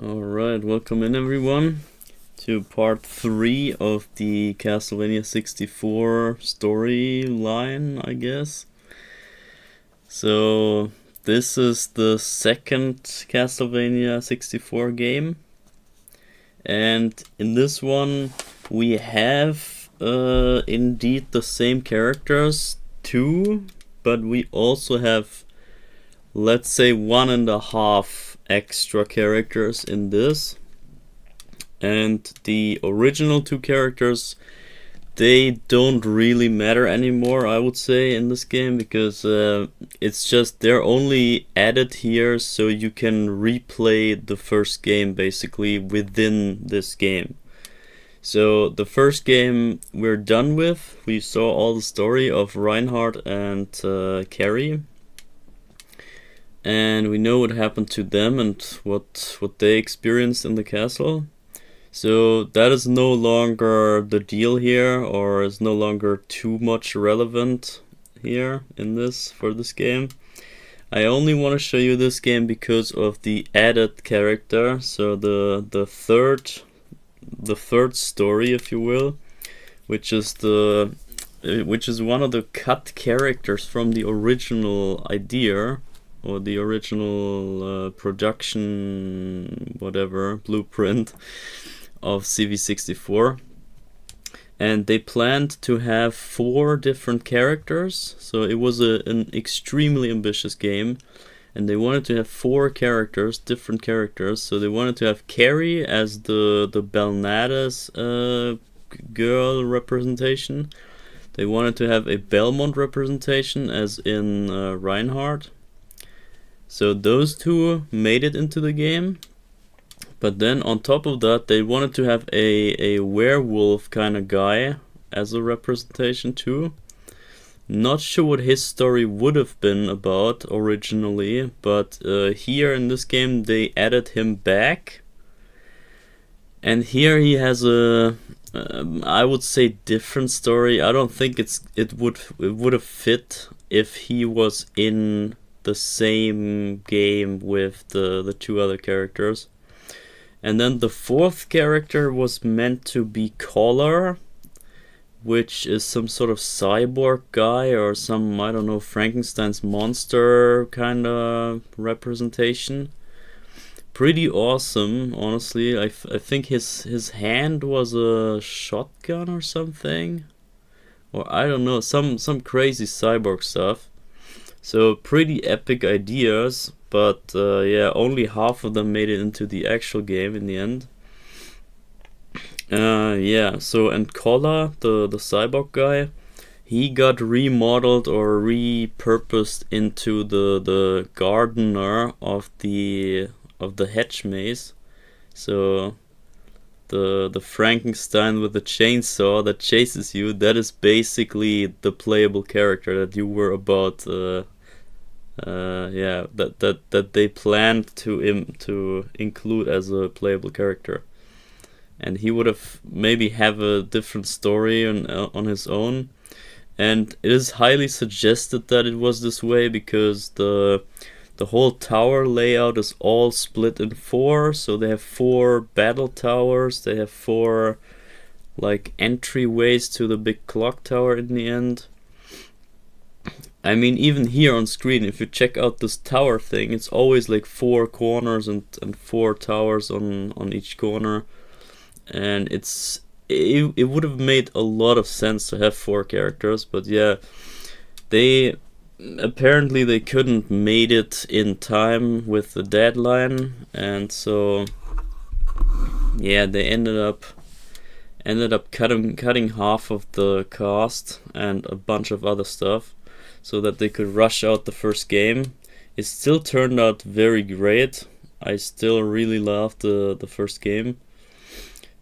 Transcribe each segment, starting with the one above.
Alright, welcome in everyone to part 3 of the Castlevania 64 storyline, I guess. So, this is the second Castlevania 64 game. And in this one, we have indeed the same characters too, but we also have, let's say, 1.5 extra characters in this. And the original 2 characters, they don't really matter anymore, I would say, in this game, because it's just they're only added here so you can replay the first game basically within this game. So the first game we're done with. We saw all the story of Reinhardt and Carrie, and we know what happened to them and what they experienced in the castle. So that is no longer the deal here, or is no longer too much relevant here in this for this game. I only want to show you this game because of the added character. So the third story, if you will, which is one of the cut characters from the original idea, or the original production whatever blueprint of CV64. And they planned to have 4 different characters, so it was an extremely ambitious game, and they wanted to have 4 characters, different characters. So they wanted to have Carrie as the Belnades girl representation. They wanted to have a Belmont representation, as in Reinhardt. So those 2 made it into the game. But then on top of that, they wanted to have a werewolf kind of guy as a representation too. Not sure what his story would have been about originally, but here in this game they added him back. And here he has a, I would say, different story. I don't think it would have fit if he was in the same game with the 2 other characters. And then the 4th character was meant to be Collar, which is some sort of cyborg guy or some, I don't know, Frankenstein's monster kind of representation. Pretty awesome, honestly. I think his hand was a shotgun or something, or I don't know, some crazy cyborg stuff. So pretty epic ideas, but yeah, only half of them made it into the actual game in the end. Yeah, so, and Kolla, the cyborg guy, he got remodeled or repurposed into the gardener of the hedge maze. So the Frankenstein with the chainsaw that chases you, that is basically the playable character that you were about. Yeah, that they planned to include as a playable character, and he would have maybe have a different story on his own. And it is highly suggested that it was this way because the whole tower layout is all split in 4. So they have 4 battle towers. They have 4 like entryways to the big clock tower in the end. I mean, even here on screen, if you check out this tower thing, it's always like 4 corners and 4 towers on each corner. And it would have made a lot of sense to have 4 characters, but yeah, they apparently they couldn't made it in time with the deadline, and so yeah, they ended up cutting half of the cast and a bunch of other stuff, so that they could rush out the first game. It still turned out very great. I still really loved the first game.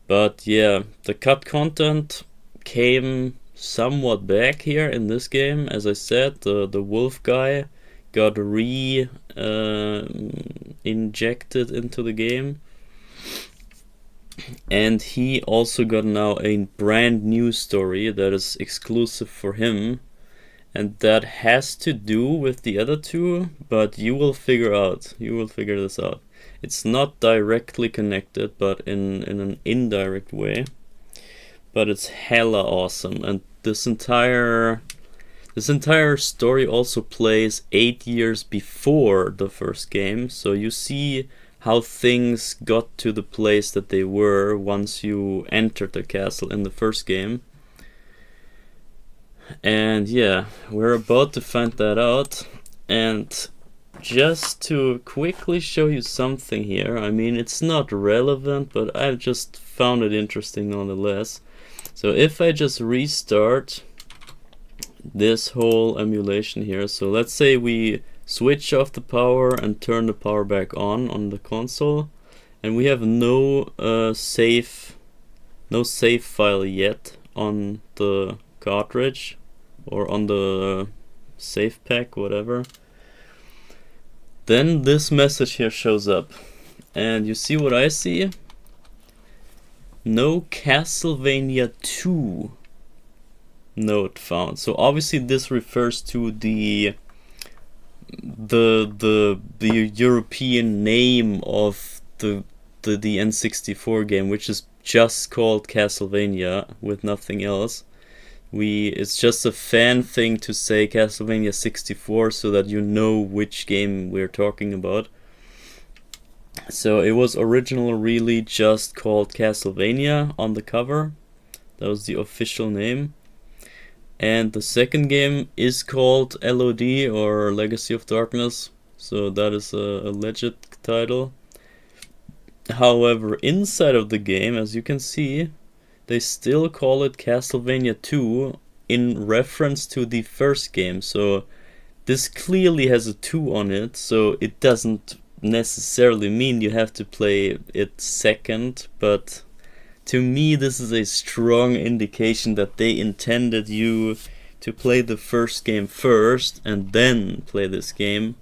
But yeah, the cut content came somewhat back here in this game. As I said, the wolf guy got injected into the game. And he also got now a brand new story that is exclusive for him. And that has to do with the other 2, but you will figure this out. It's not directly connected, but in an indirect way. But it's hella awesome, and this entire story also plays 8 years before the first game, so you see how things got to the place that they were once you entered the castle in the first game. And yeah, we're about to find that out. And just to quickly show you something here, I mean, it's not relevant, but I just found it interesting nonetheless. So if I just restart this whole emulation here, so let's say we switch off the power and turn the power back on the console, and we have no save file yet on the cartridge or on the save pack, whatever. Then this message here shows up, and you see what I see? No Castlevania 2 note found. So obviously this refers to the European name of the N64 game, which is just called Castlevania with nothing else. It's just a fan thing to say Castlevania 64 so that you know which game we're talking about. So it was originally really just called Castlevania on the cover. That was the official name. And the second game is called LOD, or Legacy of Darkness, so that is a legit title. However, inside of the game, as you can see, they still call it Castlevania 2 in reference to the first game. So this clearly has a 2 on it, so it doesn't necessarily mean you have to play it second, but to me this is a strong indication that they intended you to play the first game first and then play this game,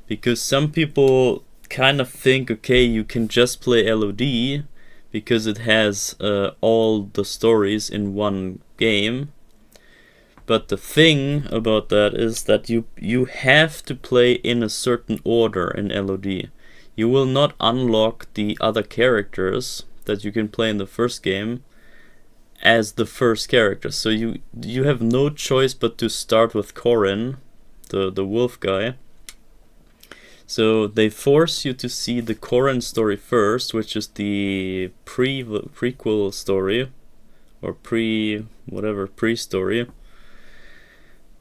because some people kind of think, okay, you can just play LOD because it has all the stories in one game. But the thing about that is that you have to play in a certain order in LOD. You will not unlock the other characters that you can play in the first game as the first character. So you have no choice but to start with Corin, the wolf guy. So they force you to see the Corin story first, which is the prequel story, or pre-story.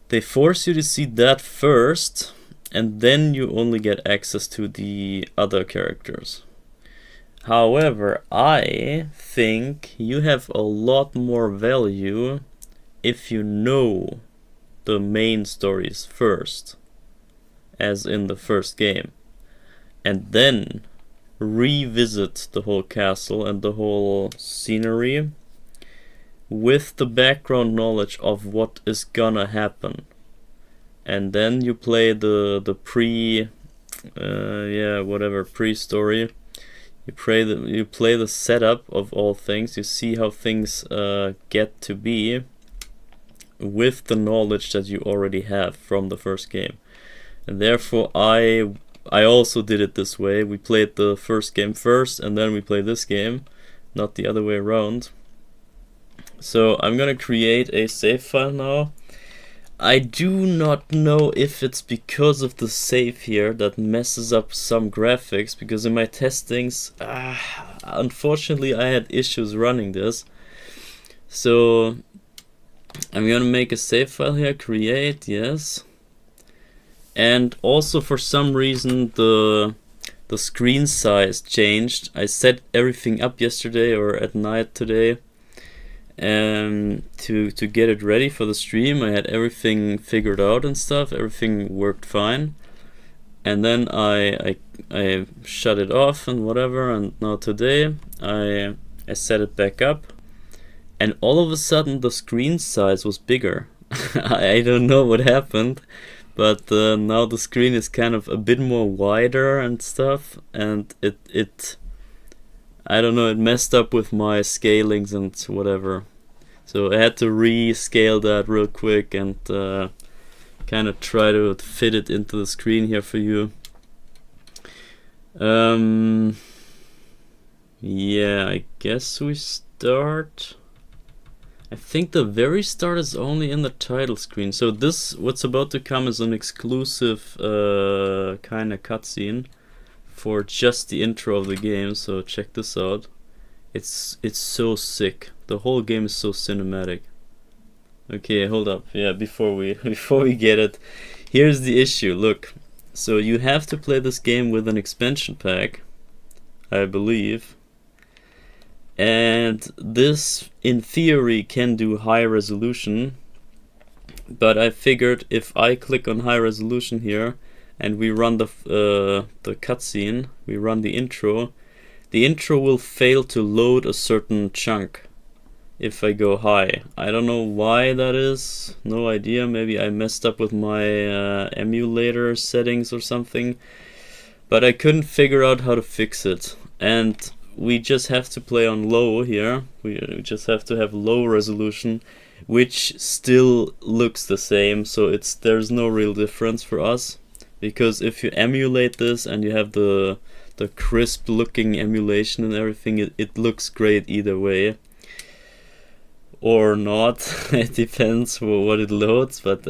They force you to see that first, and then you only get access to the other characters. However, I think you have a lot more value if you know the main stories first, as in the first game, and then revisit the whole castle and the whole scenery with the background knowledge of what is gonna happen. And then you play the pre-story. You play the setup of all things. You see how things get to be with the knowledge that you already have from the first game. And therefore I also did it this way. We played the first game first and then we played this game, not the other way around. So I'm gonna create a save file now. I do not know if it's because of the save here that messes up some graphics, because in my testings, unfortunately I had issues running this. So I'm gonna make a save file here, create, yes. And also for some reason the screen size changed. I set everything up yesterday or at night today to get it ready for the stream. I had everything figured out and stuff. Everything worked fine. And then I shut it off and whatever, and now today I set it back up, and all of a sudden the screen size was bigger. I don't know what happened, but now the screen is kind of a bit more wider and stuff, and it I don't know, it messed up with my scalings and whatever. So I had to rescale that real quick and kind of try to fit it into the screen here for you. Yeah, I guess we start. I think the very start is only in the title screen. So this, what's about to come, is an exclusive kind of cutscene for just the intro of the game. So check this out. It's so sick. The whole game is so cinematic. Okay, hold up. Yeah, before we get it, here's the issue. Look, so you have to play this game with an expansion pack, I believe. And this, in theory, can do high resolution. But I figured if I click on high resolution here and we run the cutscene, we run the intro will fail to load a certain chunk if I go high. I don't know why that is, no idea. Maybe I messed up with my emulator settings or something, but I couldn't figure out how to fix it. And we just have to play on low here. We just have to have low resolution, which still looks the same, so there's no real difference for us. Because if you emulate this and you have the crisp looking emulation and everything, it looks great either way. Or not, it depends what it loads, but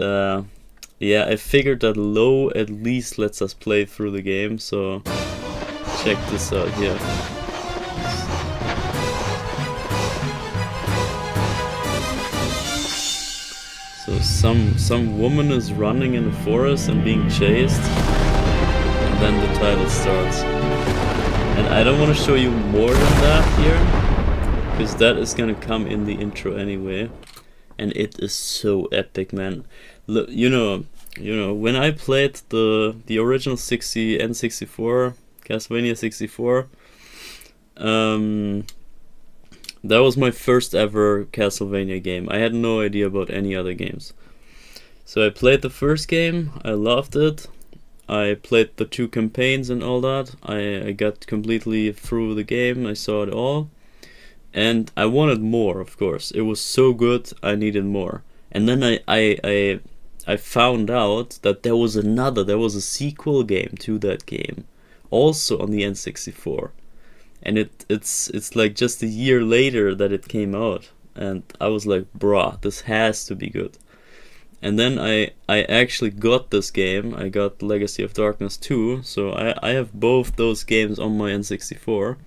yeah, I figured that low at least lets us play through the game, so check this out here. So some woman is running in the forest and being chased, and then the title starts. And I don't want to show you more than that here, because that is gonna come in the intro anyway. And it is so epic, man. Look, you know, when I played the original N64, Castlevania 64, that was my first ever Castlevania game. I had no idea about any other games. So I played the first game, I loved it. I played the 2 campaigns and all that. I got completely through the game, I saw it all. And I wanted more, of course. It was so good, I needed more. And then I found out that there was a sequel game to that game, also on the N64. And it's like just a year later that it came out, and I was like, bruh, this has to be good. And then I actually got this game. I got Legacy of Darkness 2, so I have both those games on my N64.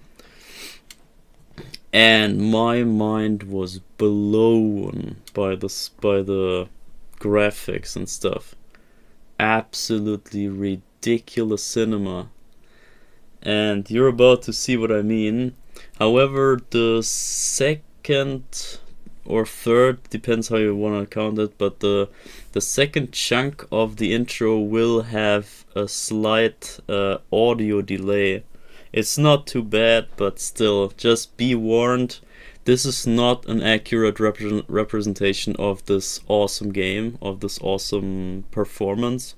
And my mind was blown by the graphics and stuff. Absolutely ridiculous cinema. And you're about to see what I mean. However, the second or third, depends how you want to count it, but the second chunk of the intro will have a slight audio delay. It's not too bad, but still, just be warned. This is not an accurate representation of this awesome game, of this awesome performance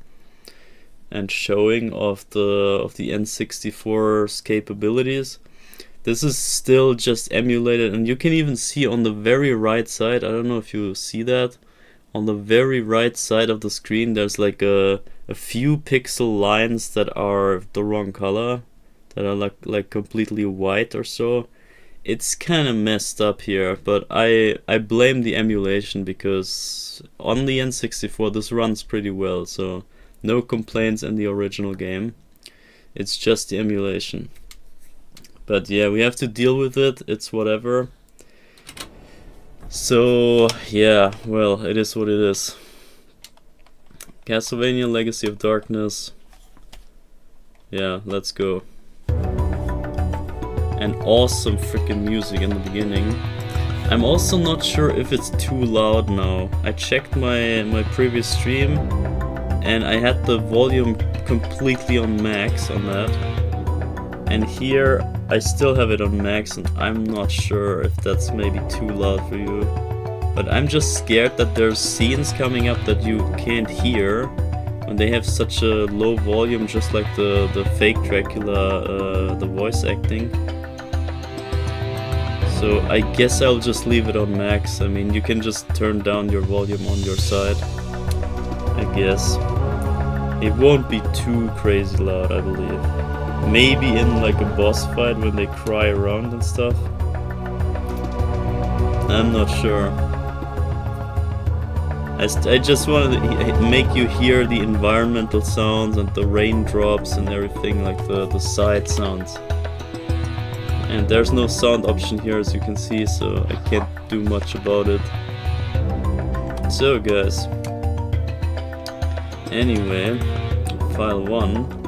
and showing of the N64's capabilities. This is still just emulated, and you can even see on the very right side, I don't know if you see that, on the very right side of the screen there's like a few pixel lines that are the wrong color, that are like completely white or so. It's kind of messed up here, but I blame the emulation, because on the N64 this runs pretty well, so no complaints in the original game. It's just the emulation. But yeah, we have to deal with it. It's whatever. So yeah, well, it is what it is. Castlevania Legacy of Darkness. Yeah, let's go. And awesome freaking music in the beginning. I'm also not sure if it's too loud now. I checked my previous stream, and I had the volume completely on max on that. And here I still have it on max, and I'm not sure if that's maybe too loud for you. But I'm just scared that there's scenes coming up that you can't hear when they have such a low volume, just like the fake Dracula, the voice acting. So I guess I'll just leave it on max. I mean, you can just turn down your volume on your side, I guess. It won't be too crazy loud, I believe. Maybe in like a boss fight when they cry around and stuff. I'm not sure. I just wanted to make you hear the environmental sounds and the raindrops and everything, like the side sounds. And there's no sound option here, as you can see, so I can't do much about it. So guys, anyway, file 1.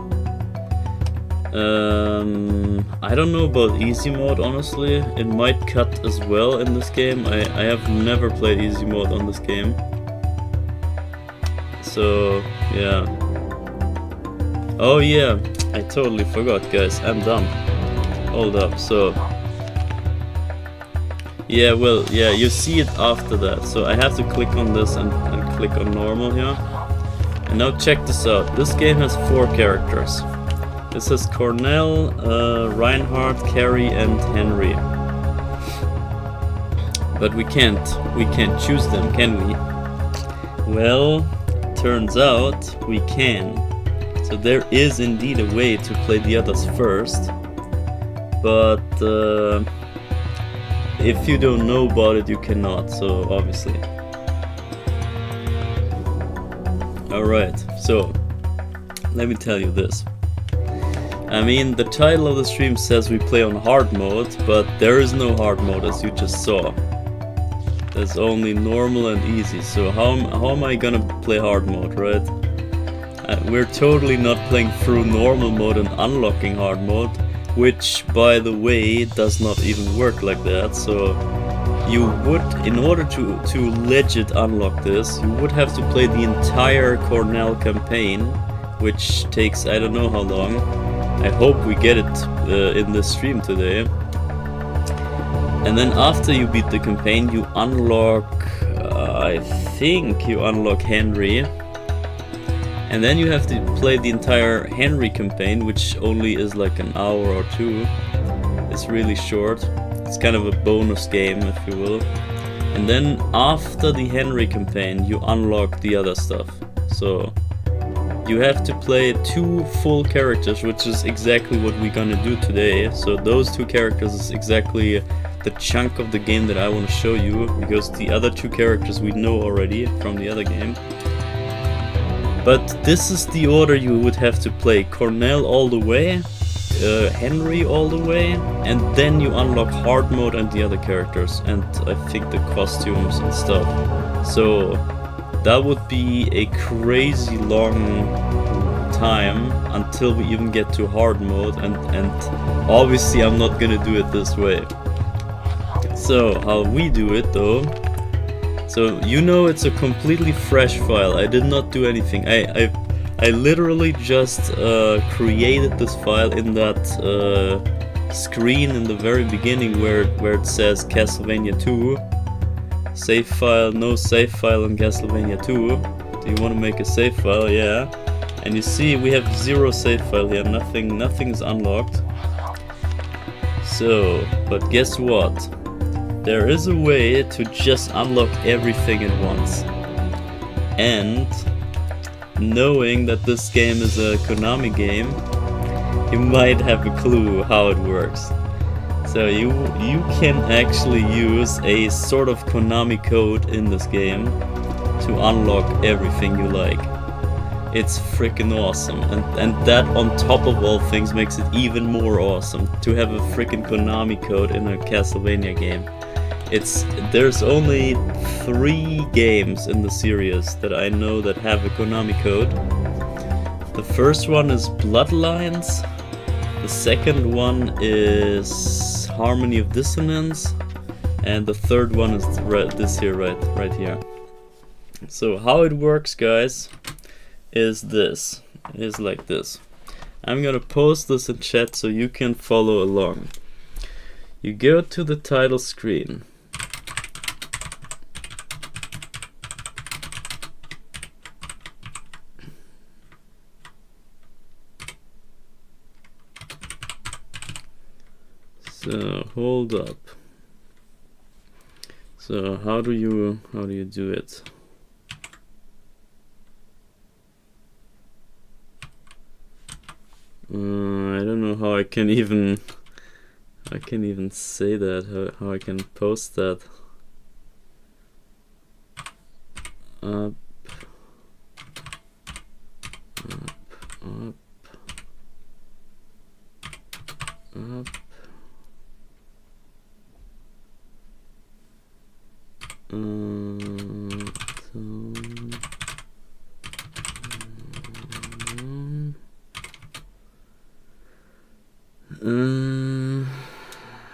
I don't know about easy mode, honestly. It might cut as well in this game. I have never played easy mode on this game. So, yeah. Oh yeah, I totally forgot, guys. I'm dumb. Hold up, so... Yeah, well, yeah, you see it after that. So I have to click on this and click on normal here. And now check this out. This game has 4 characters. This is Cornell, Reinhardt, Carrie, and Henry. But we can't choose them, can we? Well, turns out we can. So there is indeed a way to play the others first. But if you don't know about it, you cannot. So obviously. All right. So let me tell you this. I mean, the title of the stream says we play on hard mode, but there is no hard mode, as you just saw. There's only normal and easy, so how am I gonna play hard mode, right? We're totally not playing through normal mode and unlocking hard mode, which, by the way, does not even work like that. So you would, in order to legit unlock this, you would have to play the entire Cornell campaign, which takes I don't know how long. I hope we get it in the stream today. And then after you beat the campaign, you unlock, I think you unlock Henry. And then you have to play the entire Henry campaign, which only is like an hour or 2. It's really short. It's kind of a bonus game, if you will. And then after the Henry campaign, you unlock the other stuff. So you have to play 2 full characters, which is exactly what we're gonna do today. So those 2 characters is exactly the chunk of the game that I want to show you, because the other 2 characters we know already from the other game. But this is the order you would have to play: Cornell all the way, Henry all the way, and then you unlock hard mode and the other characters, and I think the costumes and stuff. So that would be a crazy long time until we even get to hard mode, and obviously I'm not gonna do it this way. So how we do it though, so you know it's a completely fresh file. I did not do anything. I literally just created this file in that screen in the very beginning where it says Castlevania 2. Save file, no save file on Castlevania 2. Do you want to make a save file? Yeah. And you see we have 0 save file here. Nothing's unlocked. So, but guess what? There is a way to just unlock everything at once. And knowing that this game is a Konami game, you might have a clue how it works. So you can actually use a sort of Konami code in this game to unlock everything you like. It's freaking awesome, and that on top of all things makes it even more awesome to have a freaking Konami code in a Castlevania game. There's only 3 games in the series that I know that have a Konami code. The first one is Bloodlines. The second one is Harmony of Dissonance, and the third one is this here, right here. So how it works, guys, is like this. I'm gonna post this in chat so you can follow along. You go to the title screen. So hold up. So how do you do it? I don't know how I can even say that, how I can post that. Up, up, up, up.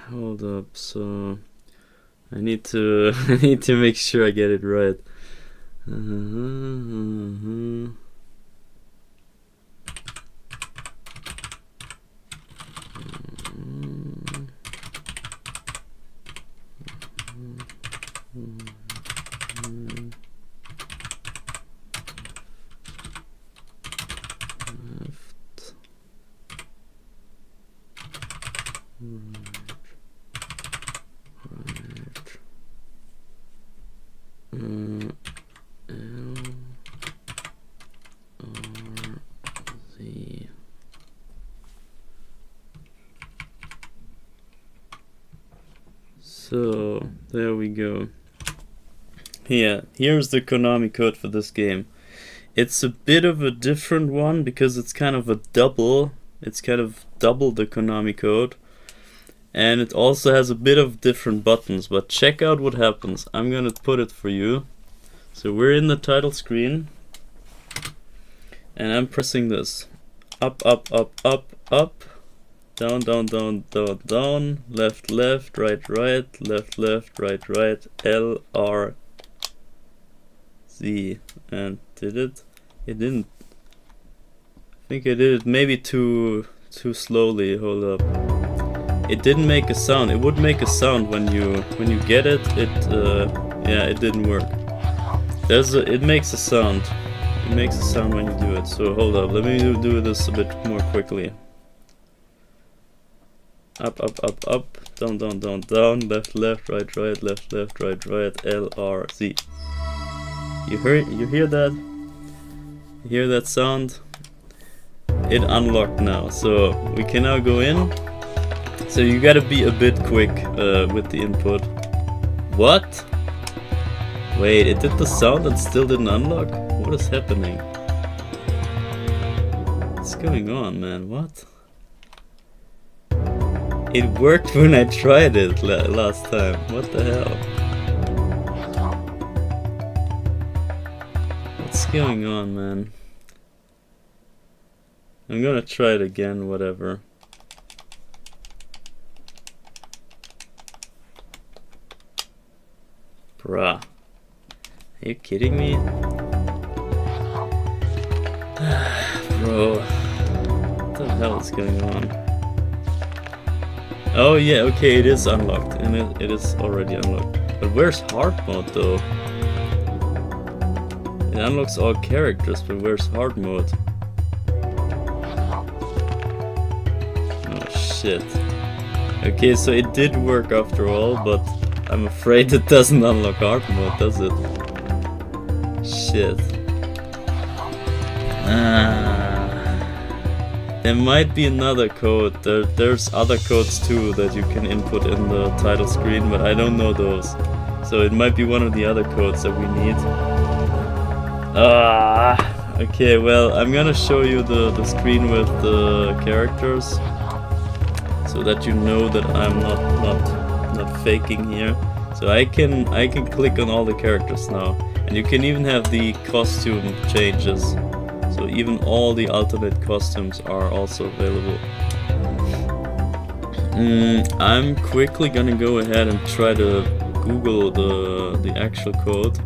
Hold up, so I need to make sure I get it right. So there we go. Here's the Konami code for this game. It's a bit of a different one because it's kind of a double. It's kind of double the Konami code. And it also has a bit of different buttons, but check out what happens. I'm gonna put it for you. So we're in the title screen. And I'm pressing this. Up, up, up, up, up. Down, down, down, down, down. Left, left, right, right. Left, left, right, right. L, R, Z. And did it? It didn't. I think I did it maybe too slowly. Hold up. It didn't make a sound. It would make a sound when you get it. Yeah, it didn't work. It makes a sound. It makes a sound when you do it. So hold up. Let me do this a bit more quickly. Up, up, up, up. Down, down, down, down. Left, left, right, right. Left, left, right, right. L, R, Z. You hear that? You hear that sound? It unlocked now. So we can now go in. So you gotta be a bit quick with the input. What? Wait, it did the sound and still didn't unlock? What is happening? What's going on, man? What? It worked when I tried it last time. What the hell? What's going on, man? I'm gonna try it again, whatever. Bruh. Are you kidding me? Bro. What the hell is going on? Oh yeah, okay, it is unlocked. And it is already unlocked. But where's hard mode though? It unlocks all characters, but where's hard mode? Oh shit. Okay, so it did work after all, but I'm afraid it doesn't unlock hard mode, does it? Shit. There might be another code. There's other codes too that you can input in the title screen, but I don't know those. So it might be one of the other codes that we need. Okay, well, I'm gonna show you the screen with the characters, so that you know that I'm not faking here. So I can click on all the characters now, and you can even have the costume changes. So even all the alternate costumes are also available. I'm quickly gonna go ahead and try to Google the actual code.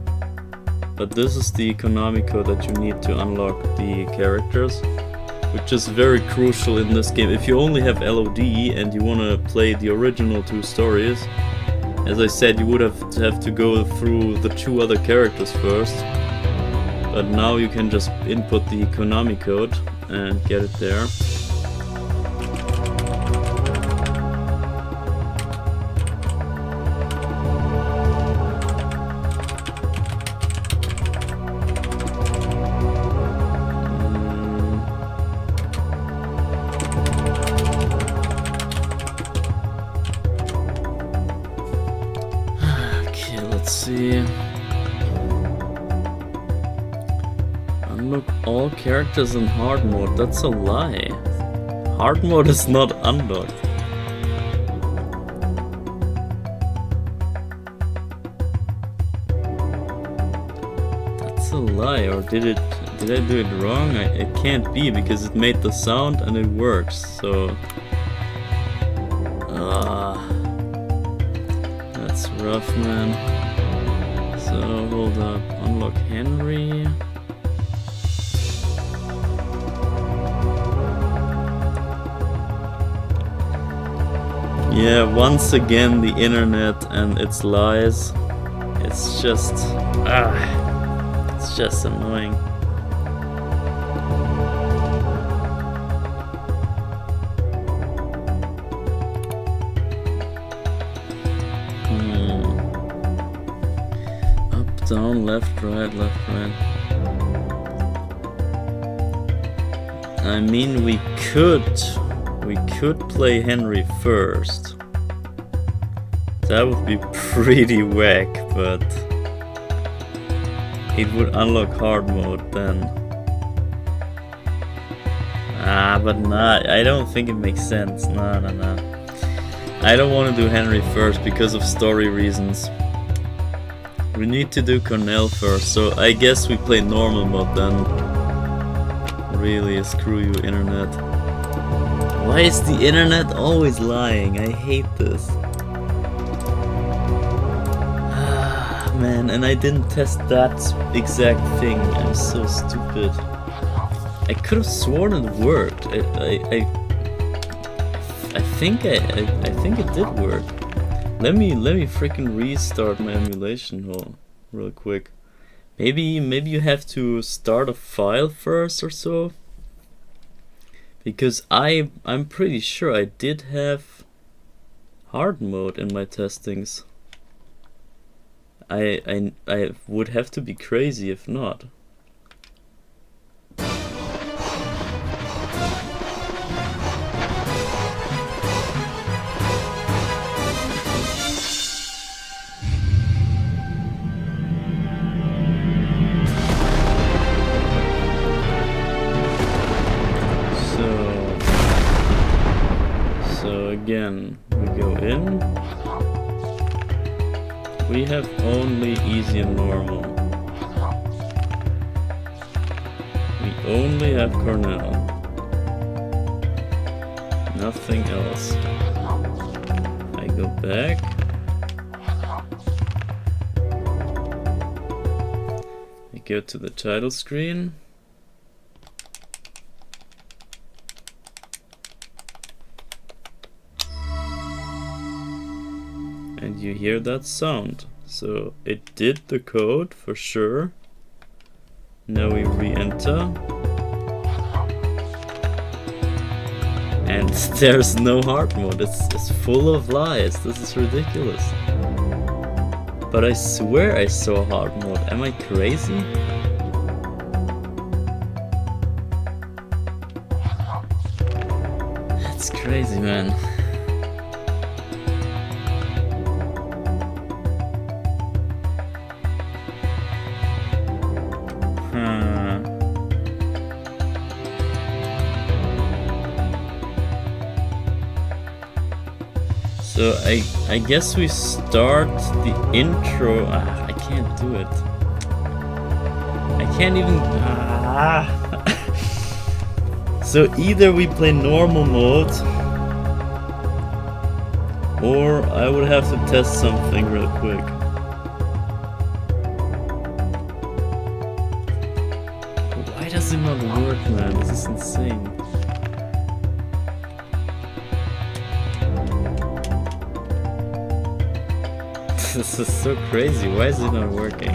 But this is the Konami code that you need to unlock the characters, which is very crucial in this game. If you only have LOD and you want to play the original two stories, as I said, you would have to go through the two other characters first. But now you can just input the Konami code and get it there. Unlock all characters in hard mode. That's a lie. Hard mode is not unlocked. That's a lie, or did I do it wrong? It can't be, because it made the sound and it works, so... That's rough, man. So, hold up. Unlock Henry. Yeah, once again the internet and its lies. It's just... it's just annoying. Up, down, left, right, left, right. I mean, we could play Henry first. That would be pretty whack, but it would unlock hard mode then. But nah, I don't think it makes sense. Nah. I don't want to do Henry first because of story reasons. We need to do Cornell first, so I guess we play normal mode then. Really, screw you, internet. Why is the internet always lying? I hate this. Man, and I didn't test that exact thing. I'm so stupid. I could have sworn it worked. I think it did work. Let me freaking restart my emulation real quick. Maybe you have to start a file first or so. Because I'm pretty sure I did have hard mode in my testings. I would have to be crazy if not. So again, we go in. We have only easy and normal. We only have Cornell. Nothing else. I go back. I go to the title screen. And you hear that sound. So it did the code for sure. Now we re-enter. And there's no hard mode. It's full of lies. This is ridiculous. But I swear I saw hard mode. Am I crazy? That's crazy, man. So I guess we start the intro. I can't do it. I can't even. So either we play normal mode, or I would have to test something real quick. Why does it not work, man? This is insane. This is so crazy. Why is it not working?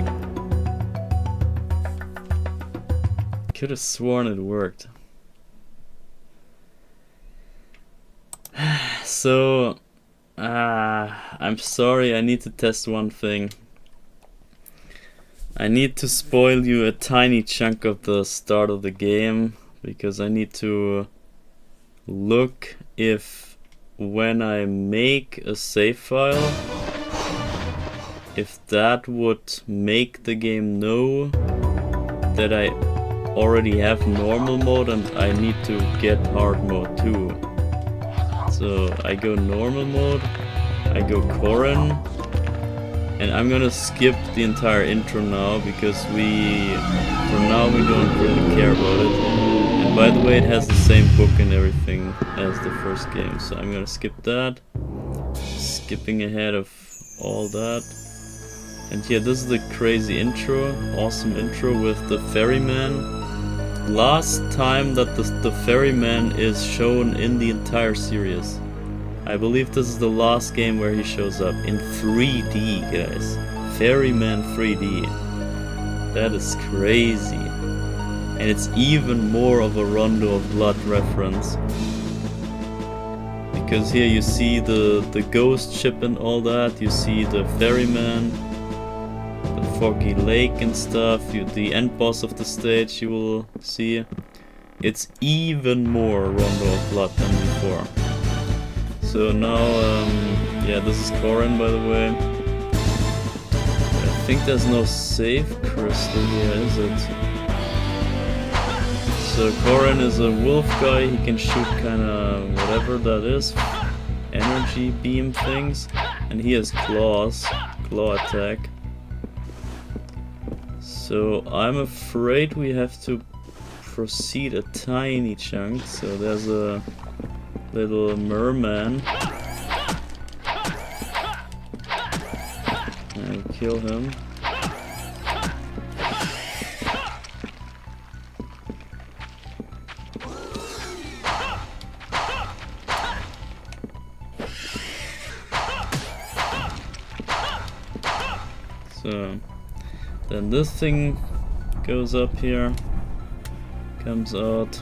Could have sworn it worked. So, I'm sorry, I need to test one thing. I need to spoil you a tiny chunk of the start of the game, because I need to look if when I make a save file, if that would make the game know that I already have normal mode and I need to get hard mode too. So I go normal mode, I go Corrin, and I'm gonna skip the entire intro now because for now we don't really care about it. And by the way, it has the same book and everything as the first game, so I'm gonna skip that. Skipping ahead of all that. And yeah, this is the crazy intro, awesome intro with the ferryman. Last time that the ferryman is shown in the entire series. I believe this is the last game where he shows up in 3D, guys. Ferryman 3D. That is crazy. And it's even more of a Rondo of Blood reference. Because here you see the ghost ship and all that, you see the ferryman, the foggy lake and stuff, the end boss of the stage you will see. It's even more Rondo of Blood than before. So now, yeah, this is Corrin, by the way. I think there's no save crystal here, is it? So Corrin is a wolf guy, he can shoot kinda whatever that is, energy beam things, and he has claws, claw attack. So I'm afraid we have to proceed a tiny chunk, so there's a little merman. And kill him. So then this thing goes up here, comes out.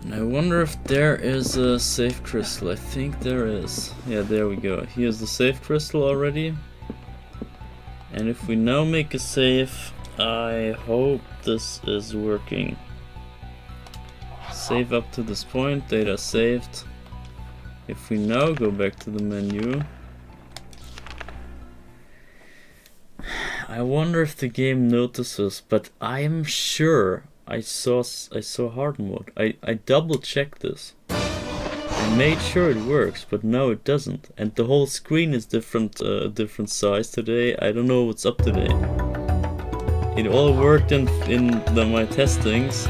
And I wonder if there is a save crystal. I think there is. Yeah, there we go. Here's the save crystal already. And if we now make a save, I hope this is working. Save up to this point, data saved. If we now go back to the menu, I wonder if the game notices, but I am sure I saw hard mode. I double checked this. I made sure it works, but no, it doesn't. And the whole screen is different size today. I don't know what's up today. It all worked in my testings,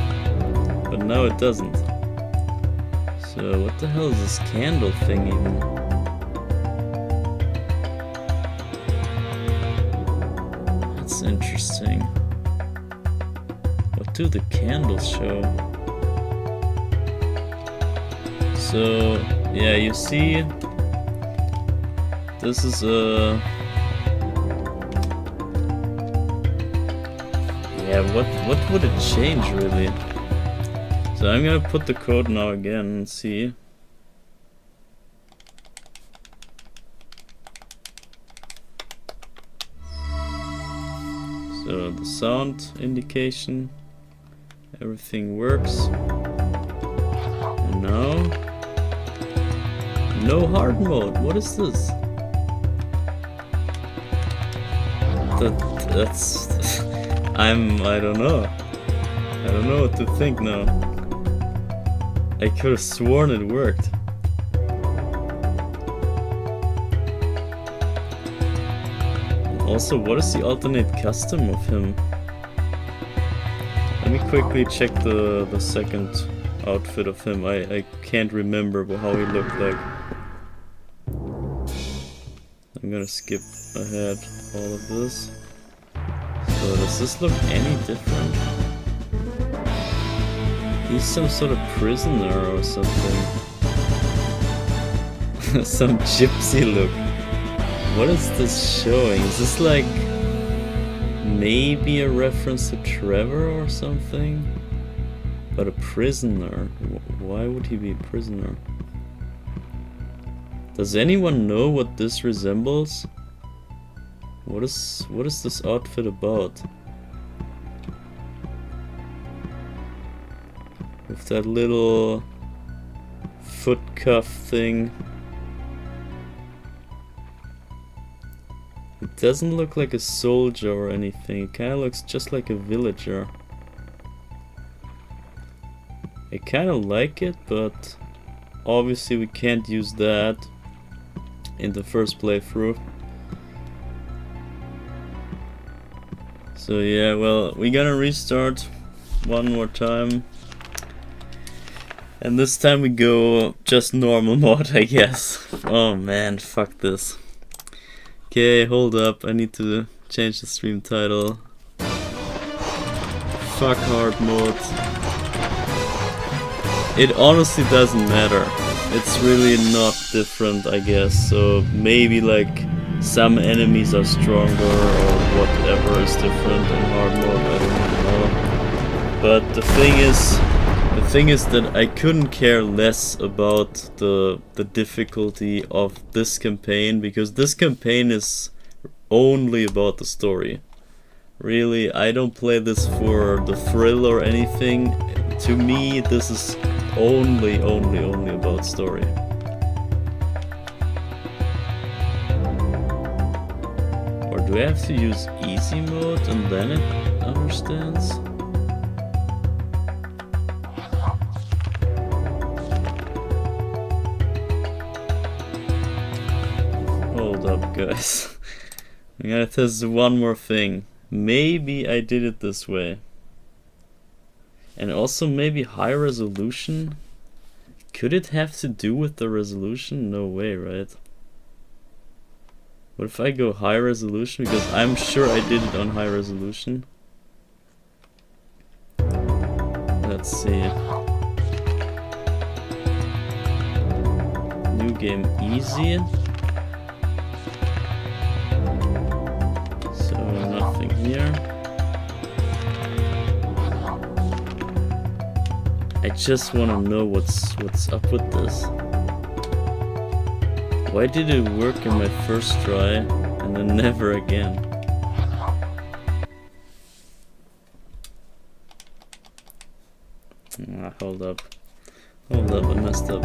but now it doesn't. So what the hell is this candle thing even? That's interesting. What do the candles show? So yeah, you see, this is a what would it change really? So I'm gonna put the code now again and see. So the sound indication, everything works. And now, no hard mode. What is this? That's I don't know. I don't know what to think now. I could have sworn it worked. Also, what is the alternate custom of him? Let me quickly check the second outfit of him. I can't remember how he looked like. I'm gonna skip ahead all of this. So does this look any different? He's some sort of prisoner or something. Some gypsy look. What is this showing? Is this like maybe a reference to Trevor or something? But a prisoner. Why would he be a prisoner? Does anyone know what this resembles? What is this outfit about? With that little foot cuff thing. doesn't look like a soldier or anything. It kind of looks just like a villager. I kind of like it, but obviously we can't use that in the first playthrough. So yeah, well, we're gonna restart one more time. And this time we go just normal mode, I guess. Oh man, fuck this. Okay, hold up, I need to change the stream title. Fuck hard mode. It honestly doesn't matter. It's really not different, I guess. So maybe like some enemies are stronger or whatever is different in hard mode, I don't even know. But the thing is that I couldn't care less about the difficulty of this campaign, because this campaign is only about the story. Really, I don't play this for the thrill or anything. To me, this is only about story. Or do I have to use easy mode and then it understands? Hold up, guys. I gotta test one more thing. Maybe I did it this way. And also maybe high resolution? Could it have to do with the resolution? No way, right? What if I go high resolution? Because I'm sure I did it on high resolution. Let's see. New game easy. So nothing here. I just want to know what's up with this. Why did it work in my first try and then never again? Hold up, I messed up.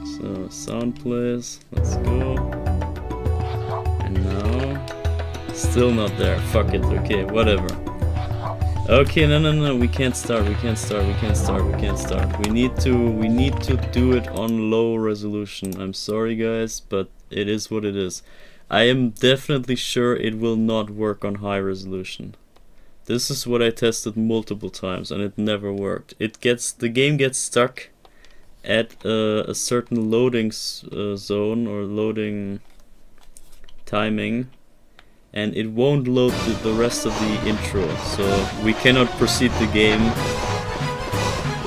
So sound plays, let's go. And now still not there. Fuck it. Okay, whatever. Okay, no, we can't start. We need to do it on low resolution. I'm sorry guys, but it is what it is. I am definitely sure it will not work on high resolution. This is what I tested multiple times and it never worked. The game gets stuck at a certain loading zone or loading timing, and it won't load the rest of the intro, so we cannot proceed the game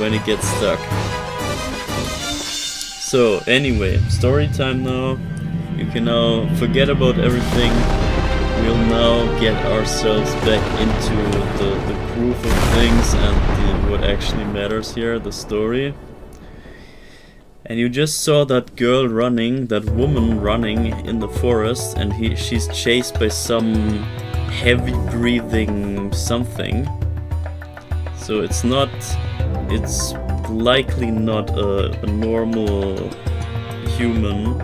when it gets stuck. So anyway, story time now. You can now forget about everything. We'll now get ourselves back into the groove of things and what actually matters here, the story. And you just saw that girl running, that woman running in the forest, and she's chased by some heavy breathing something. So it's likely not a normal human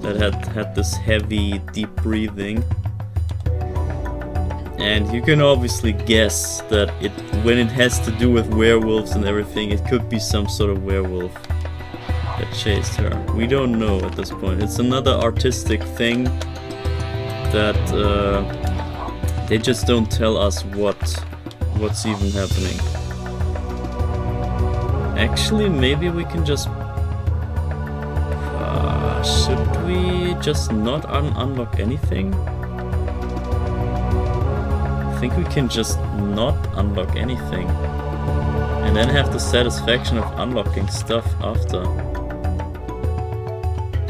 that had this heavy deep breathing. And you can obviously guess that when it has to do with werewolves and everything, it could be some sort of werewolf that chased her. We don't know at this point. It's another artistic thing that they just don't tell us what's even happening. Actually, maybe we can just should we just not unlock anything? I think we can just not unlock anything and then have the satisfaction of unlocking stuff after.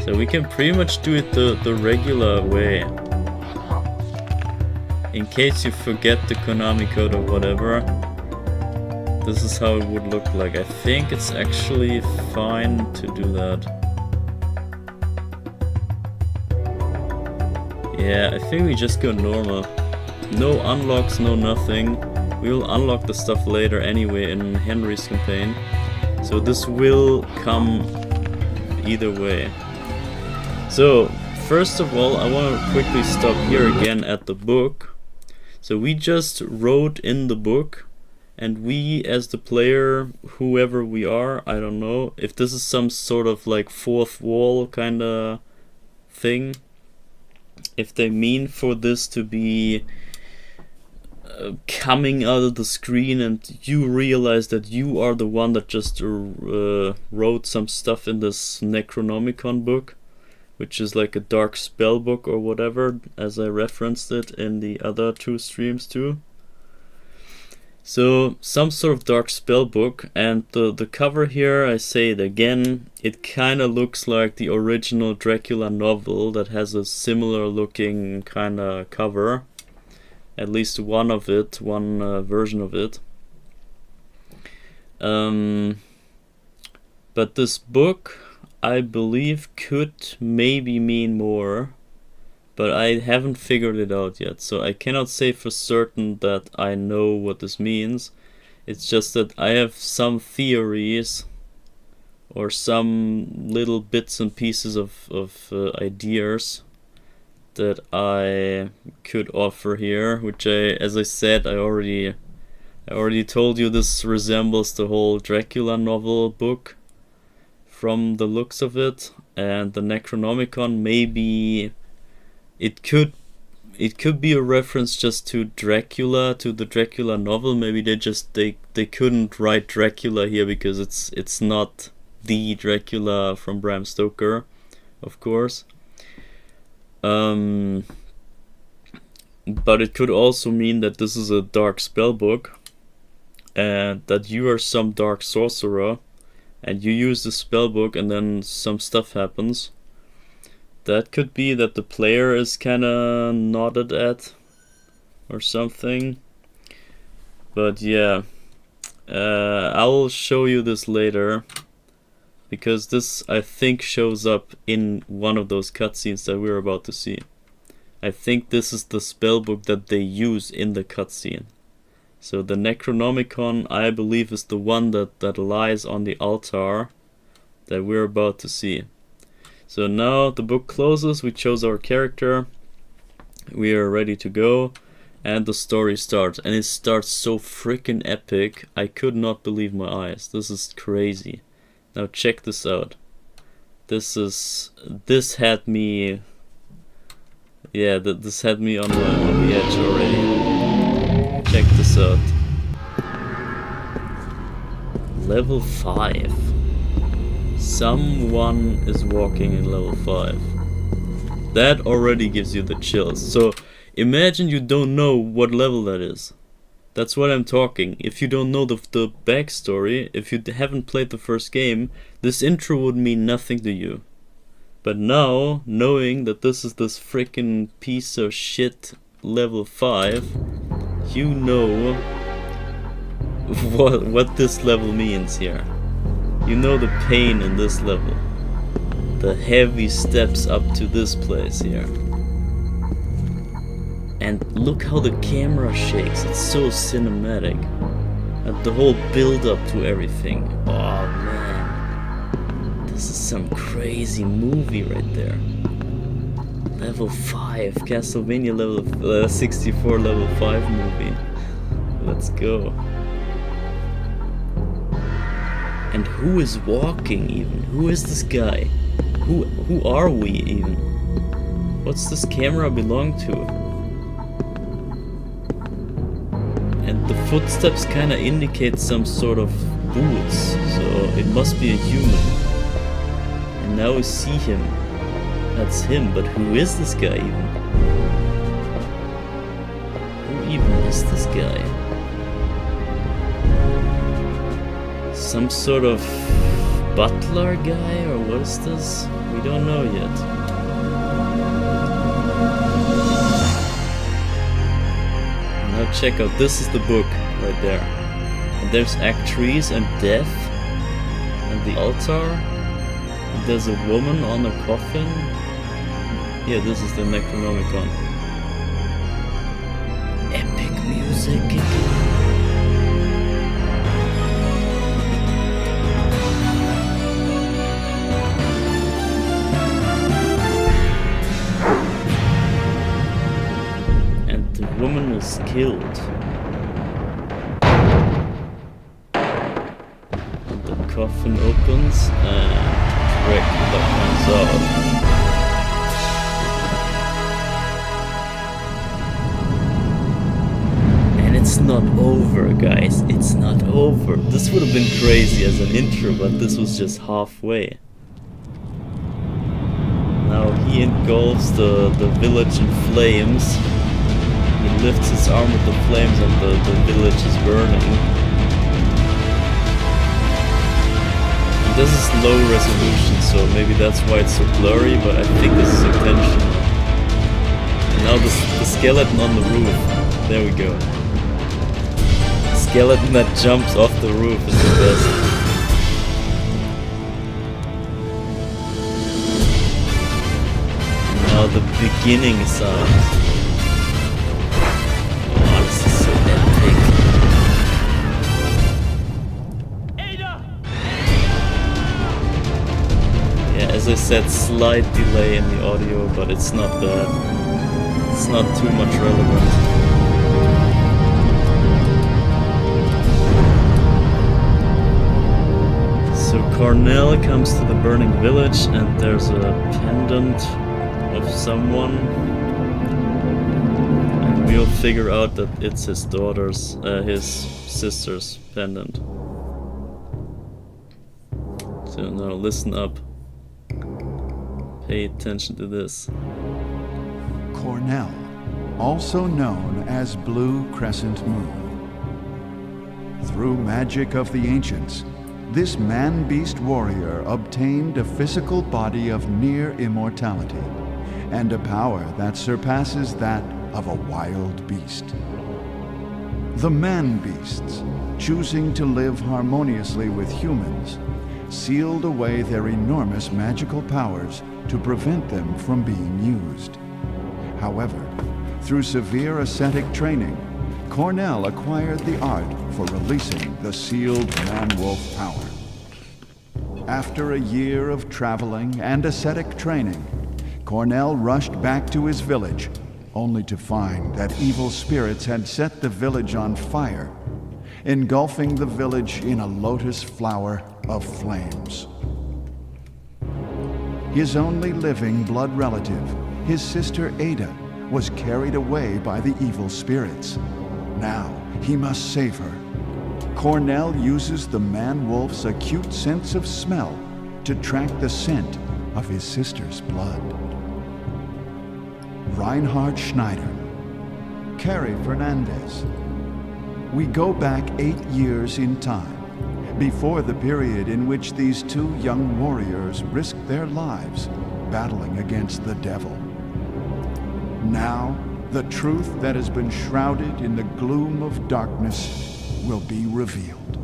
So we can pretty much do it the regular way. In case you forget the Konami code or whatever, this is how it would look like. I think it's actually fine to do that. Yeah, I think we just go normal. No unlocks, no nothing. We'll unlock the stuff later anyway in Henry's campaign. So this will come either way. So, first of all, I want to quickly stop here again at the book. So we just wrote in the book, and we as the player, whoever we are, I don't know, if this is some sort of like fourth wall kind of thing, if they mean for this to be coming out of the screen and you realize that you are the one that just wrote some stuff in this Necronomicon book, which is like a dark spell book or whatever, as I referenced it in the other 2 streams too. So some sort of dark spell book, and the cover here, I say it again, it kind of looks like the original Dracula novel that has a similar looking kind of cover. At least one version of it. But this book, I believe, could maybe mean more, but I haven't figured it out yet, so I cannot say for certain that I know what this means. It's just that I have some theories or some little bits and pieces of ideas that I could offer here, which as I said, I already told you this resembles the whole Dracula novel book from the looks of it, and the Necronomicon, maybe it could be a reference just to Dracula, to the Dracula novel. Maybe they couldn't write Dracula here because it's not the Dracula from Bram Stoker, of course. But it could also mean that this is a dark spell book, and that you are some dark sorcerer, and you use the spell book and then some stuff happens. That could be that the player is kinda nodded at, or something. But yeah, I'll show you this later, because this, I think, shows up in one of those cutscenes that we're about to see. I think this is the spellbook that they use in the cutscene. So the Necronomicon, I believe, is the one that lies on the altar that we're about to see. So now the book closes, we chose our character, we are ready to go, and the story starts. And it starts so freaking epic, I could not believe my eyes. This is crazy. Now check this out. This had me, yeah, this had me on the edge already. Check this out. Level 5. Someone is walking in level 5. That already gives you the chills. So imagine you don't know what level that is. That's what I'm talking. If you don't know the backstory, if you haven't played the first game, this intro would mean nothing to you. But now, knowing that this is this freaking piece of shit level 5, you know what this level means here. You know the pain in this level. The heavy steps up to this place here. And look how the camera shakes, it's so cinematic. And the whole build up to everything. Oh man. This is some crazy movie right there. Level 5, Castlevania level 64 level 5 movie. Let's go. And who is walking even? Who is this guy? Who are we even? What's this camera belong to? And the footsteps kinda indicate some sort of boots, so it must be a human. And now we see him. That's him, but who is this guy even? Who even is this guy? Some sort of butler guy, or what is this? We don't know yet. Now check out, this is the book right there. And there's Act 3 and Death, and the altar. And there's a woman on a coffin. Yeah, this is the Necronomicon. Epic music. killed. And the coffin opens and Dracula comes out. It's not over, guys. It's not over. This would have been crazy as an intro, but this was just halfway. Now he engulfs the village in flames. He lifts his arm with the flames and the village is burning. And this is low resolution, so maybe that's why it's so blurry, but I think this is intentional. And now the skeleton on the roof. There we go. Skeleton that jumps off the roof is the best. Now the beginning sound. Oh, this is so epic. Yeah, as I said, slight delay in the audio, but it's not bad. It's not too much relevant. So Cornell comes to the burning village and there's a pendant of someone, and we'll figure out that it's his daughter's, his sister's pendant. So now listen up. Pay attention to this. Cornell, also known as Blue Crescent Moon. Through magic of the ancients, this man-beast warrior obtained a physical body of near immortality and a power that surpasses that of a wild beast. The man-beasts, choosing to live harmoniously with humans, sealed away their enormous magical powers to prevent them from being used. However, through severe ascetic training, Cornell acquired the art for releasing the sealed man-wolf power. After a year of traveling and ascetic training, Cornell rushed back to his village, only to find that evil spirits had set the village on fire, engulfing the village in a lotus flower of flames. His only living blood relative, his sister Ada, was carried away by the evil spirits. Now he must save her. Cornell uses the man-wolf's acute sense of smell to track the scent of his sister's blood. Reinhardt Schneider, Carrie Fernandez. We go back 8 years in time, before the period in which these two young warriors risked their lives battling against the devil. Now, the truth that has been shrouded in the gloom of darkness will be revealed.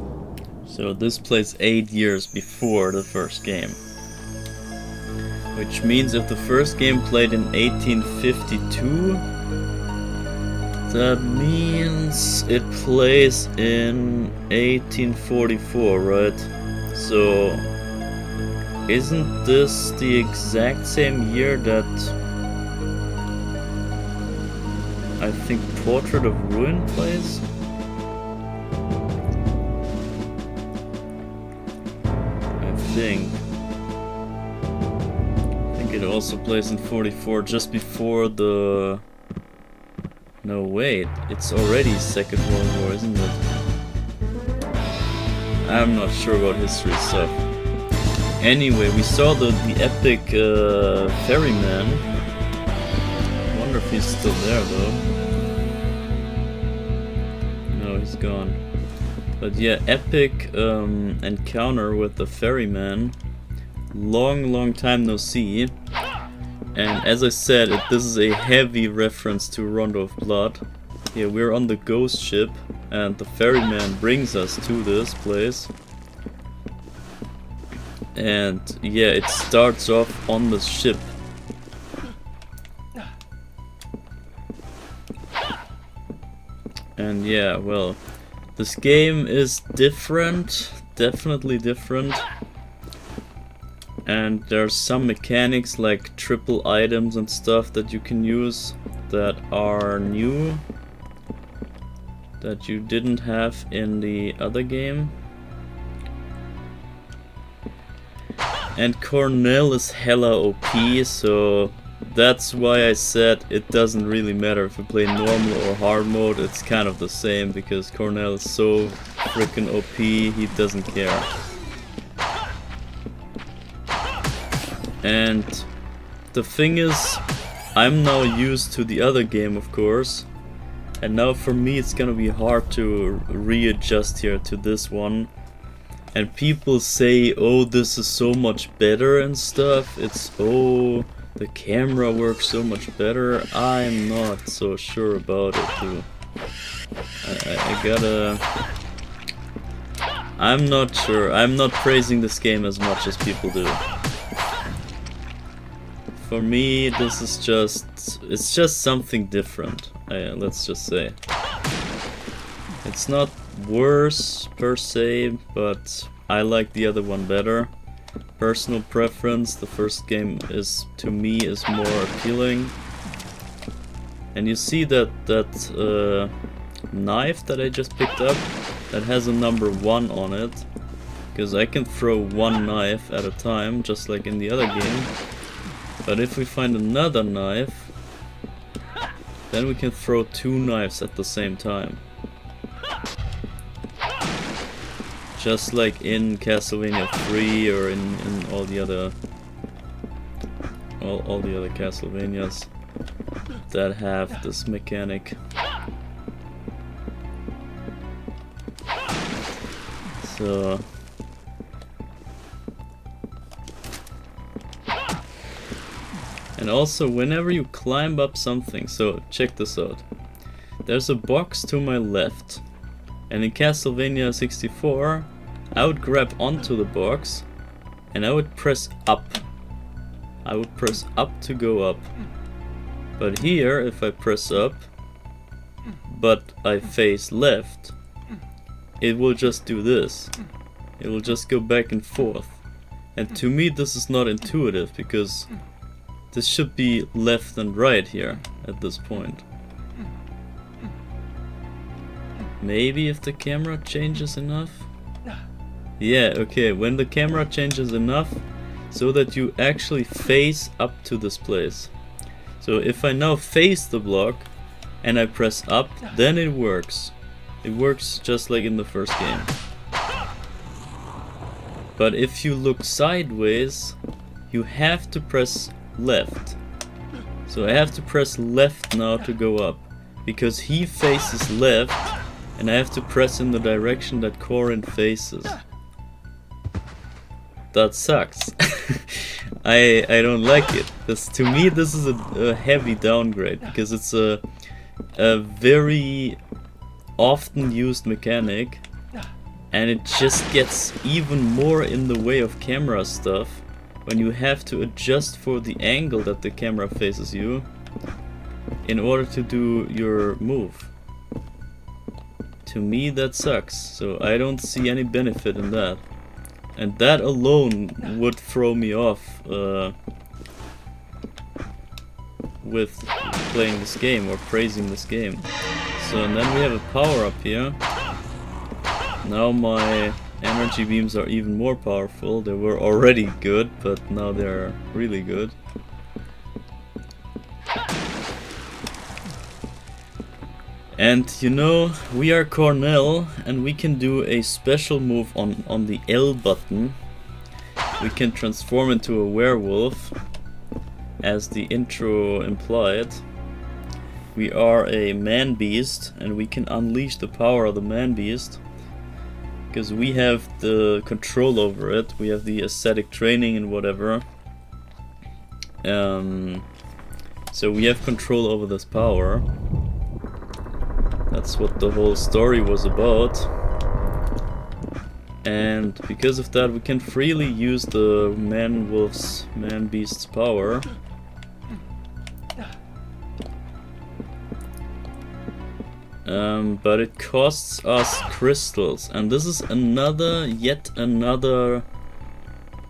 So this plays 8 years before the first game. Which means if the first game played in 1852, that means it plays in 1844, right? So isn't this the exact same year that I think Portrait of Ruin plays? I think it also plays in 44, just before the... No, wait, it's already Second World War, isn't it? I'm not sure about history stuff. Anyway, we saw the epic ferryman. I wonder if he's still there though. No, he's gone. But yeah, epic encounter with the ferryman. Long time no see. And as I said, this is a heavy reference to Rondo of Blood. Here we're on the ghost ship and the ferryman brings us to this place. And yeah, it starts off on the ship. And yeah, well, this game is different, definitely different. And there's some mechanics like triple items and stuff that you can use that are new. that you didn't have in the other game. And Cornell is hella OP, so that's why I said it doesn't really matter if you play normal or hard mode, it's kind of the same, because Cornell is so freaking OP, he doesn't care. And the thing is, I'm now used to the other game, of course, and now for me it's gonna be hard to readjust here to this one. And people say, oh, this is so much better and stuff, it's, oh, the camera works so much better. I'm not so sure about it, too. I gotta... I'm not sure. I'm not praising this game as much as people do. For me, this is just... it's just something different, let's just say. It's not worse per se, but I like the other one better. Personal preference, the first game is, to me, is more appealing. And you see that knife that I just picked up, that has a number 1 on it, because I can throw one knife at a time, just like in the other game. But if we find another knife, then we can throw 2 knives at the same time. Just like in Castlevania 3 or in all the other all the other Castlevanias that have this mechanic. So and also whenever you climb up something, so check this out. There's a box to my left. And in Castlevania 64, I would grab onto the box and I would press up. I would press up to go up. But here, if I press up, but I face left, it will just do this. It will just go back and forth. And to me this is not intuitive, because this should be left and right here at this point. Maybe if the camera changes enough? Yeah, okay, when the camera changes enough so that you actually face up to this place. So if I now face the block and I press up, then it works. It works just like in the first game. But if you look sideways, you have to press left. So I have to press left now to go up, because he faces left. And I have to press in the direction that Corrin faces. That sucks. I don't like it. To me this is a heavy downgrade, because it's a very often used mechanic, and it just gets even more in the way of camera stuff when you have to adjust for the angle that the camera faces you in order to do your move. To me that sucks, so I don't see any benefit in that. And that alone would throw me off with playing this game or praising this game. So and then we have a power up here. Now my energy beams are even more powerful. They were already good, but now they're really good. And you know, we are Cornell, and we can do a special move on the L button. We can transform into a werewolf, as the intro implied. We are a man beast, and we can unleash the power of the man beast, because we have the control over it. We have the ascetic training and whatever. So we have control over this power. That's what the whole story was about. And because of that we can freely use the man beast's power. But it costs us crystals, and this is yet another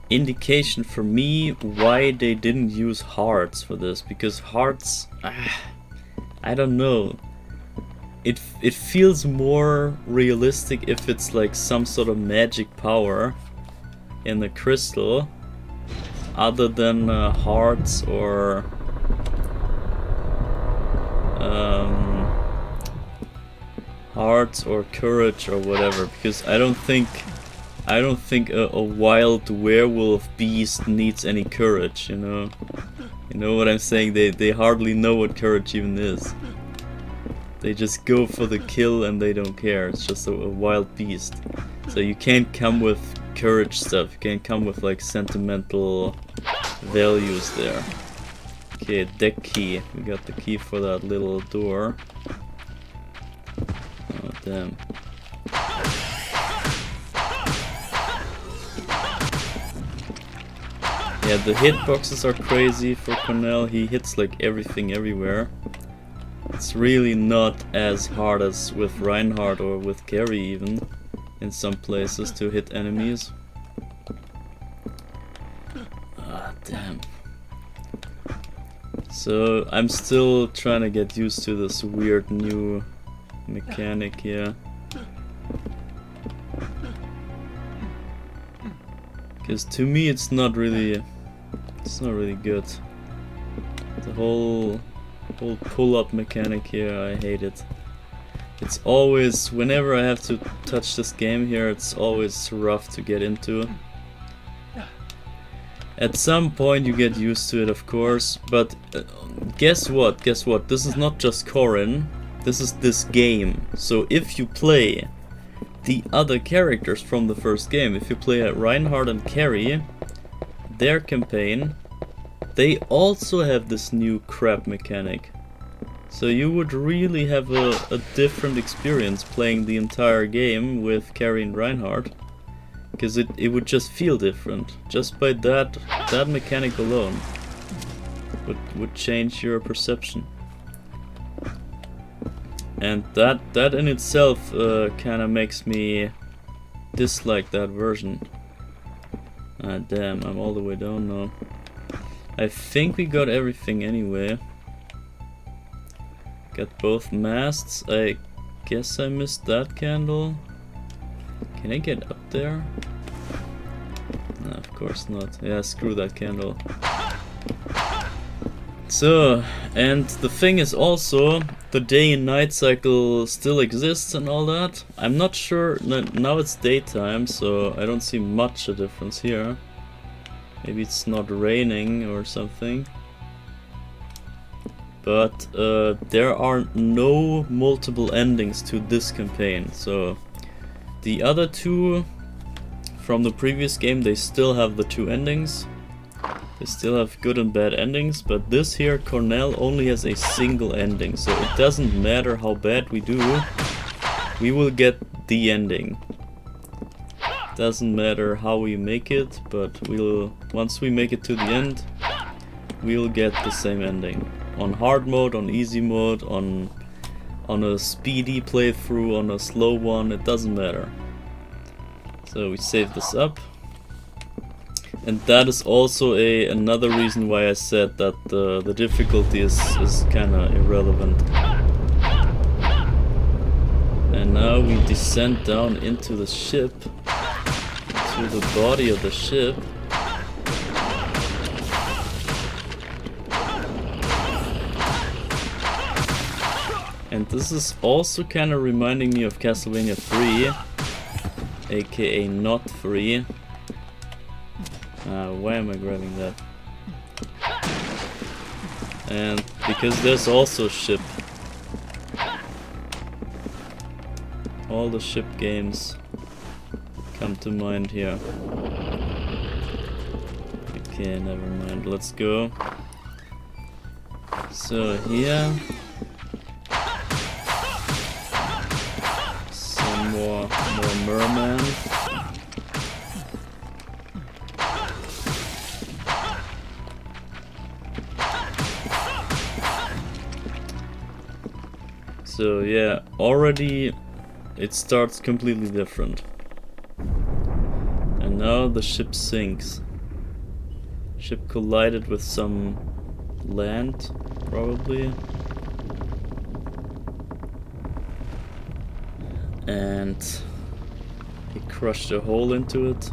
indication for me why they didn't use hearts for this, because hearts, I don't know. it feels more realistic if it's like some sort of magic power in the crystal, other than hearts or hearts or courage or whatever. Because I don't think a wild werewolf beast needs any courage. You know what I'm saying? They hardly know what courage even is. They just go for the kill and they don't care. It's just a wild beast. So you can't come with courage stuff. You can't come with like sentimental values there. Okay, deck key. We got the key for that little door. Oh damn. Yeah, the hitboxes are crazy for Cornell. He hits like everything everywhere. It's really not as hard as with Reinhardt or with Carrie even, in some places, to hit enemies. Ah, damn. So I'm still trying to get used to this weird new mechanic here. Because to me it's not really good. The whole pull-up mechanic here, I hate it. It's always, whenever I have to touch this game here, it's always rough to get into. At some point you get used to it, of course, but guess what? This is not just Corin, this is this game. So if you play the other characters from the first game, if you play Reinhardt and Carrie, their campaign, they also have this new crap mechanic. So you would really have a different experience playing the entire game with Carrie and Reinhardt, because it would just feel different. Just by that mechanic alone would change your perception. And that in itself kind of makes me dislike that version. Ah damn, I'm all the way down now. I think we got everything anyway. Got both masts. I guess I missed that candle. Can I get up there? No, of course not. Yeah, screw that candle. So, and the thing is also, the day and night cycle still exists and all that. I'm not sure, now it's daytime, so I don't see much a difference here. Maybe it's not raining or something. But there are no multiple endings to this campaign. So the other two from the previous game, they still have the two endings. They still have good and bad endings, but this here, Cornell, only has a single ending. So it doesn't matter how bad we do, we will get the ending. Doesn't matter how we make it, but once we make it to the end, we'll get the same ending. On hard mode, on easy mode, on a speedy playthrough, on a slow one, it doesn't matter. So we save this up. And that is also another reason why I said that the difficulty is kinda irrelevant. And now we descend down into the ship, to the body of the ship. And this is also kind of reminding me of Castlevania 3, aka not 3. Why am I grabbing that? And because there's also a ship. All the ship games come to mind here. Okay, never mind, let's go. So here, some more merman. So yeah, already it starts completely different. And now the ship sinks. Ship collided with some land, probably. and he crushed a hole into it.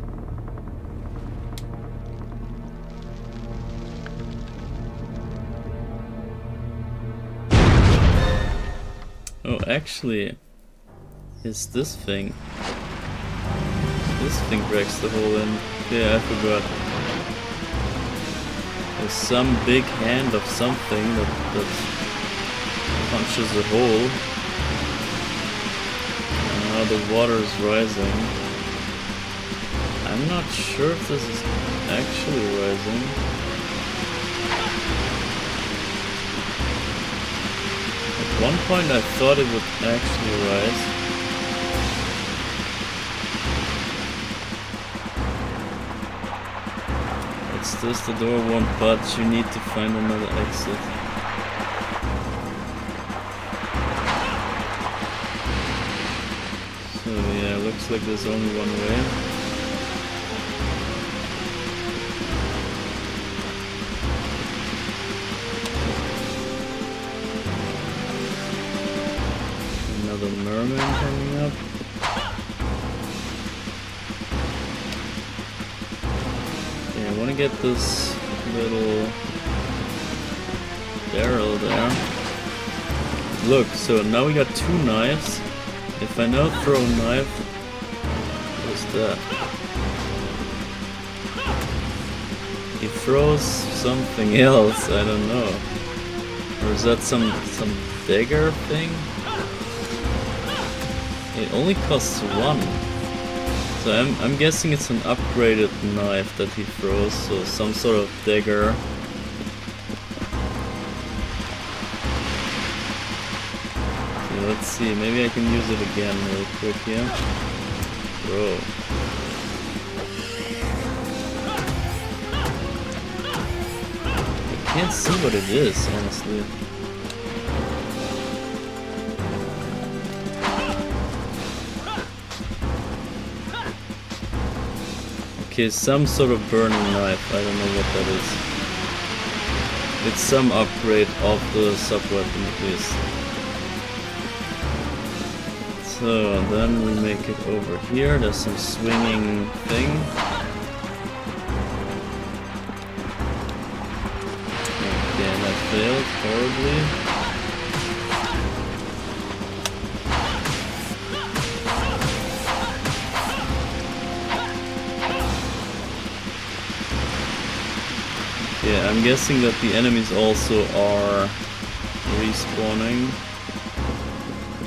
Oh, actually, it's this thing. This thing breaks the hole in. Yeah, I forgot. There's some big hand of something that punches a hole. And now the water is rising. I'm not sure if this is actually rising. At one point I thought it would actually rise. It's this, the door won't budge, you need to find another exit. So yeah, looks like there's only one way. Another merman coming up. Yeah, I want to get this little barrel there. Look, so now we got two knives. If I now throw a knife, what's that? He throws something else, I don't know. Or is that some dagger thing? It only costs one. So I'm guessing it's an upgraded knife that he throws, so some sort of dagger. So let's see, maybe I can use it again real quick here. Bro. I can't see what it is, honestly. Okay, some sort of burning knife, I don't know what that is. It's some upgrade of the sub-weapon at least. So then we make it over here, there's some swinging thing. Okay, and that failed horribly. Yeah, I'm guessing that the enemies also are respawning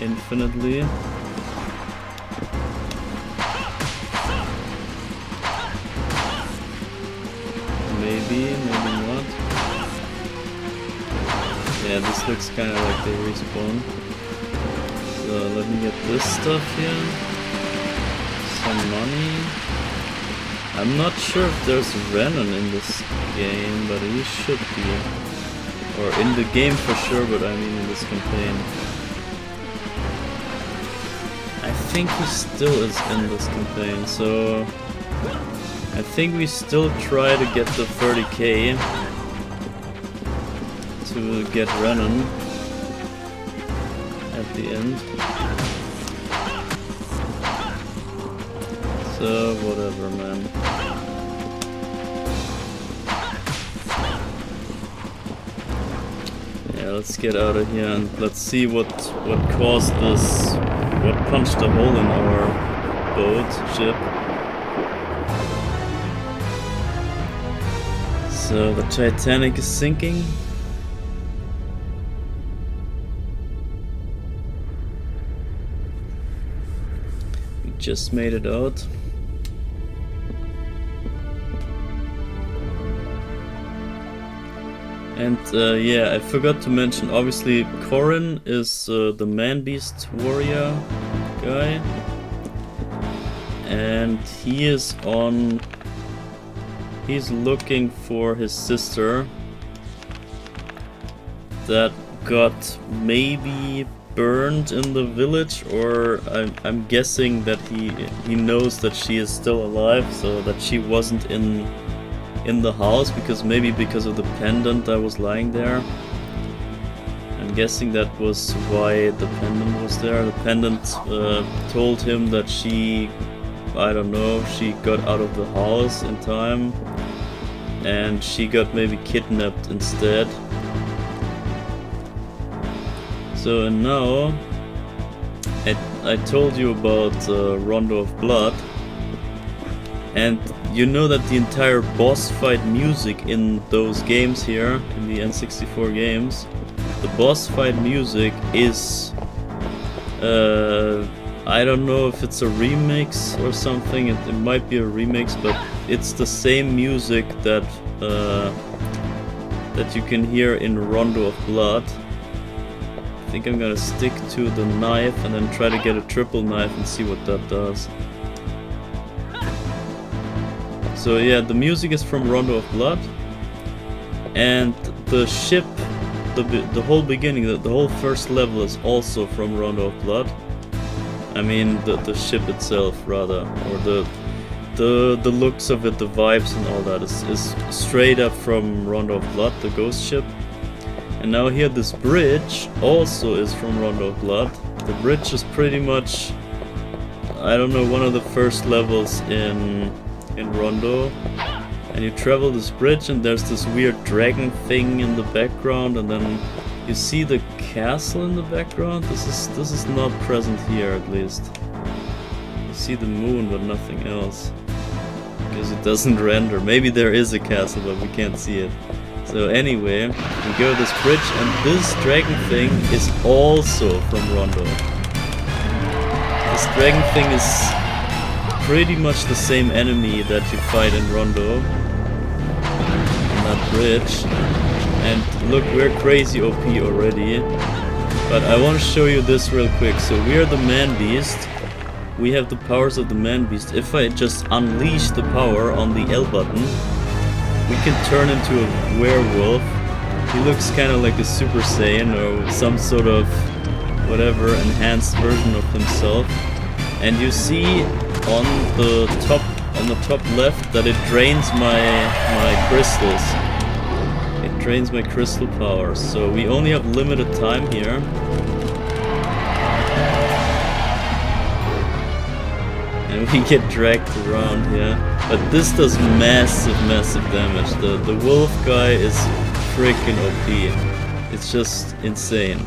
infinitely. Maybe not. Yeah, this looks kind of like they respawn. So let me get this stuff here. Some money. I'm not sure if there's Renan in this game, but he should be. Or in the game for sure, but I mean in this campaign. I think he still is in this campaign, so I think we still try to get the 30k to get Renan at the end. So whatever, man. Yeah, let's get out of here and let's see what caused this, what punched a hole in our boat, ship. So the Titanic is sinking. We just made it out. And yeah, I forgot to mention, obviously Corin is the man-beast warrior guy. And he's looking for his sister that got maybe burned in the village, or I'm guessing that he knows that she is still alive, so that she wasn't in the house, because maybe because of the pendant that was lying there. I'm guessing that was why the pendant was there. The pendant told him that she, I don't know, she got out of the house in time and she got maybe kidnapped instead. So and now I told you about Rondo of Blood, and you know that the entire boss fight music in those games here, in the N64 games, the boss fight music is, I don't know if it's a remix or something, it might be a remix, but it's the same music that that you can hear in Rondo of Blood. I think I'm gonna stick to the knife and then try to get a triple knife and see what that does. So yeah, the music is from Rondo of Blood, and the ship, the whole beginning, the whole first level is also from Rondo of Blood. I mean the ship itself rather, or the looks of it, the vibes and all that is straight up from Rondo of Blood, the ghost ship. And now here this bridge also is from Rondo of Blood. The bridge is pretty much, I don't know, one of the first levels in Rondo. And you travel this bridge and there's this weird dragon thing in the background, and then you see the castle in the background. This is not present here, at least. You see the moon but nothing else, because it doesn't render. Maybe there is a castle but we can't see it. So anyway, we go this bridge, and this dragon thing is also from Rondo. This dragon thing is pretty much the same enemy that you fight in Rondo, on that bridge. And look, we're crazy OP already. But I want to show you this real quick. So we are the man beast. We have the powers of the man beast. If I just unleash the power on the L button, we can turn into a werewolf. He looks kind of like a Super Saiyan or some sort of whatever enhanced version of himself. And you see on the top left that it drains my crystals. It drains my crystal powers. So we only have limited time here. And we get dragged around here. But this does massive damage. The wolf guy is freaking OP. It's just insane.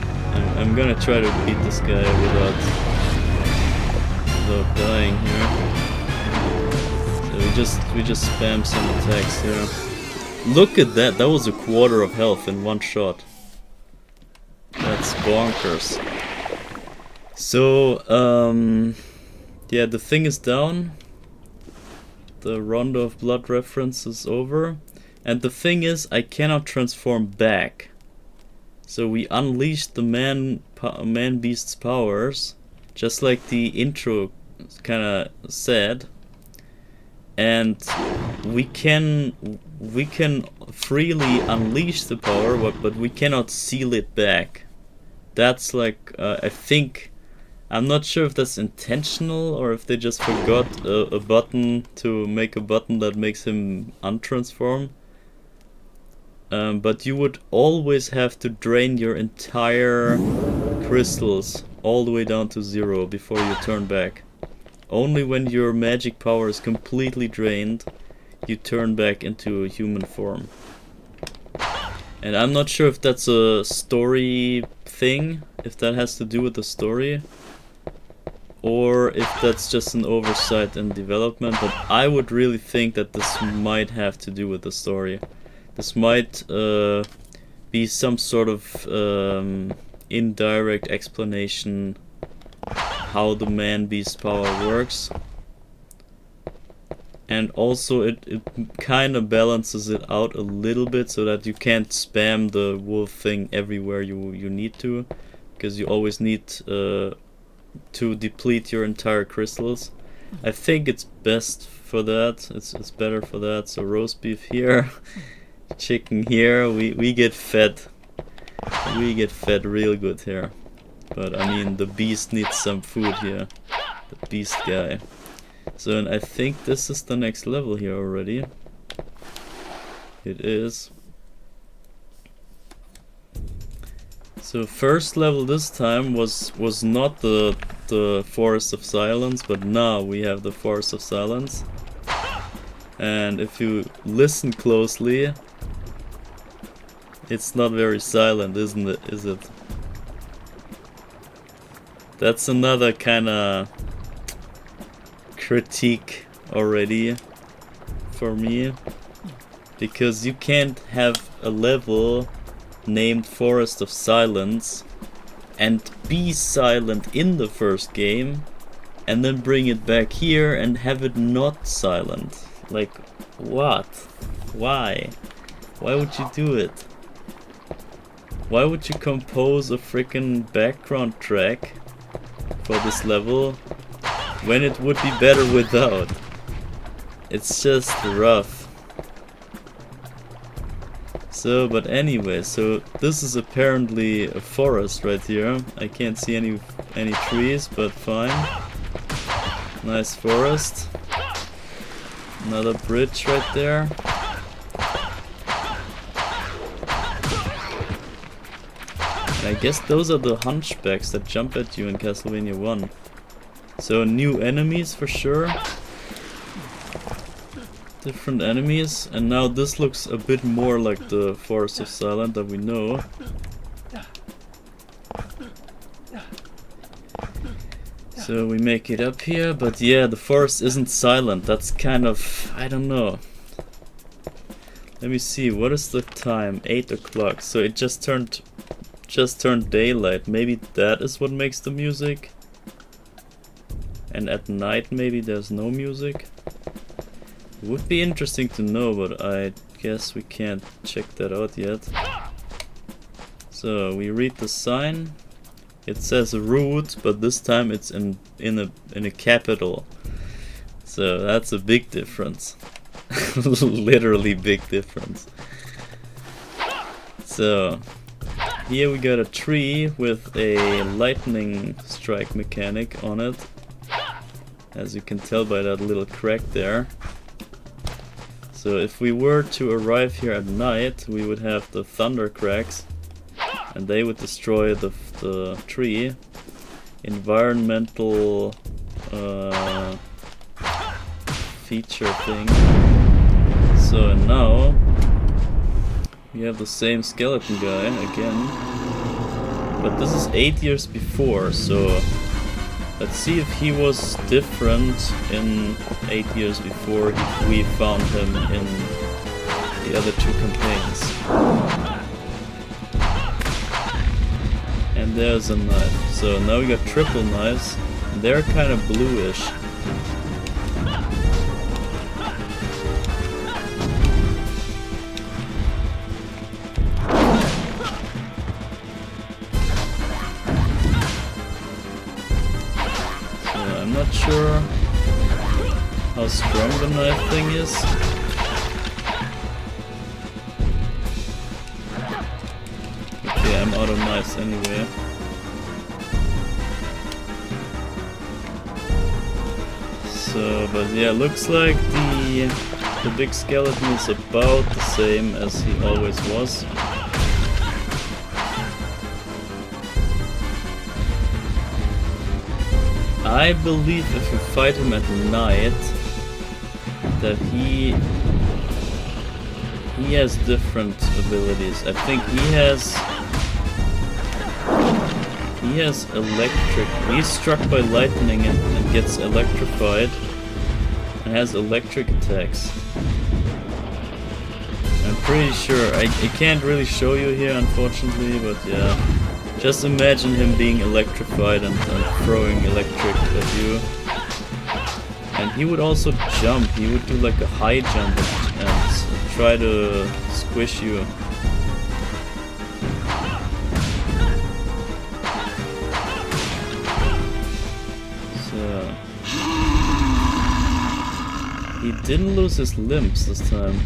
I'm gonna try to beat this guy without dying here. So we just spam some attacks here. Look at that! That was a quarter of health in one shot. That's bonkers. So yeah, the thing is down. The Rondo of Blood reference is over. And the thing is, I cannot transform back. So we unleashed the man beast's powers, just like the intro kinda said. And we can freely unleash the power, but we cannot seal it back. That's like, I think, I'm not sure if that's intentional or if they just forgot a button to make a button that makes him untransform. But you would always have to drain your entire crystals all the way down to 0 before you turn back. Only when your magic power is completely drained, you turn back into a human form. And I'm not sure if that's a story thing, if that has to do with the story, or if that's just an oversight in development, but I would really think that this might have to do with the story. This might be some sort of indirect explanation how the man-beast power works. And also it kind of balances it out a little bit so that you can't spam the wolf thing everywhere you need to, because you always need to deplete your entire crystals. I think it's best for that. It's better for that. So roast beef here, chicken here. We get fed. We get fed real good here. But I mean, the beast needs some food here. The beast guy. So and I think this is the next level here already. It is. So first level this time was not the Forest of Silence, but now we have the Forest of Silence. And if you listen closely, it's not very silent, isn't it? Is it? That's another kinda critique already for me, because you can't have a level named Forest of Silence and be silent in the first game and then bring it back here and have it not silent. Like, what? Why? Why would you do it? Why would you compose a freaking background track for this level when it would be better without? It's just rough. So, but anyway, so this is apparently a forest right here. I can't see any trees, but fine. Nice forest. Another bridge right there. And I guess those are the hunchbacks that jump at you in Castlevania 1. So new enemies for sure. Different enemies, and now this looks a bit more like the Forest of Silence that we know. So we make it up here, but yeah, the forest isn't silent. That's kind of, I don't know. Let me see, what is the time? 8 o'clock. So it just turned daylight. Maybe that is what makes the music. And at night maybe there's no music. It would be interesting to know, but I guess we can't check that out yet. So we read the sign. It says route, but this time it's in a capital. So that's a big difference. Literally big difference. So here we got a tree with a lightning strike mechanic on it, as you can tell by that little crack there. So if we were to arrive here at night, we would have the thunder cracks, and they would destroy the tree. Environmental feature thing. So now we have the same skeleton guy again, but this is 8 years before, so let's see if he was different in 8 years before we found him in the other two campaigns. And there's a knife. So now we got triple knives. And they're kind of bluish. So I'm not sure how strong the knife thing is. Okay, I'm out of knives anyway. So, but yeah, looks like the big skeleton is about the same as he always was. I believe if you fight him at night, that he has different abilities. I think he has electric. He's struck by lightning and gets electrified and has electric attacks. I'm pretty sure. I can't really show you here, unfortunately, but yeah. Just imagine him being electrified and throwing electric at you. And he would also jump. He would do like a high jump and try to squish you. So he didn't lose his limbs this time.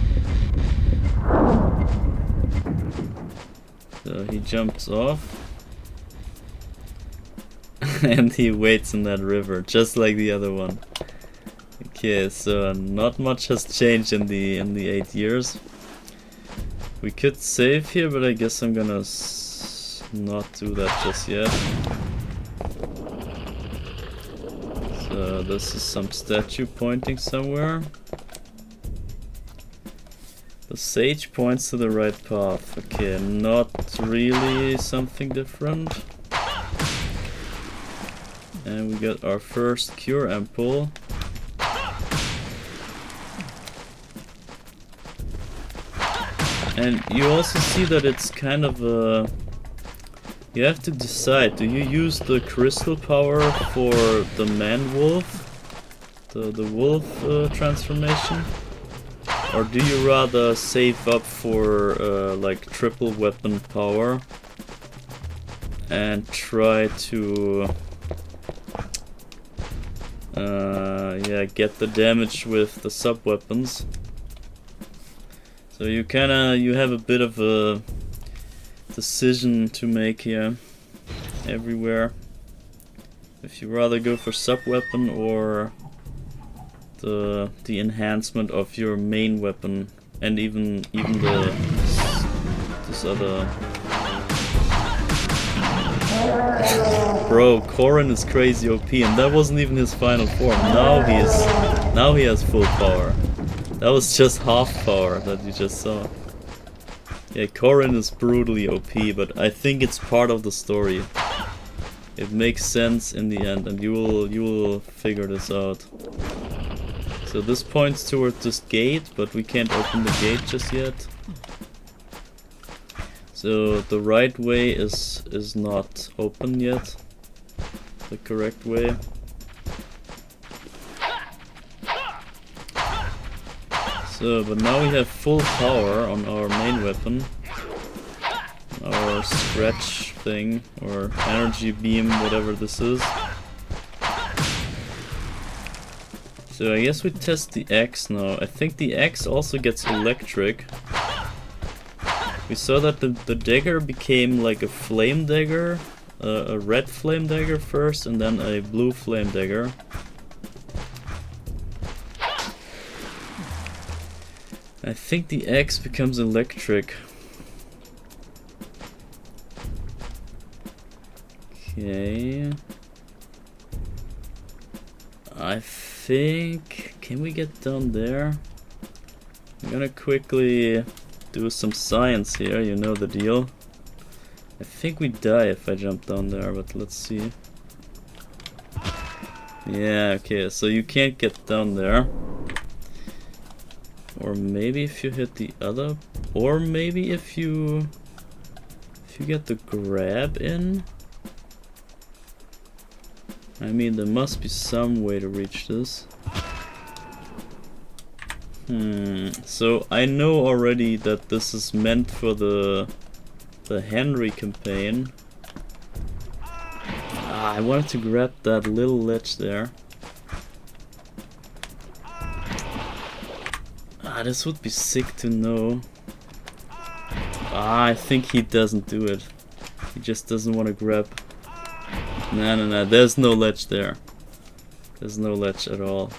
So he jumps off. And he waits in that river, just like the other one. Okay, so not much has changed in the 8 years. We could save here, but I guess I'm gonna not do that just yet. So this is some statue pointing somewhere. The sage points to the right path. Okay, not really something different. And we got our first cure ampoule. And you also see that it's kind of a... You have to decide, do you use the crystal power for the man-wolf? The wolf transformation? Or do you rather save up for like triple weapon power and try to yeah, get the damage with the sub weapons? So you have a bit of a decision to make here everywhere. If you rather go for sub weapon or the enhancement of your main weapon, and even this other. Bro, Corrin is crazy OP, and that wasn't even his final form. Now he has full power. That was just half power that you just saw. Yeah, Corrin is brutally OP, but I think it's part of the story. It makes sense in the end, and you will figure this out. So this points towards this gate, but we can't open the gate just yet. So the right way is not open yet. The correct way. So, but now we have full power on our main weapon. Our scratch thing, or energy beam, whatever this is. So I guess we test the axe now. I think the axe also gets electric. We saw that the dagger became like a flame dagger. A red flame dagger first, and then a blue flame dagger. I think the axe becomes electric. Okay. I think... Can we get down there? I'm gonna quickly do some science here, you know the deal. I think we die if I jump down there, but let's see. Yeah, okay, so you can't get down there. Or maybe if you hit the other, or maybe if you get the grab in. I mean, there must be some way to reach this. So I know already that this is meant for the Henry campaign. I wanted to grab that little ledge there. This would be sick to know. I think he doesn't do it. He just doesn't want to grab. No, there's no ledge there. There's no ledge at all.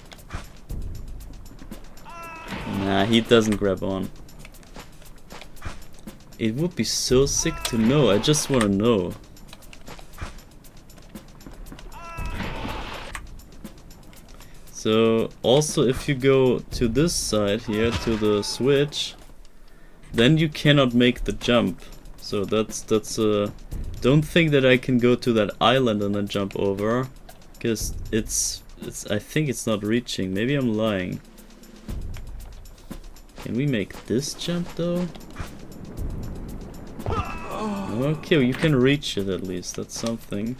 Nah, he doesn't grab on. It would be so sick to know. I just want to know. So also if you go to this side here, to the switch, then you cannot make the jump. So that's don't think that I can go to that island and then jump over, because it's I think it's not reaching. Maybe I'm lying. Can we make this jump though? Okay, well, you can reach it at least. That's something.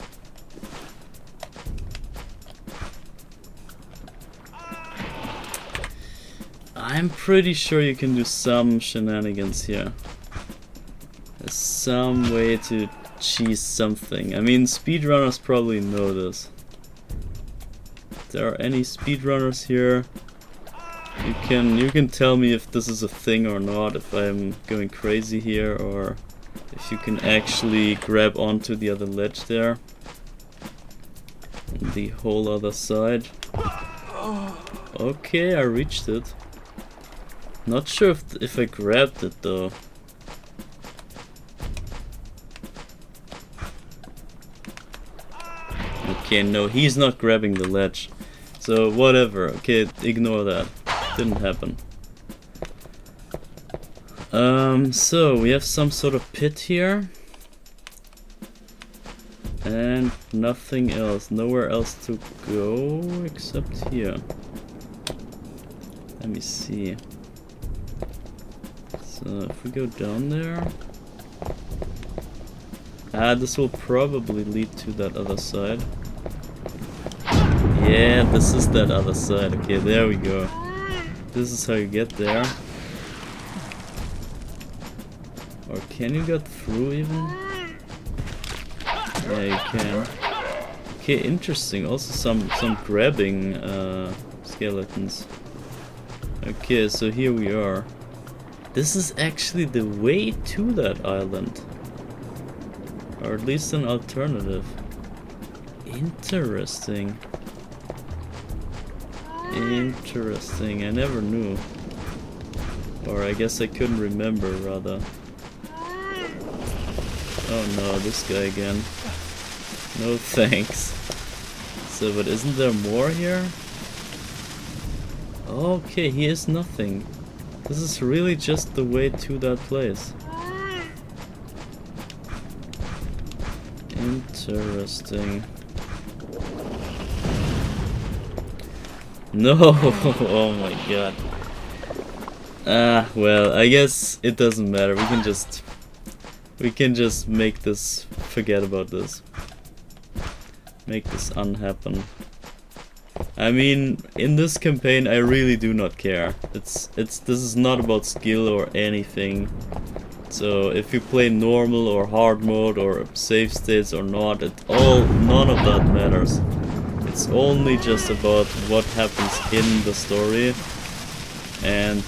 I'm pretty sure you can do some shenanigans here. There's some way to cheese something. I mean, speedrunners probably know this. If there are any speedrunners here, you can tell me if this is a thing or not, if I'm going crazy here, or if you can actually grab onto the other ledge there. On the whole other side. Okay, I reached it. Not sure if I grabbed it though. Okay, no, he's not grabbing the ledge. So, whatever. Okay, ignore that. Didn't happen. So, we have some sort of pit here. And nothing else. Nowhere else to go except here. Let me see. So, if we go down there... this will probably lead to that other side. Yeah, this is that other side. Okay, there we go. This is how you get there. Or can you get through even? Yeah, you can. Okay, interesting. Also some grabbing skeletons. Okay, so here we are. This is actually the way to that island. Or at least an alternative. Interesting. Interesting. I never knew. Or I guess I couldn't remember, rather. Oh no, this guy again. No thanks. So, but isn't there more here? Okay, here's nothing. This is really just the way to that place. Interesting. No! Oh my god. Well, I guess it doesn't matter. We can just make this, forget about this. Make this unhappen. I mean, in this campaign I really do not care. This is not about skill or anything. So if you play normal or hard mode or save states or not, none of that matters. It's only just about what happens in the story. And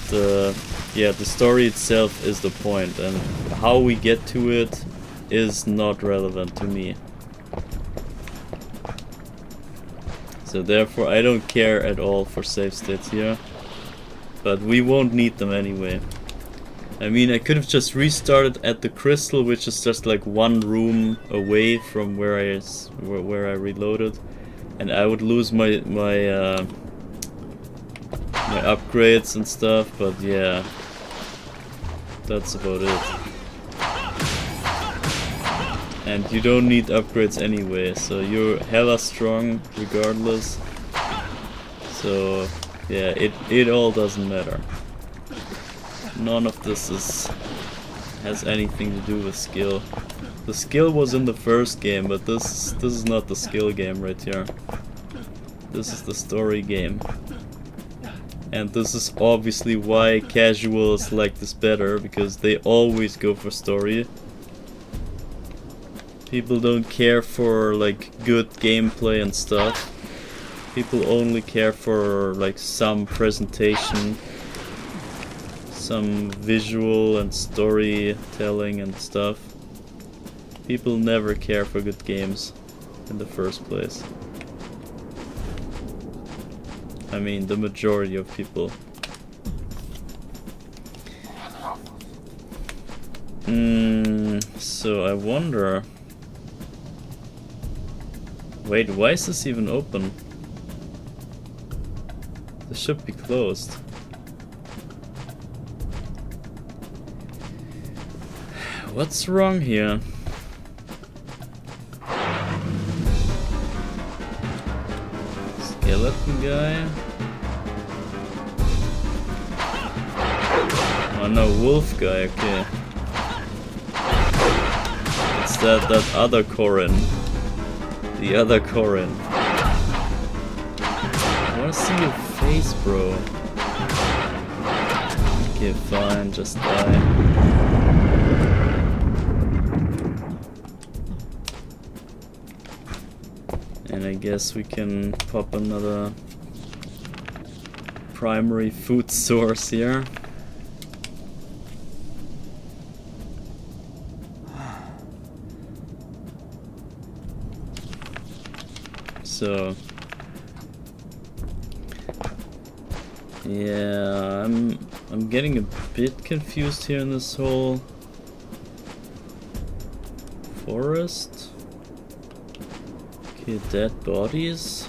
yeah, the story itself is the point, and how we get to it is not relevant to me. So therefore I don't care at all for save states here. But we won't need them anyway. I mean, I could have just restarted at the crystal, which is just like one room away from where I reloaded, and I would lose my upgrades and stuff. But yeah, that's about it. And you don't need upgrades anyway, so you're hella strong regardless. So yeah, it all doesn't matter. None of this has anything to do with skill. The skill was in the first game, but this is not the skill game right here. This is the story game. And this is obviously why casuals like this better, because they always go for story. People don't care for like good gameplay and stuff. People only care for like some presentation, some visual and storytelling and stuff. People never care for good games in the first place. I mean, the majority of people. So I wonder... Wait, why is this even open? This should be closed. What's wrong here? Skeleton guy? Oh no, wolf guy, okay. It's that other Corin. The other Corin. I wanna see your face, bro. Okay, fine, just die. And I guess we can pop another primary food source here. So yeah, I'm getting a bit confused here in this whole forest. Okay, dead bodies.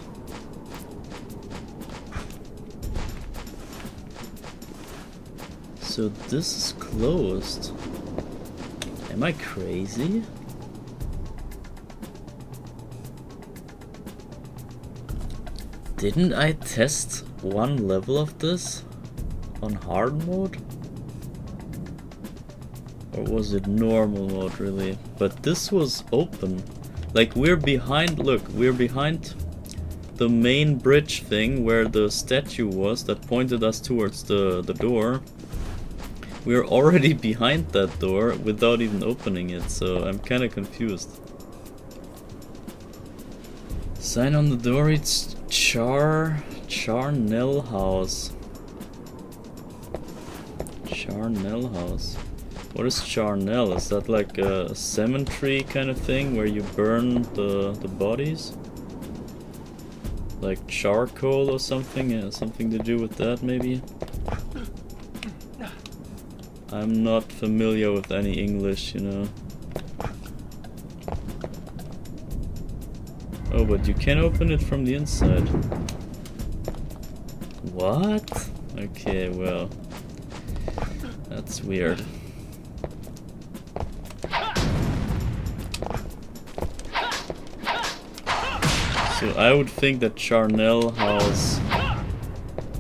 So this is closed. Am I crazy? Didn't I test one level of this on hard mode? Or was it normal mode really? But this was open. Like we're behind, look, we're behind the main bridge thing where the statue was that pointed us towards the door. We're already behind that door without even opening it, so I'm kinda confused. Sign on the door, it's Cornell House. Cornell House. What is Cornell? Is that like a cemetery kind of thing where you burn the bodies? Like charcoal or something? Yeah, something to do with that maybe? I'm not familiar with any English, you know. Oh, but you can open it from the inside. What? Okay, well, that's weird. So I would think that Cornell House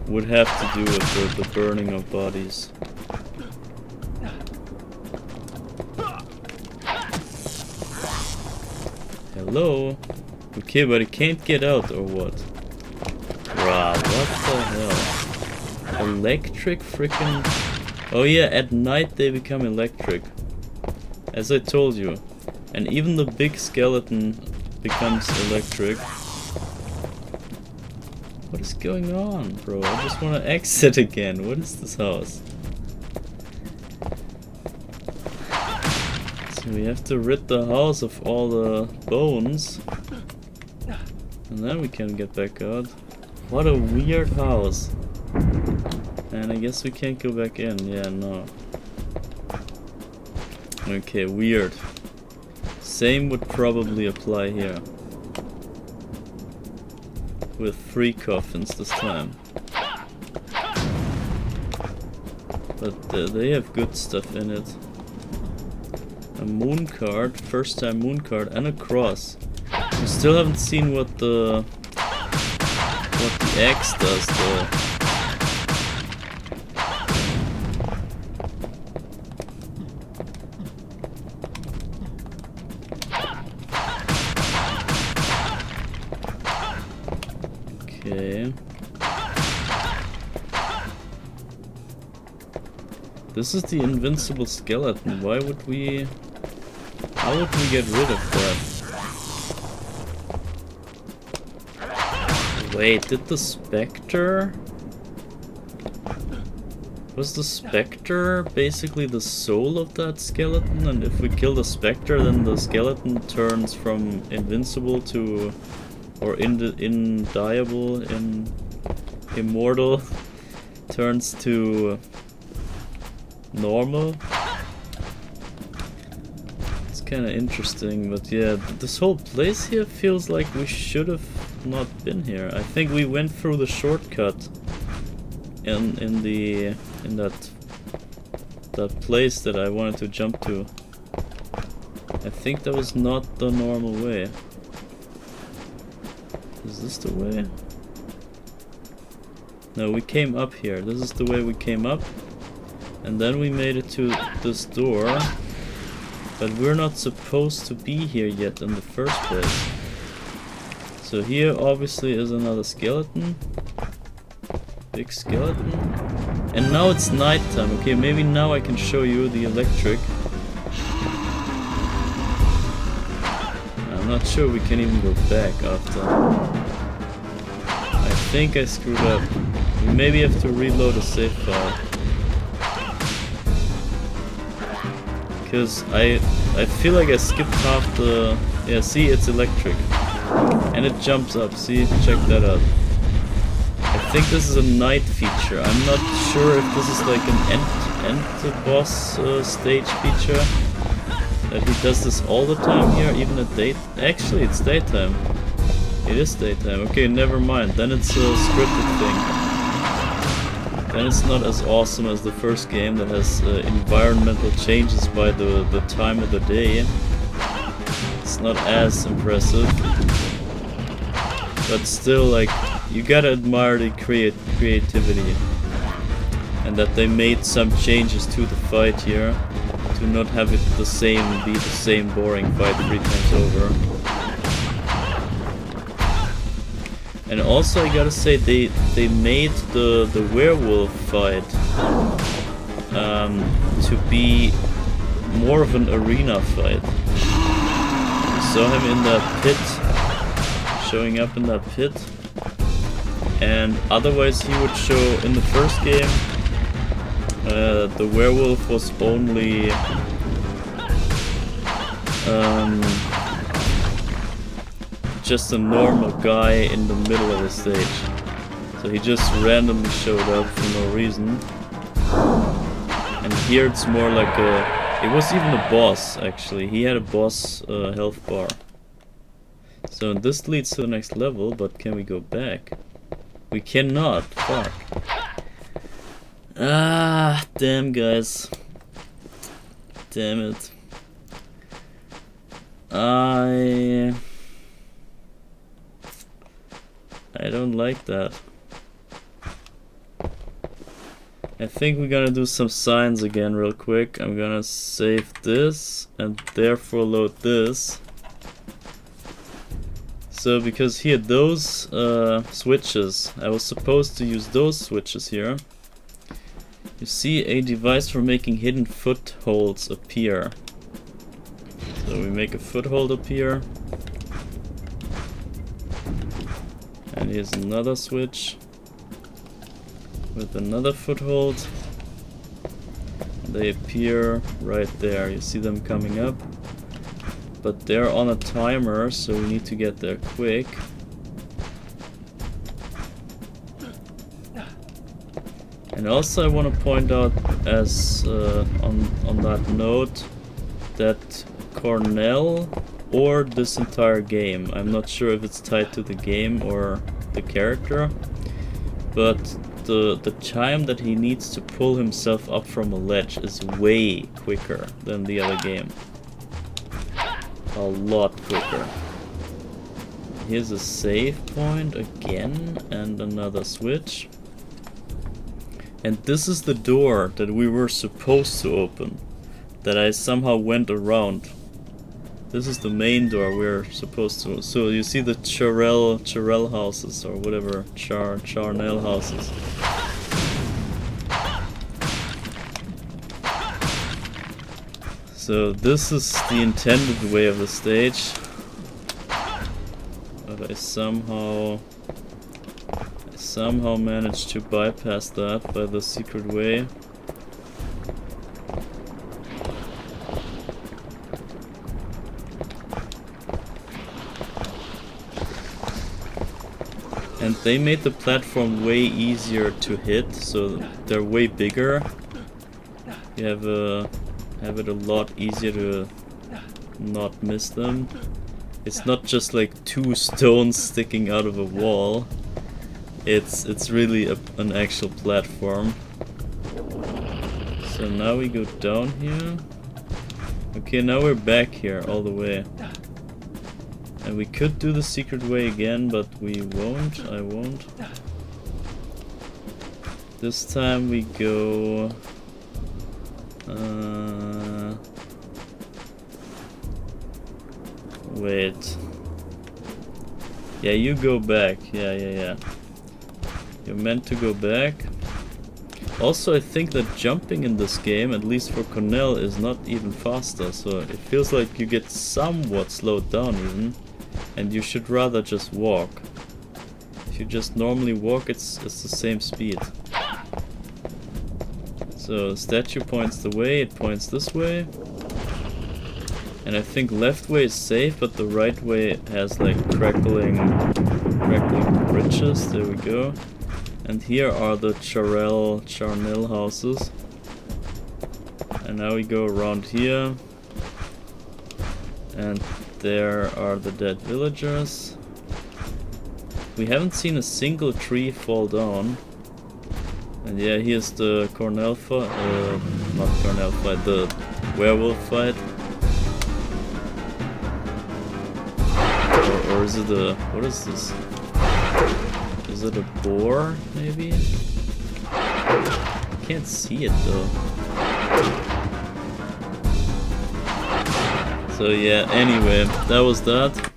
would have to do with the burning of bodies. Hello? Okay, but it can't get out, or what? Bruh, what the hell? Electric freaking... Oh yeah, at night they become electric. As I told you. And even the big skeleton becomes electric. What is going on, bro? I just wanna exit again. What is this house? So we have to rid the house of all the bones. And then we can get back out. What a weird house. And I guess we can't go back in. Yeah, no. Okay, weird. Same would probably apply here. With 3 coffins this time. But they have good stuff in it. A moon card, first time moon card, and a cross. We still haven't seen what the axe does though. Okay. This is the invincible skeleton. Why would we... How would we get rid of that? Wait, did the specter... Was the specter basically the soul of that skeleton? And if we kill the specter, then the skeleton turns from invincible to... Or indiable, immortal, turns to normal. It's kind of interesting, but yeah, this whole place here feels like we should have not been here. I think we went through the shortcut in that place that I wanted to jump to. I think that was not the normal way. Is this the way? No, we came up here. This is the way we came up. And then we made it to this door. But we're not supposed to be here yet in the first place. So here obviously is another skeleton. Big skeleton. And now it's nighttime. Okay, maybe now I can show you the electric. I'm not sure we can even go back after. I think I screwed up. We maybe have to reload a save file. Because I feel like I skipped half the... Yeah, see, it's electric. And it jumps up, see? Check that out. I think this is a night feature. I'm not sure if this is like an end boss stage feature. That he does this all the time here, even at day... Actually, it's daytime. It is daytime. Okay, never mind. Then it's a scripted thing. Then it's not as awesome as the first game that has environmental changes by the time of the day. It's not as impressive. But still, like, you gotta admire the creativity. And that they made some changes to the fight here. To not have it be the same boring fight 3 times over. And also I gotta say they made the werewolf fight to be more of an arena fight. You saw him in that pit, showing up in that pit, and otherwise he would show in the first game the werewolf was only just a normal guy in the middle of the stage. So he just randomly showed up for no reason. And here it's more like it was even a boss actually. He had a boss health bar. So this leads to the next level, but can we go back? We cannot, fuck. Ah, damn guys. Damn it. I don't like that. I think we're gonna do some signs again real quick. I'm gonna save this and therefore load this. So because here those switches, I was supposed to use those switches here. You see a device for making hidden footholds appear. So we make a foothold appear. And here's another switch with another foothold. They appear right there. You see them coming up. But they're on a timer, so we need to get there quick. And also I want to point out as on that note that Cornell or this entire game, I'm not sure if it's tied to the game or the character, but the chime that he needs to pull himself up from a ledge is way quicker than the other game. A lot quicker. Here's a save point again and another switch. And this is the door that we were supposed to open, that I somehow went around. This is the main door we're supposed to. So you see the Charell houses or whatever, Charnel houses. So this is the intended way of the stage, but I somehow managed to bypass that by the secret way. And they made the platform way easier to hit, so they're way bigger. You have it a lot easier to not miss them. It's not just like 2 stones sticking out of a wall. It's really an actual platform. So now we go down here. Okay, now we're back here all the way. And we could do the secret way again, but we won't. I won't. This time we go... wait. Yeah, you go back. Yeah. You're meant to go back. Also, I think that jumping in this game, at least for Cornell, is not even faster. So it feels like you get somewhat slowed down even. And you should rather just walk. If you just normally walk, it's the same speed. So statue points the way, it points this way. And I think left way is safe, but the right way has like crackling bridges. There we go. And here are the Charnel houses. And now we go around here. And there are the dead villagers. We haven't seen a single tree fall down. And yeah, here's the Cornell fight. Not Cornell fight, the werewolf fight. Or is it a... what is this? Is it a boar, maybe? Can't see it though. So yeah, anyway, that was that.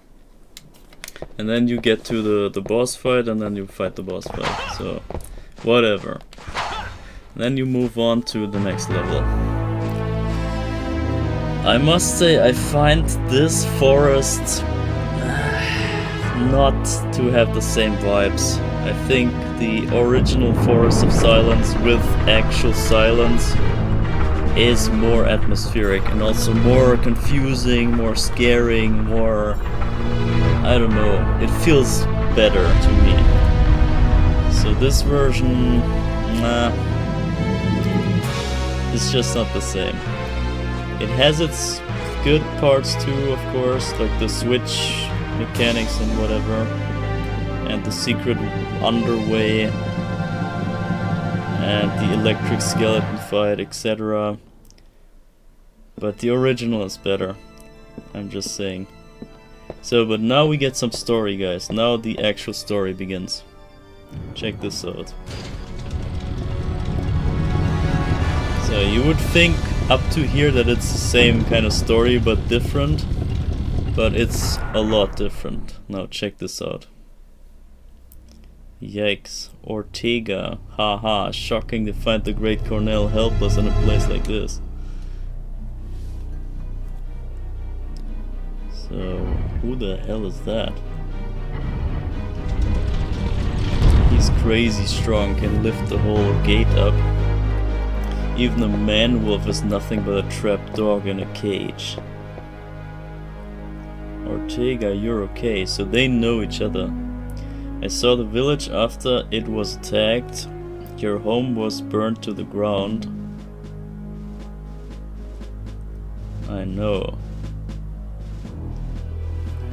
And then you get to the boss fight, and then you fight the boss fight. So, whatever. Then you move on to the next level. I must say, I find this forest not to have the same vibes. I think the original Forest of Silence with actual silence is more atmospheric and also more confusing, more scaring, more... I don't know, it feels better to me. So this version, nah, it's just not the same. It has its good parts too, of course, like the switch mechanics and whatever, and the secret underway, and the electric skeleton fight, etc. But the original is better, I'm just saying. So, but now we get some story, guys. Now the actual story begins. Check this out. So you would think up to here that it's the same kind of story but different. But it's a lot different. Now check this out. Yikes. Ortega. Haha. Shocking to find the great Cornell helpless in a place like this. So, who the hell is that? He's crazy strong, can lift the whole gate up. Even a man-wolf is nothing but a trapped dog in a cage. Ortega, you're okay, so they know each other. I saw the village after it was attacked. Your home was burned to the ground. I know.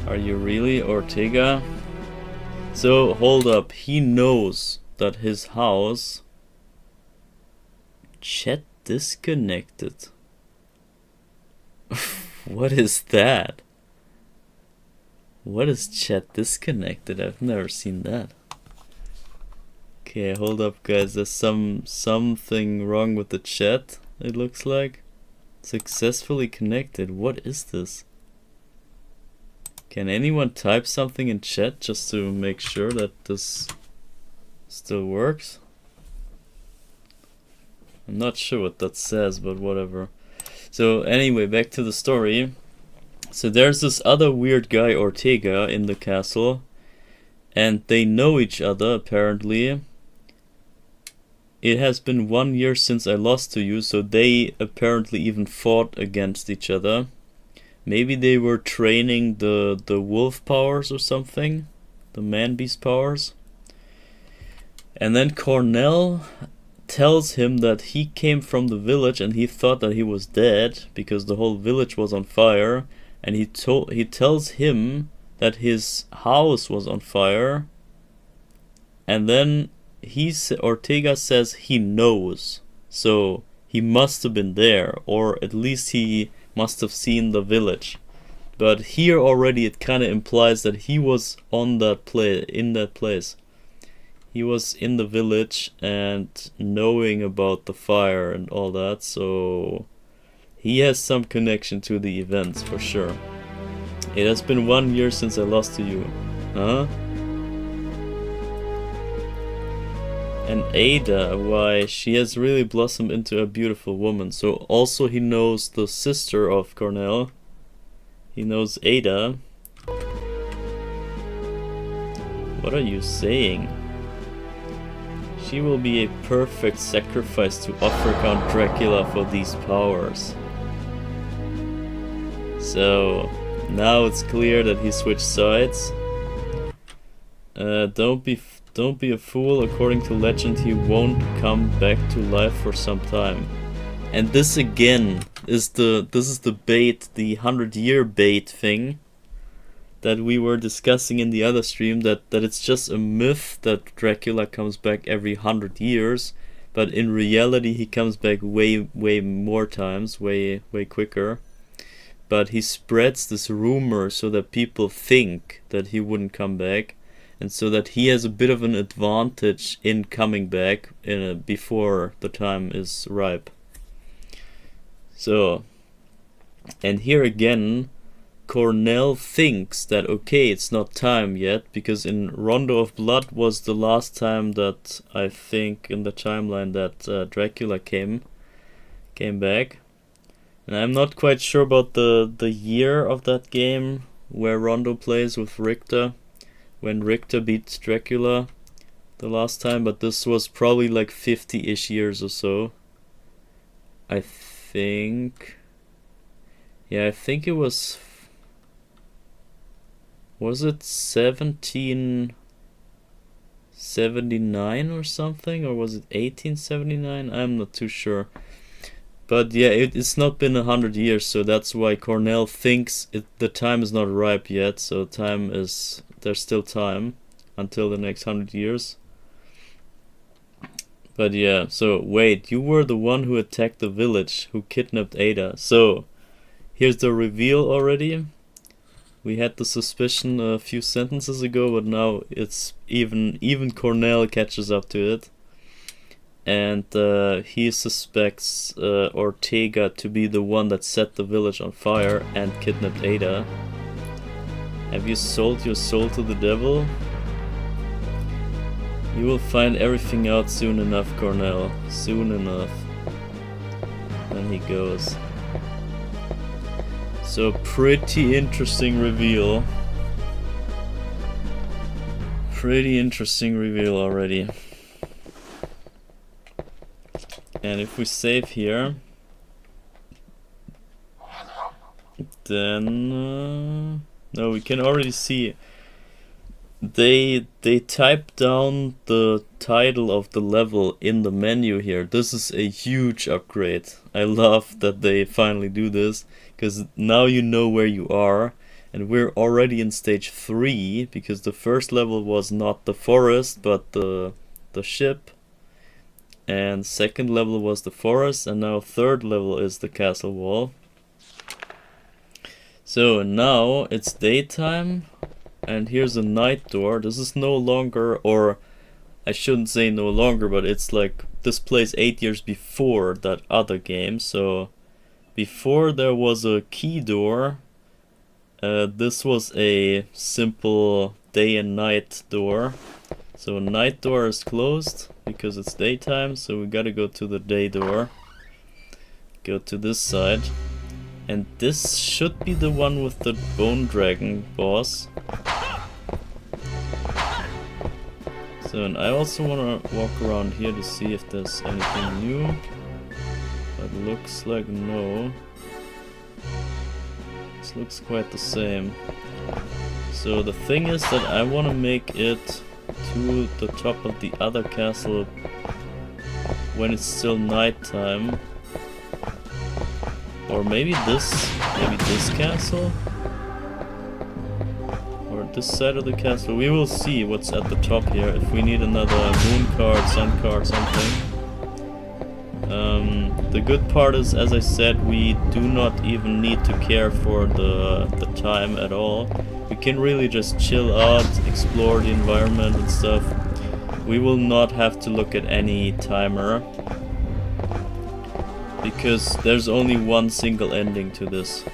Are you really Ortega? So, hold up. He knows that his house... Chat disconnected. What is that? What is chat disconnected? I've never seen that. Okay, hold up, guys. There's something wrong with the chat, it looks like. Successfully connected. What is this? Can anyone type something in chat just to make sure that this still works? I'm not sure what that says, but whatever. So anyway, back to the story. So there's this other weird guy, Ortega, in the castle. And they know each other, apparently. It has been 1 year since I lost to you, so they apparently even fought against each other. Maybe they were training the wolf powers or something. The man-beast powers. And then Cornell tells him that he came from the village and he thought that he was dead because the whole village was on fire. And he tells him that his house was on fire. And then Ortega says he knows. So he must have been there, or at least he must have seen the village. But here already it kind of implies that he was in that place. He was in the village and knowing about the fire and all that, so he has some connection to the events for sure. It has been 1 year since I lost to you. Huh? And Ada, why, she has really blossomed into a beautiful woman. So also he knows the sister of Cornell. He knows Ada. What are you saying? She will be a perfect sacrifice to offer Count Dracula for these powers. So now it's clear that he switched sides. Don't be a fool. According to legend, he won't come back to life for some time. And this again is the bait, the 100-year bait thing. that we were discussing in the other stream, that it's just a myth that Dracula comes back every 100 years, but in reality he comes back way more times, way quicker. But he spreads this rumor so that people think that he wouldn't come back, and so that he has a bit of an advantage in coming back before the time is ripe. So, and here again, Cornell thinks that okay, it's not time yet, because in Rondo of Blood was the last time that I think in the timeline that Dracula came back. And I'm not quite sure about the year of that game where Rondo plays with Richter, when Richter beats Dracula the last time, but this was probably like 50-ish years or so. I think... Yeah, I think it was... Was it 1779 or something? Or was it 1879? I'm not too sure. But yeah, it's not been 100 years, so that's why Cornell thinks the time is not ripe yet. So there's still time until the next 100 years. But yeah, so wait, you were the one who attacked the village, who kidnapped Ada. So here's the reveal already. We had the suspicion a few sentences ago, but now it's even Cornell catches up to it. And he suspects Ortega to be the one that set the village on fire and kidnapped Ada. Have you sold your soul to the devil? You will find everything out soon enough, Cornell. Soon enough. And he goes. So pretty interesting reveal. Pretty interesting reveal already. And if we save here, then no, we can already see they type down the title of the level in the menu here. This is a huge upgrade. I love that they finally do this, because now you know where you are, and we're already in stage 3, because the first level was not the forest but the ship. And second level was the forest, and now third level is the castle wall. So now it's daytime, and here's a night door. This is no longer, or I shouldn't say no longer, but it's like this plays 8 years before that other game. So before there was a key door, this was a simple day and night door. So night door is closed because it's daytime, so we gotta go to the day door. Go to this side. And this should be the one with the bone dragon boss. So, and I also wanna walk around here to see if there's anything new. But looks like no. This looks quite the same. So the thing is that I wanna make it to the top of the other castle when it's still nighttime. Or maybe this castle? Or this side of the castle. We will see what's at the top here, if we need another moon card, sun card, something. The good part is, as I said, we do not even need to care for the time at all. We can really just chill out, explore the environment and stuff. We will not have to look at any timer, because there's only one single ending to this.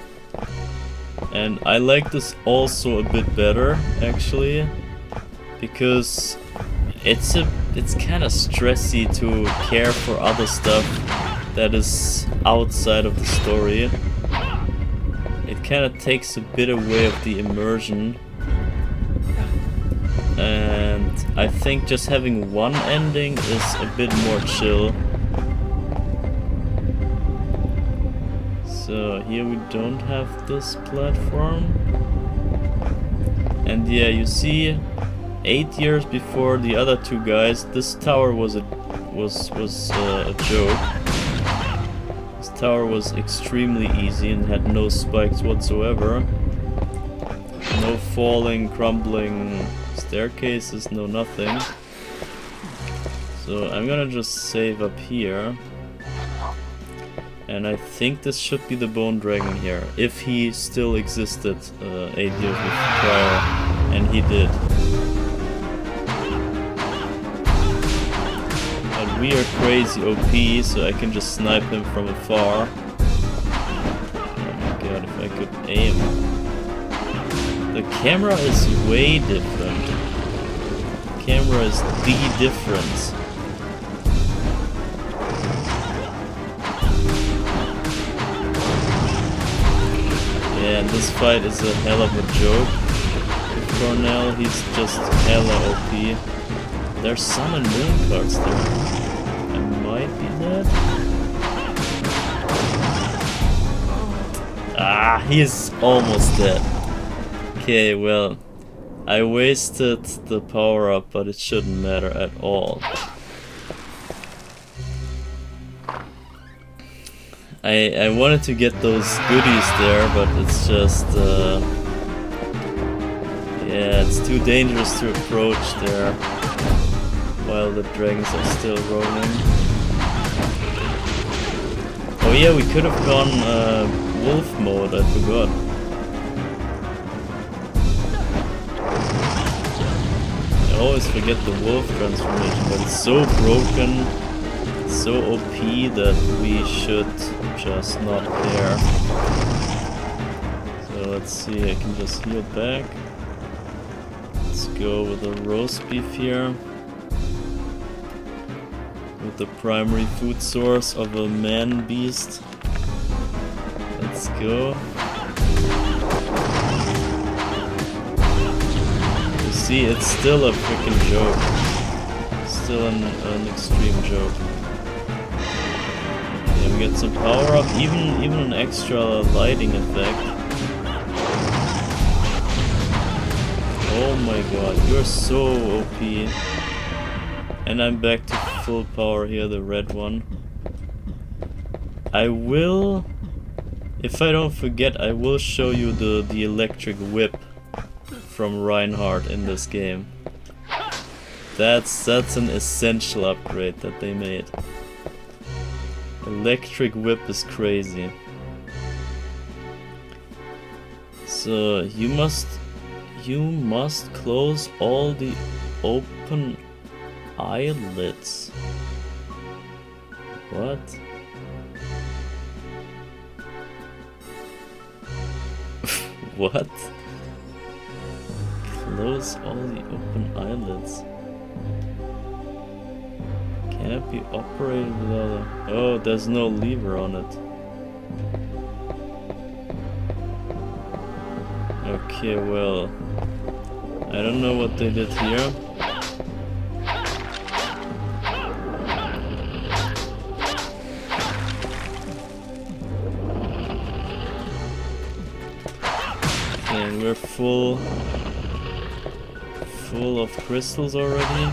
And I like this also a bit better, actually, because it's kind of stressy to care for other stuff that is outside of the story. It kind of takes a bit away of the immersion. And I think just having one ending is a bit more chill. So here we don't have this platform. And yeah, you see, 8 years before the other two guys, this tower was a joke. This tower was extremely easy and had no spikes whatsoever. No falling, crumbling staircases, no nothing. So I'm gonna just save up here. And I think this should be the Bone Dragon here, if he still existed 8 years prior, and he did. But we are crazy OP, so I can just snipe him from afar. Oh my god, if I could aim. The camera is way different. The camera is the difference. Yeah, and this fight is a hell of a joke. With Cornell, he's just hella OP. There's sun and moon cards there. I might be dead. Ah, he's almost dead. Okay, well, I wasted the power up, but it shouldn't matter at all. I wanted to get those goodies there, but it's just yeah, it's too dangerous to approach there while the dragons are still roaming. Oh yeah, we could have gone wolf mode, I forgot. I always forget the wolf transformation, but it's so broken, so OP that we should just not care. So let's see, I can just heal back. Let's go with a roast beef here. With the primary food source of a man beast. Let's go. You see, it's still a freaking joke. Still an extreme joke. Yeah, we get some power up, even an extra lighting effect. Oh my god, you're so OP. And I'm back to full power here, the red one. I will, if I don't forget, I will show you the electric whip from Reinhardt in this game. That's an essential upgrade that they made. Electric whip is crazy. So you must close all the open eyelids. What? What? Close all the open eyelids. Can't be operated without a... Oh, there's no lever on it. Okay, well... I don't know what they did here. And we're full of crystals already.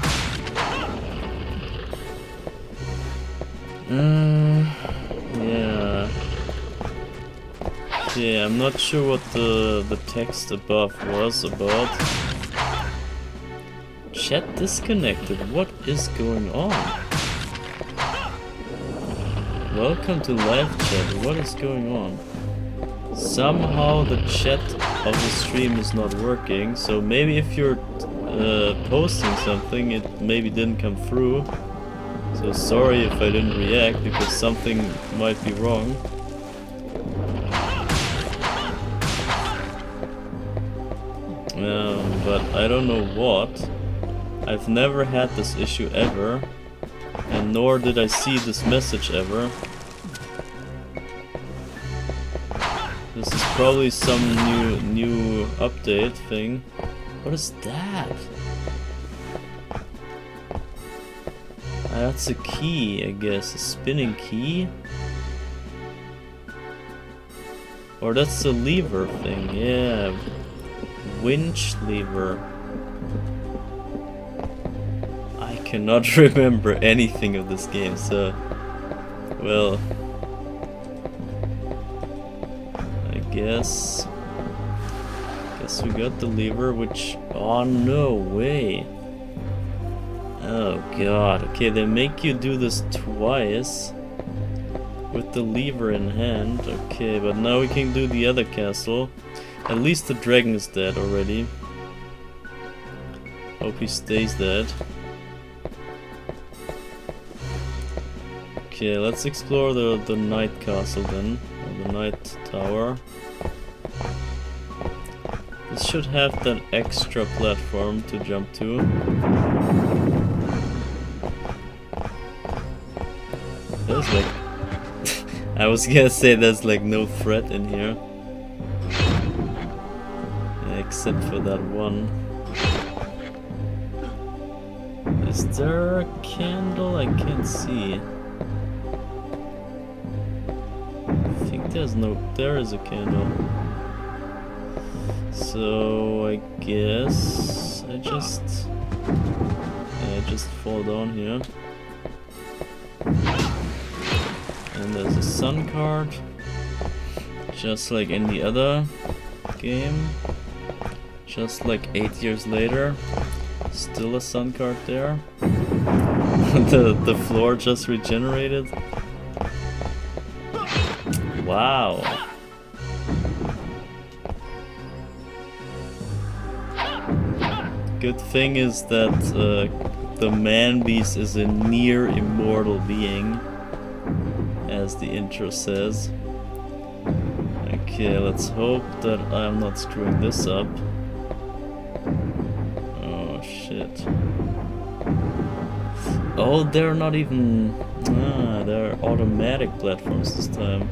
Yeah. Okay, I'm not sure what the text above was about. Chat disconnected. What is going on? Welcome to live chat. What is going on? Somehow the chat of the stream is not working, so maybe if you're posting something, it maybe didn't come through. So sorry if I didn't react, because something might be wrong. But I don't know what. I've never had this issue ever, and nor did I see this message ever. This is probably some new update thing. What is that? That's a key, I guess. A spinning key? Or that's the lever thing, yeah. Winch lever. I cannot remember anything of this game, so... Well... I guess... Guess we got the lever, which... Oh, no way. Oh, God. Okay, they make you do this twice. With the lever in hand. Okay, but now we can do the other castle. At least the dragon is dead already. Hope he stays dead. Okay, let's explore the night castle then. Or the night tower. This should have that extra platform to jump to. There's like... I was gonna say there's like no threat in here. Except for that one. Is there a candle? I can't see. I think there's no... There is a candle. So I guess I just fall down here. And there's a sun card, just like in the other game. Just like 8 years later, still a sun card there. the floor just regenerated. Wow. Good thing is that the man beast is a near immortal being, as the intro says. Okay, let's hope that I'm not screwing this up. Oh shit. Oh, they're not even... Ah, they're automatic platforms this time.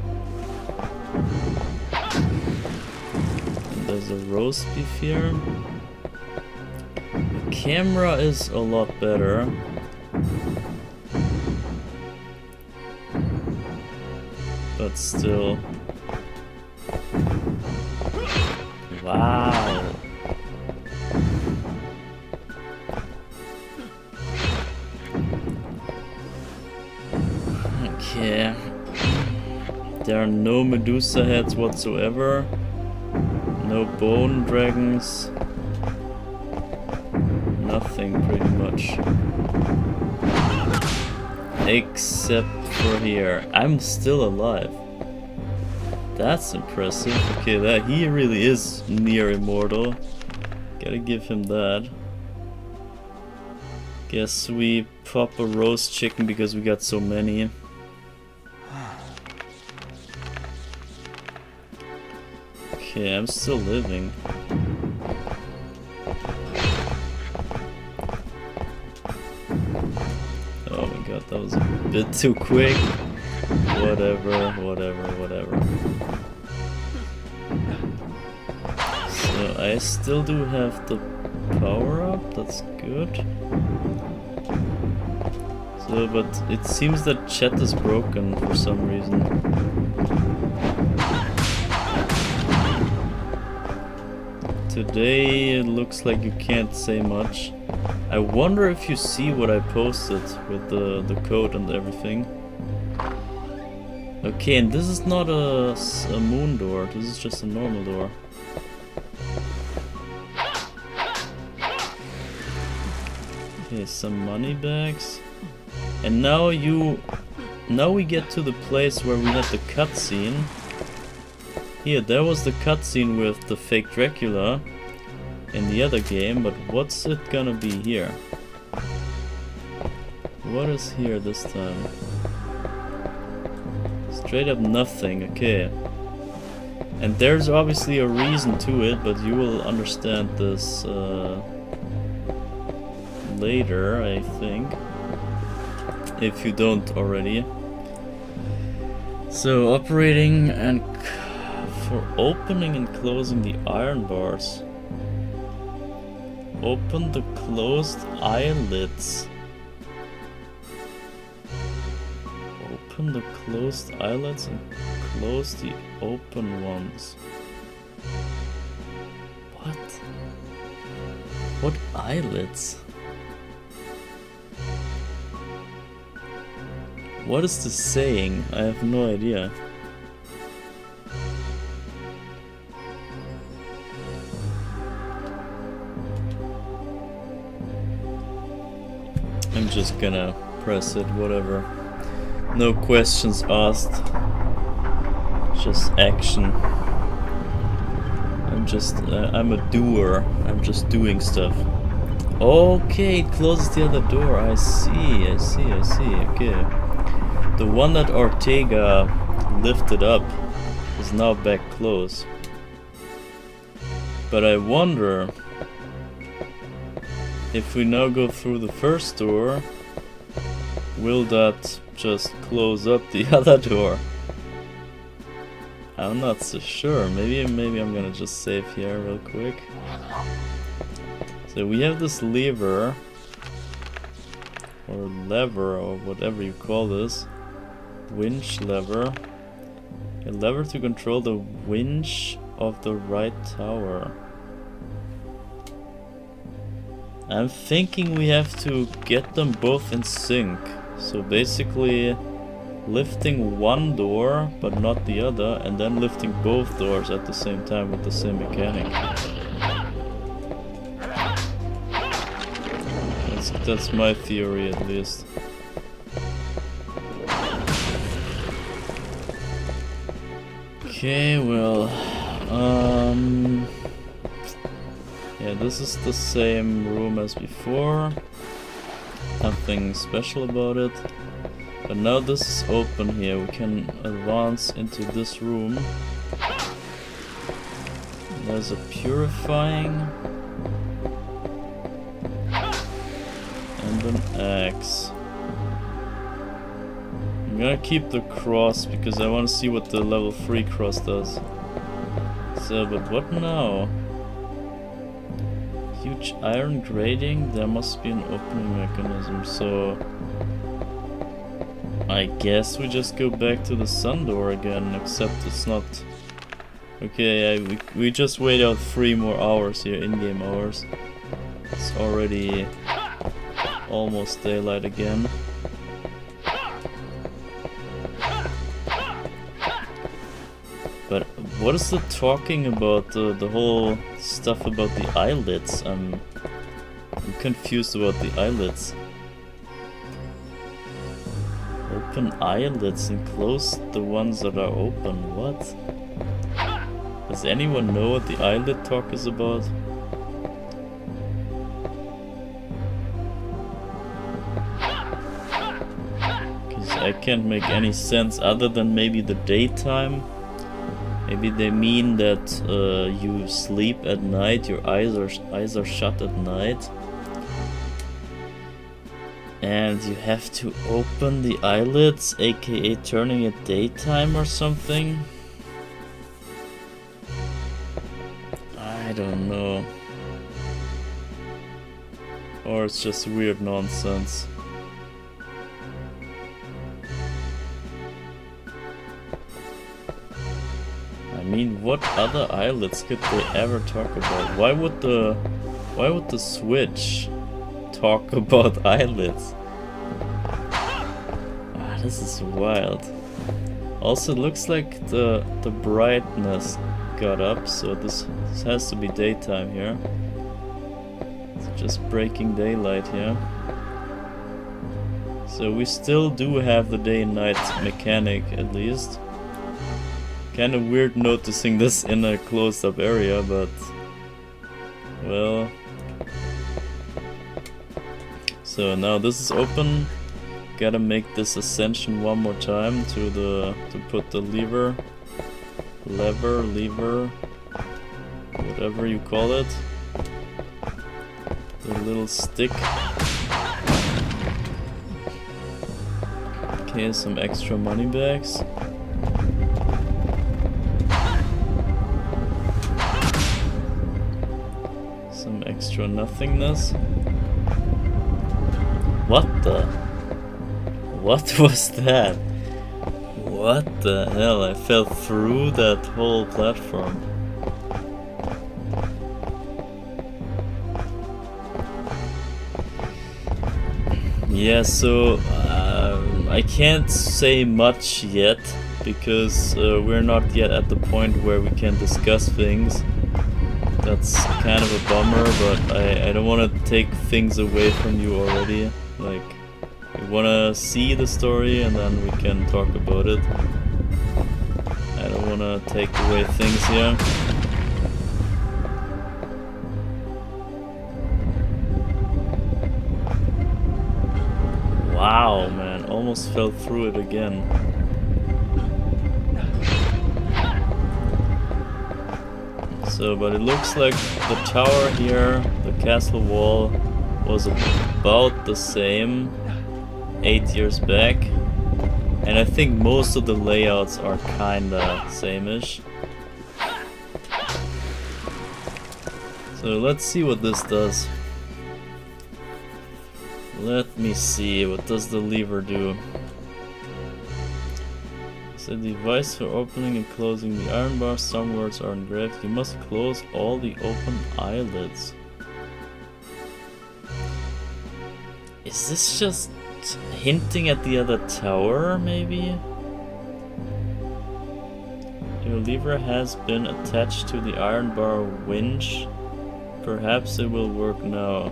And there's a roast beef here. The camera is a lot better. But still. Wow. Okay. There are no Medusa heads whatsoever. No bone dragons. Nothing pretty much. Except for here. I'm still alive. That's impressive. Okay, that he really is near immortal. Gotta give him that. Guess we pop a roast chicken because we got so many. Okay, I'm still living. Oh my god, that was a bit too quick. Whatever. So I still do have the power up, that's good. So, but it seems that chat is broken for some reason. Today it looks like you can't say much. I wonder if you see what I posted with the code and everything. Okay, and this is not a moon door, this is just a normal door. Okay, some money bags. And now we get to the place where we had the cutscene. Here, there was the cutscene with the fake Dracula in the other game, but what's it gonna be here? What is here this time? Straight up nothing, okay. And there's obviously a reason to it, but you will understand this later, I think. If you don't already. So, operating and for opening and closing the iron bars. Open the closed eyelids. Open the closed eyelids and close the open ones. What? What eyelids? What is this saying? I have no idea. just gonna press it, whatever. No questions asked. Just action. I'm a doer. I'm just doing stuff. Okay, it closes the other door. I see. Okay. The one that Ortega lifted up is now back closed. But I wonder if we now go through the first door, will that just close up the other door? I'm not so sure. Maybe I'm gonna just save here real quick. So we have this lever, or lever, or whatever you call this. Winch lever. A lever to control the winch of the right tower. I'm thinking we have to get them both in sync. So basically lifting one door but not the other, and then lifting both doors at the same time with the same mechanic. That's my theory at least. Okay, well, yeah, this is the same room as before. Nothing special about it. But now this is open here. We can advance into this room. There's a purifying. And an axe. I'm gonna keep the cross because I want to see what the level 3 cross does. So, but what now? Huge iron grating? There must be an opening mechanism, so I guess we just go back to the sun door again, except it's not... Okay, we just wait out 3 more hours here, in-game hours. It's already almost daylight again. But what is the talking about, the whole stuff about the eyelids? I'm confused about the eyelids. Open eyelids and close the ones that are open. What? Does anyone know what the eyelid talk is about? Because I can't make any sense other than maybe the daytime. Maybe they mean that you sleep at night, your eyes are shut at night. And you have to open the eyelids, aka turning it daytime or something? I don't know. Or it's just weird nonsense. I mean, what other eyelids could they ever talk about? Why would the Switch talk about eyelids? Ah, this is wild. Also, it looks like the brightness got up, so this has to be daytime here. It's just breaking daylight here. So we still do have the day and night mechanic at least. Kind of weird noticing this in a closed up area, but well. So now this is open. Gotta make this ascension one more time to put the lever, whatever you call it, the little stick. Okay, some extra money bags. Some extra nothingness. What the? What was that? What the hell? I fell through that whole platform. Yeah, so I can't say much yet because we're not yet at the point where we can discuss things. That's kind of a bummer, but I don't want to take things away from you already. Like, You wanna see the story and then we can talk about it. I don't wanna take away things here. Wow, man, almost fell through it again. So, but it looks like the tower here, the castle wall, was about the same 8 years back. And I think most of the layouts are kinda same-ish. So let's see what this does. Let me see, what does the lever do? It's a device for opening and closing the iron bar. Some words are engraved. You must close all the open eyelids. Is this just hinting at the other tower, maybe? Your lever has been attached to the iron bar winch. Perhaps it will work now.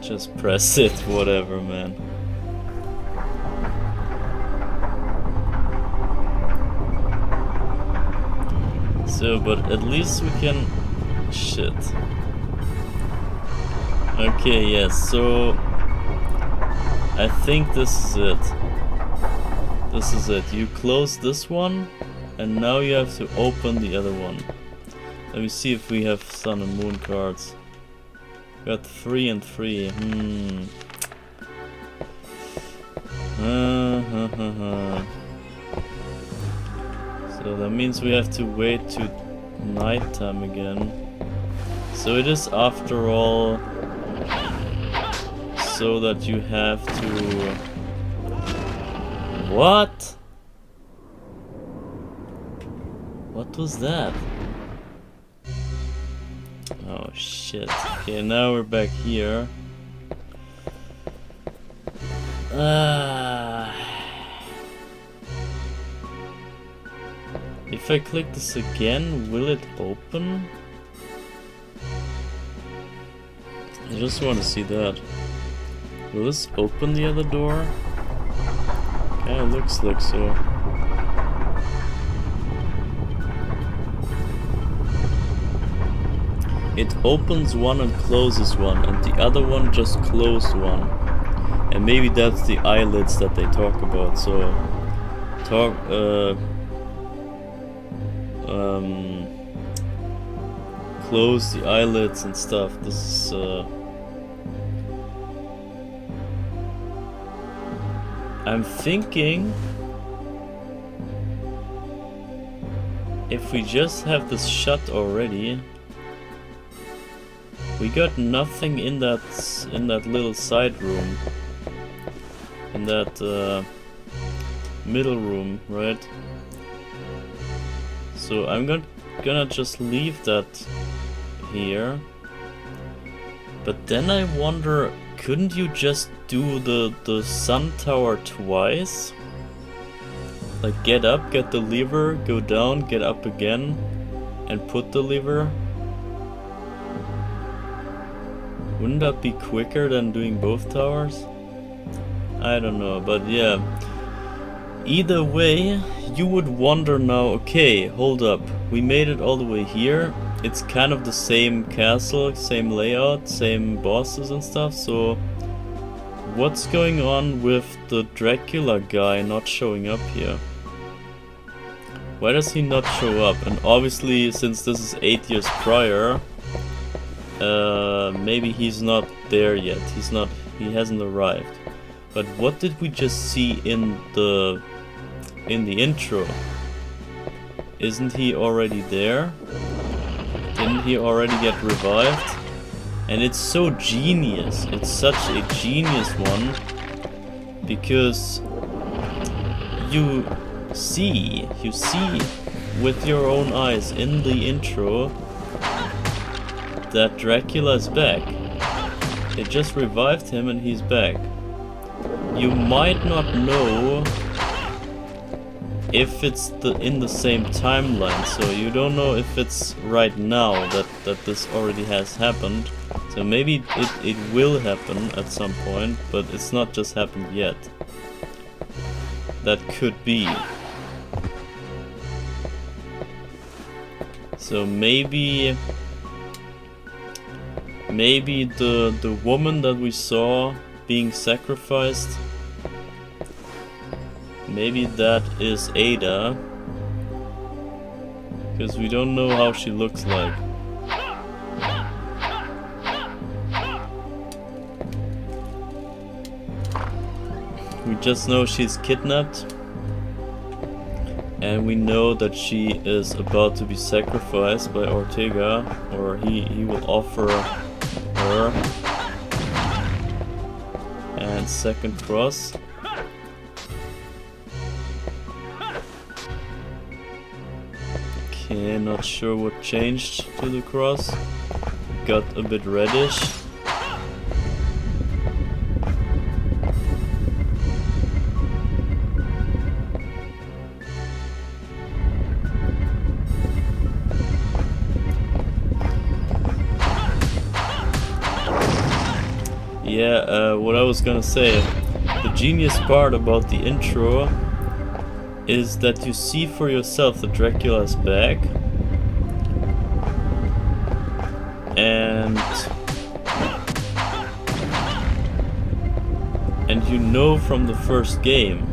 Just press it, whatever, man. So, but at least we can... Shit. Okay, yes, so... I think this is it. This is it. You close this one, and now you have to open the other one. Let me see if we have sun and moon cards. Got 3 and 3. So that means we have to wait to nighttime again. So it is after all so that you have to... What? What was that? Oh shit. Okay, now we're back here. If I click this again, will it open? I just want to see that. Will this open the other door? Kinda looks like so. It opens one and closes one, and the other one just closed one. And maybe that's the eyelids that they talk about, so... close the eyelids and stuff. This is... I'm thinking... if we just have this shut already... We got nothing in that little side room. In that middle room, right? So I'm gonna just leave that here. But then I wonder, couldn't you just do the sun tower twice? Like get up, get the lever, go down, get up again, and put the lever? Wouldn't that be quicker than doing both towers? I don't know, but yeah. Either way, you would wonder now, okay, hold up. We made it all the way here. It's kind of the same castle, same layout, same bosses and stuff, so... What's going on with the Dracula guy not showing up here? Why does he not show up? And obviously, since this is 8 years prior... maybe he's not there yet. He hasn't arrived. But what did we just see in the intro? Isn't he already there? Didn't he already get revived? And it's so genius. It's such a genius one, because you see with your own eyes in the intro that Dracula is back. They just revived him and he's back. You might not know if it's in the same timeline, so you don't know if it's right now that this already has happened. So maybe it will happen at some point, but it's not just happened yet. That could be. So maybe the woman that we saw being sacrificed, maybe that is Ada, because we don't know how she looks like. We just know she's kidnapped, and we know that she is about to be sacrificed by Ortega, or he will offer her. And second cross. Okay, not sure what changed to the cross. Got a bit reddish. Yeah, what I was gonna say, the genius part about the intro is that you see for yourself that Dracula is back, and you know from the first game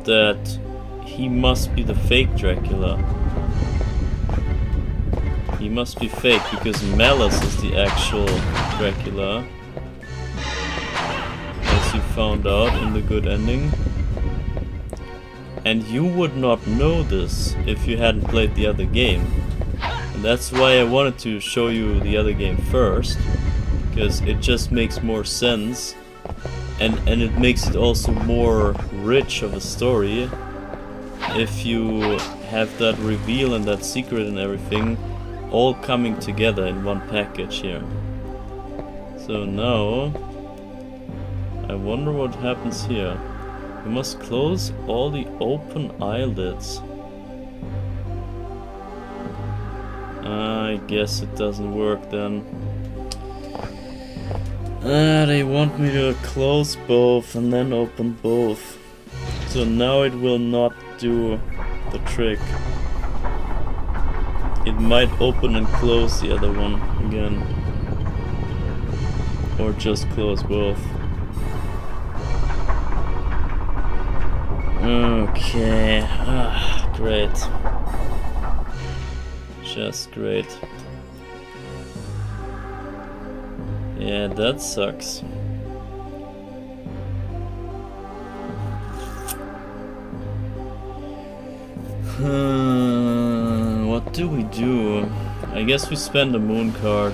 that he must be the fake Dracula. He must be fake because Malice is the actual Dracula, as you found out in the good ending. And you would not know this if you hadn't played the other game. And that's why I wanted to show you the other game first, because it just makes more sense, and it makes it also more rich of a story if you have that reveal and that secret and everything all coming together in one package here. So now I wonder what happens here. You must close all the open eyelids. I guess it doesn't work then. They want me to close both and then open both. So now it will not do the trick. It might open and close the other one again. Or just close both. Okay, great. Just great. Yeah, that sucks. What do we do? I guess we spend a moon card.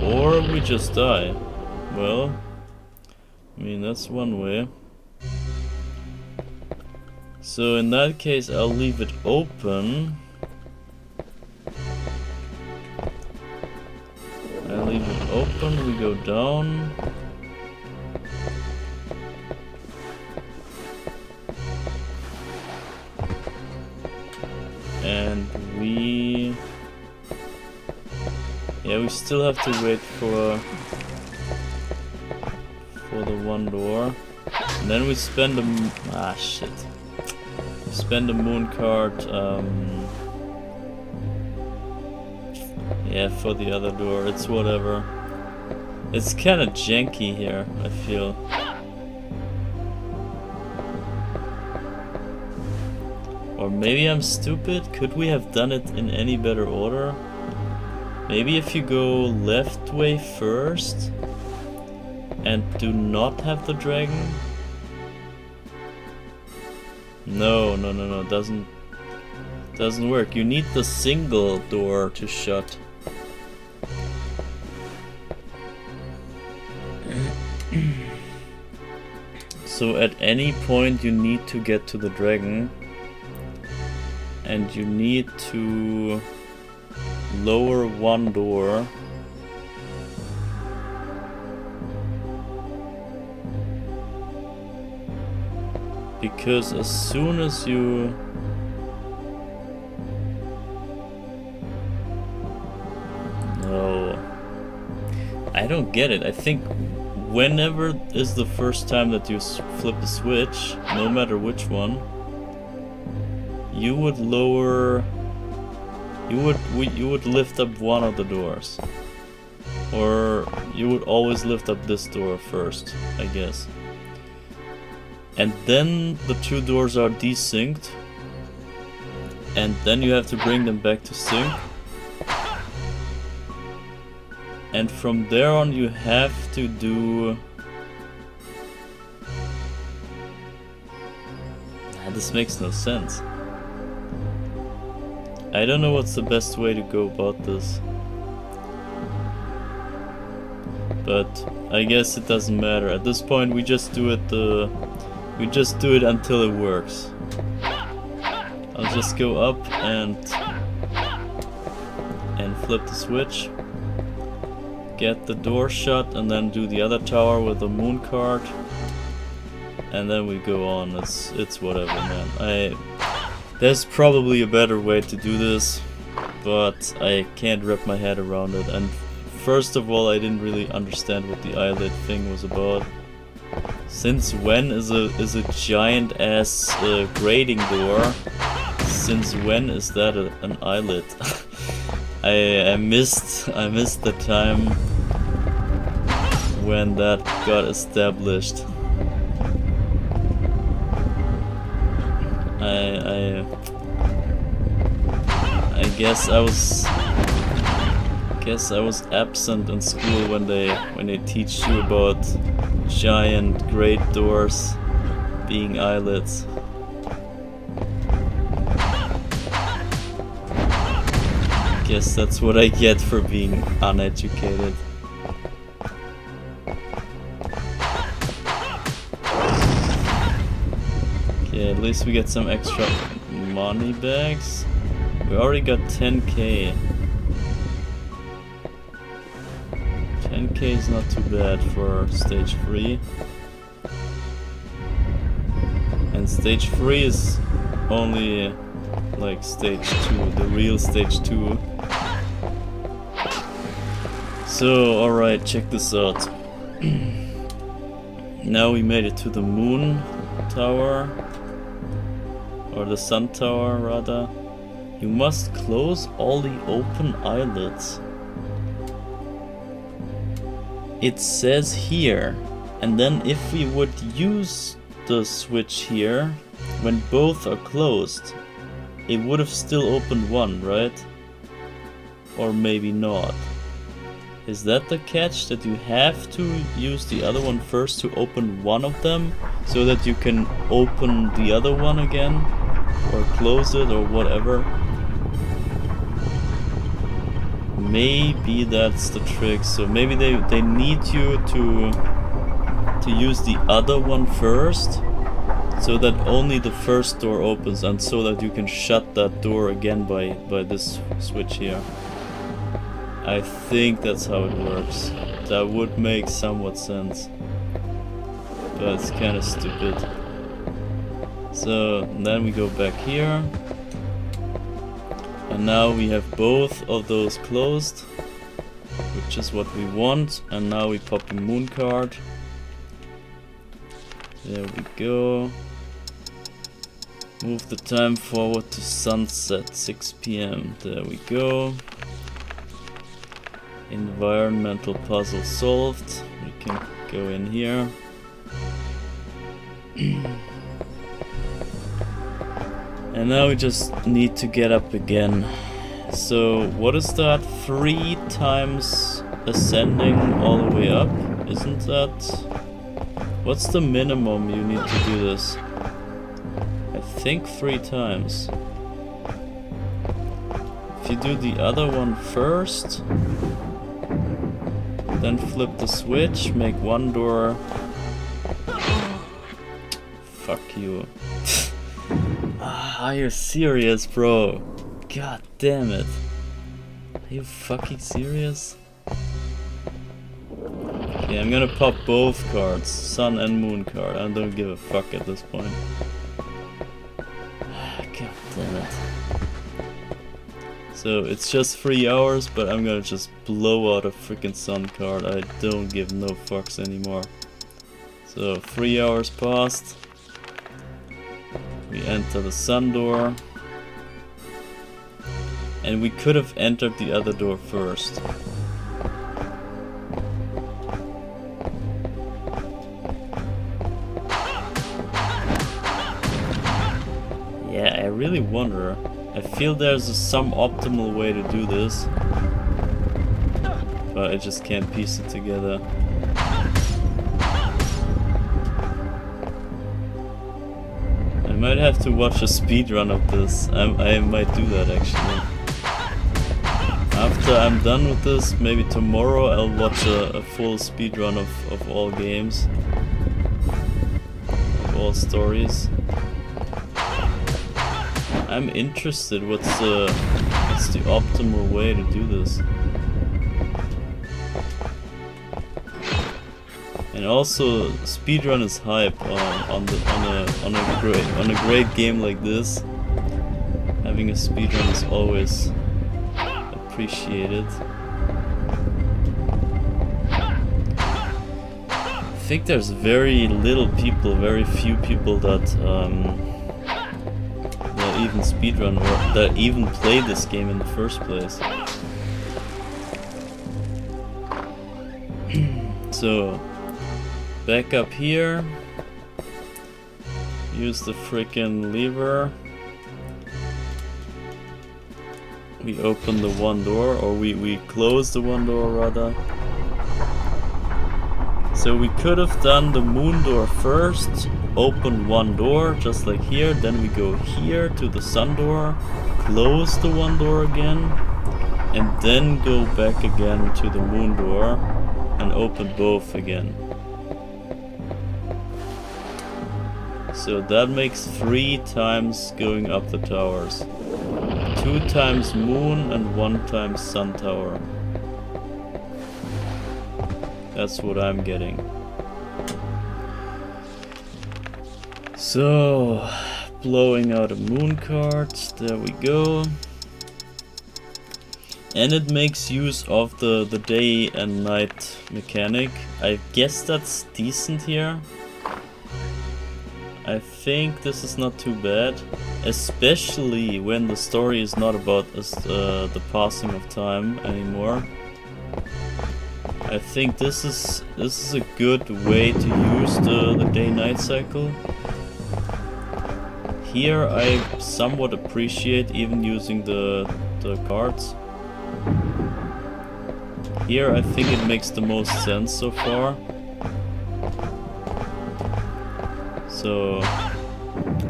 Or we just die. Well, I mean, that's one way. So in that case, I'll leave it open. I leave it open, we go down. And we still have to wait for the one door. And then we spend spend a moon card, yeah, for the other door. It's whatever. It's kind of janky here, I feel. Or maybe I'm stupid? Could we have done it in any better order? Maybe if you go left way first and do not have the dragon? No, doesn't work. You need the single door to shut. So at any point you need to get to the dragon, and you need to lower one door. Because as soon as you don't get it. I think whenever is the first time that you flip the switch, no matter which one, you would lower, you would lift up one of the doors, or you would always lift up this door first, I guess. And then the two doors are desynced, and then you have to bring them back to sync. And from there on you have to do... This makes no sense. I don't know what's the best way to go about this. But I guess it doesn't matter. At this point we just do it until it works. I'll just go up and flip the switch. Get the door shut and then do the other tower with the moon card. And then we go on. It's whatever, man. There's probably a better way to do this, but I can't wrap my head around it. And first of all, I didn't really understand what the eyelid thing was about. Since when is a giant ass grading door? Since when is that an eyelid? I missed the time when that got established. I guess I was absent in school when they teach you about giant great doors being eyelids. Guess that's what I get for being uneducated. Okay, at least we get some extra money bags. We already got 10k. 10k is not too bad for stage 3. And stage 3 is only like stage 2, the real stage 2. So, alright, check this out. Now we made it to the moon tower, or the sun tower rather. You must close all the open eyelids. It says here, and then if we would use the switch here, when both are closed, it would have still opened one, right? Or maybe not. Is that the catch, that you have to use the other one first to open one of them, so that you can open the other one again? Or close it, or whatever? Maybe that's the trick. So maybe they need you to use the other one first, so that only the first door opens, and so that you can shut that door again by this switch here. I think that's how it works. That would make somewhat sense, but it's kind of stupid. So then we go back here, and now we have both of those closed, which is what we want. And now we pop the moon card. There we go. Move the time forward to sunset, 6 PM. There we go. Environmental puzzle solved. We can go in here. And now we just need to get up again. So what is that? 3 times ascending all the way up? Isn't that... What's the minimum you need to do this? I think 3 times. If you do the other one first, then flip the switch, make one door... Fuck you. Are you serious, bro? God damn it. Are you fucking serious? Okay, I'm gonna pop both cards, sun and moon card. I don't give a fuck at this point. God damn it. So it's just 3 hours, but I'm gonna just blow out a freaking sun card. I don't give no fucks anymore. So 3 hours passed. We enter the sun door. And we could have entered the other door first. Yeah, I really wonder. I feel there's some optimal way to do this, but I just can't piece it together. I might have to watch a speedrun of this. I might do that actually. After I'm done with this, maybe tomorrow I'll watch a full speedrun of all games, of all stories. I'm interested, what's the optimal way to do this? And also, speedrun is hype on a great game like this. Having a speedrun is always appreciated. I think there's very few people that even speedrun or that even play this game in the first place. So, back up here, use the frickin' lever. We open the one door, or we close the one door rather. So we could have done the moon door first, open one door just like here, then we go here to the sun door, close the one door again, and then go back again to the moon door and open both again. So that makes 3 times going up the towers. 2 times moon and 1 time sun tower. That's what I'm getting. So, blowing out a moon card, there we go. And it makes use of the day and night mechanic. I guess that's decent here. I think this is not too bad, especially when the story is not about the passing of time anymore. I think this is a good way to use the day-night cycle. Here I somewhat appreciate even using the cards. Here I think it makes the most sense so far. So,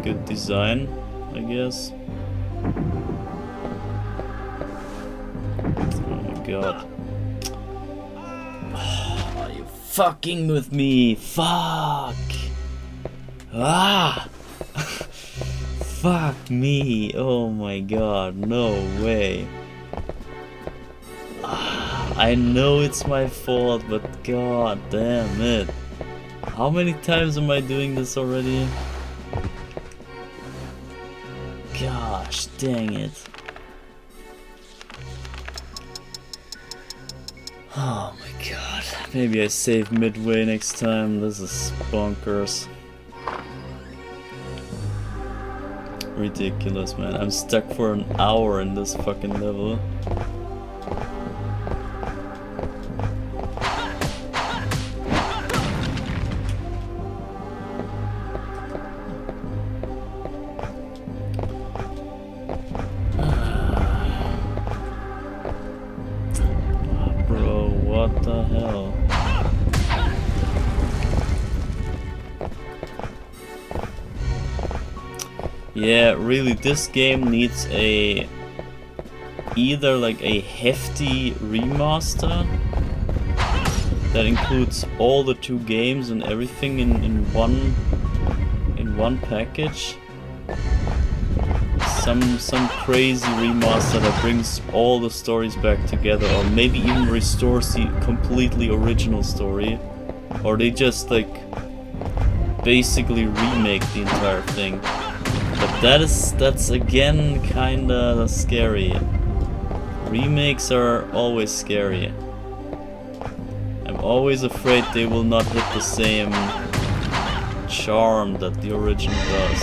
good design, I guess. Oh my god. Are you fucking with me? Fuck! Ah! Fuck me! Oh my god, no way. I know it's my fault, but god damn it. How many times am I doing this already? Gosh, dang it. Oh my god. Maybe I save midway next time. This is bonkers. Ridiculous, man. I'm stuck for an hour in this fucking level. Yeah, really, this game needs either like a hefty remaster that includes all the 2 games and everything in one package. Some crazy remaster that brings all the stories back together, or maybe even restores the completely original story, or they just like basically remake the entire thing. But that's again kinda scary. remakes are always scary. I'm always afraid they will not hit the same charm that the original does.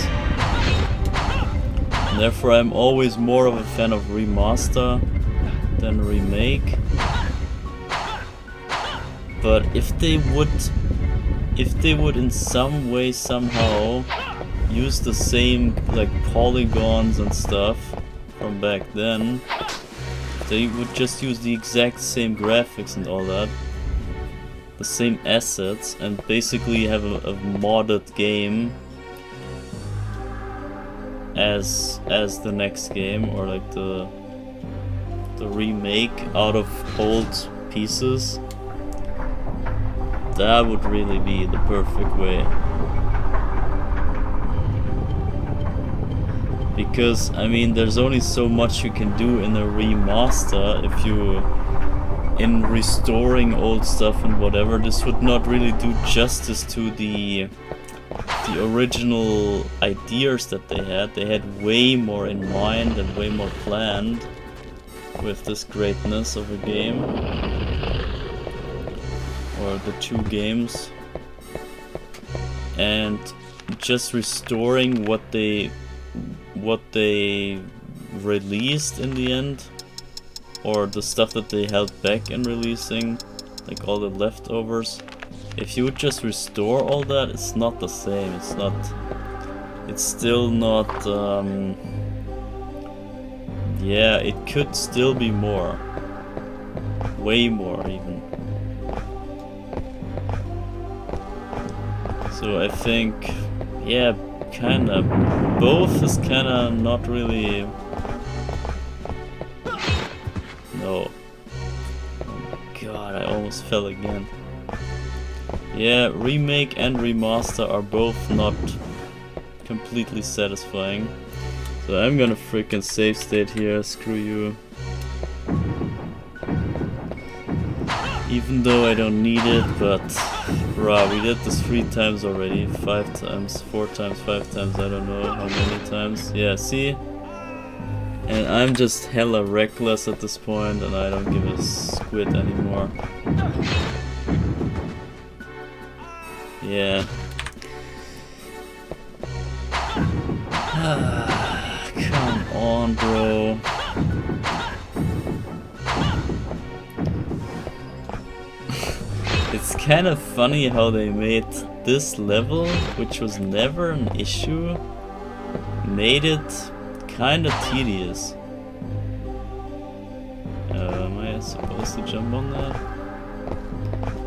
And therefore I'm always more of a fan of remaster than remake. But if they would in some way somehow use the same like polygons and stuff from back then, they would just use the exact same graphics and all that, the same assets, and basically have a modded game as the next game, or like the remake out of old pieces. That would really be the perfect way. Because, I mean, there's only so much you can do in a remaster if you... in restoring old stuff and whatever. This would not really do justice to the original ideas that they had. They had way more in mind and way more planned with this greatness of a game. Or the two games. And just restoring what they released in the end, or the stuff that they held back in releasing, like all the leftovers. If you would just restore all that, it's not the same. It's still not, yeah, it could still be more. Way more even. So I think, yeah, kinda, both is kinda not really... No. Oh my god, I almost fell again. Yeah, remake and remaster are both not completely satisfying. So I'm gonna freaking save state here, screw you. Even though I don't need it, but bruh, we did this 3 times already, 5 times, 4 times, 5 times, I don't know how many times. Yeah, see? And I'm just hella reckless at this point, and I don't give a squid anymore. Yeah. Come on, bro. It's kind of funny how they made this level, which was never an issue, made it kind of tedious. Am I supposed to jump on that?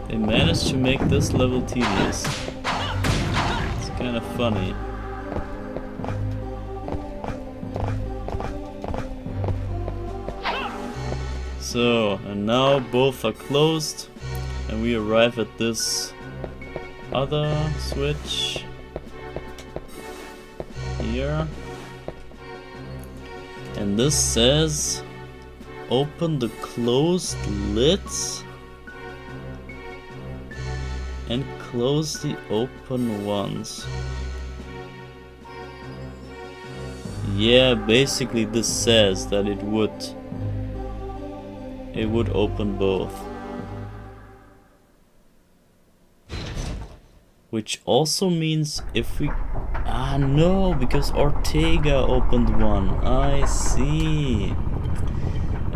They managed to make this level tedious. It's kind of funny. So, and now both are closed. And we arrive at this other switch here. And this says open the closed lids and close the open ones. Yeah, basically this says that it would open both. Which also means if we... Ah no, because Ortega opened one. I see.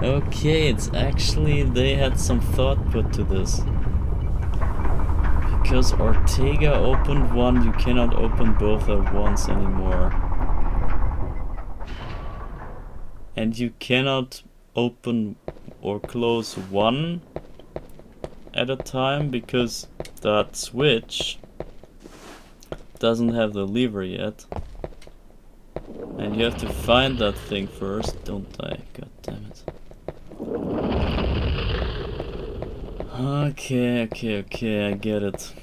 Okay, it's actually... they had some thought put to this. Because Ortega opened one, you cannot open both at once anymore. And you cannot open or close one at a time because that switch doesn't have the lever yet. And you have to find that thing first. Don't die, god damn it. Okay, I get it.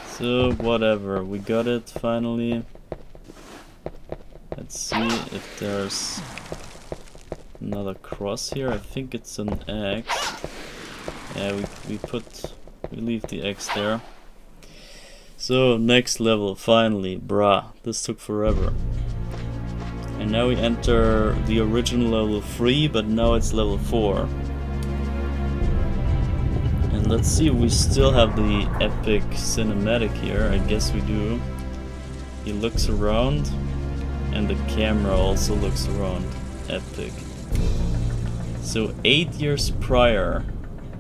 So, whatever, we got it finally. Let's see if there's another cross here. I think it's an X. Yeah, we leave the X there. So, next level, finally, bruh, this took forever. And now we enter the original level 3, but now it's level 4. And let's see if we still have the epic cinematic here. I guess we do. He looks around, and the camera also looks around. Epic. So 8 years prior,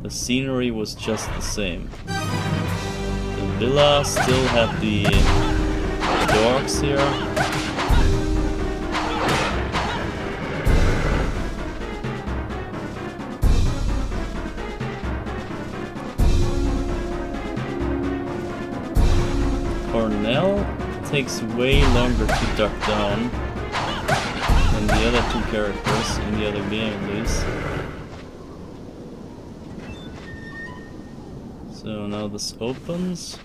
the scenery was just the same. The villa still had the dogs here. Cornell takes way longer to duck down than the other two characters in the other game, at least. So now this opens.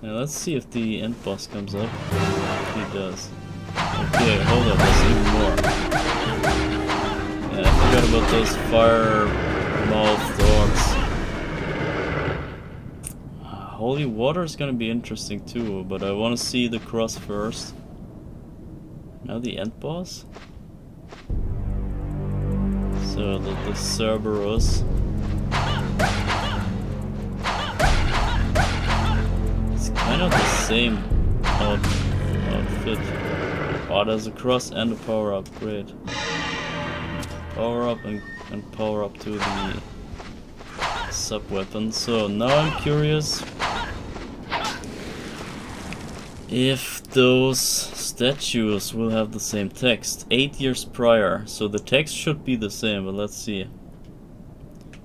Now let's see if the end boss comes up. He does. Okay, hold up, there's even more. Yeah, I forgot about those fire-mouthed dogs. Holy water is gonna be interesting too, but I want to see the cross first. Now the end boss. So the Cerberus. It's kind of the same outfit. Oh, there's a cross and a power up. Great. Power up and power up to the sub weapon. So now I'm curious if those statues will have the same text. 8 years prior, so the text should be the same, but let's see.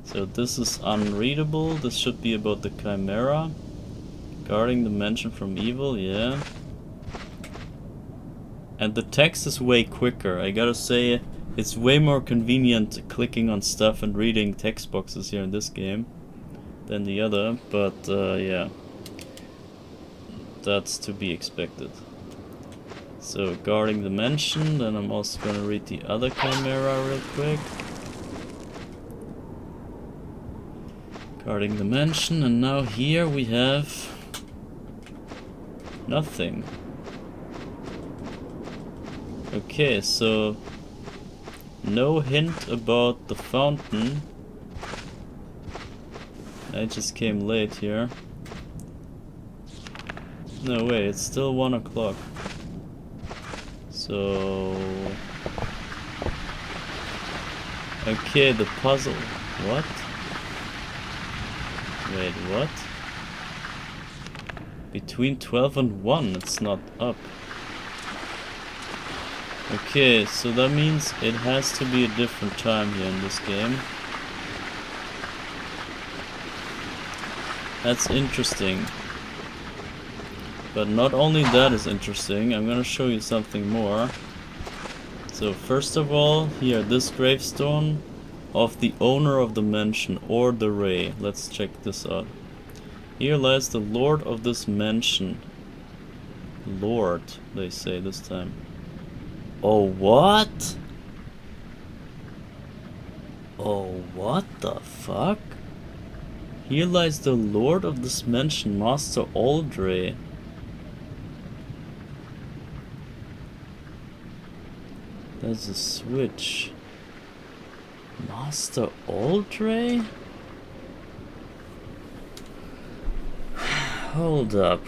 So this is unreadable. This should be about the Chimera. Guarding the mansion from evil, yeah. And the text is way quicker. I gotta say, it's way more convenient clicking on stuff and reading text boxes here in this game than the other, but yeah. That's to be expected. So, guarding the mansion, then I'm also gonna read the other Chimera real quick. Guarding the mansion, and now here we have nothing. Okay, so no hint about the fountain. I just came late here. No, wait, it's still 1 o'clock. So... okay, the puzzle... what? Wait, what? Between 12 and 1, it's not up. Okay, so that means it has to be a different time here in this game. That's interesting. But not only that is interesting, I'm gonna show you something more. So first of all, here, this gravestone of the owner of the mansion, or the Ray. Let's check this out. Here lies the lord of this mansion. Lord, they say this time. Oh, what? Oh, what the fuck? Here lies the lord of this mansion, Master Aldray. There's a switch. Master Aldray? Hold up.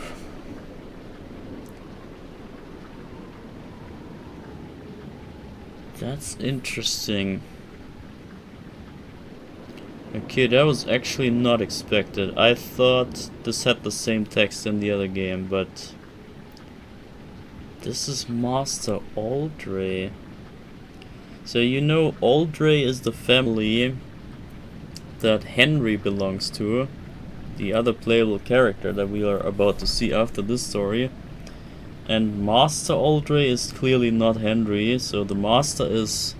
That's interesting. Okay, that was actually not expected. I thought this had the same text in the other game, but this is Master Aldray. So you know Aldray is the family that Henry belongs to, the other playable character that we are about to see after this story. And Master Aldray is clearly not Henry, so the Master is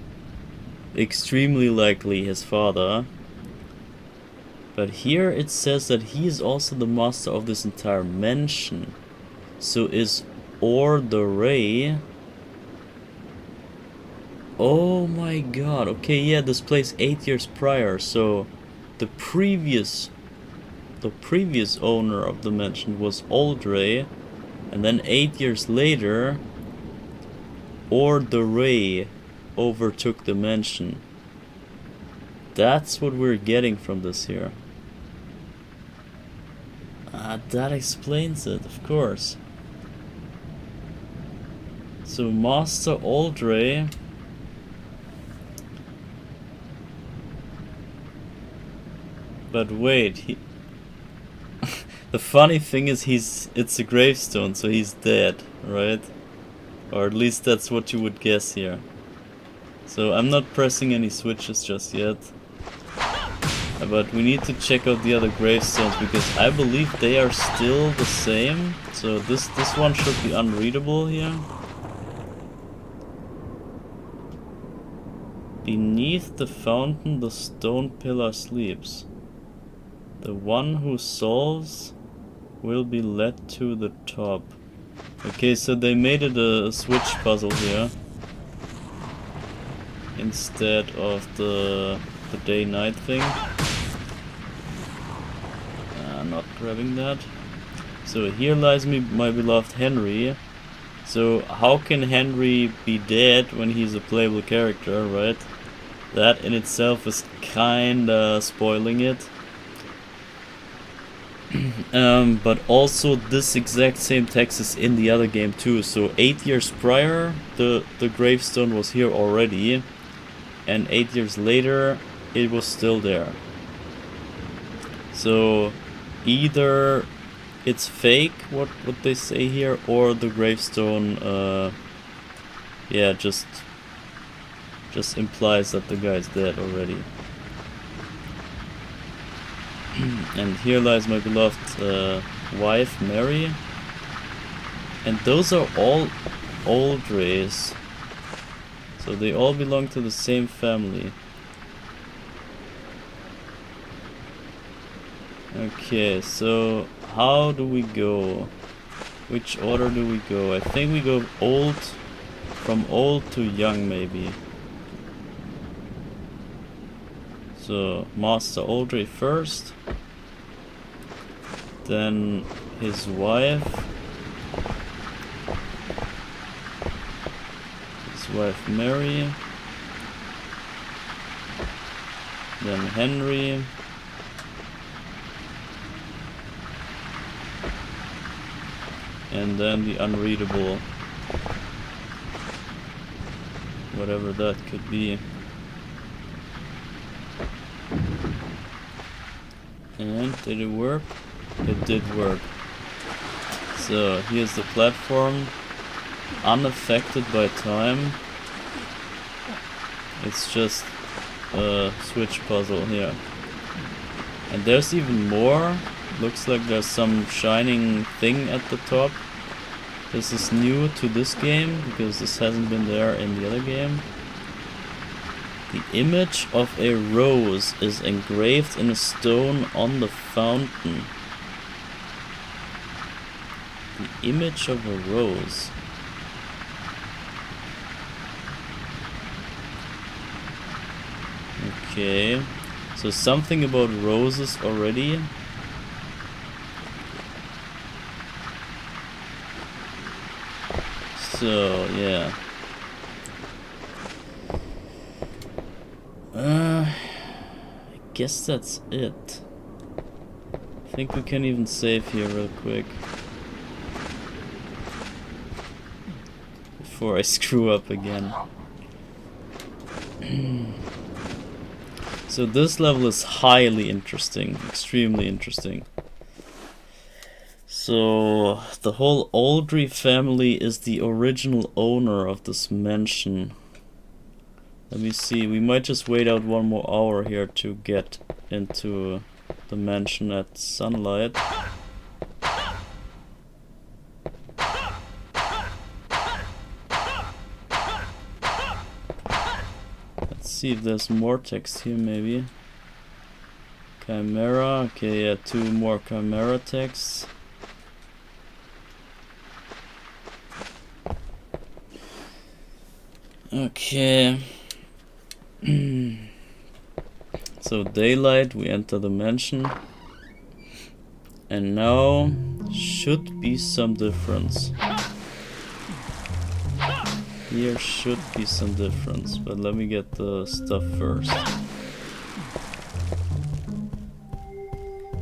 extremely likely his father. But here it says that he is also the master of this entire mansion. So is the Ray? Oh my god. Okay, yeah, this place 8 years prior. So the previous owner of the mansion was Aldray, and then 8 years later or the ray overtook the mansion. That's what we're getting from this here. That explains it, of course. So Master Aldray but wait, he the funny thing is it's a gravestone, so he's dead, right? Or at least that's what you would guess here. So I'm not pressing any switches just yet. But we need to check out the other gravestones because I believe they are still the same. So this one should be unreadable here. Beneath the fountain the stone pillar sleeps. The one who solves will be led to the top. Okay, so they made it a switch puzzle here. Instead of the day-night thing. Not grabbing that. So here lies my beloved Henry. So how can Henry be dead when he's a playable character, right? That in itself is kinda spoiling it. But also this exact same text is in the other game too. So 8 years prior the gravestone was here already, and 8 years later it was still there. So either it's fake what they say here, or the gravestone yeah, just implies that the guy's dead already. And here lies my beloved wife, Mary. And those are all Aldrays. So they all belong to the same family. Okay, so how do we go? Which order do we go? I think we go from old to young maybe. So Master Aldray first, then his wife, Mary, then Henry, and then the unreadable, whatever that could be. And did it work? It did work. So here's the platform, unaffected by time. It's just a switch puzzle here. And there's even more. Looks like there's some shining thing at the top. This is new to this game because this hasn't been there in the other game. The image of a rose is engraved in a stone on the fountain. The image of a rose. Okay, so something about roses already. So, yeah. I guess that's it. I think we can even save here real quick. Before I screw up again. So this level is highly interesting, extremely interesting. So the whole Aldray family is the original owner of this mansion. Let me see, we might just wait out one more hour here to get into the mansion at sunlight. Let's see if there's more text here maybe. Chimera, okay, yeah, 2 more Chimera texts. Okay. So daylight, we enter the mansion. And now should be some difference. Here should be some difference, but let me get the stuff first.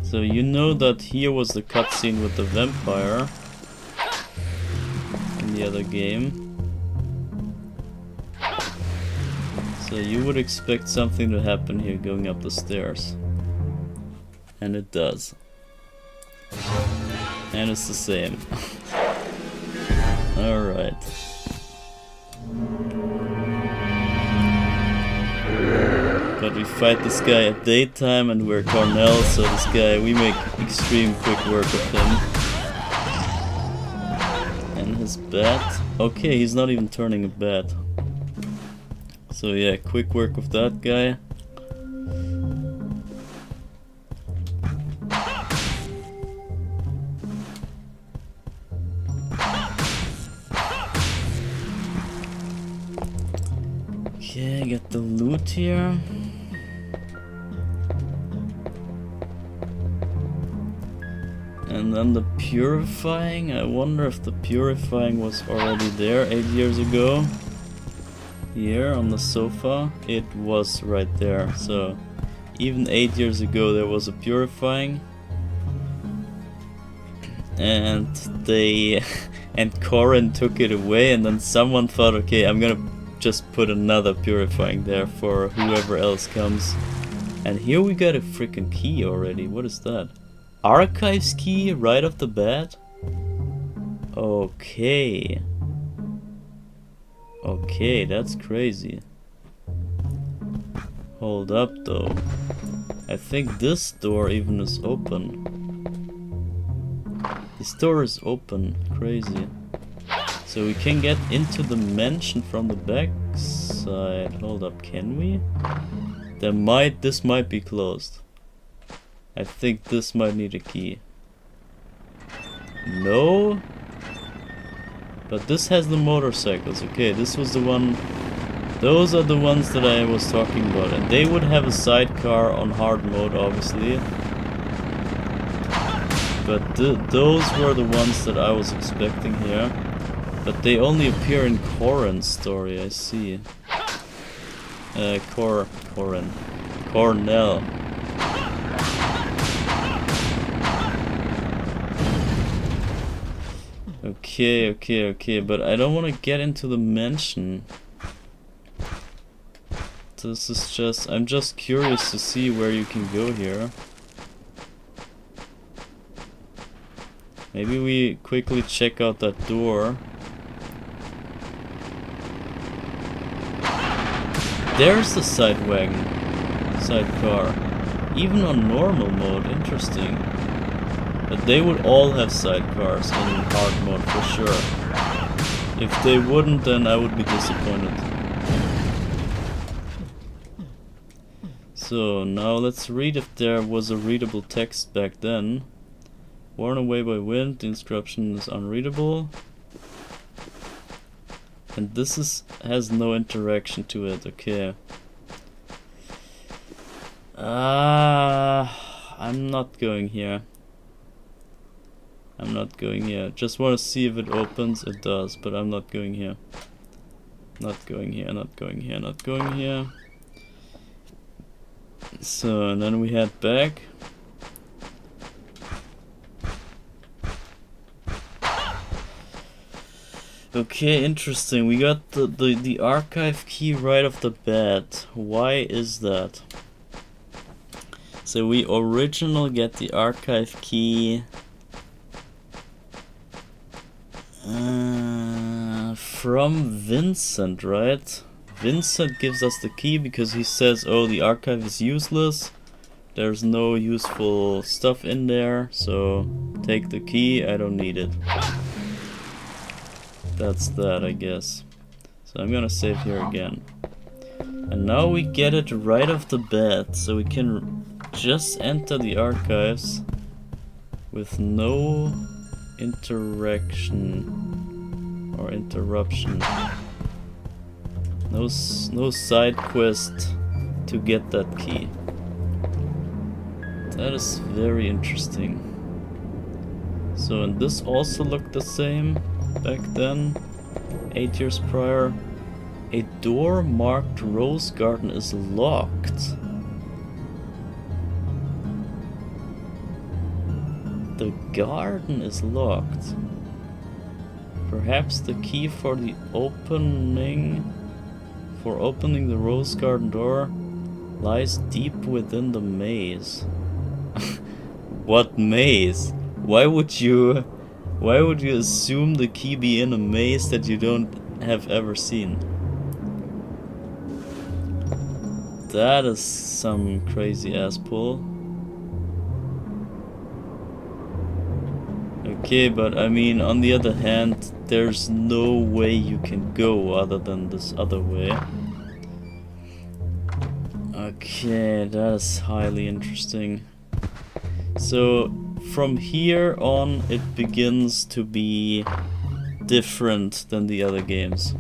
So you know that here was the cutscene with the vampire in the other game. So you would expect something to happen here going up the stairs. And it does. And it's the same. Alright. But we fight this guy at daytime and we're Cornell, so this guy, we make extreme quick work of him. And his bat. Okay, he's not even turning a bat. So yeah, quick work of that guy. Okay, get the loot here. And then the purifying. I wonder if the purifying was already there 8 years ago. Here on the sofa, it was right there. So even 8 years ago there was a purifying. And they and Corin took it away, and then someone thought, okay, I'm gonna just put another purifying there for whoever else comes. And here we got a freaking key already. What is that? Archives key right off the bat? Okay. Okay, that's crazy. Hold up though. I think this door even is open. This door is open. Crazy. So we can get into the mansion from the back side. Hold up, can we? This might be closed. I think this might need a key. No? But this has the motorcycles. Okay, this was the one. Those are the ones that I was talking about. And they would have a sidecar on hard mode, obviously. But those were the ones that I was expecting here. But they only appear in Corin's story, I see. Cornell. Okay, but I don't want to get into the mansion. This is just, I'm just curious to see where you can go here. Maybe we quickly check out that door. There's the sidecar. Even on normal mode, interesting. But they would all have sidecars in hard mode for sure. If they wouldn't, then I would be disappointed. So now let's read if there was a readable text back then. Worn away by wind, the inscription is unreadable. And this has no interaction to it, okay. I'm not going here. Just want to see if it opens. It does, but I'm not going here. Not going here. So, and then we head back. Okay, interesting. We got the archive key right off the bat. Why is that? So we originally get the archive key from Vincent, right? Vincent gives us the key because he says, oh, the archive is useless. There's no useful stuff in there, so take the key, I don't need it. That's that, I guess. So I'm gonna save here again. And now we get it right off the bat, so we can just enter the archives with no interaction or interruption. No side quest to get that key. That is very interesting. So, and this also looked the same back then. 8 years prior. A door marked Rose Garden is locked. The garden is locked. Perhaps the key for the opening the Rose Garden door lies deep within the maze. What maze? Why would you assume the key be in a maze that you don't have ever seen? That is some crazy ass pull. Okay, but I mean, on the other hand, there's no way you can go other than this other way. Okay, that is highly interesting. So, from here on, it begins to be different than the other games.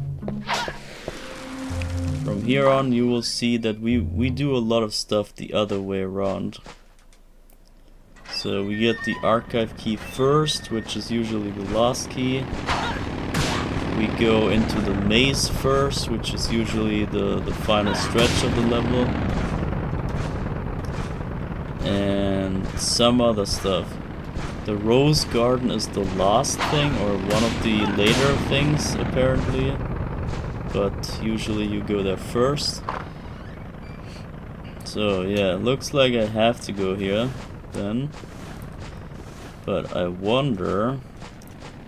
From here on, you will see that we do a lot of stuff the other way around. So we get the archive key first, which is usually the last key. We go into the maze first, which is usually the final stretch of the level. And some other stuff. The Rose Garden is the last thing, or one of the later things, apparently. But usually you go there first. So yeah, looks like I have to go here then. But I wonder,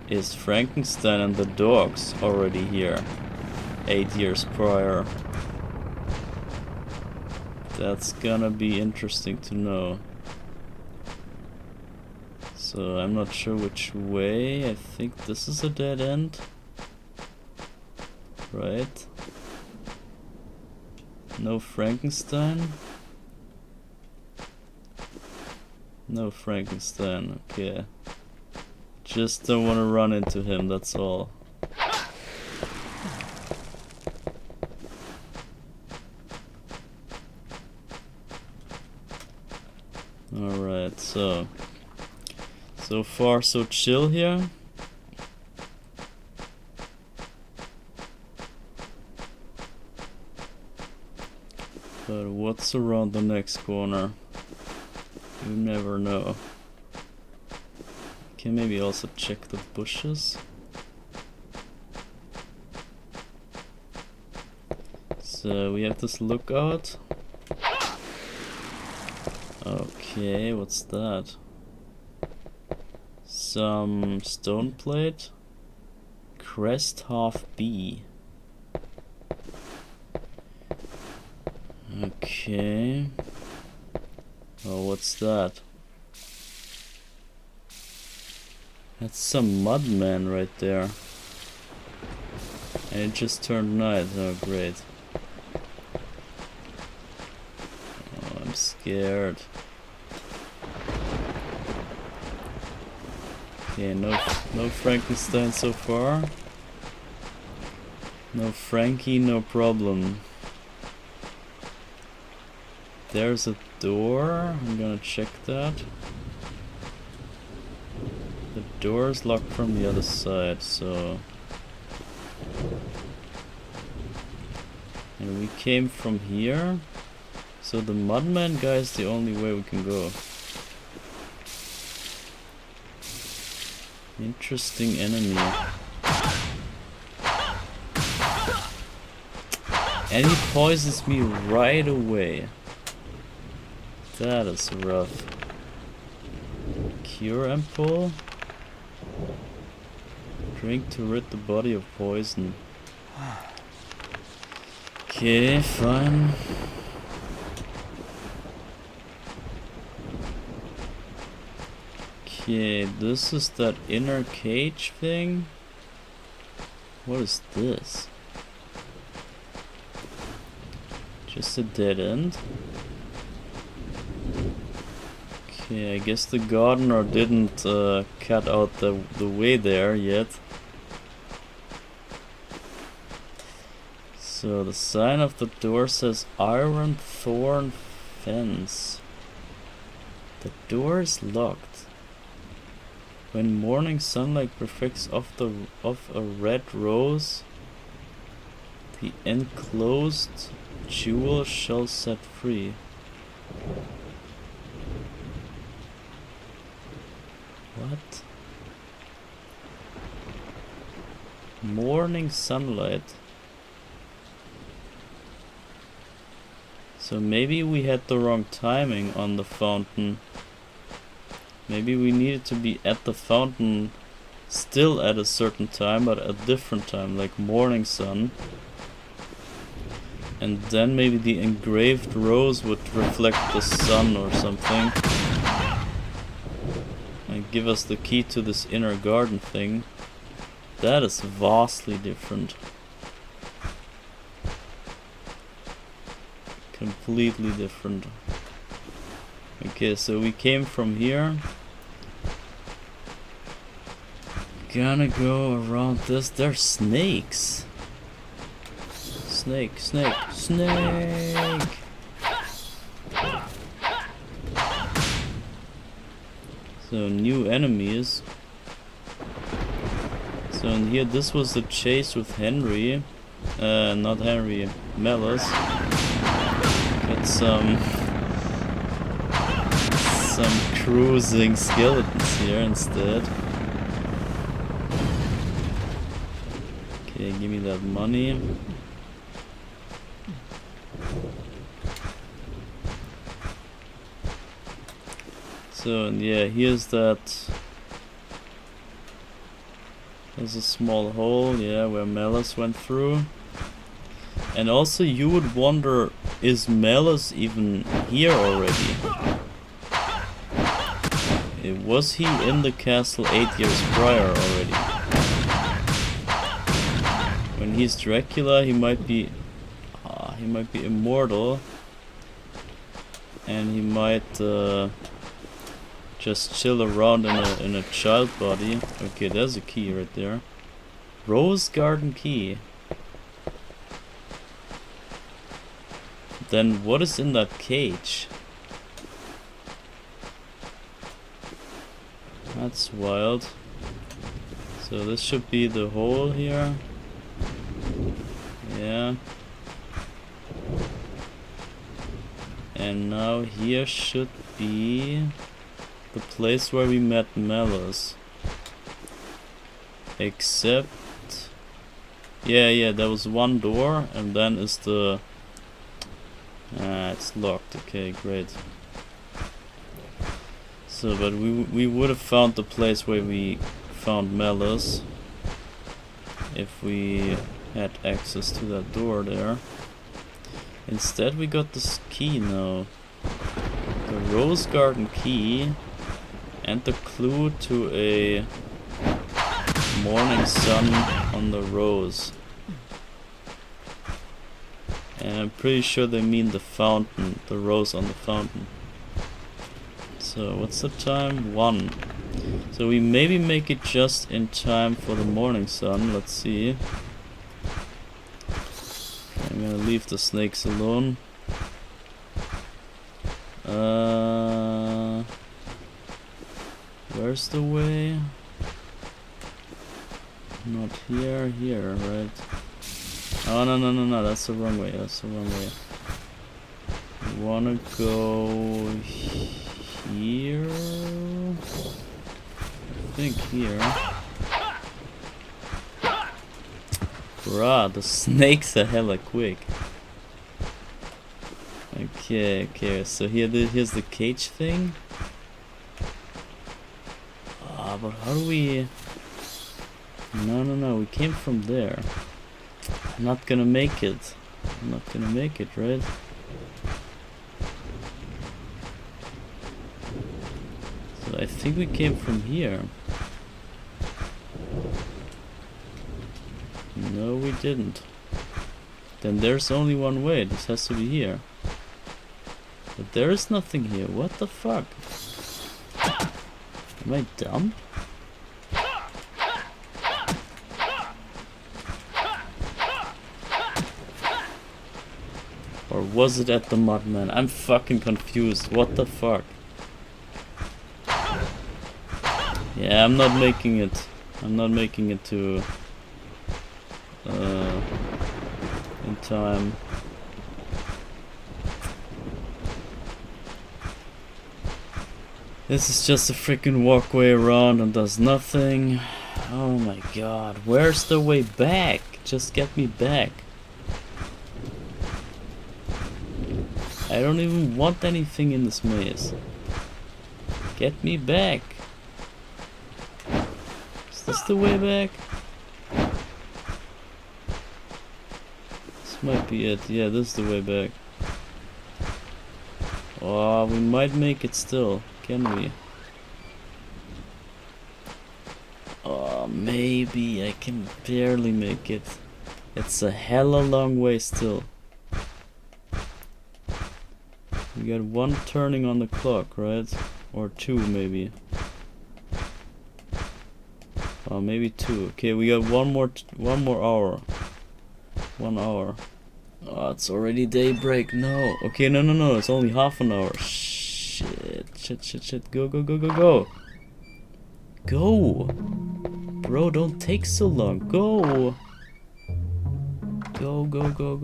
is Frankenstein and the dogs already here 8 years prior? That's gonna be interesting to know. So I'm not sure which way. I think this is a dead end. Right? No Frankenstein? No Frankenstein, okay. Just don't want to run into him, that's all. Alright, so far so chill here. But what's around the next corner? You never know. Can maybe also check the bushes. So we have this lookout. Okay, what's that? Some stone plate. Crest half B. Okay. Oh, what's that? That's some mudman right there. And it just turned night. Oh, great. Oh, I'm scared. Okay, no Frankenstein so far. No Frankie, no problem. There's a door. I'm gonna check that. The door is locked from the other side, so... And we came from here. So the Mudman guy is the only way we can go. Interesting enemy. And he poisons me right away. That is rough. Cure ampoule. Drink to rid the body of poison. Okay, fine. Okay, this is that inner cage thing. What is this? Just a dead end? Okay, I guess the gardener didn't cut out the way there yet. So the sign of the door says Iron Thorn Fence. The door is locked. When morning sunlight reflects off a red rose, the enclosed jewel shall set free. What? Morning sunlight. So maybe we had the wrong timing on the fountain. Maybe we needed to be at the fountain still at a certain time, but a different time, like morning sun. And then maybe the engraved rose would reflect the sun or something. And give us the key to this inner garden thing. That is vastly different. Completely different. Okay, so we came from here. Gonna go around this. There's snakes. Snake, snake, snake! So, new enemies. So, in here, this was the chase with Henry. Not Henry, Mellus. Got some cruising skeletons here instead. Okay, give me that money. So, yeah, here's that. There's a small hole, yeah, where Mellus went through. And also, you would wonder, is Mellus even here already? Was he in the castle 8 years prior already? When he's Dracula, he might be immortal, and he might just chill around in a child body. Okay, there's a key right there. Rose Garden key. Then what is in that cage? That's wild. So this should be the hole here. Yeah. And now here should be the place where we met Mellus. Except... Yeah, there was one door, and then is the... it's locked. Okay, great. So, but we would have found the place where we found Mellus if we had access to that door there. Instead, we got this key now. The Rose Garden key and the clue to a morning sun on the rose. And I'm pretty sure they mean the fountain, the rose on the fountain. So what's the time? 1. So we maybe make it just in time for the morning sun. Let's see. I'm gonna leave the snakes alone. Where's the way? Not here, here, right? Oh, no, that's the wrong way, that's the wrong way. We wanna go here? I think here. Bruh, the snakes are hella quick. Okay, so here's the cage thing. But how do we... No, we came from there. I'm not gonna make it. I'm not gonna make it, right? So I think we came from here. No, we didn't. Then there's only one way. This has to be here. But there is nothing here. What the fuck? Am I dumb? Or was it at the Mudman? I'm fucking confused. What the fuck? Yeah, I'm not making it. I'm not making it to in time. This is just a freaking walkway around and does nothing. Oh my god, where's the way back? Just get me back. I don't even want anything in this maze. Get me back. Is this the way back? This might be it. Yeah, this is the way back. Oh, we might make it still. Can we? Oh, maybe I can barely make it. It's a hella long way still. We got one turning on the clock, right? Or two maybe. Oh, maybe two. Okay, we got one more hour. 1 hour. Oh, it's already daybreak. No. Okay, no. It's only half an hour. Shit. Go. Go. Bro, don't take so long. Go. Go. Go.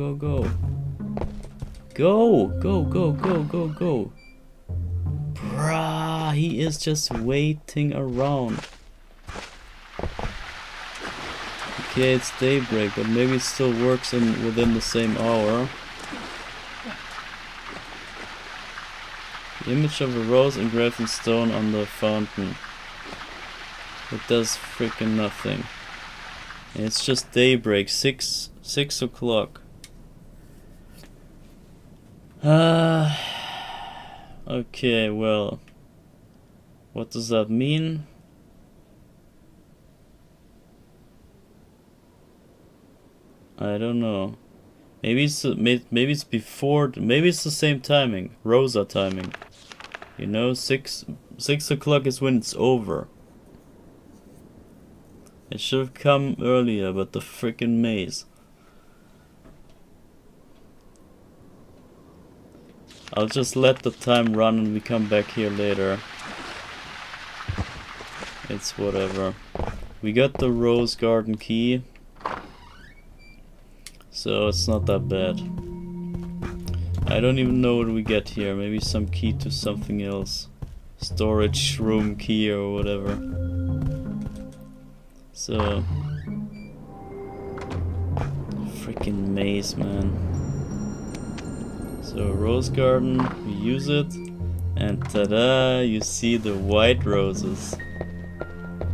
Bruh, he is just waiting around. Okay, it's daybreak, but maybe it still works within the same hour. The image of a rose engraved in stone on the fountain. It does freaking nothing. And it's just daybreak, 6 o'clock. Okay, well, what does that mean? I don't know. Maybe it's before. Maybe it's the same timing, Rosa timing. You know, 6 o'clock is when it's over. It should have come earlier, but the freaking maze. I'll just let the time run and we come back here later. It's whatever. We got the rose garden key, so it's not that bad. I don't even know what we get here. Maybe some key to something else. Storage room key or whatever. So... freaking maze, man. So rose garden, we use it, and ta-da, you see the white roses.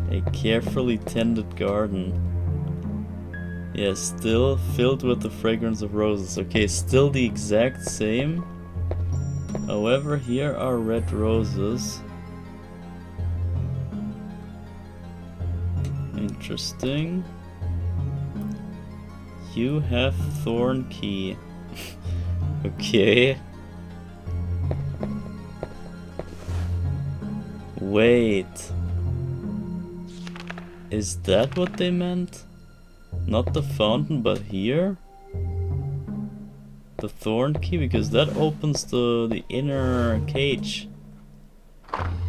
A carefully tended garden. Yeah, still filled with the fragrance of roses. Okay, still the exact same. However, here are red roses. Interesting. You have thorn key. Okay. Wait. Is that what they meant? Not the fountain, but here? The thorn key? Because that opens the inner cage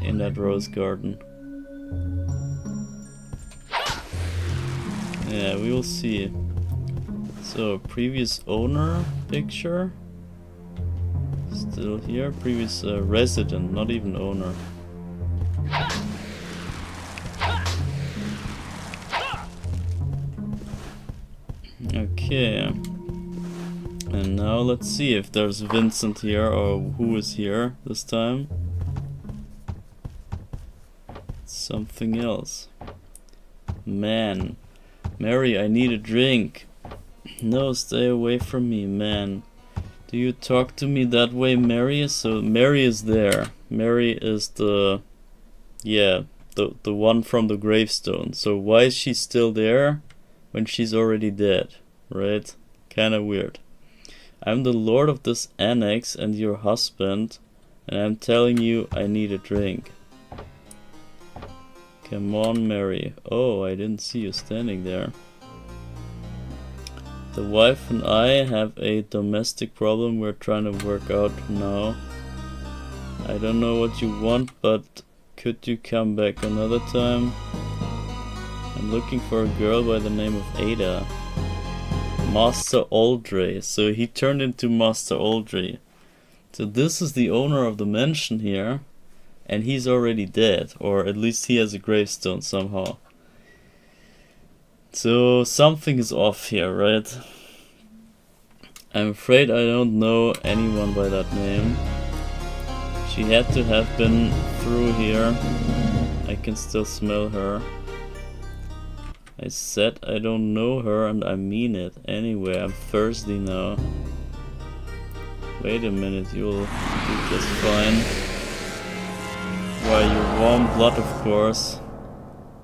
in that rose garden. Yeah, we will see. So, previous owner picture. Still here. Previous resident, not even owner. Okay. And now let's see if there's Vincent here or who is here this time. Something else. Man. Mary, I need a drink. No, stay away from me, man. Do you talk to me that way, Mary? So Mary is there. Mary is the... yeah, the one from the gravestone. So why is she still there when she's already dead? Right? Kinda weird. I'm the lord of this annex and your husband, and I'm telling you I need a drink. Come on, Mary. Oh, I didn't see you standing there. The wife and I have a domestic problem we're trying to work out now. I don't know what you want, but Could you come back another time? I'm looking for a girl by the name of Ada. Master Aldrey. So he turned into Master Aldrey. So this is the owner of the mansion here. And he's already dead. Or at least he has a gravestone somehow. So something is off here, right? I'm afraid I don't know anyone by that name. She had to have been through here. I can still smell her. I said I don't know her and I mean it. Anyway, I'm thirsty now. Wait a minute, you'll do just fine. Why, you're warm blood, of course.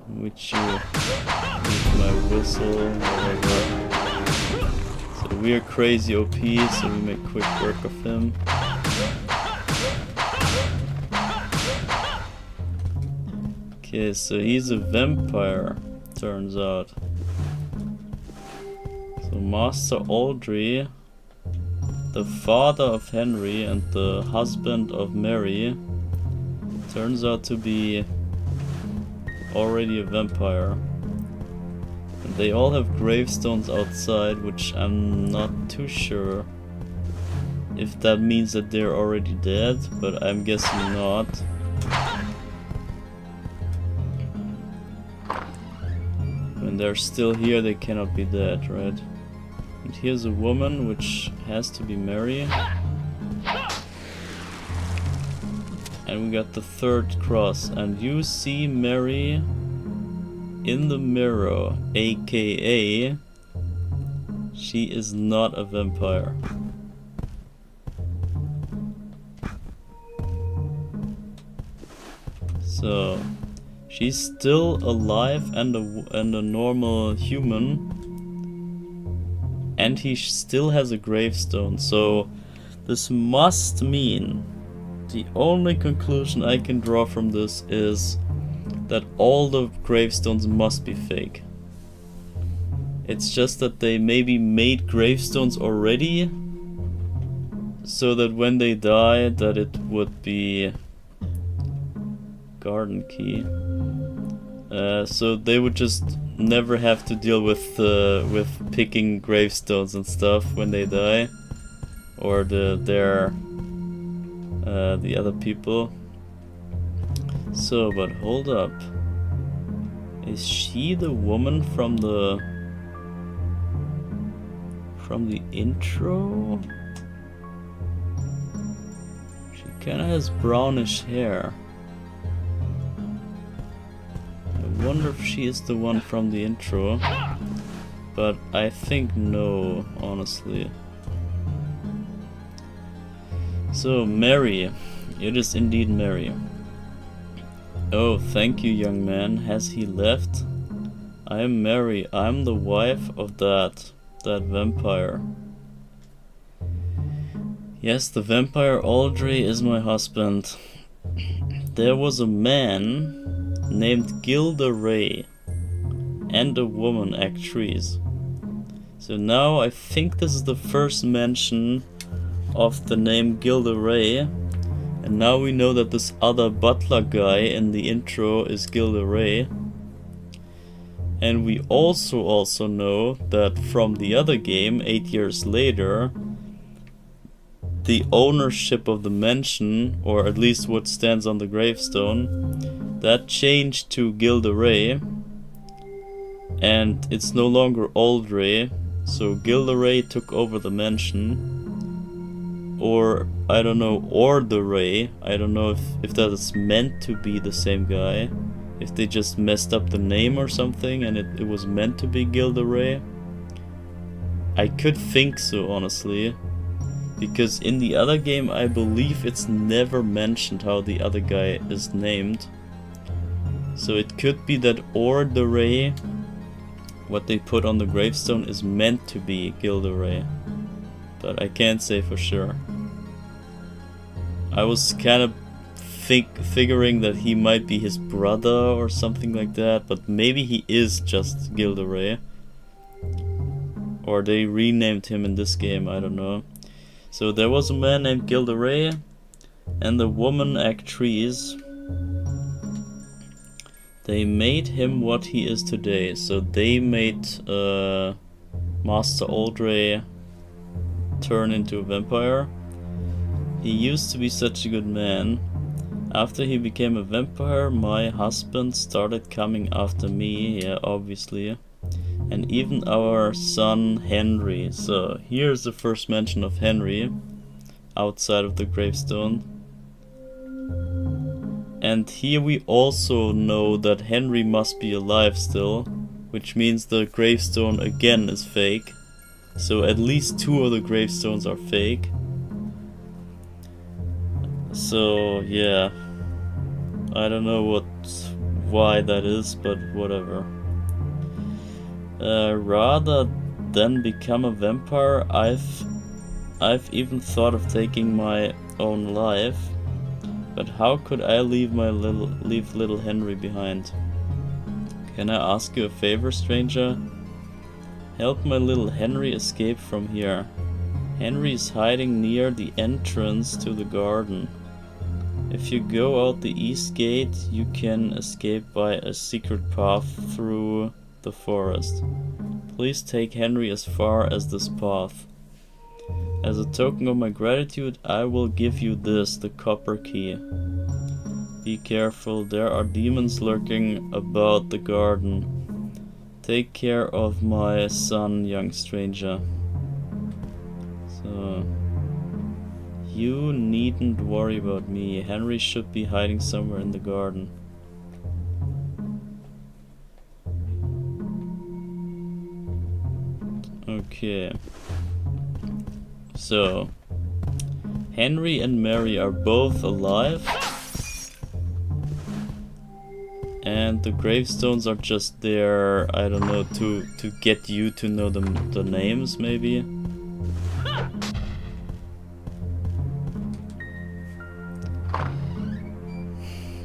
Which you use my whistle, whatever. So we're crazy OP, so we make quick work of him. Okay, so he's a vampire, turns out. So Master Aldrey, the father of Henry and the husband of Mary, turns out to be already a vampire. And they all have gravestones outside, which I'm not too sure if that means that they're already dead, but I'm guessing not. When they're still here, they cannot be dead, right? And here's a woman, which has to be Mary. And we got the third cross. And you see Mary in the mirror, aka she is not a vampire. So she's still alive and a normal human, and he still has a gravestone. So this must mean, the only conclusion I can draw from this is that all the gravestones must be fake. It's just that they maybe made gravestones already, so that when they die, that it would be garden key. So they would just never have to deal with picking gravestones and stuff when they die, or the other people. So, but hold up, is she the woman from the intro? She kinda has brownish hair. I wonder if she is the one from the intro, but I think no, honestly. So, Mary, it is indeed Mary. Oh, thank you, young man. Has he left? I am Mary. I'm the wife of that vampire. Yes, the vampire Aldrey is my husband. There was a man named Gilda Ray and a woman actress. So now I think this is the first mention of the name Gilda Ray. And now we know that this other butler guy in the intro is Gilda Ray. And we also know that from the other game, 8 years later, the ownership of the mansion, or at least what stands on the gravestone, that changed to Gilda Ray. And it's no longer Aldrey, so Gilda Ray took over the mansion. Or, I don't know, or the Ray. I don't know if that is meant to be the same guy. If they just messed up the name or something and it was meant to be Gilda Ray. I could think so, honestly. Because in the other game, I believe it's never mentioned how the other guy is named. So it could be that or the Ray, what they put on the gravestone, is meant to be Gilda Ray. But I can't say for sure. I was kind of figuring that he might be his brother or something like that, but maybe he is just Gilda Ray. Or they renamed him in this game, I don't know. So there was a man named Gilda Ray and the woman actress. They made him what he is today. So they made Master Aldray turn into a vampire. He used to be such a good man. After he became a vampire, my husband started coming after me, yeah, obviously. And even our son Henry. So here's the first mention of Henry outside of the gravestone. And here we also know that Henry must be alive still, which means the gravestone again is fake. So at least 2 of the gravestones are fake. So yeah, I don't know why that is, but whatever. Rather than become a vampire, I've even thought of taking my own life. But how could I leave little Henry behind? Can I ask you a favor, stranger? Help my little Henry escape from here. Henry is hiding near the entrance to the garden. If you go out the east gate, you can escape by a secret path through the forest. Please take Henry as far as this path. As a token of my gratitude, I will give you this, the copper key. Be careful, there are demons lurking about the garden. Take care of my son, young stranger. So, you needn't worry about me. Henry should be hiding somewhere in the garden. Okay. So, Henry and Mary are both alive. And the gravestones are just there, I don't know, to get you to know the names, maybe?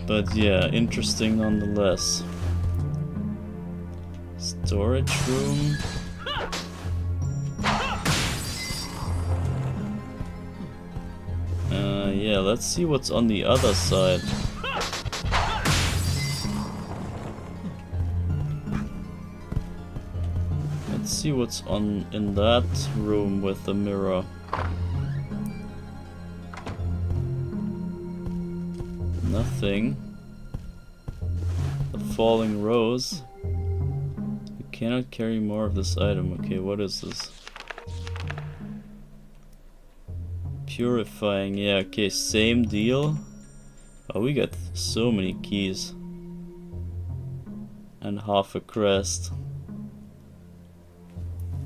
But yeah, interesting nonetheless. Storage room. Yeah, let's see what's on the other side. Let's see what's in that room with the mirror. Nothing. The falling rose. You cannot carry more of this item. Okay, what is this? Purifying, yeah, okay, same deal. Oh, we got so many keys. And half a crest.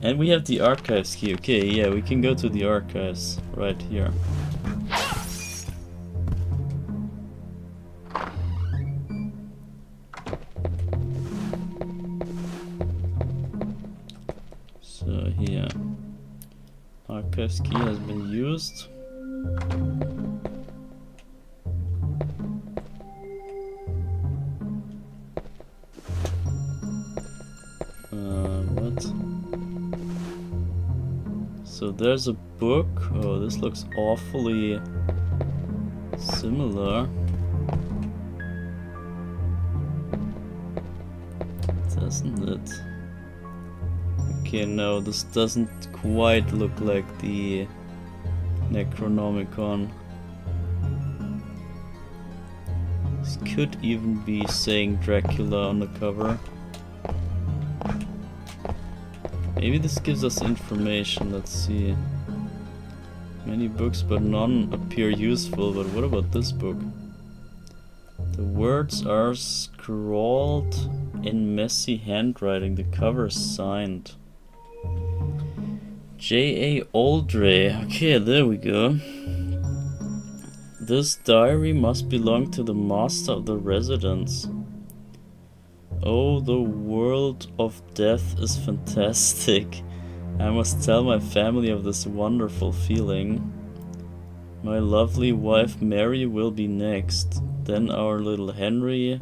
And we have the archives key. Okay, yeah, we can go to the archives right here. So here. Archives key has been used. What? So there's a book. Oh, this looks awfully similar. Doesn't it? Okay, no, this doesn't quite look like the Necronomicon. This could even be saying Dracula on the cover. Maybe this gives us information, let's see. Many books but none appear useful, but what about this book? The words are scrawled in messy handwriting, the cover is signed. J.A. Aldray. Okay, there we go. This diary must belong to the master of the residence. Oh, the world of death is fantastic. I must tell my family of this wonderful feeling. My lovely wife Mary will be next, then our little Henry,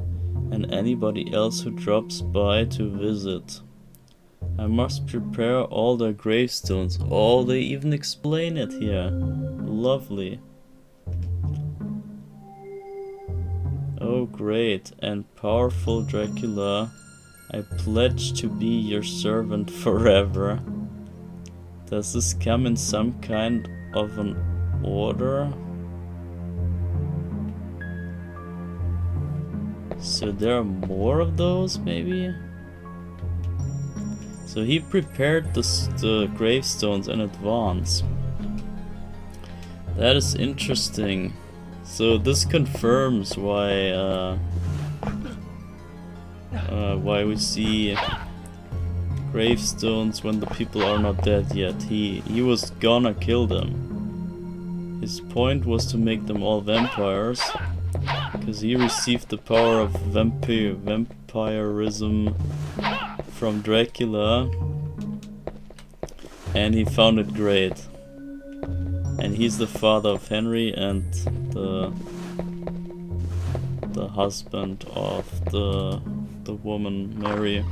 and anybody else who drops by to visit. I must prepare all their gravestones. Oh, they even explain it here. Lovely. Oh so great and powerful Dracula, I pledge to be your servant forever. Does this come in some kind of an order? So there are more of those, maybe? So he prepared the gravestones in advance. That is interesting. So this confirms why we see gravestones when the people are not dead yet. He was gonna kill them. His point was to make them all vampires, because he received the power of vampirism from Dracula, and he found it great. And he's the father of Henry and the husband of the woman Mary.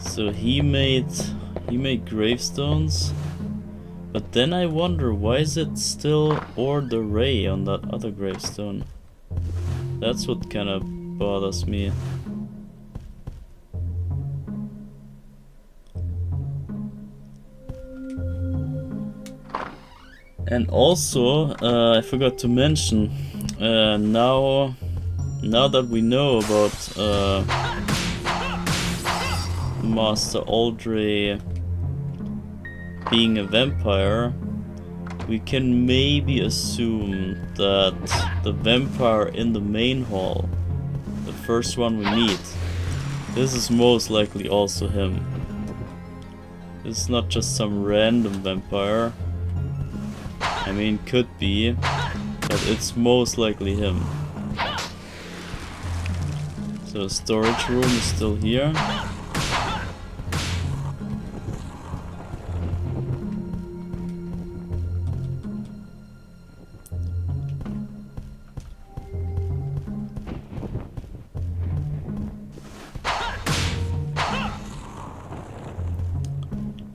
So he made gravestones, but then I wonder, why is it still or the ray on that other gravestone? That's what kind of bothers me. And also, I forgot to mention, now that we know about Master Aldrey being a vampire, we can maybe assume that the vampire in the main hall, the first one we meet, this is most likely also him. This is not just some random vampire. I mean, could be, but it's most likely him. So storage room is still here.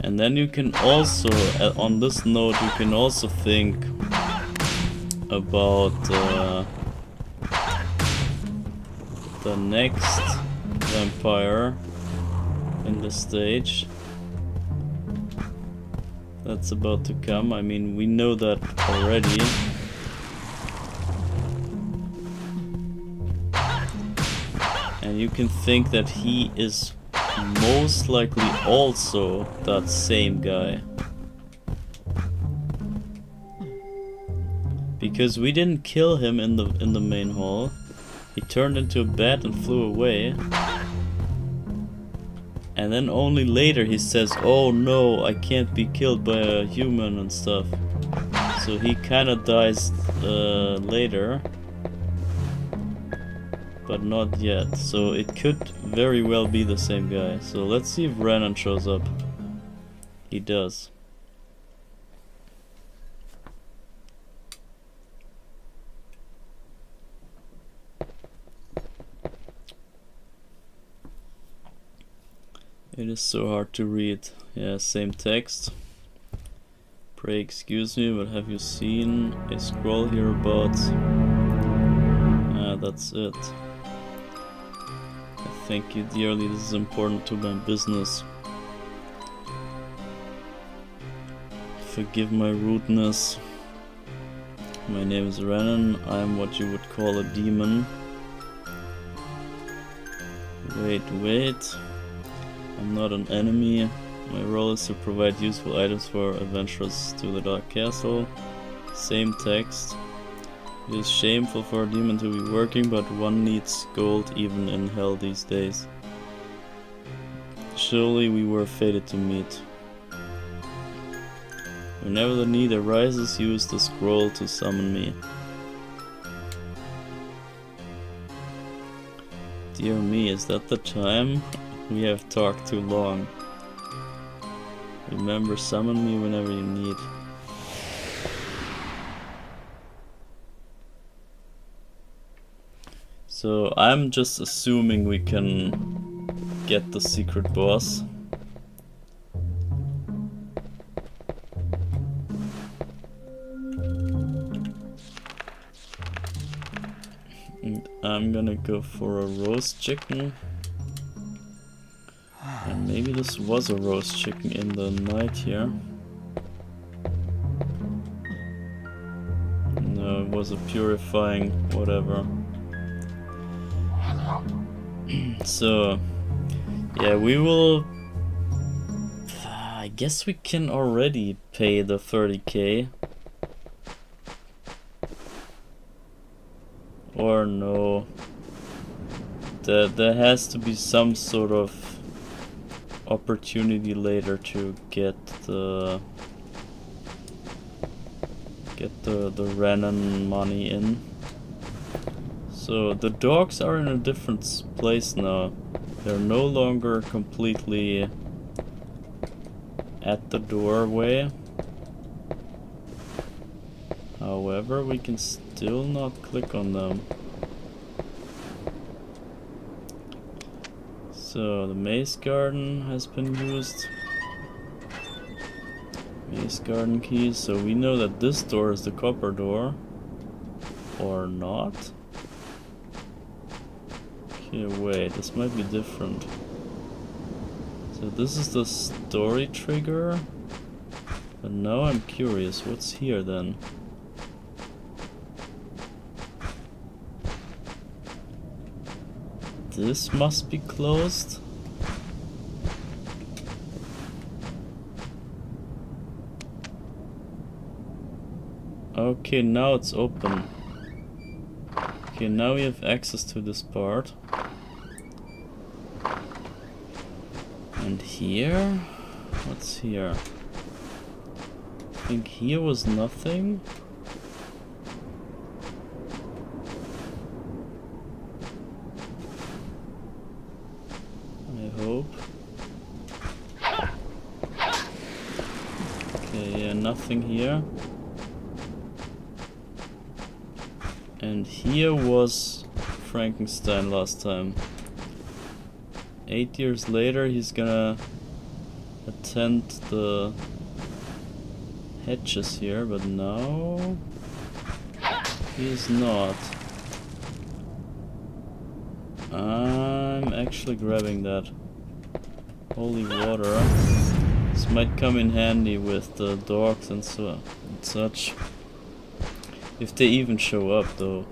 And then you can also, on this note, you can also think about the next vampire in the stage that's about to come. I mean, we know that already. And you can think that he is most likely also that same guy, because we didn't kill him in the main hall. He turned into a bat and flew away, and then only later he says, "Oh no, I can't be killed by a human" and stuff. So he kinda dies later, but not yet. So it could very well be the same guy. So let's see if Reinhardt shows up. He does. It is so hard to read. Yeah, same text. Pray excuse me, but have you seen a scroll hereabouts? That's it. Thank you dearly, this is important to my business. Forgive my rudeness. My name is Renan, I am what you would call a demon. Wait. I'm not an enemy. My role is to provide useful items for adventurers to the Dark Castle. Same text. It is shameful for a demon to be working, but one needs gold even in hell these days. Surely we were fated to meet. Whenever the need arises, use the scroll to summon me. Dear me, is that the time? We have talked too long. Remember, summon me whenever you need. So I'm just assuming we can get the secret boss. And I'm gonna go for a roast chicken. And maybe this was a roast chicken in the night here. No, it was a purifying whatever. So, yeah, we will... I guess we can already pay the 30k. Or no. There has to be some sort of opportunity later to get the Renan money in. So the dogs are in a different place now. They're no longer completely at the doorway. However, we can still not click on them. So the maze garden has been used. Maze garden keys. So we know that this door is the copper door. Or not. Okay, wait, this might be different. So this is the story trigger. But now I'm curious, what's here then? This must be closed. Okay, now it's open. Okay, now we have access to this part. And here? What's here? I think here was nothing. I hope. Okay, yeah, nothing here. And here was Frankenstein last time. 8 years later he's gonna attend the hatches here, but now he is not. I'm actually grabbing that. Holy water. This might come in handy with the dogs and such. If they even show up though.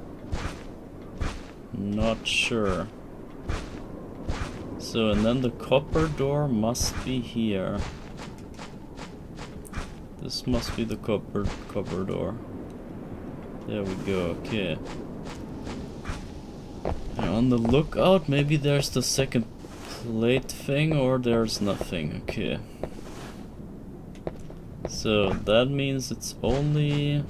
Not sure. So, and then the copper door must be here. This must be the copper door. There we go, okay. And on the lookout, maybe there's the second plate thing or there's nothing, okay. So that means it's only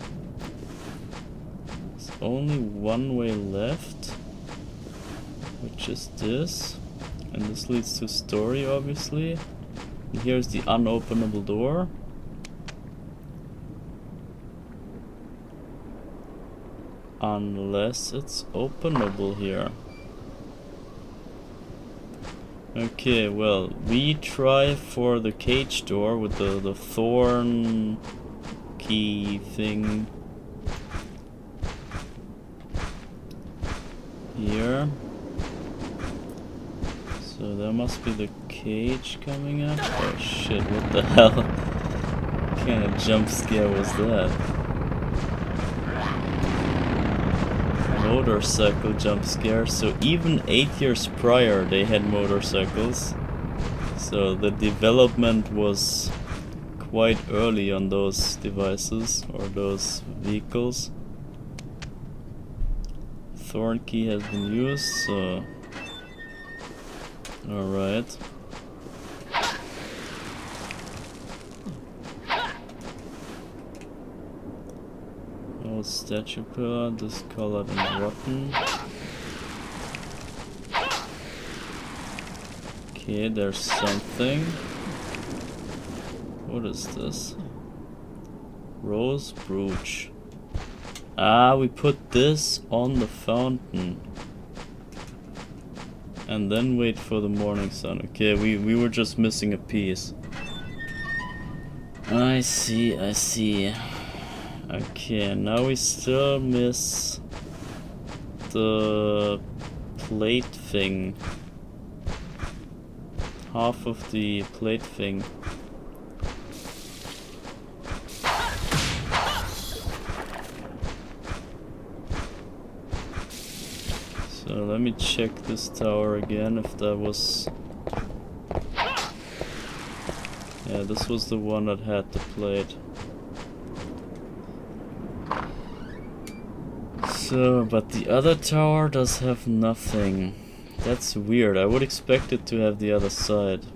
one way left, which is this. And this leads to story, obviously. And here's the unopenable door. Unless it's openable here. Okay, well, we try for the cage door with the thorn key thing. Here. So there must be the cage coming up. Oh shit, what the hell? What kind of jump scare was that? Motorcycle jump scare. So even 8 years prior they had motorcycles. So the development was quite early on those devices or those vehicles. Thorn key has been used, so alright. Old statue pillar, discolored and rotten. Okay, there's something. What is this? Rose brooch. Ah, we put this on the fountain. And then wait for the morning sun. Okay, we were just missing a piece. I see, I see. Okay, now we still miss the plate thing. Half of the plate thing. So let me check this tower again if that was... Yeah, this was the one that had the plate. So, but the other tower does have nothing. That's weird. I would expect it to have the other side.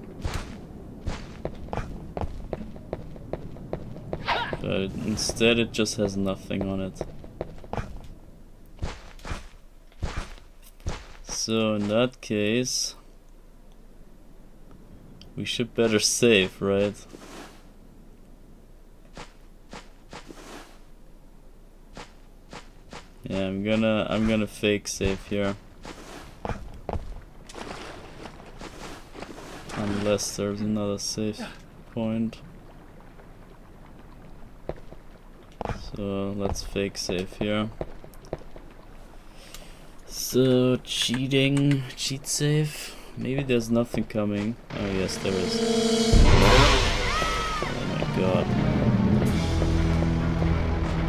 But instead it just has nothing on it. So in that case, we should better save, right? Yeah, I'm gonna fake save here. Unless there's another save point. So let's fake save here. So cheat save. Maybe there's nothing coming. Oh yes, there is. Oh my god.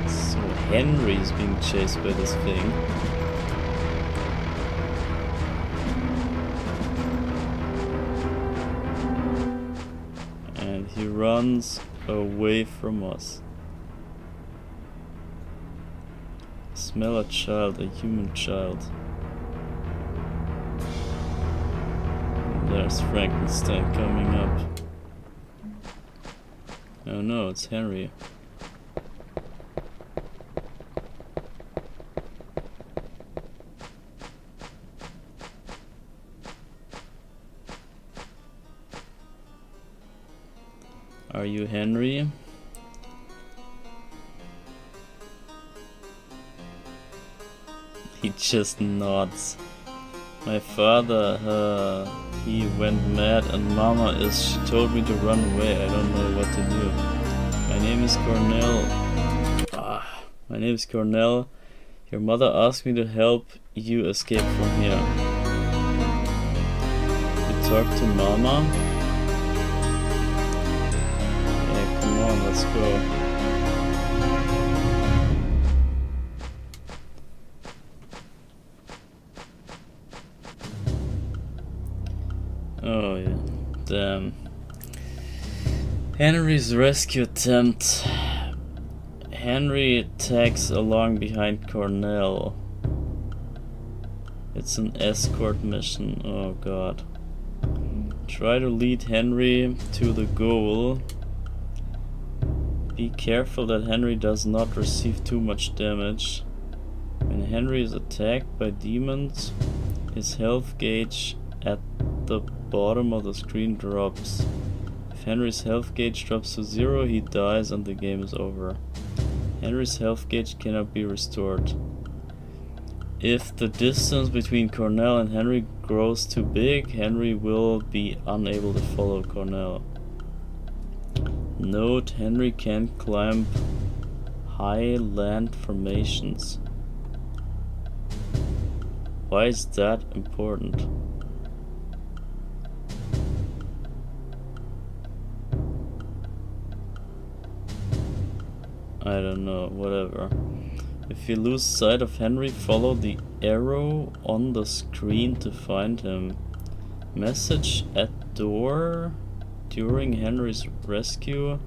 So Henry is being chased by this thing. And he runs away from us. Smell a child, a human child. There's Frankenstein coming up. Oh no, it's Henry. Are you Henry? He just nods. My father, he went mad and Mama she told me to run away. I don't know what to do. My name is Cornell. My name is Cornell. Your mother asked me to help you escape from here. You talk to Mama? Yeah, come on, let's go. Oh yeah, damn. Henry's rescue attempt. Henry tags along behind Cornell. It's an escort mission, oh god. Try to lead Henry to the goal. Be careful that Henry does not receive too much damage. When Henry is attacked by demons, his health gauge at the bottom of the screen drops. If Henry's health gauge drops to 0, he dies and the game is over. Henry's health gauge cannot be restored. If the distance between Cornell and Henry grows too big, Henry will be unable to follow Cornell. Note, Henry can't climb high land formations. Why is that important? I don't know, whatever. If you lose sight of Henry, follow the arrow on the screen to find him. Message at door during Henry's rescue.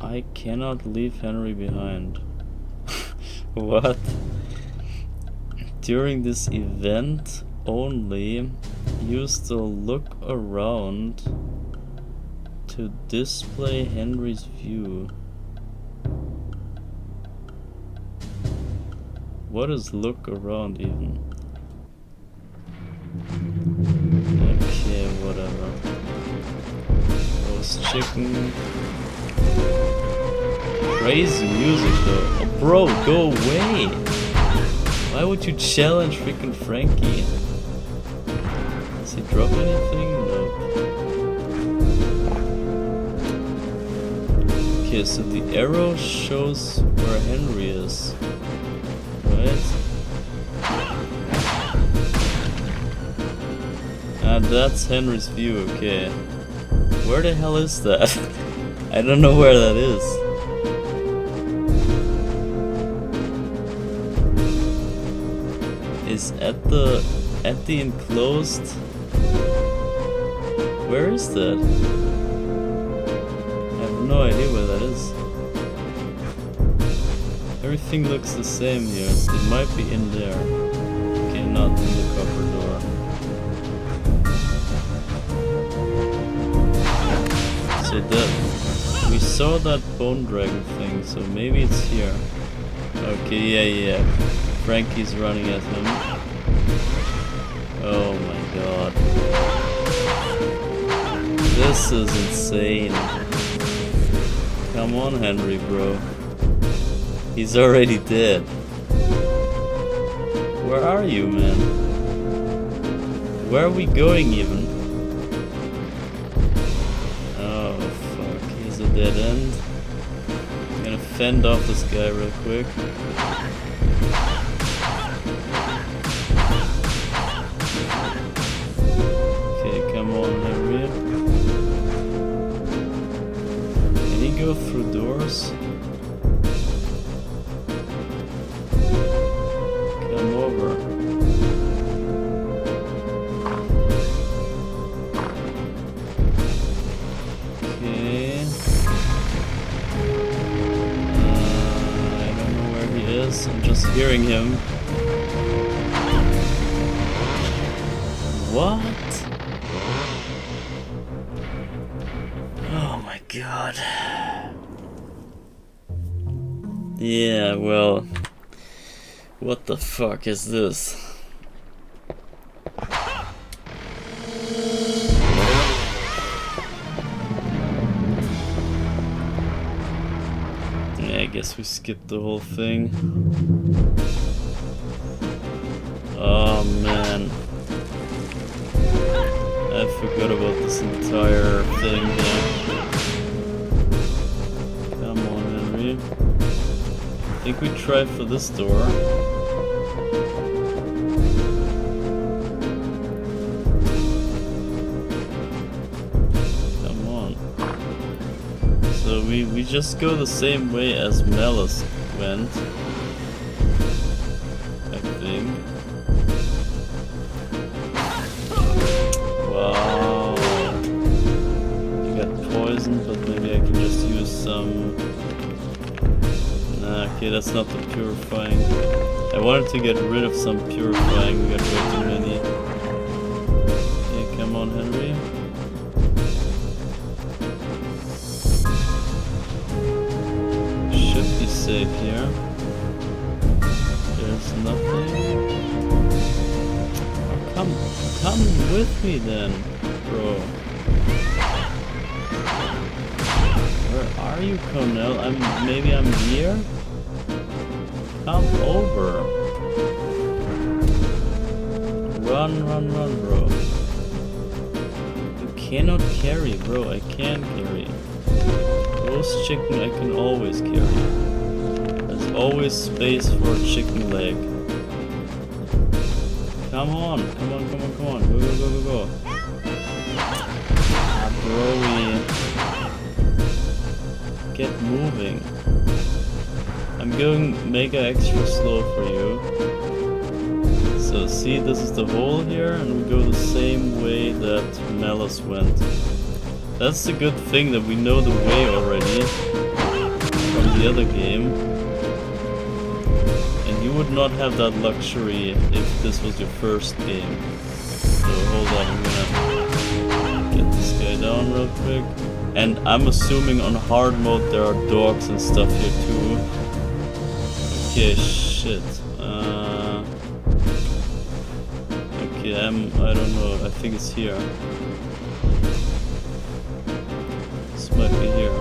I cannot leave Henry behind. What? During this event only, use the look around to display Henry's view. What is look around even? Okay, whatever. Roast chicken. Crazy music though. Oh, bro, go away! Why would you challenge freaking Frankie? Does he drop anything? No. Okay, so the arrow shows where Henry is. Right? that's Henry's view, okay. Where the hell is that? I don't know where that is. Is at the enclosed. Where is that? I have no idea where that is. Everything looks the same here. It might be in there. Okay, not in the copper door. So that we saw that bone dragon thing, so maybe it's here. Okay, yeah. Frankie's running at him. Oh my god. This is insane. Come on, Henry, bro. He's already dead. Where are you, man? Where are we going, even? Oh, fuck. Here's a dead end. I'm gonna fend off this guy real quick. Go through doors. Come over. Okay. I don't know where he is. I'm just hearing him. What? Oh my god. Yeah, well, what the fuck is this? Yeah, I guess we skipped the whole thing. Oh man, I forgot about this entire thing here. Come on, Henry. I think we try for this door. Come on. So we just go the same way as Malice went. I think. Wow. You got poison, but maybe I can just use some. Okay, that's not the purifying. I wanted to get rid of some purifying, we got way too many. Okay, come on, Henry. Should be safe here. There's nothing. Oh, come with me then, bro. Where are you, Cornell? Maybe I'm here? Come over. Run, bro. You cannot carry, bro. I can carry. Roast chicken I can always carry. There's always space for a chicken leg. Come on. Go. Ah, bro. Get moving. I'm going mega extra slow for you. So see, this is the hole here, and we go the same way that Malice went. That's the good thing, that we know the way already from the other game. And you would not have that luxury if this was your first game. So hold on, I'm gonna get this guy down real quick. And I'm assuming on hard mode there are dogs and stuff here too. Okay, shit. Okay, I don't know. I think it's here. This might be here.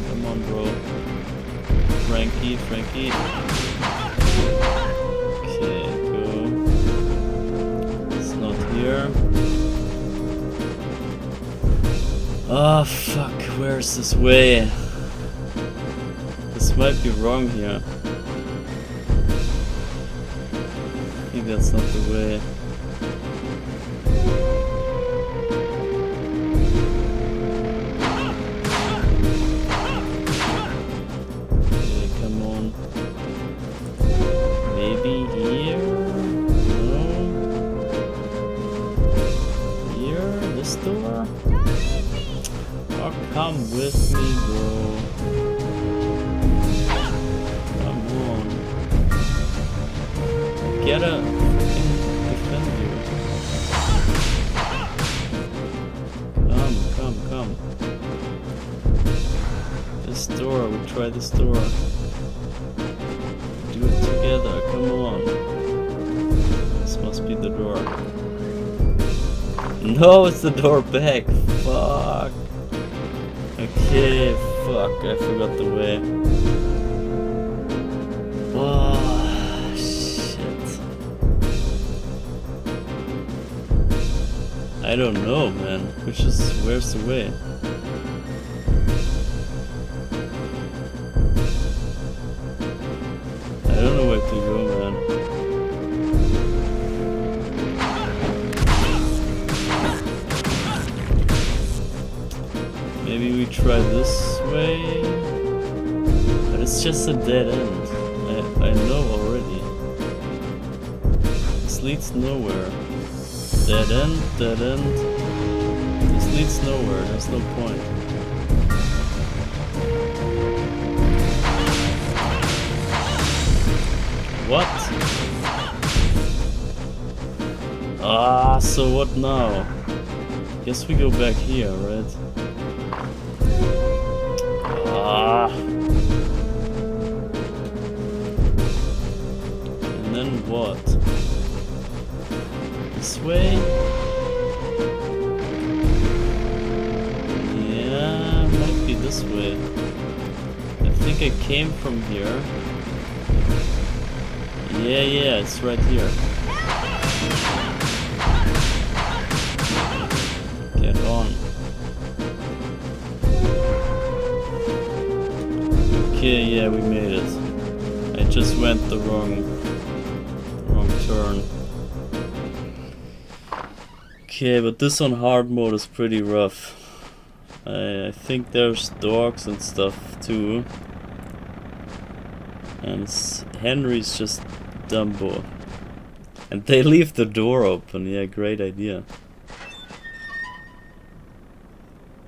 Come on, bro. Frankie. Okay, go. It's not here. Oh fuck, where's this way? This might be wrong here. think that's not the way. Okay, come on. Maybe here? No? Here? This door? Oh, come with me, bro. Come on. Get a defend you. Come. This door, we try this door. Do it together, come on. This must be the door. No, it's the door back. Fuck. Okay, fuck, I forgot the way. Oh, shit. I don't know, man. Where's the way? I don't know where to go, man. Maybe we try this way? But it's just a dead end. I know already. This leads nowhere. Dead end. This leads nowhere, there's no point. What? Ah, so what now? Guess we go back here, right? Ah. And then what? This way? Yeah, might be this way. I think I came from here. Yeah, it's right here. Get on. Okay, yeah, we made it. I just went the wrong turn. Okay, but this on hard mode is pretty rough. I think there's dogs and stuff too. And Henry's just Dumbo. And they leave the door open. Yeah, great idea.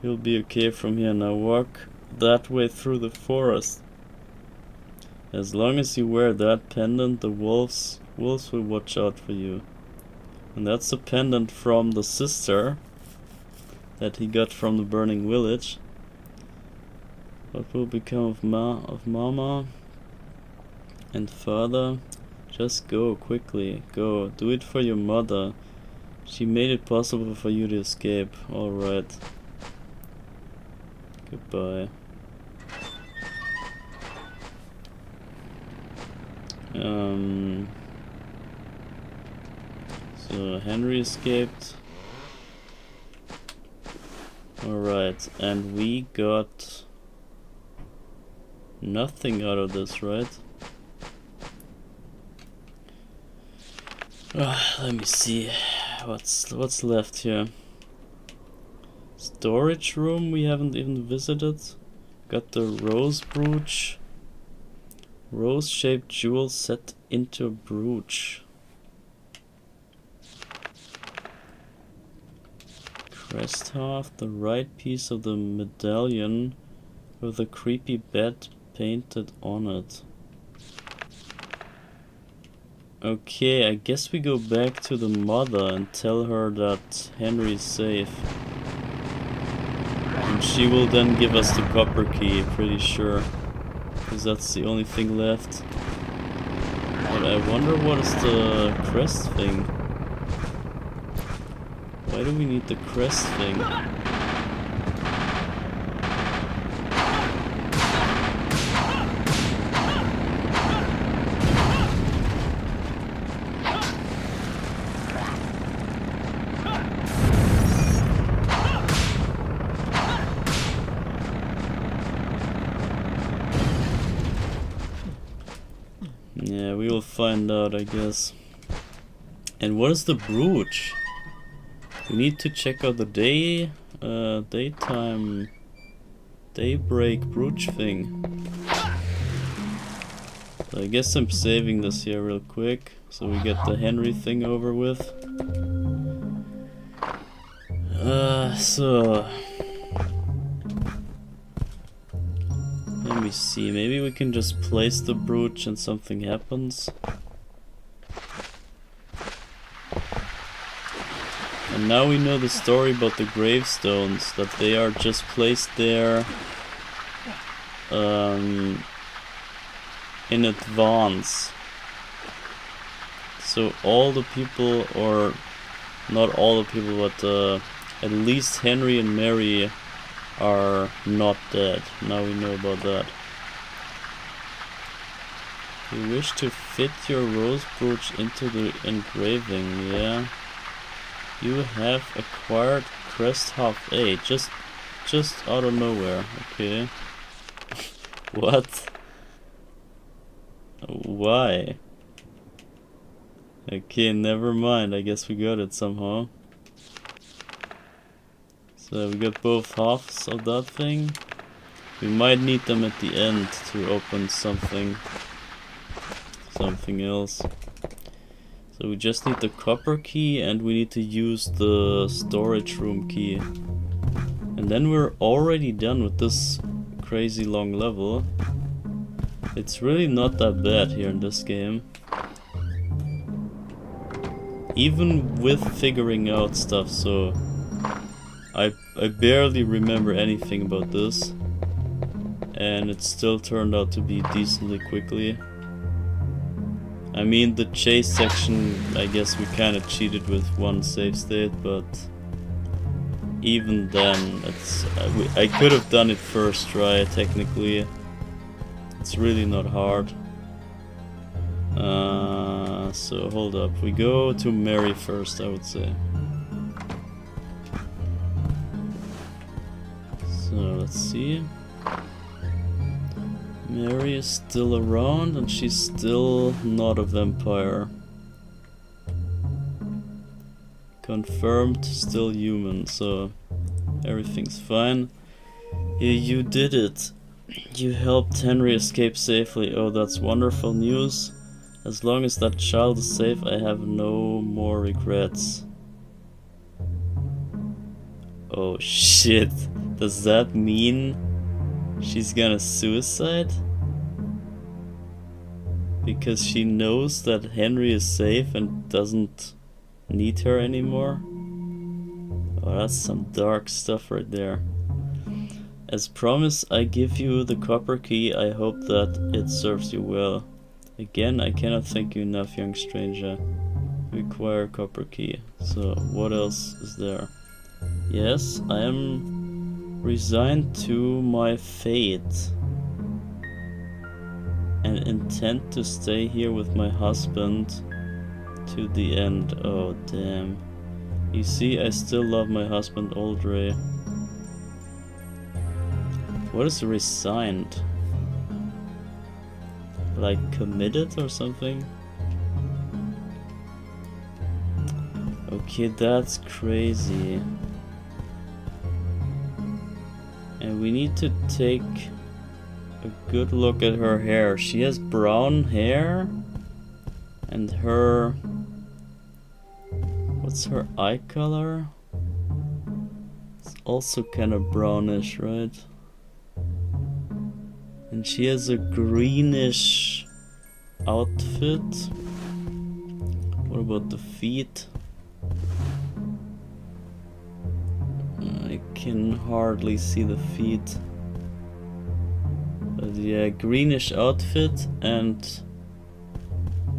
You'll be okay from here. Now walk that way through the forest. As long as you wear that pendant, the wolves will watch out for you. And that's a pendant from the sister that he got from the burning village. What will become of Mama and Father? Just go quickly. Go. Do it for your mother. She made it possible for you to escape. Alright. Goodbye. So Henry escaped. Alright, and we got nothing out of this, right? Let me see what's left here. Storage room we haven't even visited. Got the rose brooch. Rose-shaped jewel set into a brooch. Crest half, the right piece of the medallion with a creepy bed painted on it. Okay, I guess we go back to the mother and tell her that Henry's safe. And she will then give us the copper key, pretty sure. Because that's the only thing left. But I wonder what is the crest thing? Why do we need the crest thing? Yeah, we will find out, I guess. And what is the brooch? We need to check out the daytime, daybreak brooch thing. So I guess I'm saving this here real quick, so we get the Henry thing over with. So let me see, maybe we can just place the brooch and something happens. And now we know the story about the gravestones, that they are just placed there in advance. So all the people, or not all the people, but at least Henry and Mary are not dead. Now we know about that. You wish to fit your rose brooch into the engraving, yeah. You have acquired crest half A, just out of nowhere, okay. What? Why? Okay, never mind, I guess we got it somehow. So we got both halves of that thing. We might need them at the end to open something else. So we just need the copper key and we need to use the storage room key. And then we're already done with this crazy long level. It's really not that bad here in this game. Even with figuring out stuff, so I barely remember anything about this. And it still turned out to be decently quickly. I mean, the chase section, I guess we kind of cheated with one save state, but even then, I could have done it first try, technically. It's really not hard. So hold up, we go to Mary first, I would say. So let's see. Mary is still around and she's still not a vampire. Confirmed, still human, so everything's fine. Yeah, you did it. You helped Henry escape safely. Oh, that's wonderful news. As long as that child is safe, I have no more regrets. Oh shit. Does that mean she's gonna suicide? Because she knows that Henry is safe and doesn't need her anymore? Oh, that's some dark stuff right there. As promised, I give you the copper key. I hope that it serves you well. Again, I cannot thank you enough, young stranger. Require copper key. So, what else is there? Yes, I am resigned to my fate and intend to stay here with my husband to the end. Oh, damn. You see, I still love my husband, Audrey. What is resigned? Like committed or something? Okay, that's crazy. And we need to take a good look at her hair. She has brown hair. And her... what's her eye color? It's also kind of brownish, right? And she has a greenish outfit. What about the feet? I can hardly see the feet. But yeah, greenish outfit and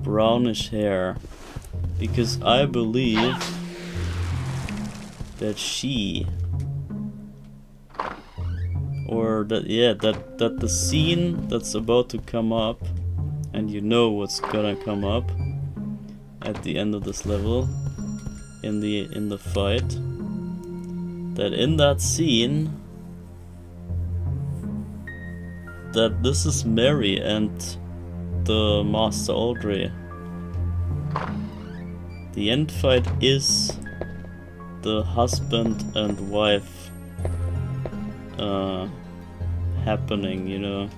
brownish hair. Because I believe that she... or that, yeah, that the scene that's about to come up, and you know what's gonna come up at the end of this level, in the fight, that in that scene, that this is Mary and the Master Audrey. The end fight is the husband and wife happening, you know.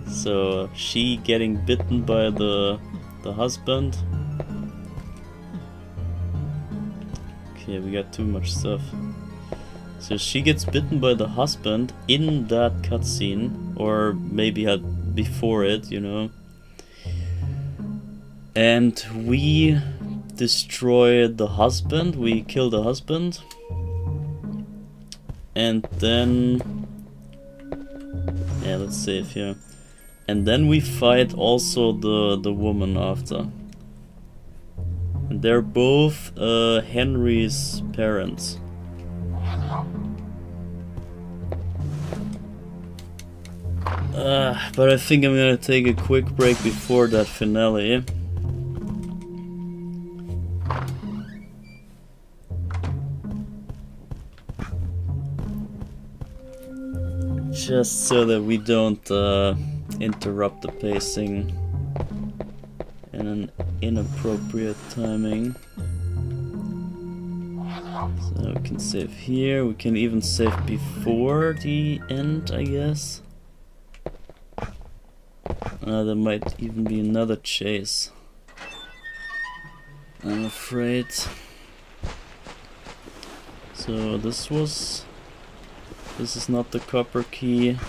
So she getting bitten by the husband. Okay, we got too much stuff. So she gets bitten by the husband in that cutscene, or maybe before it, you know. And we destroy the husband, we kill the husband. And then... yeah, let's save here. And then we fight also the woman after. And they're both Henry's parents. But I think I'm gonna take a quick break before that finale. Just so that we don't interrupt the pacing in an inappropriate timing. So we can save here, we can even save before the end, I guess. There might even be another chase, I'm afraid. So this is not the copper key.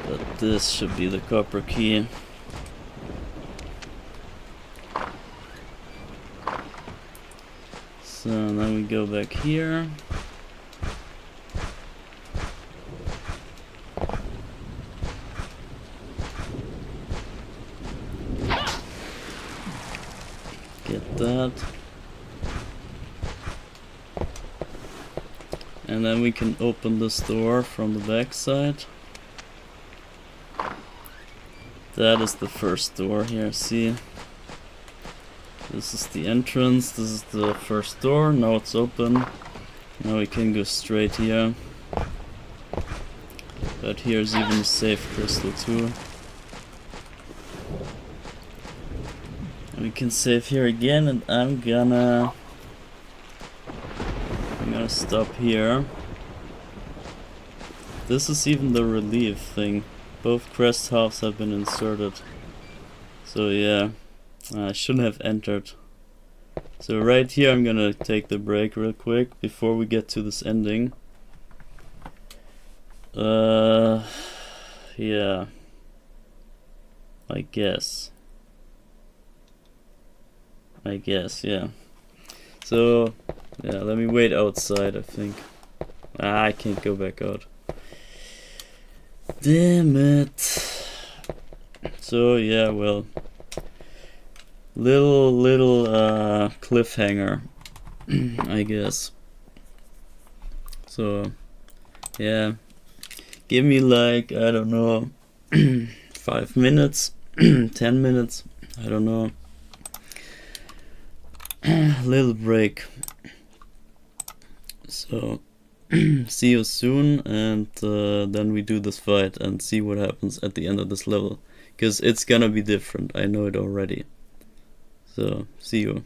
But this should be the copper key. So then we go back here. Get that. And then we can open this door from the back side. That is the first door here, see? This is the entrance, this is the first door, now it's open. Now we can go straight here. But here's even a safe crystal too. And we can save here again, and I'm gonna stop here. This is even the relief thing. Both crest halves have been inserted. So yeah, I shouldn't have entered. So right here I'm gonna take the break real quick before we get to this ending. Yeah. I guess, yeah. So, yeah, let me wait outside, I think. I can't go back out. Damn it. So, yeah, well. Little cliffhanger, I guess. So, yeah. Give me like, I don't know, 5 minutes, 10 minutes, I don't know. Little break. So see you soon, and then we do this fight and see what happens at the end of this level, because it's gonna be different, I know it already. So see you.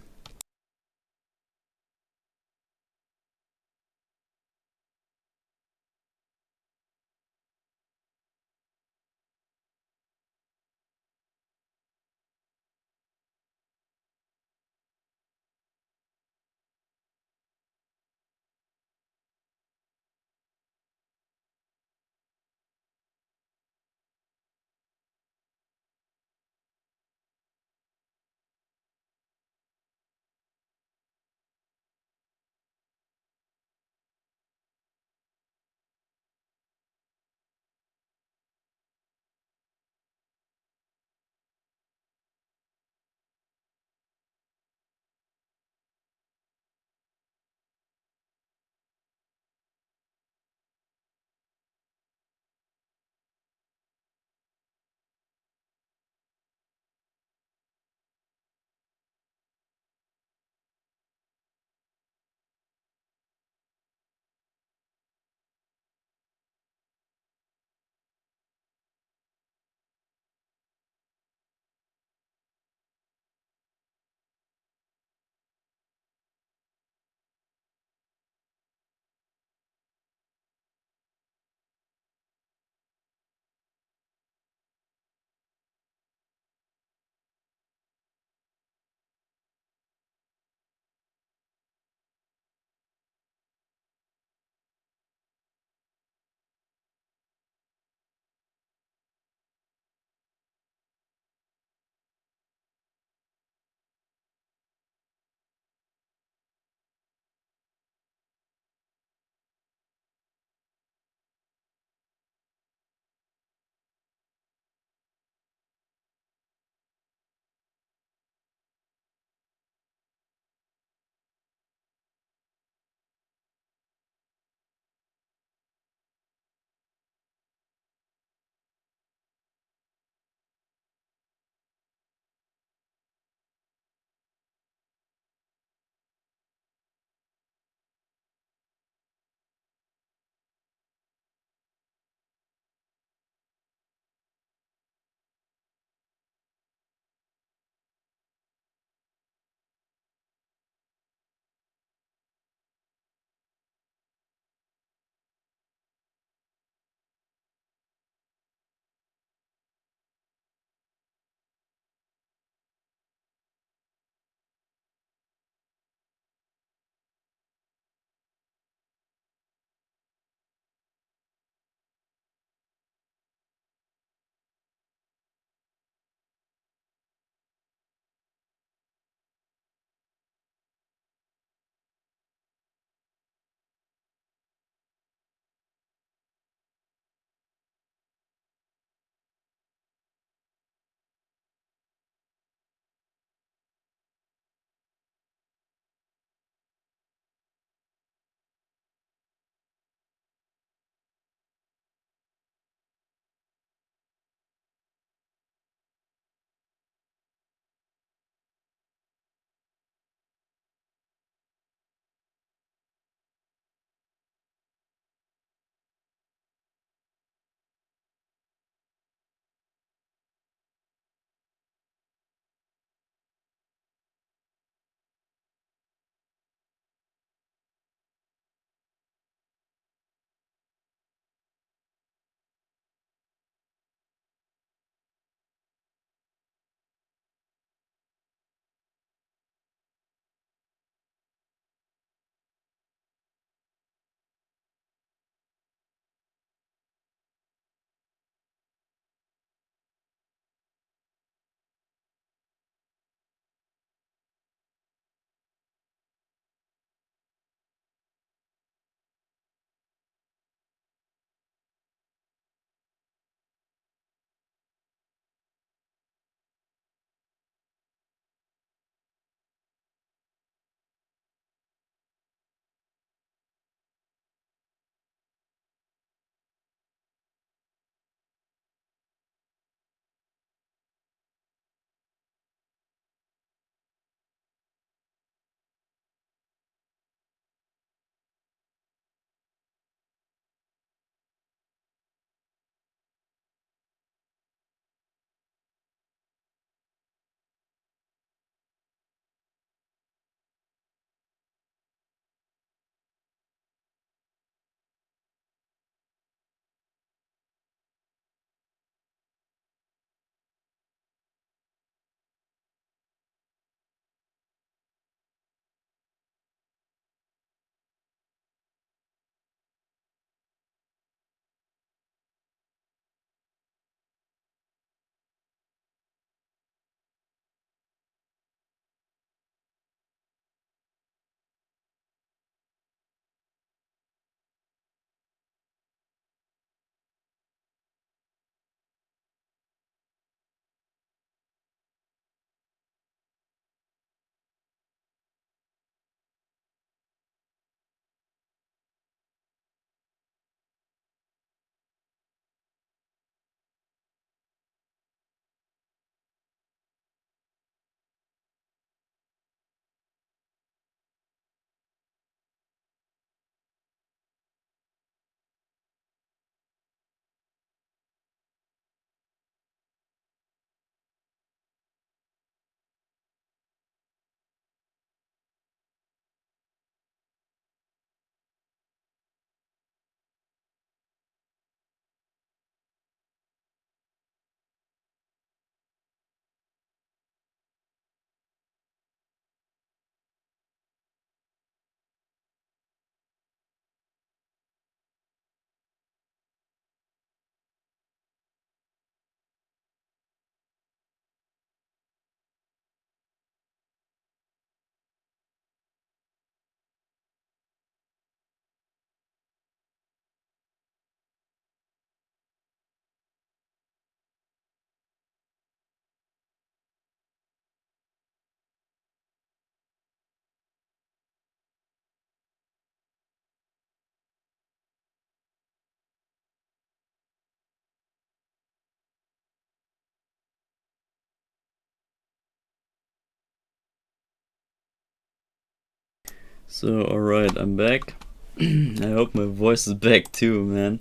So, alright, I'm back. I hope my voice is back too, man.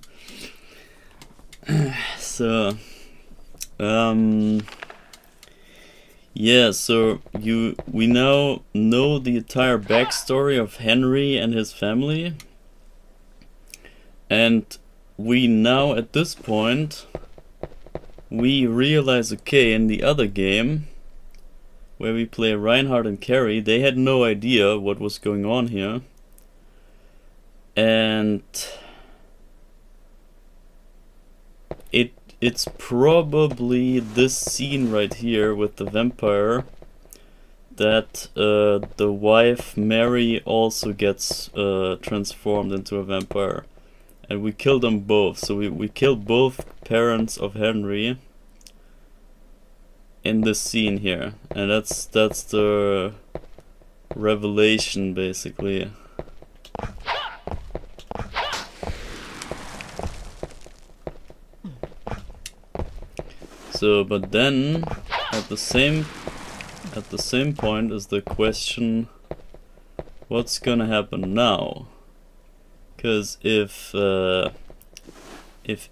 So, yeah, so we now know the entire backstory of Henry and his family. And we now, at this point, we realize, okay, in the other game, where we play Reinhardt and Carrie, they had no idea what was going on here. And it's probably this scene right here with the vampire that the wife Mary also gets transformed into a vampire. And we kill them both. So we kill both parents of Henry in this scene here. And that's the revelation, basically. So, but then at the same point is the question, what's gonna happen now? Because if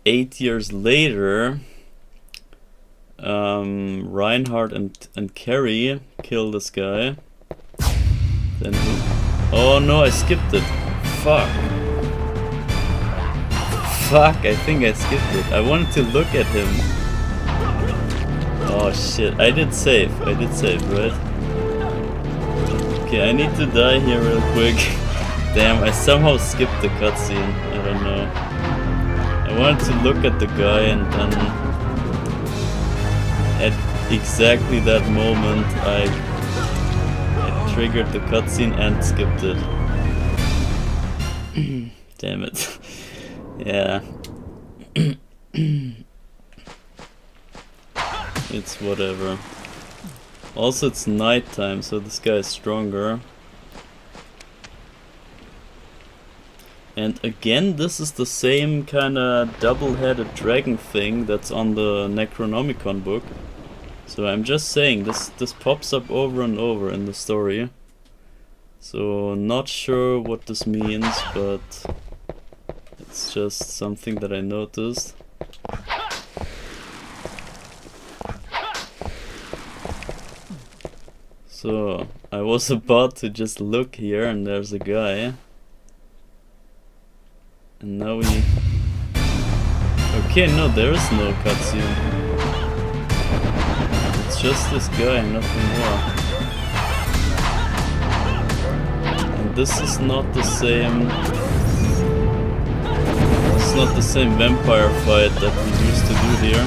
8 years later Reinhardt and Carrie kill this guy, then who? Oh no, I skipped it. Fuck, I think I skipped it. I wanted to look at him. Oh shit, I did save, right? Okay, I need to die here real quick. Damn, I somehow skipped the cutscene, I don't know. I wanted to look at the guy and then at exactly that moment I triggered the cutscene and skipped it. Damn it. Yeah. It's whatever. Also, it's nighttime, so this guy is stronger. And again, this is the same kinda double-headed dragon thing that's on the Necronomicon book. So I'm just saying, this pops up over and over in the story. So not sure what this means, but it's just something that I noticed. So I was about to just look here and there's a guy. And now we... Okay, no, there is no cutscene. It's just this guy, nothing more. And this is not the same... It's not the same vampire fight that we used to do here.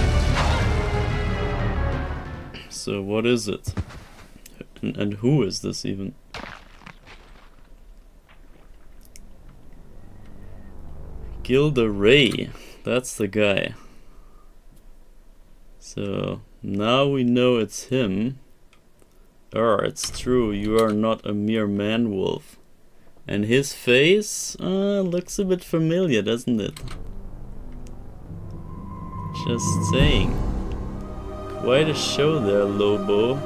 So what is it? And who is this even? Gilda Ray, that's the guy. So now we know it's him. It's true, you are not a mere man-wolf. And his face looks a bit familiar, doesn't it? Just saying. Quite a show there, Lobo.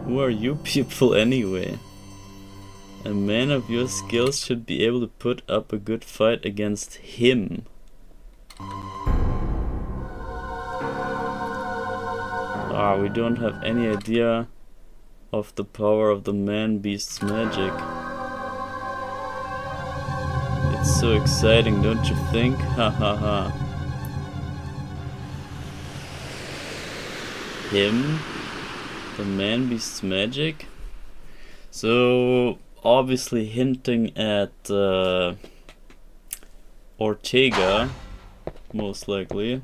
Who are you people anyway? A man of your skills should be able to put up a good fight against him. We don't have any idea of the power of the man-beast's magic. It's so exciting, don't you think? Ha ha ha. Him? The man-beast's magic? So... obviously hinting at Ortega, most likely,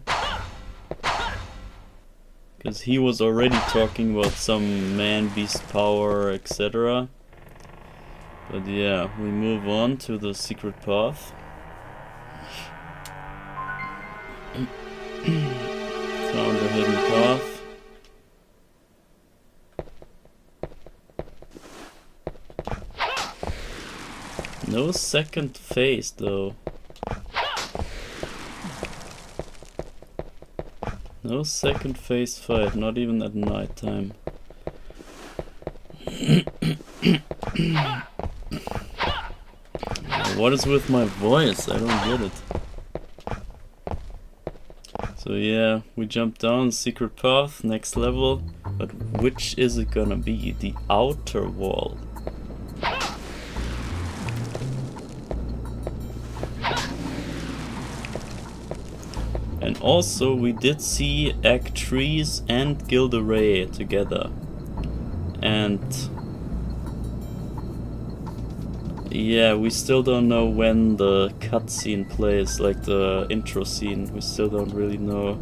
because he was already talking about some man-beast power, etc. But yeah, we move on to the secret path. Found a hidden path. No second phase though. No second phase fight, not even at night time. What is with my voice? I don't get it. So yeah, we jump down, secret path, next level. But which is it gonna be? The outer wall. And also we did see Actrice and Gilderay together. And yeah, we still don't know when the cutscene plays, like the intro scene. We still don't really know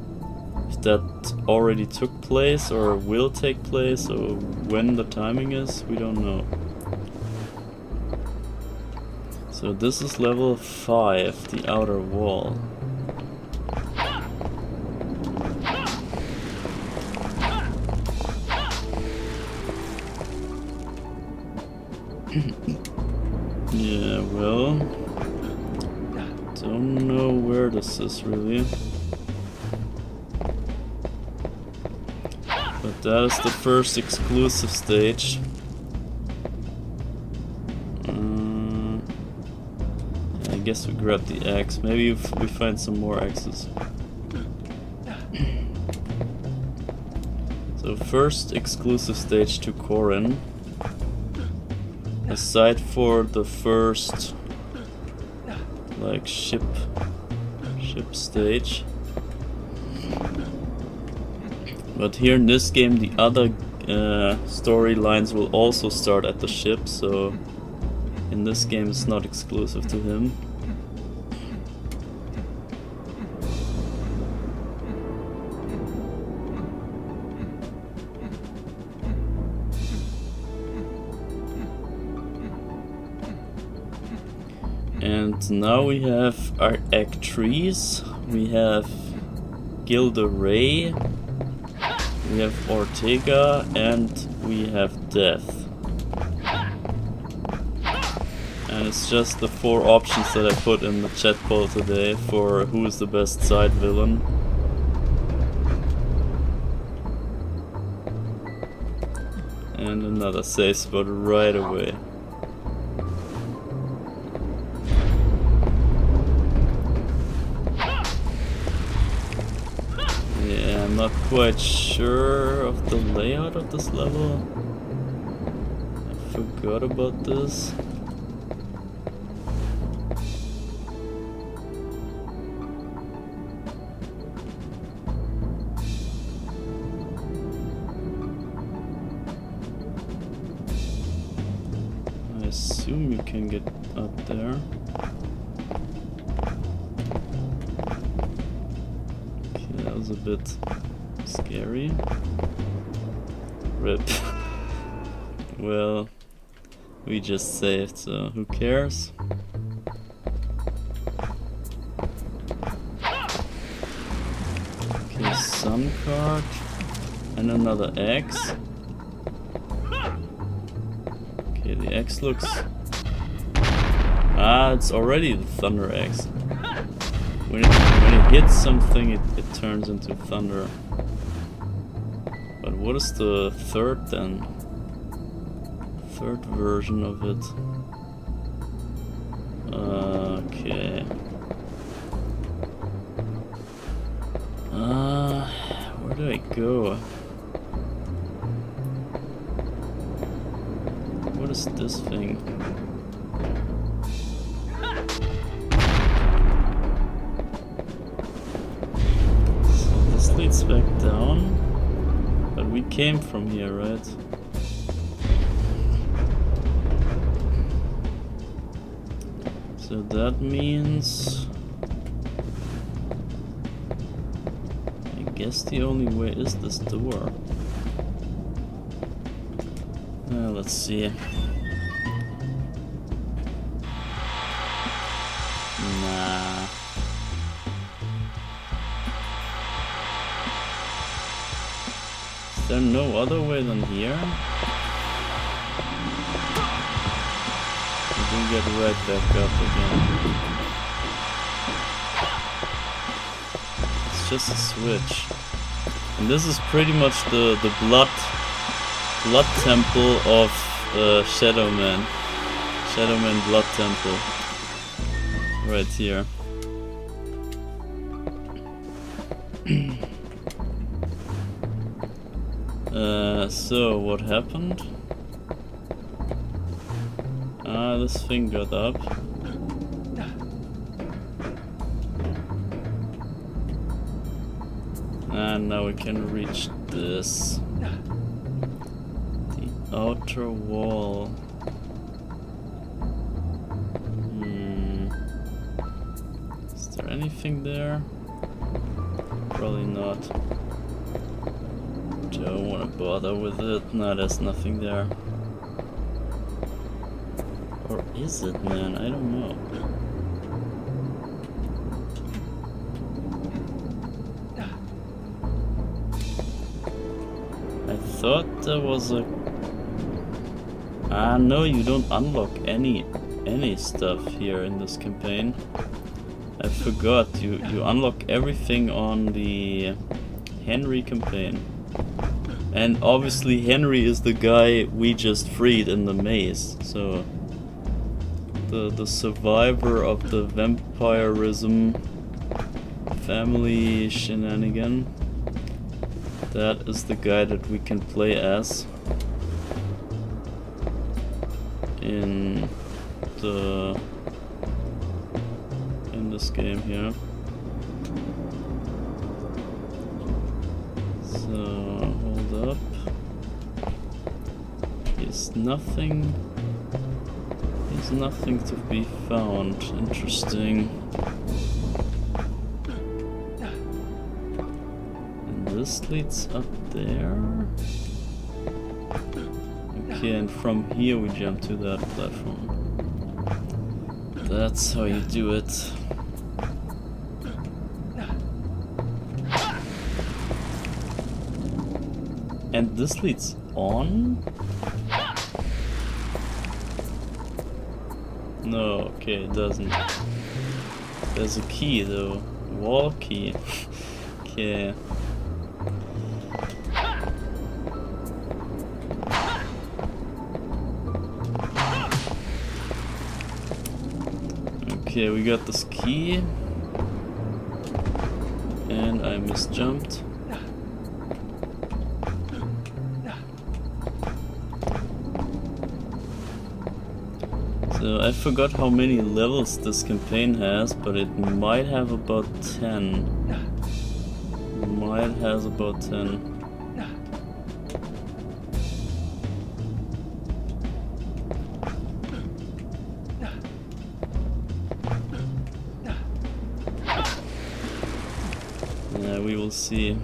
if that already took place or will take place, or when the timing is. We don't know. So this is level 5, the outer wall. Yeah, well, don't know where this is really. But that is the first exclusive stage. I guess we grab the axe. Maybe we find some more axes. So first exclusive stage to Corin. Aside for the first like ship stage. But here in this game the other storylines will also start at the ship, so in this game it's not exclusive to him. And now we have our Actrice, we have Gilderay, we have Ortega, and we have Death. And it's just the 4 options that I put in the chat poll today for who is the best side villain. And another save spot right away. I'm not quite sure of the layout of this level. I forgot about this. I assume you can get up there. That was a bit scary. Rip. Well, we just saved, so who cares? Okay, sun card. And another X. Okay, the X looks... Ah, it's already the Thunder X. When it hits something, it turns into thunder. But what is the third then? Third version of it. Okay. Where do I go? What is this thing? Leads back down, but we came from here, right? So that means I guess the only way is this door. Let's see. Nah. Is there no other way than here? We can get right back up again. It's just a switch. And this is pretty much the blood temple of Shadow Man. Shadow Man Blood Temple. Right here. So what happened? This thing got up. And now we can reach this. The outer wall. Is there anything there? Probably not. Don't want to bother with it. No, there's nothing there. Or is it, man? I don't know. I thought there was a... no, you don't unlock any stuff here in this campaign. I forgot, you unlock everything on the Henry campaign. And obviously Henry is the guy we just freed in the maze, so... The survivor of the vampirism family shenanigan. That is the guy that we can play as in this game here. So hold up. There's nothing to be found. Interesting. And this leads up there. Okay, and from here we jump to that platform. That's how you do it. And this leads on? No, okay, it doesn't. There's a key though. Wall key. Okay. Okay, we got this key. And I misjumped. So I forgot how many levels this campaign has, but it might have about 10. Might has about 10. Yeah, we will see.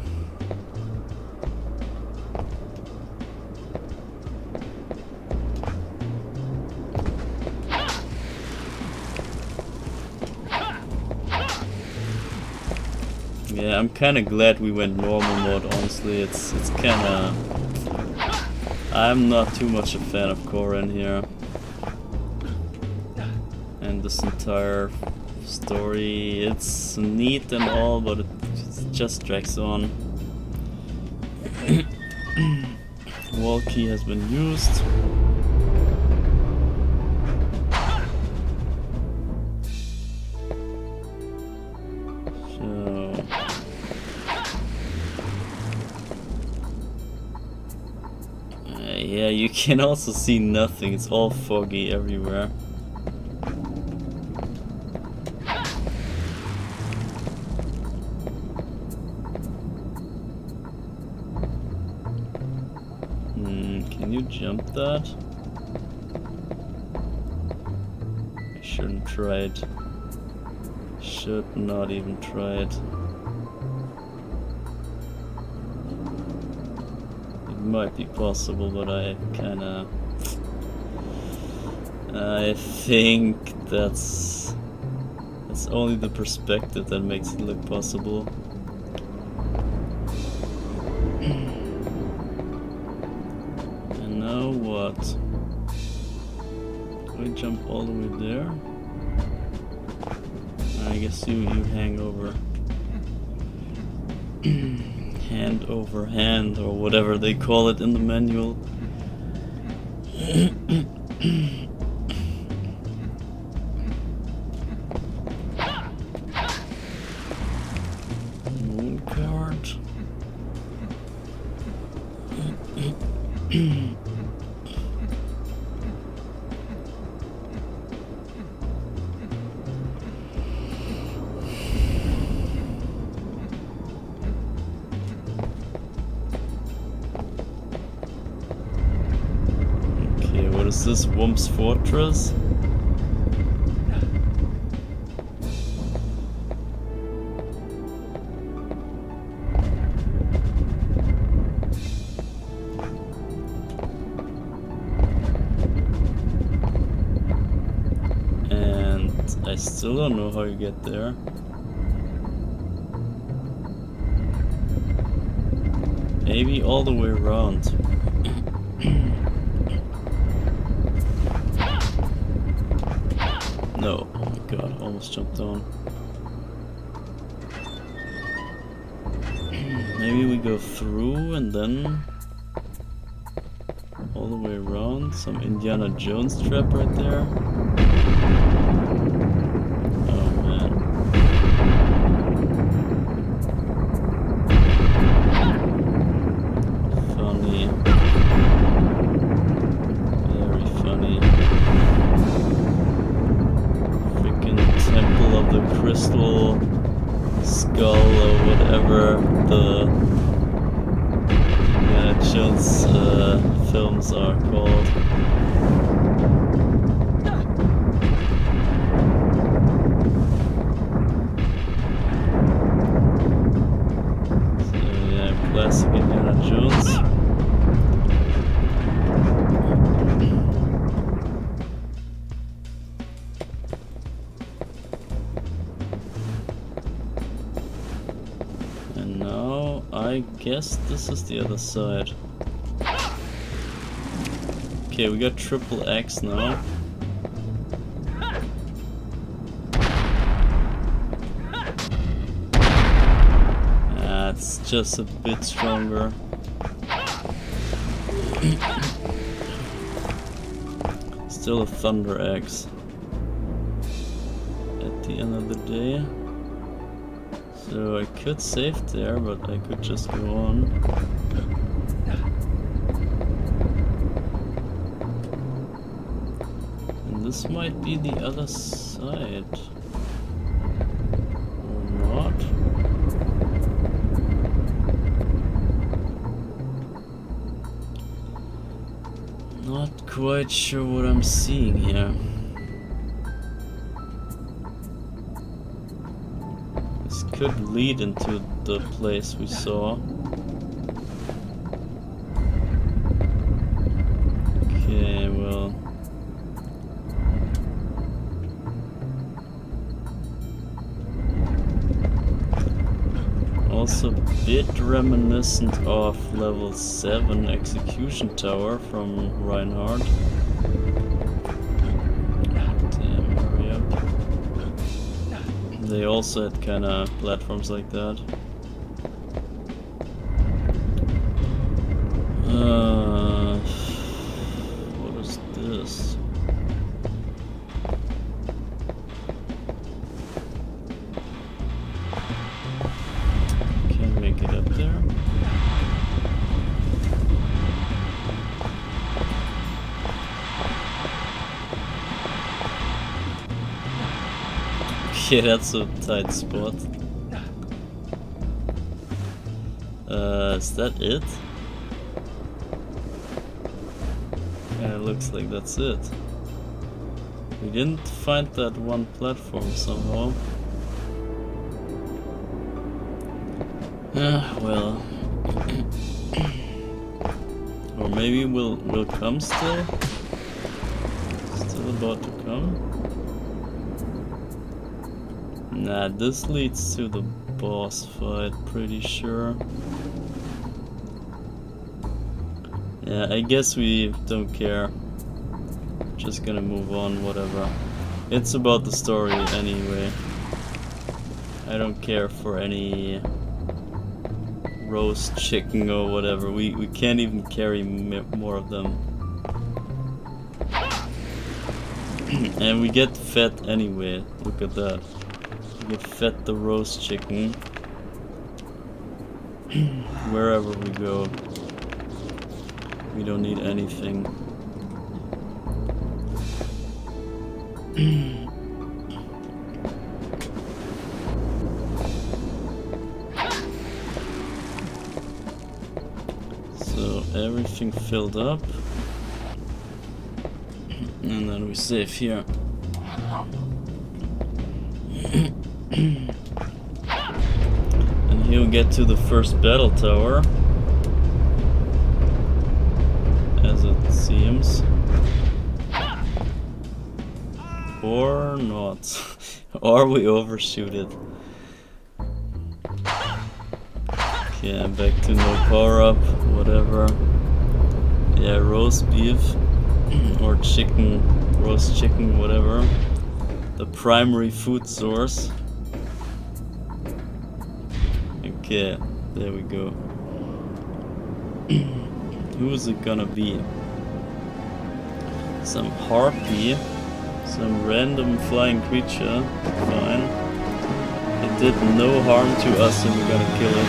Yeah, I'm kinda glad we went normal mode, honestly. It's kinda... I'm not too much a fan of Cornell here. And this entire story, it's neat and all, but it just drags on. Wall key has been used. Yeah, you can also see nothing, it's all foggy everywhere. Can you jump that? I shouldn't try it. Should not even try it. Might be possible, but I think that's only the perspective that makes it look possible. And now what? Do I jump all the way there? I guess you hang over. Hand over hand, or whatever they call it in the manual. Moon card. Okay, what is this? Wump's Fortress? I still don't know how you get there. Maybe all the way around. No, oh my god, almost jumped down. Maybe we go through and then all the way around. Some Indiana Jones trap right there. Crystal skull or whatever the Indiana Jones films are called. So yeah, classic Indiana Jones. I guess this is the other side. Okay, we got triple X now. It's just a bit stronger. Still a Thunder X at the end of the day. So I could save there, but I could just go on. And this might be the other side. Or not. Not quite sure what I'm seeing here. Could lead into the place we saw. Okay, well. Also a bit reminiscent of level 7 Execution Tower from Reinhardt. They also had kind of platforms like that. What is this? Can't make it up there. Yeah, that's a tight spot. Is that it? Yeah, it looks like that's it. We didn't find that one platform somehow. Well. Or maybe we'll come still? Still about to come? Nah, this leads to the boss fight, pretty sure. Yeah, I guess we don't care. Just gonna move on, whatever. It's about the story anyway. I don't care for any roast chicken or whatever. We can't even carry more of them. And we get fed anyway. Look at that. We get fed the roast chicken. Wherever we go. We don't need anything. So everything filled up. And then we save here. And here we get to the first battle tower. As it seems. Or not. Or we overshoot it. Okay, I'm back to no power up, whatever. Yeah, roast beef. Or chicken, roast chicken, whatever. The primary food source. Okay, there we go. Who is it gonna be? Some harpy. Some random flying creature. Fine. It did no harm to us and we're gonna kill it.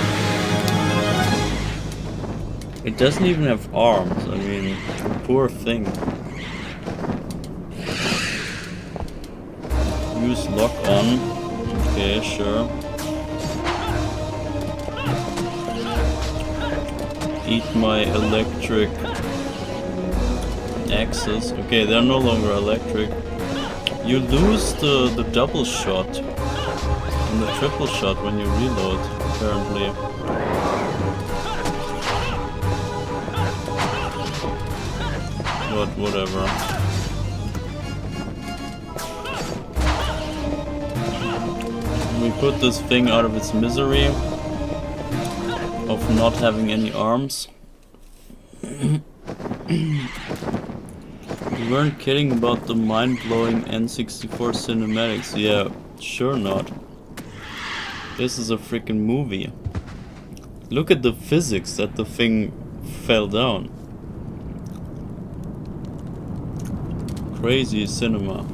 It doesn't even have arms. I mean, poor thing. Use lock on. Okay, sure. Eat my electric axes. Okay, they're no longer electric. You lose the double shot and the triple shot when you reload, apparently. But whatever. We put this thing out of its misery of not having any arms. We weren't kidding about the mind-blowing N64 cinematics. Yeah, sure not. This is a freaking movie. Look at the physics that the thing fell down. Crazy cinema.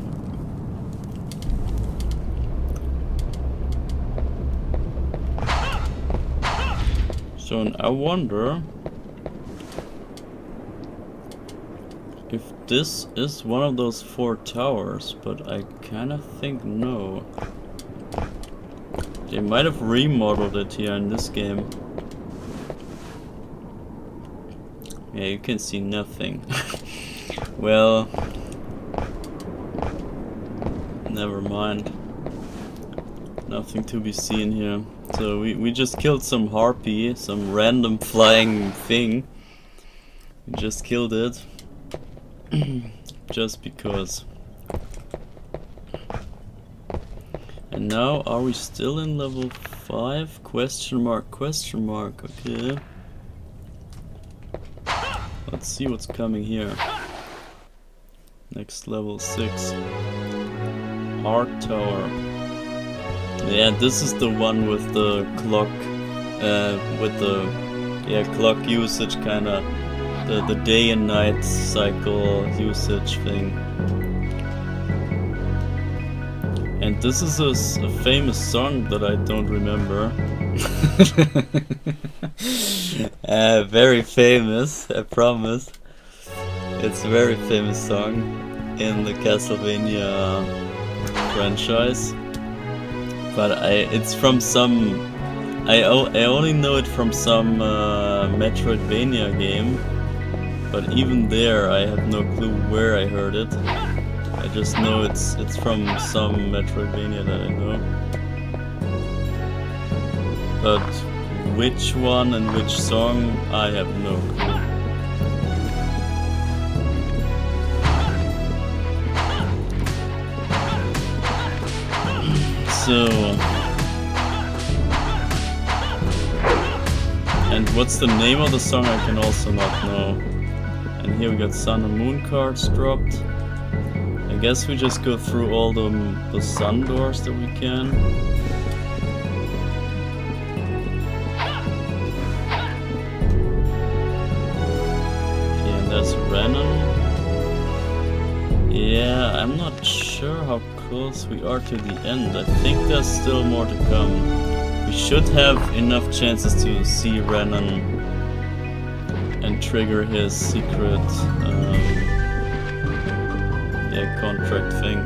So I wonder if this is one of those 4 towers, but I kinda think no. They might have remodeled it here in this game. Yeah, you can see nothing. Well, never mind. Nothing to be seen here. So we just killed some harpy, some random flying thing. We just killed it. Just because. And now, are we still in level 5? Question mark, okay. Let's see what's coming here. Next level 6. Art Tower. Yeah, this is the one with the clock, with the clock usage kinda, the day and night cycle usage thing. And this is a famous song that I don't remember. Very famous, I promise. It's a very famous song in the Castlevania franchise. But it's from some... I only know it from some Metroidvania game. But even there, I have no clue where I heard it. I just know it's from some Metroidvania that I know. But which one and which song, I have no clue. So, and what's the name of the song I can also not know. And here we got Sun and Moon cards dropped. I guess we just go through all the sun doors that we can. Okay, and there's Renan. Yeah, I'm not sure how close we are to the end. I think there's still more to come. We should have enough chances to see Renan and trigger his secret contract thing.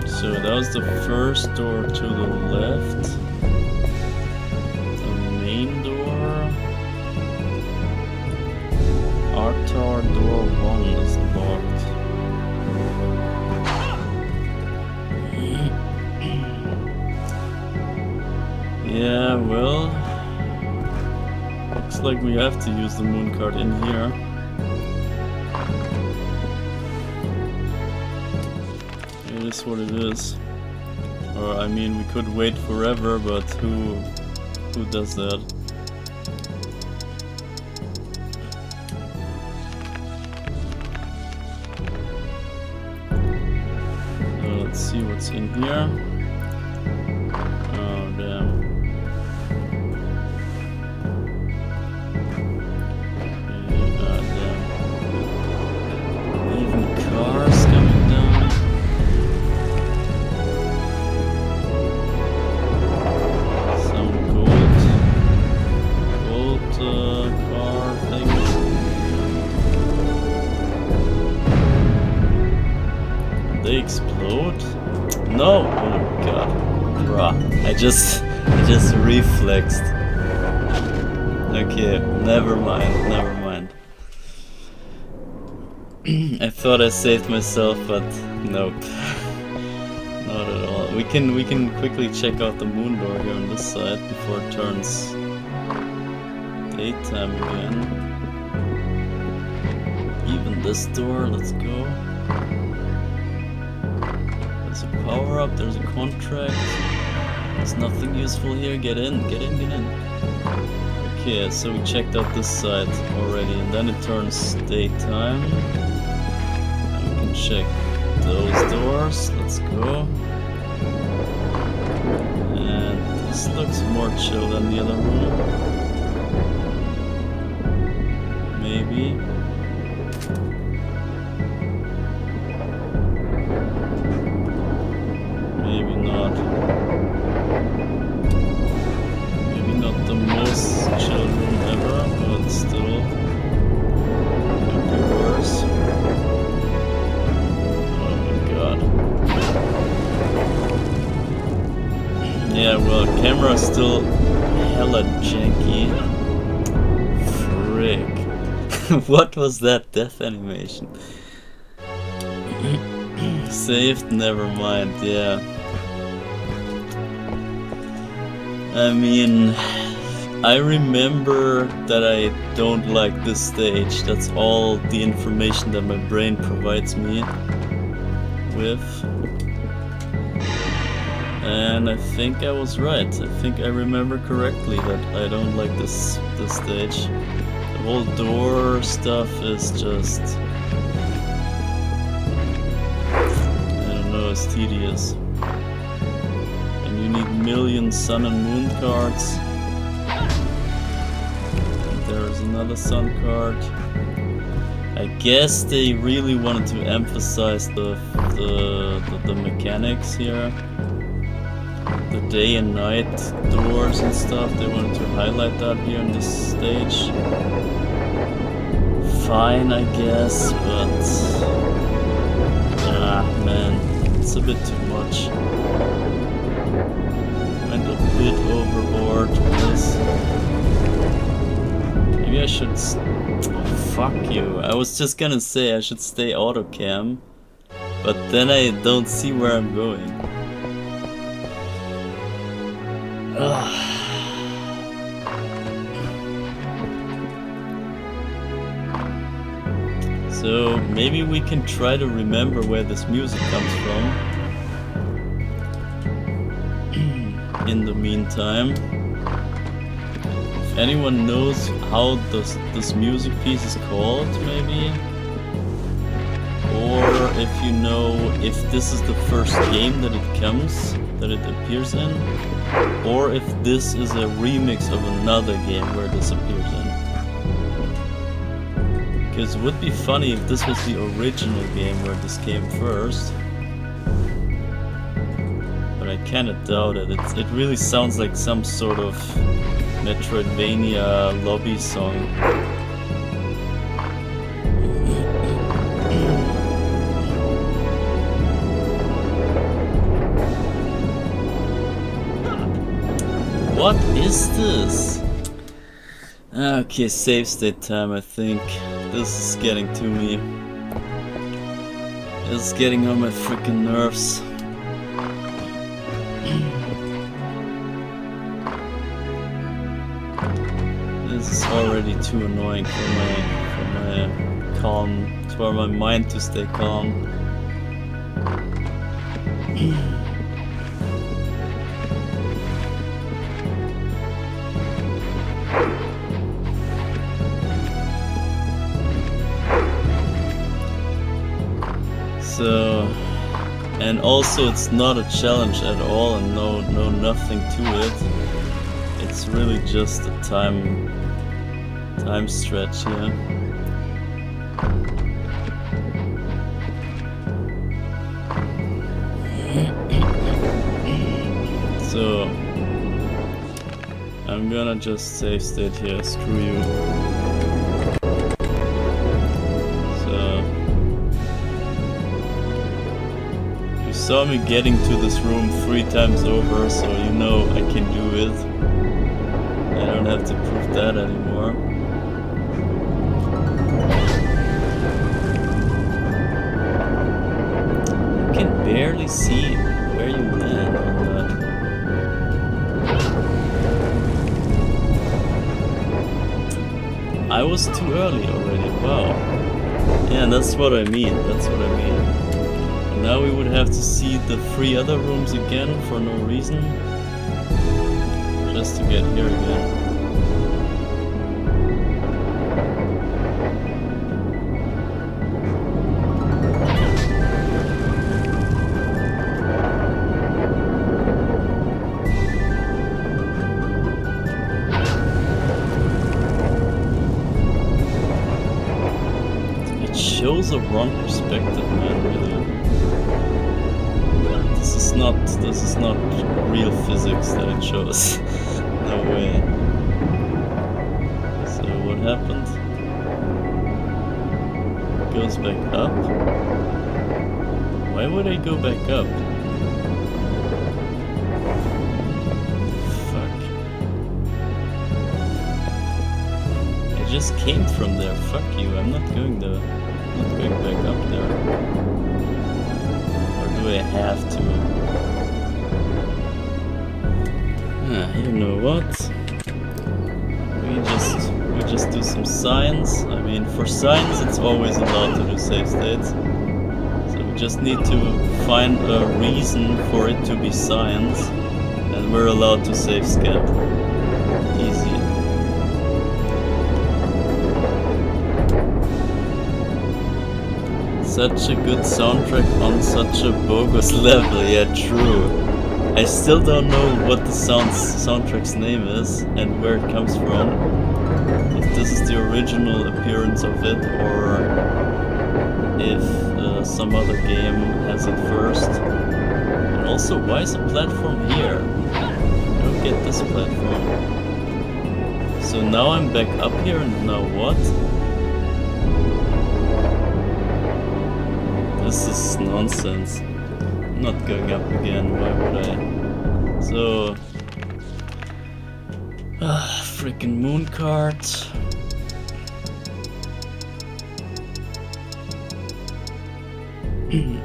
So that was the first door to the left. The main door. Artar door 1 is locked. Yeah, well, looks like we have to use the moon card in here. It is what it is. Or I mean, we could wait forever, but who does that? Let's see what's in here. Oh damn. Even cars coming down. Some gold car things. They explode? No! Oh god. Bruh. I just reflexed. Okay, never mind. I thought I saved myself, but nope. Not at all. We can quickly check out the moon door here on this side before it turns daytime again. Even this door, let's go. There's a power up, there's a contract. There's nothing useful here. Get in. Okay, so we checked out this side already, and then it turns daytime. And we can check those doors. Let's go. And this looks more chill than the other room. Maybe. Maybe not. Maybe not the most chill room ever, but still could be worse. Oh my god. Yeah, well, camera's still hella janky. Frick. What was that death animation? Saved? Never mind, yeah. I mean, I remember that I don't like this stage. That's all the information that my brain provides me with. And I think I was right. I think I remember correctly that I don't like this stage. The whole door stuff is just... I don't know, it's tedious. And you need million sun and moon cards. And there's another sun card. I guess they really wanted to emphasize the mechanics here. The day and night doors and stuff, they wanted to highlight that here in this stage. Fine, I guess, but... ah, man, it's a bit too much. Went a bit overboard with this. Maybe I should... oh, fuck you. I was just gonna say I should stay autocam, but then I don't see where I'm going. So maybe we can try to remember where this music comes from. In the meantime, if anyone knows how this music piece is called, maybe, or if you know if this is the first game that it appears in, or if this is a remix of another game where this appears in. Because it would be funny if this was the original game where this came first. But I kinda doubt it. It really sounds like some sort of Metroidvania lobby song. What is this? Okay, save state time, I think. This is getting to me. This is getting on my freaking nerves. This is already too annoying for my calm, for my mind to stay calm. So, and also it's not a challenge at all, and no nothing to it. It's really just a time stretch here. So I'm gonna just save state here, screw you. You saw me getting to this room 3 times over, so you know I can do it. I don't have to prove that anymore. You can barely see where you land on that. I was too early already, wow. Yeah, that's what I mean, Now we would have to see the 3 other rooms again for no reason. Just to get here again. It shows a wrong perspective, man, really. This is not real physics that it shows. No way. So what happened? It goes back up? Why would I go back up? Fuck. I just came from there, fuck you, I'm not going back up there. Do I have to? You know what? We just do some science. I mean, for science it's always allowed to do save states. So we just need to find a reason for it to be science, and we're allowed to save scap. Easy. Such a good soundtrack on such a bogus level, yeah, true. I still don't know what the soundtrack's name is and where it comes from. If this is the original appearance of it, or if some other game has it first. And also, why is a platform here? I don't get this platform. So now I'm back up here, and now what? This is nonsense. I'm not going up again, why would I? So... freaking moon cart.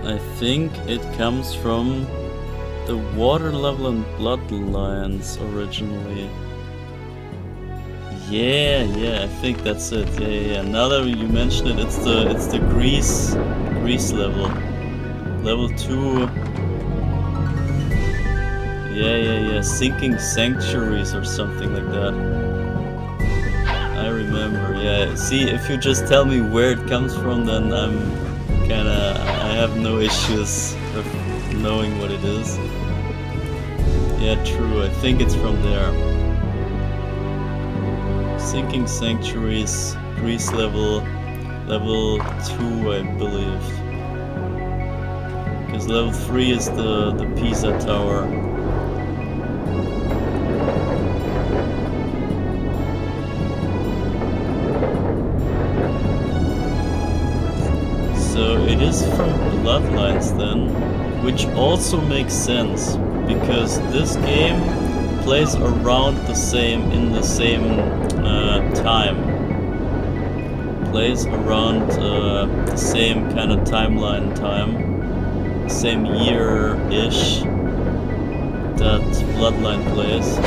I think it comes from the water level and bloodlines originally. Yeah, I think that's it. Yeah. Now that you mention it, it's the Greece level. Level 2. Yeah. Sinking sanctuaries or something like that. I remember, yeah. See, if you just tell me where it comes from, then I have no issues with knowing what it is. Yeah, true, I think it's from there. Sinking sanctuaries, Greece level, Level 2, I believe. Because level 3 is the Pisa Tower. So it is from Bloodlines then, which also makes sense, because this game plays around the same, in the same time. Plays around the same kind of timeline time, same year-ish that Bloodline plays.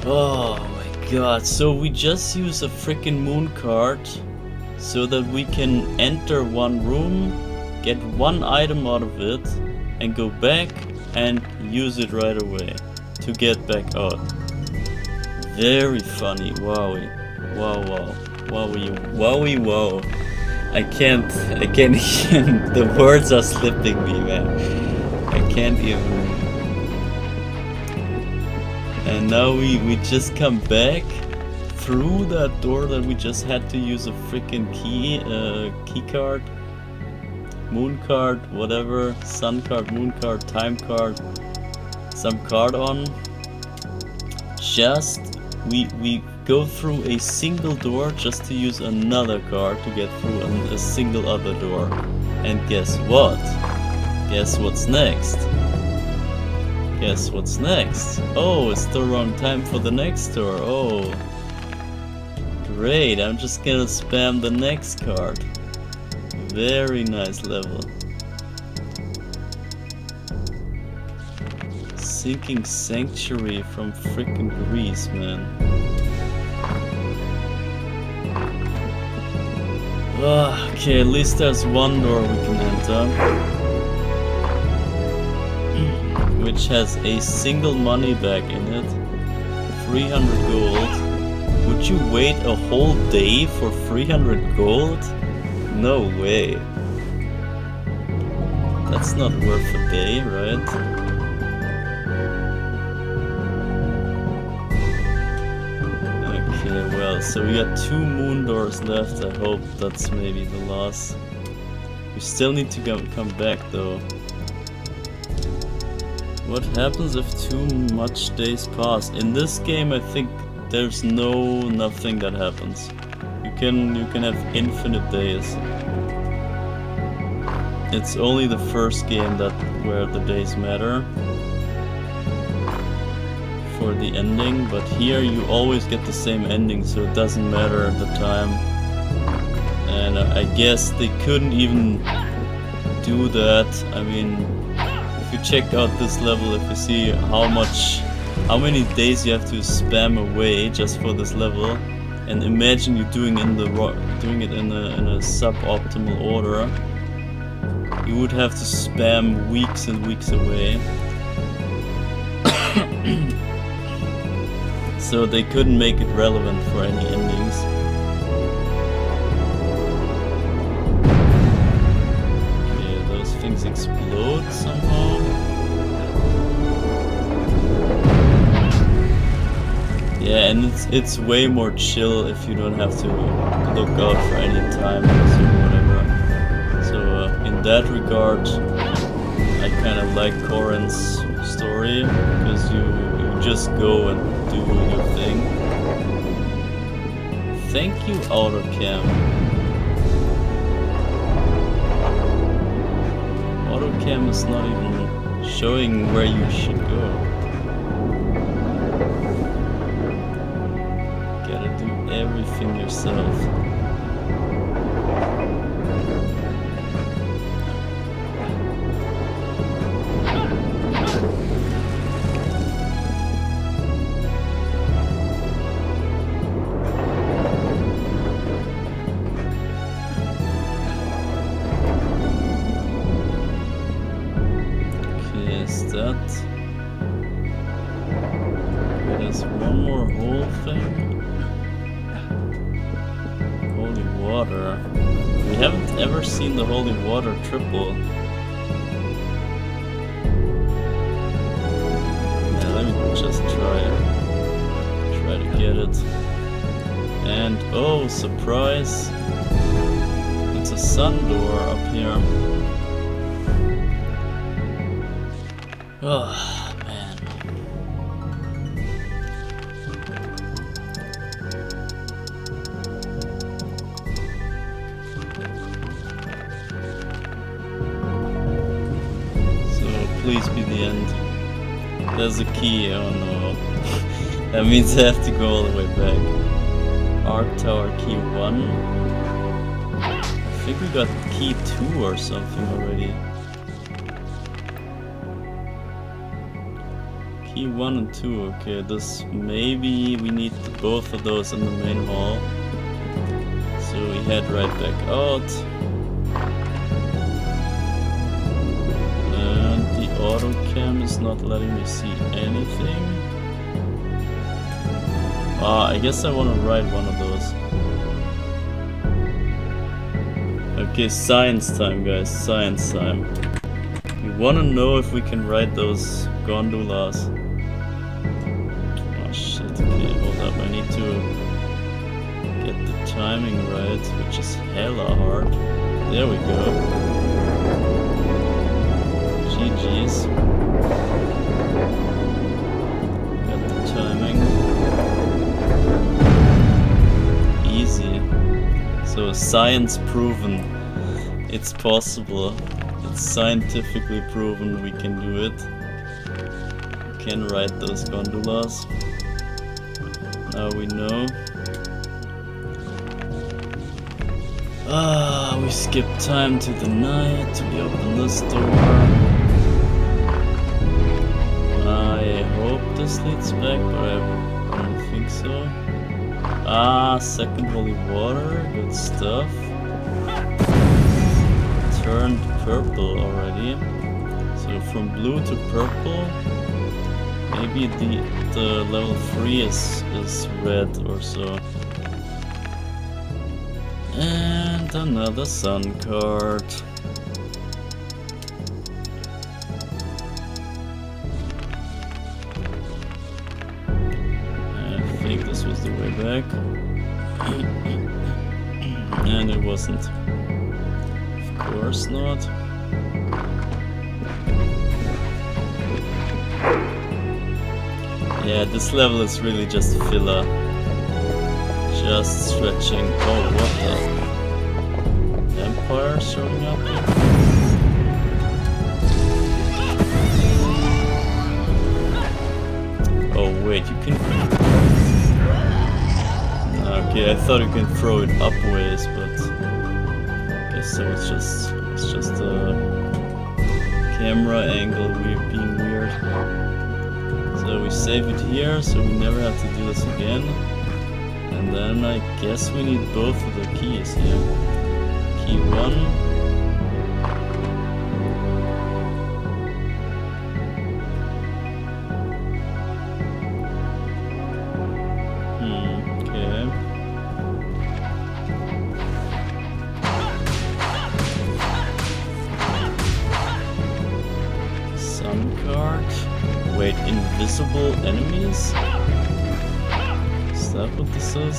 Oh my god, so we just use a freaking moon card so that we can enter one room, get one item out of it, and go back and use it right away to get back out. Very funny, wowie. Wow, wow. Wowie, wowie, wow. I can't even, the words are slipping me, man. I can't even. And now we just come back through that door that we just had to use a freaking key card, moon card, whatever, sun card, moon card, time card, some card on. Just we go through a single door just to use another card to get through a single other door. And guess what? Guess what's next? Guess what's next? Oh, it's the wrong time for the next door. Oh. Great, I'm just gonna spam the next card. Very nice level. Sinking Sanctuary from frickin' Greece, man. Okay, at least there's one door we can enter, which has a single money bag in it, 300 gold. Would you wait a whole day for 300 gold? No way. That's not worth a day, right? Okay, well, so we got 2 moon doors left. I hope that's maybe the last. We still need to come back though. What happens if too much days pass? In this game, I think there's nothing that happens. You can have infinite days. It's only the first game where the days matter for the ending, but here you always get the same ending, so it doesn't matter at the time. And I guess they couldn't even do that. I mean, if you check out this level, if you see how many days you have to spam away just for this level, and imagine you doing it in a suboptimal order, you would have to spam weeks and weeks away. So they couldn't make it relevant for any endings. Okay, those things explode somehow. Yeah, and it's way more chill if you don't have to look out for any timers or whatever. So in that regard, I kind of like Corin's story, because you just go and do your thing. Thank you, AutoCam. AutoCam is not even showing where you should go. Gotta do everything yourself. There's one more whole thing. Holy water. We haven't ever seen the holy water triple. Yeah, let me just try to get it. And oh, surprise! It's a sun door up here. Oh man. So please be the end. There's a key, oh no. That means I have to go all the way back. Arc Tower key 1. I think we got key 2 or something already. Key 1 and 2, okay, this maybe we need both of those in the main hall. So we head right back out. And the auto cam is not letting me see anything. I guess I want to ride one of those. Okay, science time, guys, science time. We want to know if we can ride those gondolas. Oh shit, okay, hold up, I need to get the timing right, which is hella hard. There we go. GG's. Got the timing. Easy. So science proven. It's possible. It's scientifically proven we can do it. We can ride those gondolas. Now we know. We skip time to the night. We open this door. I hope this leads back, but I don't think so. Second holy water. Good stuff. Turned purple already. So from blue to purple. Maybe the level 3 is red or so. And another sun card. I think this was the way back. And it wasn't. Of course not. Yeah, this level is really just filler. Just stretching. Oh, what the? Empire showing up here? Oh wait, you can... Okay, I thought you can throw it upways, but... I guess so, it's just a... camera angle being weird. So we save it here, so we never have to do this again. And then I guess we need both of the keys here. Key 1. Okay. Sun card. Wait, invisible enemies? Is that what this is?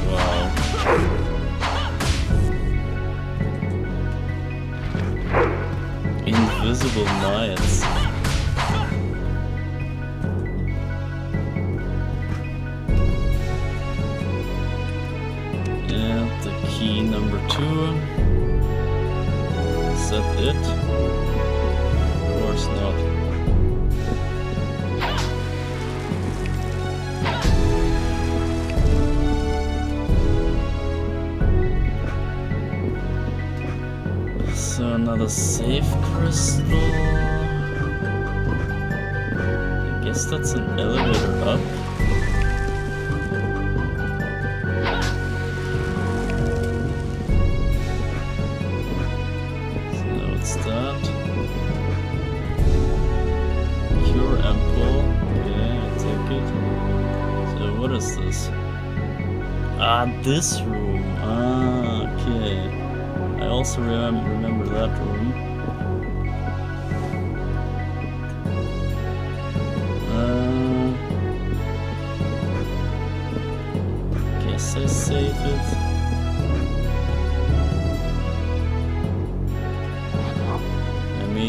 Wow. Invisible knights. And the key number 2. Is that it? Of course not. So another safe crystal. I guess that's an elevator up. So what's that? Cure ample. Okay, I take it. So what is this? This room. Okay. I also remember that room.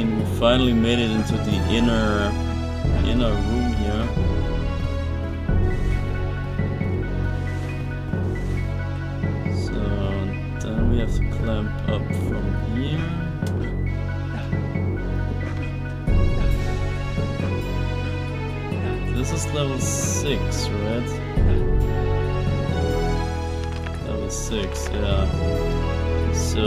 mean, we finally made it into the inner room here. So then we have to climb up from here. This is level 6, right? Level 6, yeah. So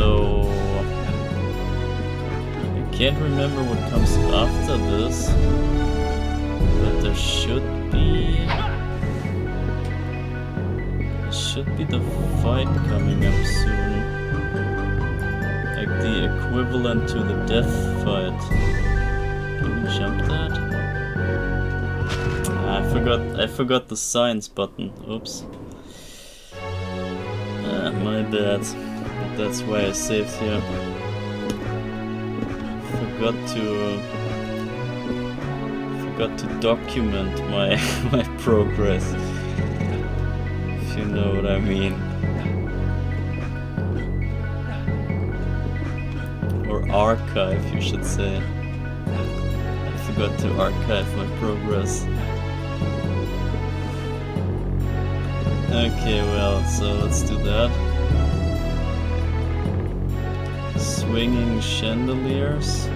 I can't remember what comes after this, but there should be the fight coming up soon, like the equivalent to the death fight. Can we jump that? I forgot the science button. Oops. My bad. That's why I saved here. Forgot to document my progress. If you know what I mean. Or archive, you should say. I forgot to archive my progress. Okay, well, so let's do that. Swinging chandeliers.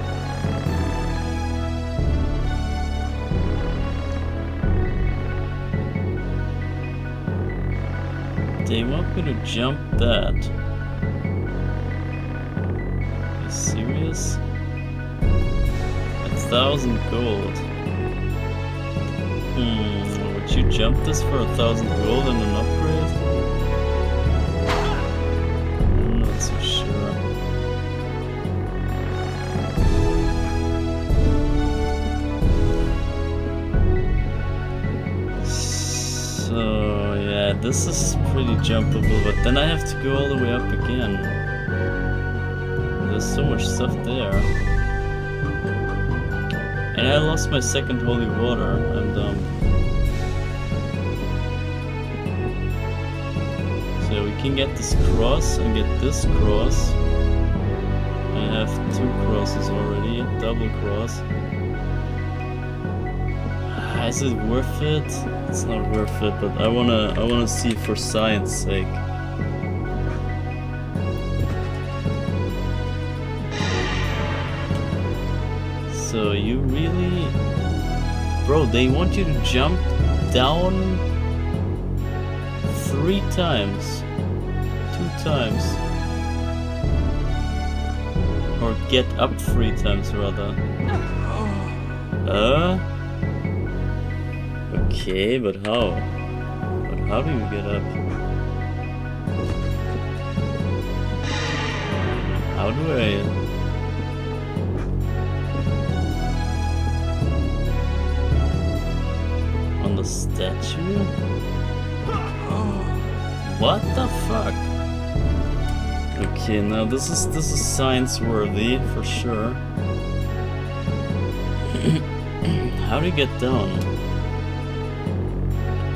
They want me to jump that. Are you serious? 1,000 gold. Would you jump this for 1,000 gold and an upgrade? I'm not so sure. So yeah, this is pretty jumpable, but then I have to go all the way up again. There's so much stuff there. And I lost my second holy water. I'm dumb. So we can get this cross and get this cross. I have 2 crosses already, double cross. Is it worth it? It's not worth it, but I wanna see for science sake. So you really... Bro, they want you to jump down 3 times. 2 times. Or get up 3 times rather. Okay, but how? But how do you get up? How do I... On the statue? What the fuck? Okay, now this is science worthy for sure. How do you get down?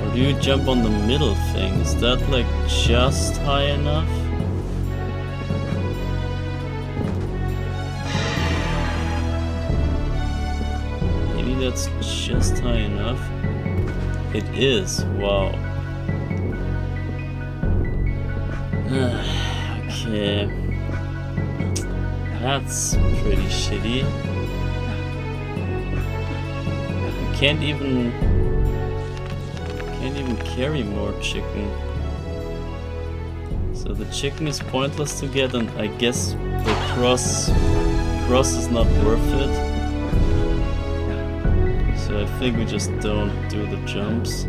Or do you jump on the middle thing? Is that like just high enough? Maybe that's just high enough. It is, wow. Okay. That's pretty shitty. You can't even carry more chicken. So the chicken is pointless to get, and I guess the cross is not worth it. So I think we just don't do the jumps.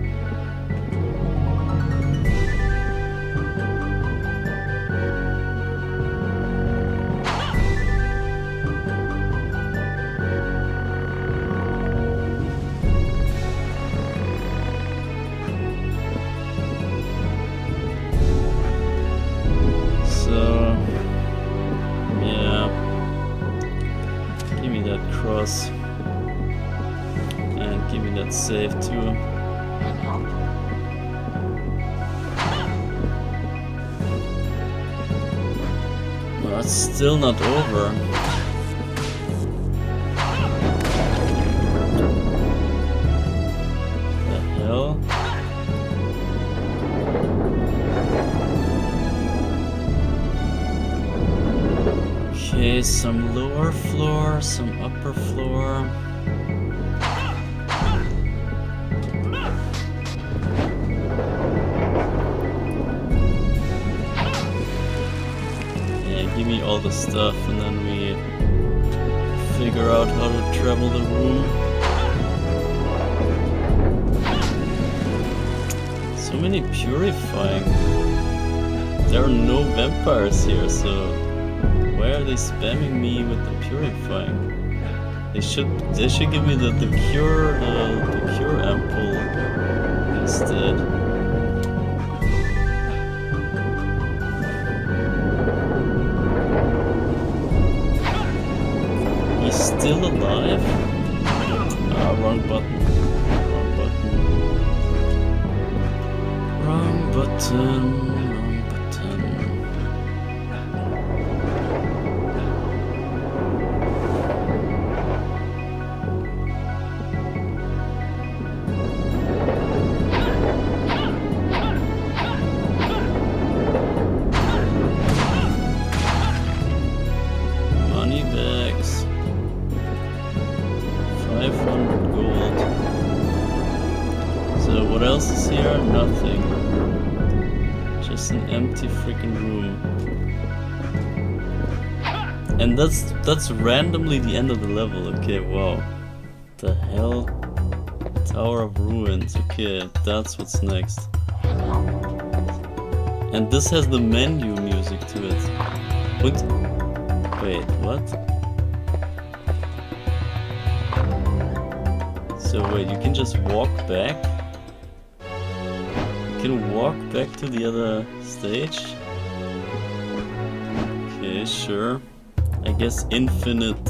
Save too. Well, it's still not over. Okay, some lower floor, some upper floor. Yeah, give me all the stuff and then we figure out how to travel the room. So many purifying. There are no vampires here, so why are they spamming me with the purifying? They should give me the cure ampoule instead. He's still alive? Ah, wrong button. Wrong button. Money bags. 500 gold. So what else is here? Nothing. Just an empty freaking room. And that's randomly the end of the level. Okay, wow. The hell? Tower of Ruins. Okay, that's what's next. And this has the menu music to it. What? Wait, what? So wait, you can just walk back? You can walk back to the other stage? Okay, sure. I guess infinite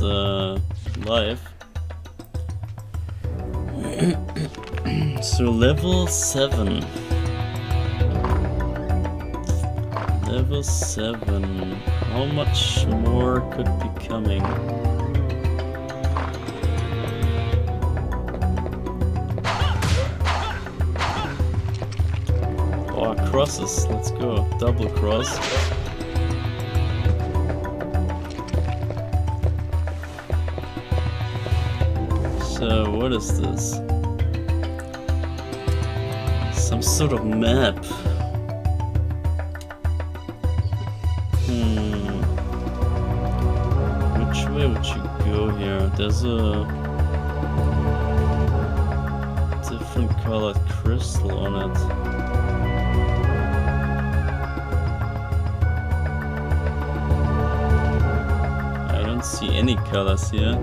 life. So level 7. Level 7. How much more could be coming? Oh, crosses. Let's go. Double cross. So, what is this? Some sort of map. Which way would you go here? There's a different colored crystal on it. I don't see any colors here.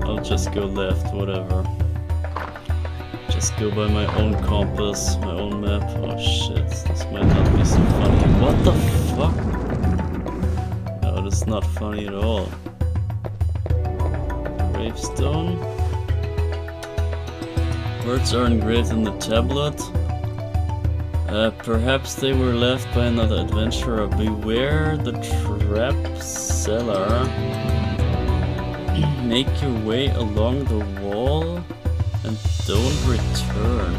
I'll just go left, whatever. Just go by my own compass, my own map. Oh shit, this might not be so funny. What the fuck? No, this is not funny at all. Gravestone. Words are engraved in the tablet. Perhaps they were left by another adventurer. Beware the trap cellar. Make your way along the wall and don't return.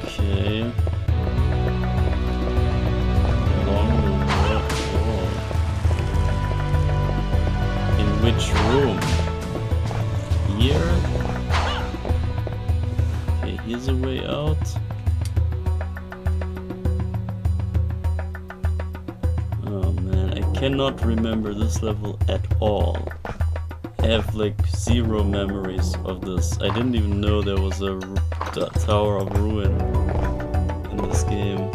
Okay. Along the wall. In which room? Here? Okay, here's a way out. I cannot remember this level at all. I have like zero memories of this. I didn't even know there was a Tower of Ruin in this game.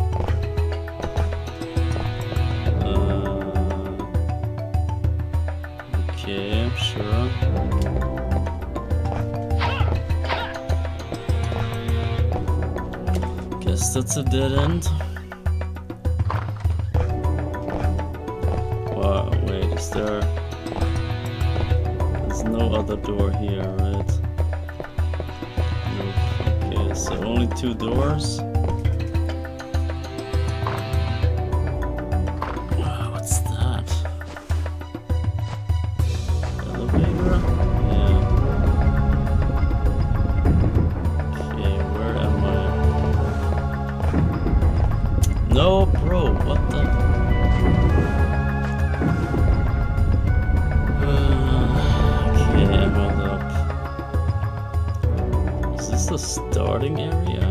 Okay, sure. Guess that's a dead end. Wait, is there... There's no other door here, right? Nope. Okay, so only 2 doors. What's that? Elevator? Yeah. Is this the starting area?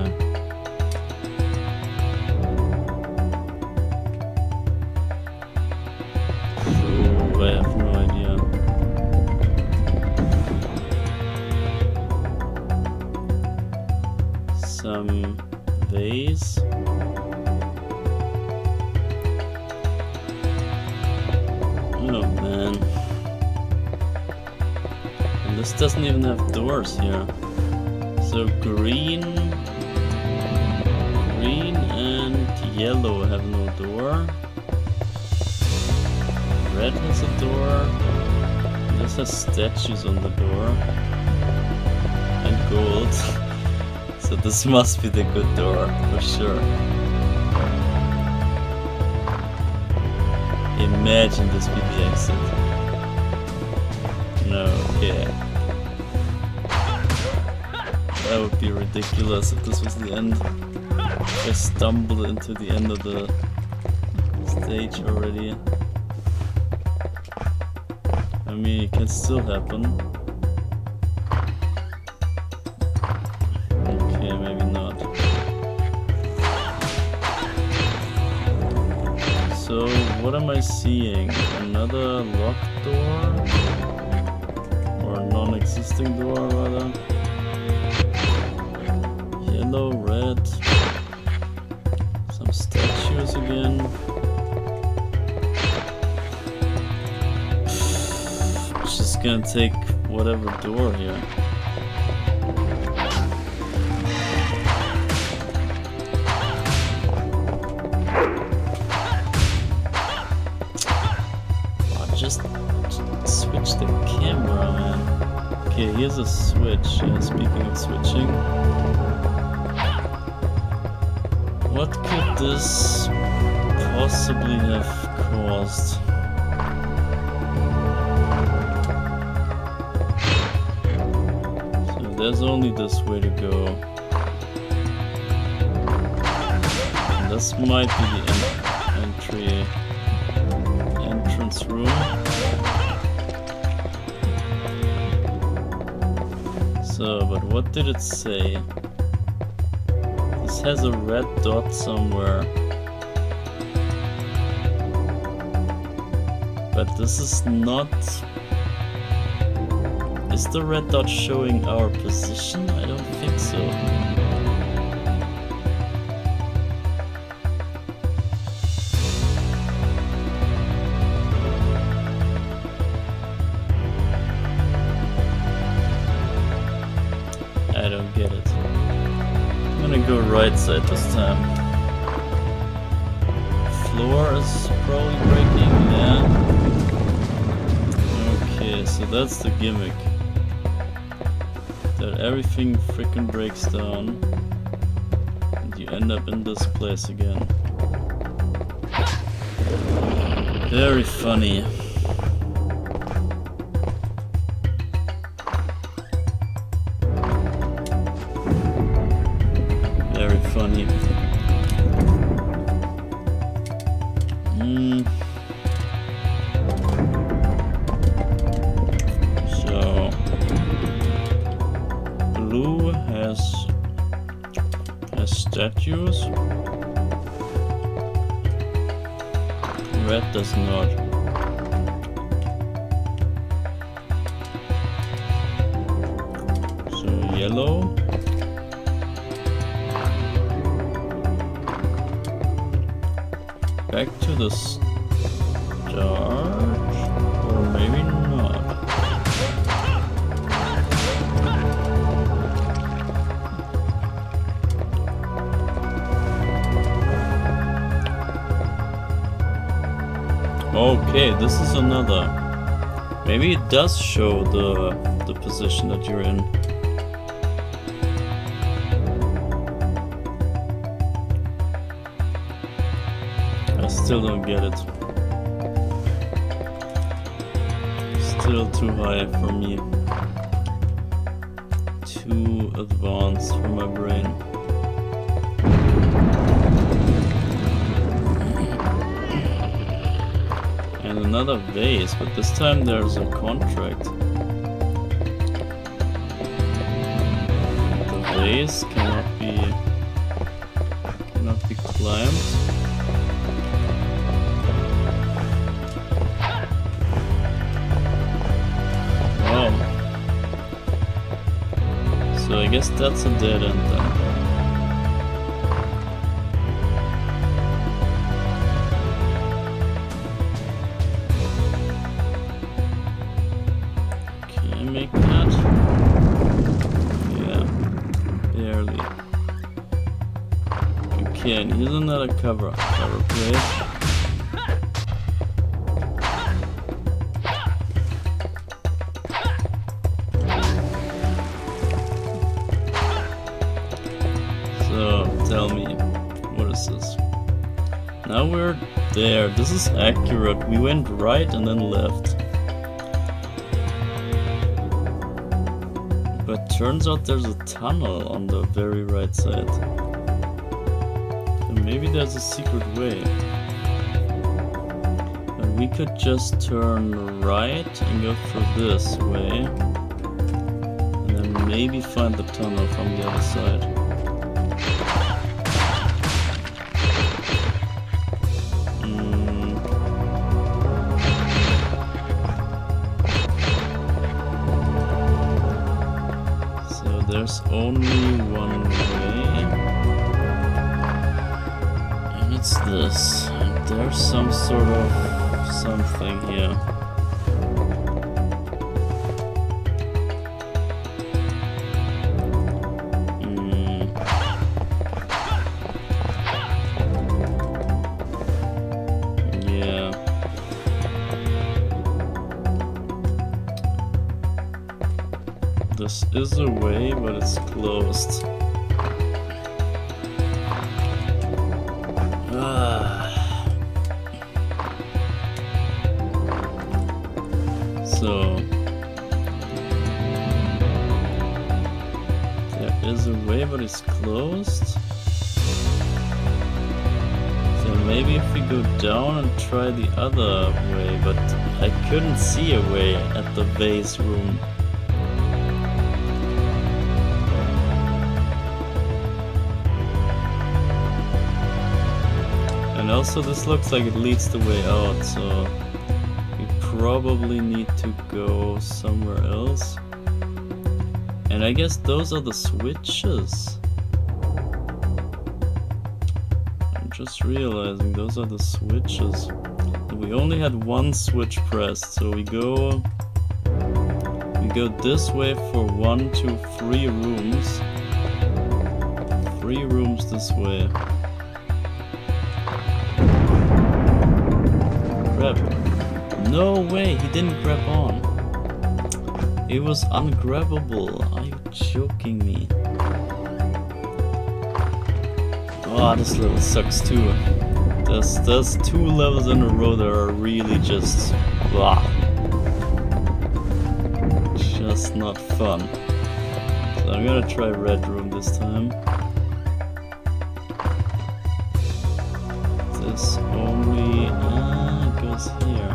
I have no idea. Some vase. Oh man. And this doesn't even have doors here. So green and yellow have no door. Red has a door. This has statues on the door. And gold. So this must be the good door, for sure. Imagine this be the exit. No, okay. That would be ridiculous if this was the end. I stumbled into the end of the stage already. I mean, it can still happen. Okay, maybe not. So, what am I seeing? Another locked door? Or a non-existing door, rather? Yellow, red. Some statues again. Just gonna take whatever door here. Oh, just switch the camera, man. Okay, here's a switch. Speaking of switching, what could this possibly have caused? There's only this way to go. And this might be the entrance room. So, but what did it say? This has a red dot somewhere. But this is not... Is the red dot showing our position? I don't think so. I don't get it. I'm gonna go right side this time. Floor is probably breaking, yeah. Okay, so that's the gimmick. That everything freaking breaks down and you end up in this place again. Very funny. Very funny. Statues. Red does not. So yellow. Back to the start, or maybe not. Okay, this is another. Maybe it does show the position that you're in. I still don't get it. Still too high for me. Too advanced for my brain. And another vase, but this time there's a contract. The base cannot be climbed. Wow. So I guess that's a dead end then. Can I make that? Yeah, barely. You can. Here's another cover plate. Tell me, what is this? Now we're there. This is accurate. We went right and then left. But turns out there's a tunnel on the very right side. And maybe there's a secret way. And we could just turn right and go through this way. And then maybe find the tunnel from the other side. There's only one way, and it's this. There's some sort of something here. Yeah. This is a way, but it's closed. So there is a way, but it's closed. So maybe if we go down and try the other way, but I couldn't see a way at the vase room. And also this looks like it leads the way out, so we probably need to go somewhere else. And I guess those are the switches. I'm just realizing those are the switches. And we only had one switch pressed, so we go this way for 1, 2, 3 rooms. 3 rooms this way. No way, he didn't grab on. It was ungrabbable. Are you joking me? Oh, this level sucks too. There's 2 levels in a row that are really just just not fun. So I'm gonna try red room this time. This only goes here.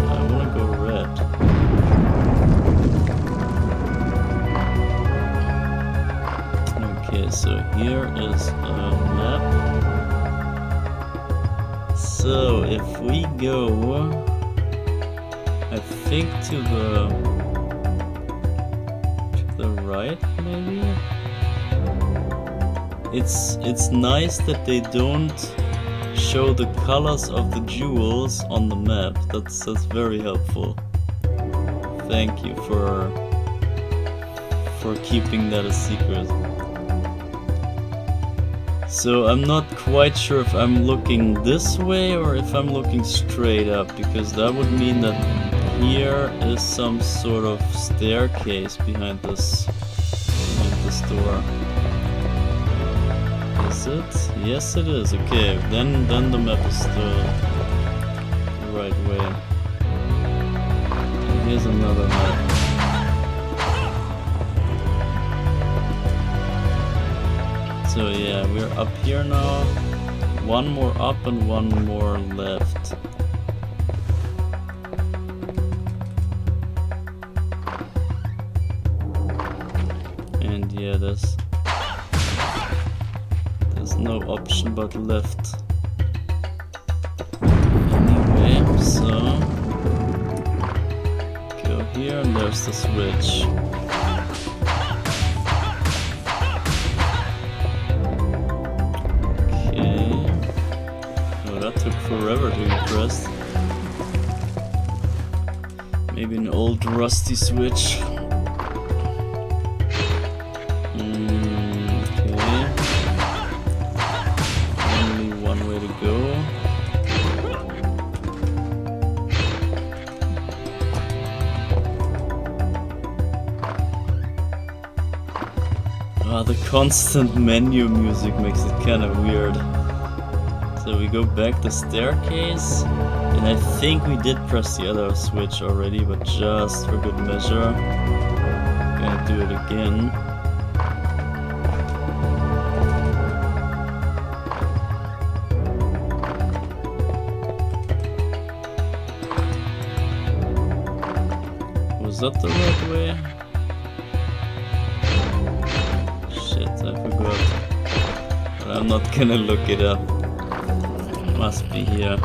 I wanna go red. Okay, so here is a map. So if we go, I think to the right, maybe. It's nice that they don't show the colors of the jewels on the map. That's very helpful. Thank you for keeping that a secret. So I'm not quite sure if I'm looking this way or if I'm looking straight up, because that would mean that here is some sort of staircase behind this door. Is it? Yes, it is. Okay, then the map is the right way. And here's another map. So yeah, we're up here now. 1 more up and 1 more left. And yeah, there's no option but left. Anyway, so go here and there's the switch. Okay. Oh, that took forever to be pressed. Maybe an old rusty switch. Okay. Only one way to go. The constant menu music makes it kind of weird. So we go back the staircase, and I think we did press the other switch already, but just for good measure, gonna do it again. Was that the right way? Shit, I forgot. But I'm not gonna look it up. Must be here.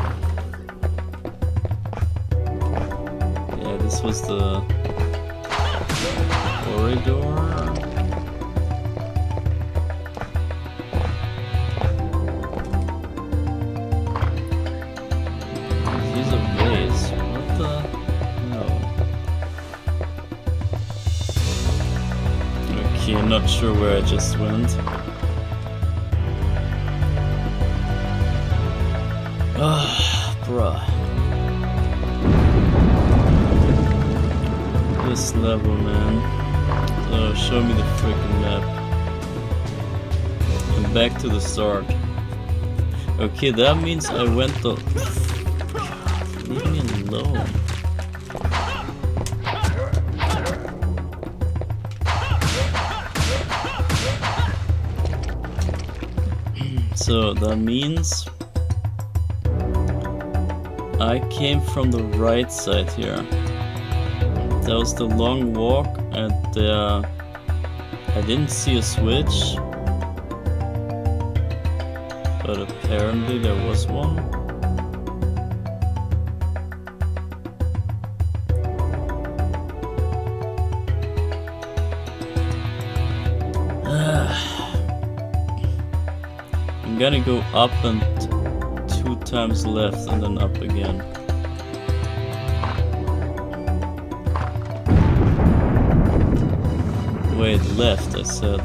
Yeah, this was the corridor. Here's a vase. What the? No. Okay, I'm not sure where I just went. Ah, bruh. This level, man. So, show me the freaking map. And back to the start. Okay, that means I went the... Leave me alone. So, that means... I came from the right side here. That was the long walk, and I didn't see a switch, but apparently there was one. I'm gonna go up and 2 times left and then up again. Wait, left I said.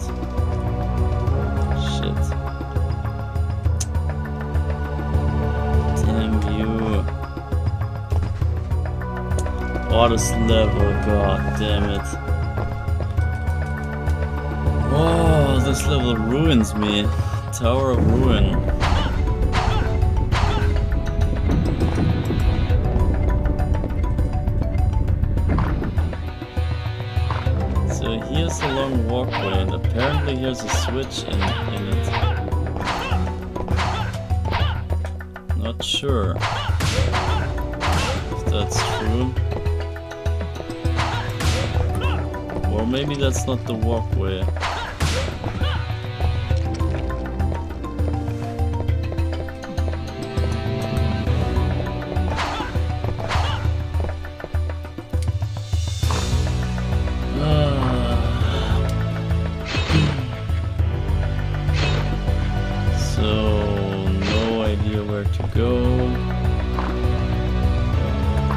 Shit. Damn you. Oh, this level, god damn it. Oh, this level ruins me. Tower of Ruin. Here's a long walkway, and apparently here's a switch in it. Not sure if that's true. Or maybe that's not the walkway.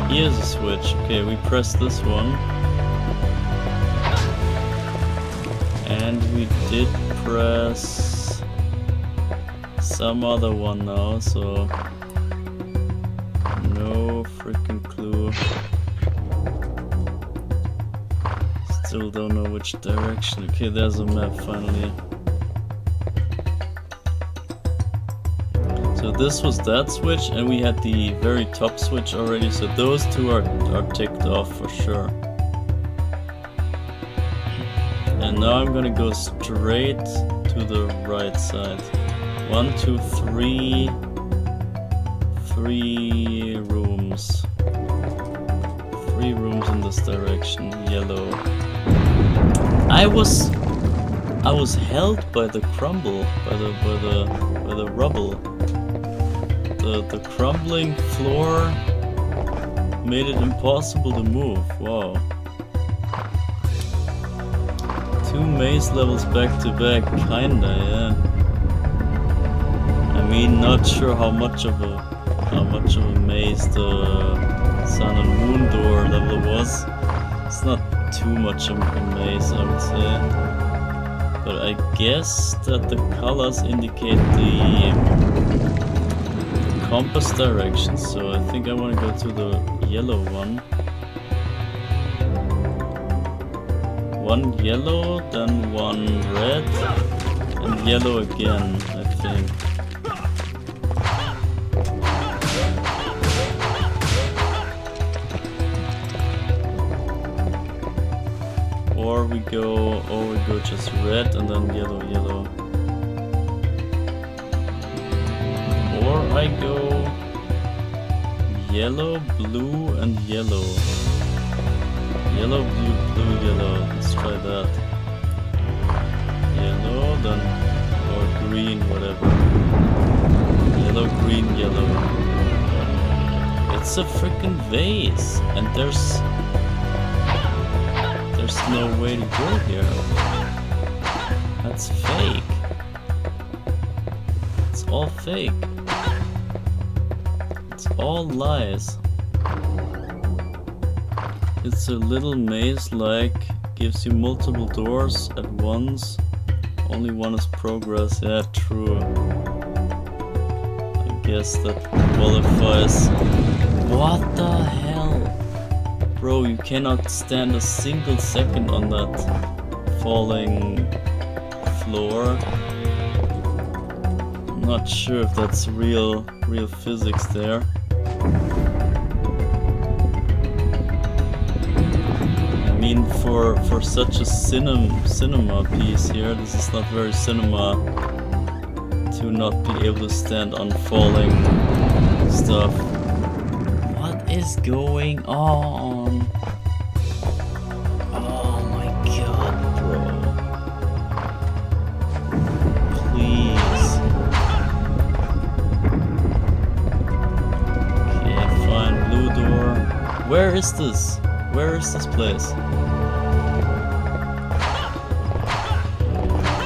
Here's a switch. Okay, we press this one. And we did press some other one now, so no freaking clue. Still don't know which direction. Okay, there's a map finally. So this was that switch, and we had the very top switch already, so those two are ticked off for sure. And now I'm gonna go straight to the right side. 1, 2, 3. 3 rooms. 3 rooms in this direction. Yellow. I was I was held by the crumble, by the rubble. The crumbling floor made it impossible to move. Wow. 2 maze levels back to back, kinda, yeah. I mean, not sure how much of a maze the Sun and Moon door level was. It's not too much of a maze, I would say. But I guess that the colors indicate the compass direction, so I think I want to go to the yellow one. 1 yellow, then 1 red, and yellow again, I think. Or we go just red and then yellow, yellow. Or I go yellow, blue, and yellow. Yellow, blue, blue, yellow. Let's try that. Yellow, then or green, whatever. Yellow, green, yellow. It's a freaking vase, and there's no way to go here. That's fake. It's all fake. It's all lies. It's a little maze-like, gives you multiple doors at once. Only one is progress. Yeah, true. I guess that qualifies. What the hell? Bro, you cannot stand a single second on that falling floor. I'm not sure if that's real physics there. I mean, for such a cinema piece here, this is not very cinema to not be able to stand on falling stuff. What is going on? Oh my god, bro. Please. Okay, fine, blue door. Where is this? Where is this place?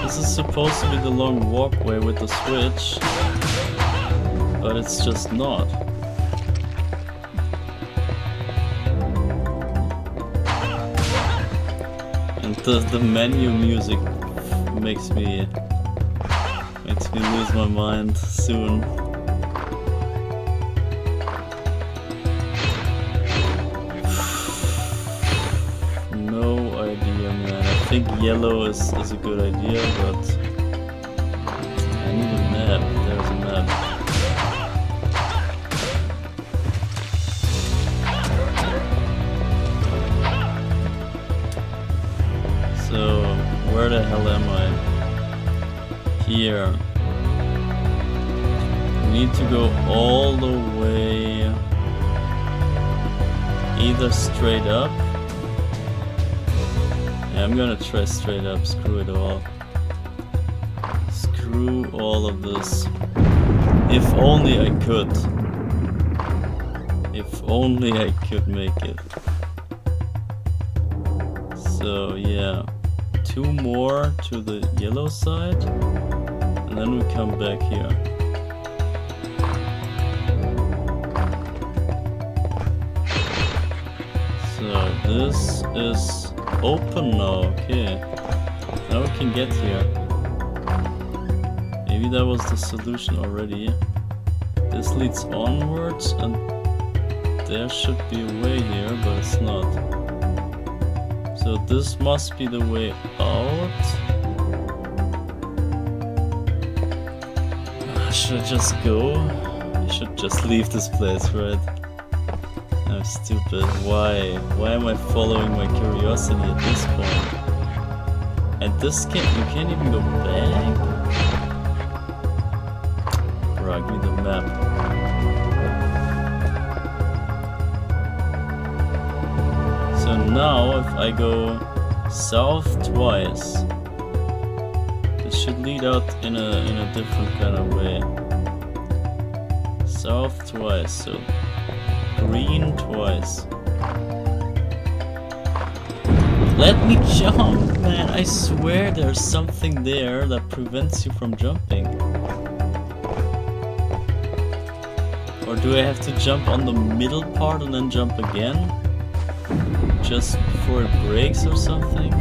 This is supposed to be the long walkway with the switch, but it's just not. And the menu music makes me lose my mind soon. I think yellow is a good idea, but I need a map. There's a map. So, where the hell am I? Here. We need to go all the way either straight up. I'm gonna try straight up, screw it all. Screw all of this. If only I could. If only I could make it. So yeah, 2 more to the yellow side, and then we come back here. So this is open now, okay. Now we can get here. Maybe that was the solution already. This leads onwards and there should be a way here, but it's not. So this must be the way out. Should I just go? I should just leave this place, right? I'm stupid. Why? Why am I following my curiosity at this point? And this you can't even go back? Bro, give me the map. So now if I go south twice, It should lead out in a different kind of way. South twice, so green twice. Let me jump, man! I swear there's something there that prevents you from jumping. Or do I have to jump on the middle part and then jump again? Just before it breaks or something?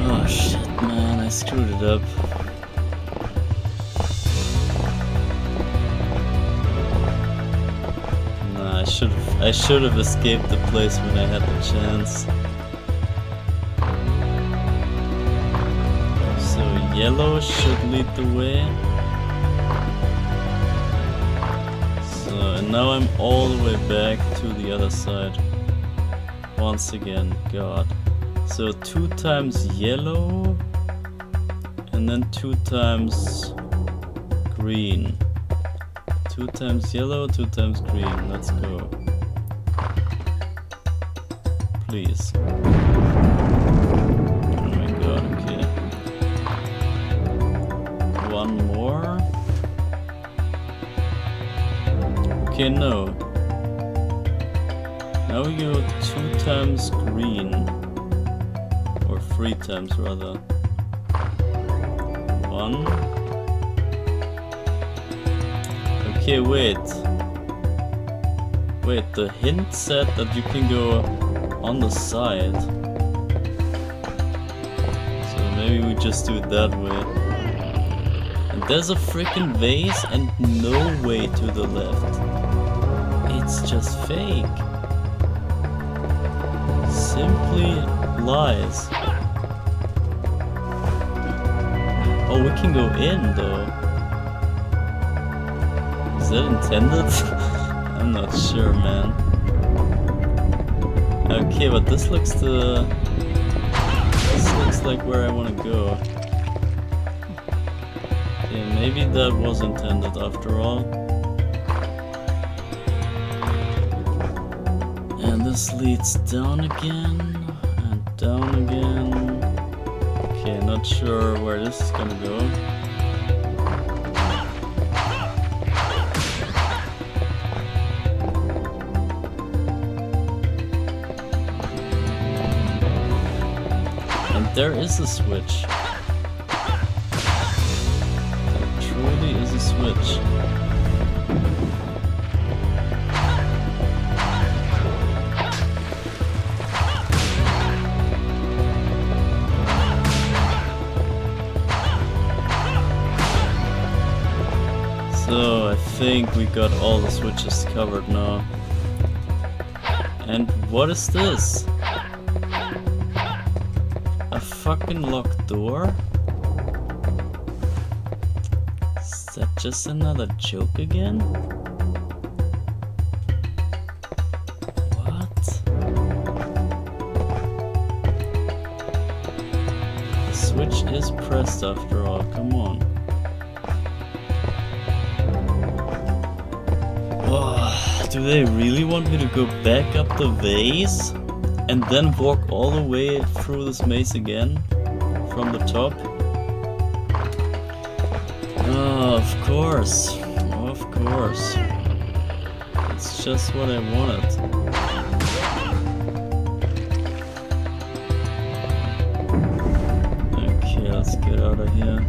Oh shit, man, I screwed it up. Nah, I should have escaped the place when I had the chance. So yellow should lead the way. So and now I'm all the way back to the other side. Once again, God. So 2 times yellow and then 2 times green. 2 times yellow, 2 times green. Let's go. Please. Oh my god, okay. 1 more. Okay, no. Now we go 2 times green. Or 3 times rather. 1. Okay, wait. Wait, the hint said that you can go on the side. So maybe we just do it that way. And there's a freaking vase and no way to the left. It's just fake. Simply lies. Oh, we can go in though. Is that intended? I'm not sure, man. Okay, but this looks like where I want to go. Okay, maybe that was intended after all. And this leads down again and down again. Okay, not sure where this is gonna go. There is a switch. There truly is a switch. So I think we got all the switches covered now. And what is this? Fucking locked door? Is that just another joke again? What? The switch is pressed after all, come on. Oh, do they really want me to go back up the vase? And then walk all the way through this maze again from the top. Oh, of course. Of course. It's just what I wanted. Okay, let's get out of here.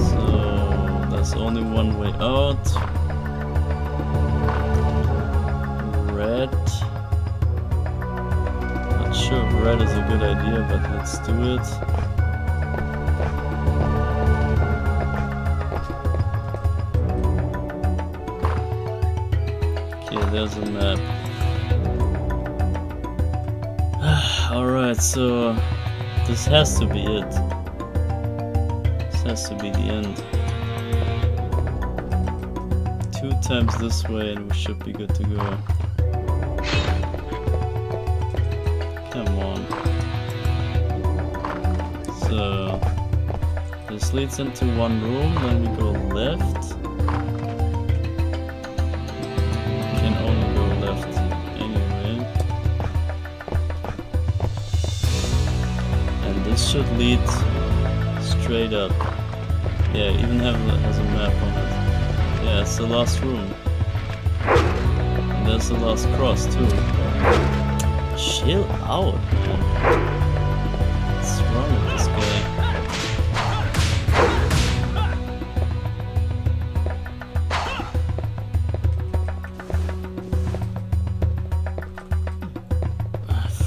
So, there's only one way out. Red. Not sure if red is a good idea, but let's do it. Okay, there's a map. Alright, so this has to be it. This has to be the end. 2 times this way and we should be good to go. Come on. So this leads into one room, then we go left. We can only go left anyway. should lead straight up. Yeah, even has a map on it. Yeah, it's the last room. And there's the last cross too. Chill out, man. What's wrong with this guy?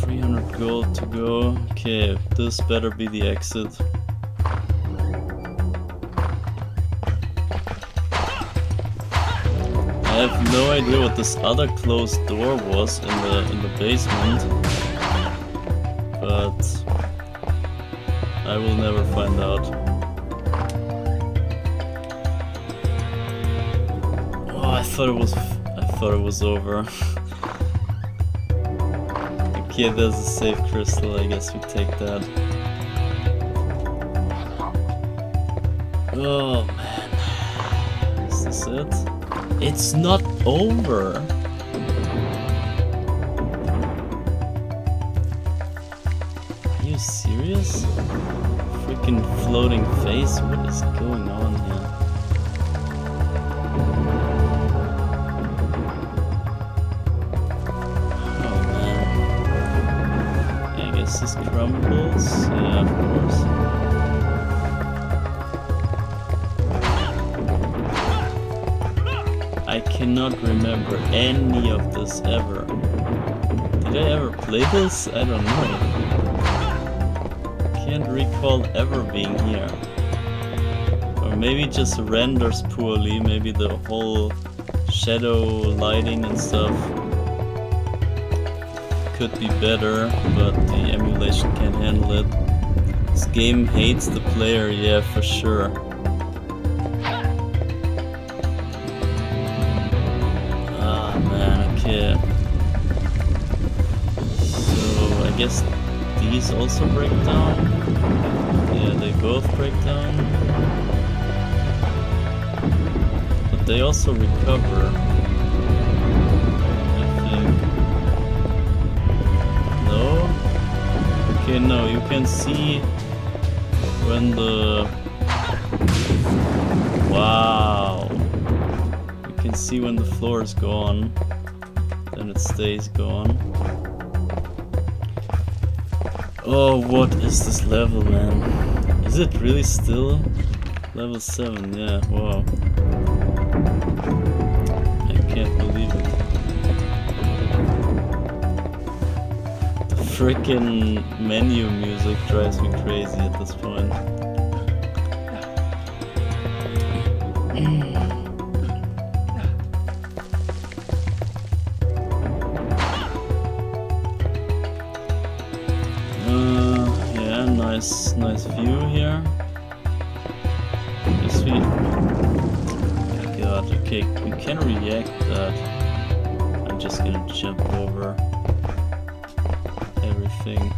300 gold to go. Okay, this better be the exit. I have no idea what this other closed door was in the basement, but I will never find out. Oh, I thought it was over. Okay, there's a safe crystal. I guess we take that. Oh man, is this it? It's not over. Are you serious? Freaking floating face? What is going on here? Oh man. Yeah, I guess this crumbles. Yeah, of course. I cannot remember any of this ever. Did I ever play this? I don't know. Can't recall ever being here. Or maybe it just renders poorly. Maybe the whole shadow lighting and stuff could be better, but the emulation can't handle it. This game hates the player, yeah, for sure. Yeah. So I guess these also break down. Yeah, they both break down. But they also recover, I think. No? Okay, no, you can see when the... Wow! You can see when the floor is gone. Then it stays gone. Oh, what is this level, man? Is it really still level 7? Yeah, wow. I can't believe it. The frickin' menu music drives me crazy at this point. Nice view here. Yes, we... God, okay, we can react that. I'm just gonna jump over everything.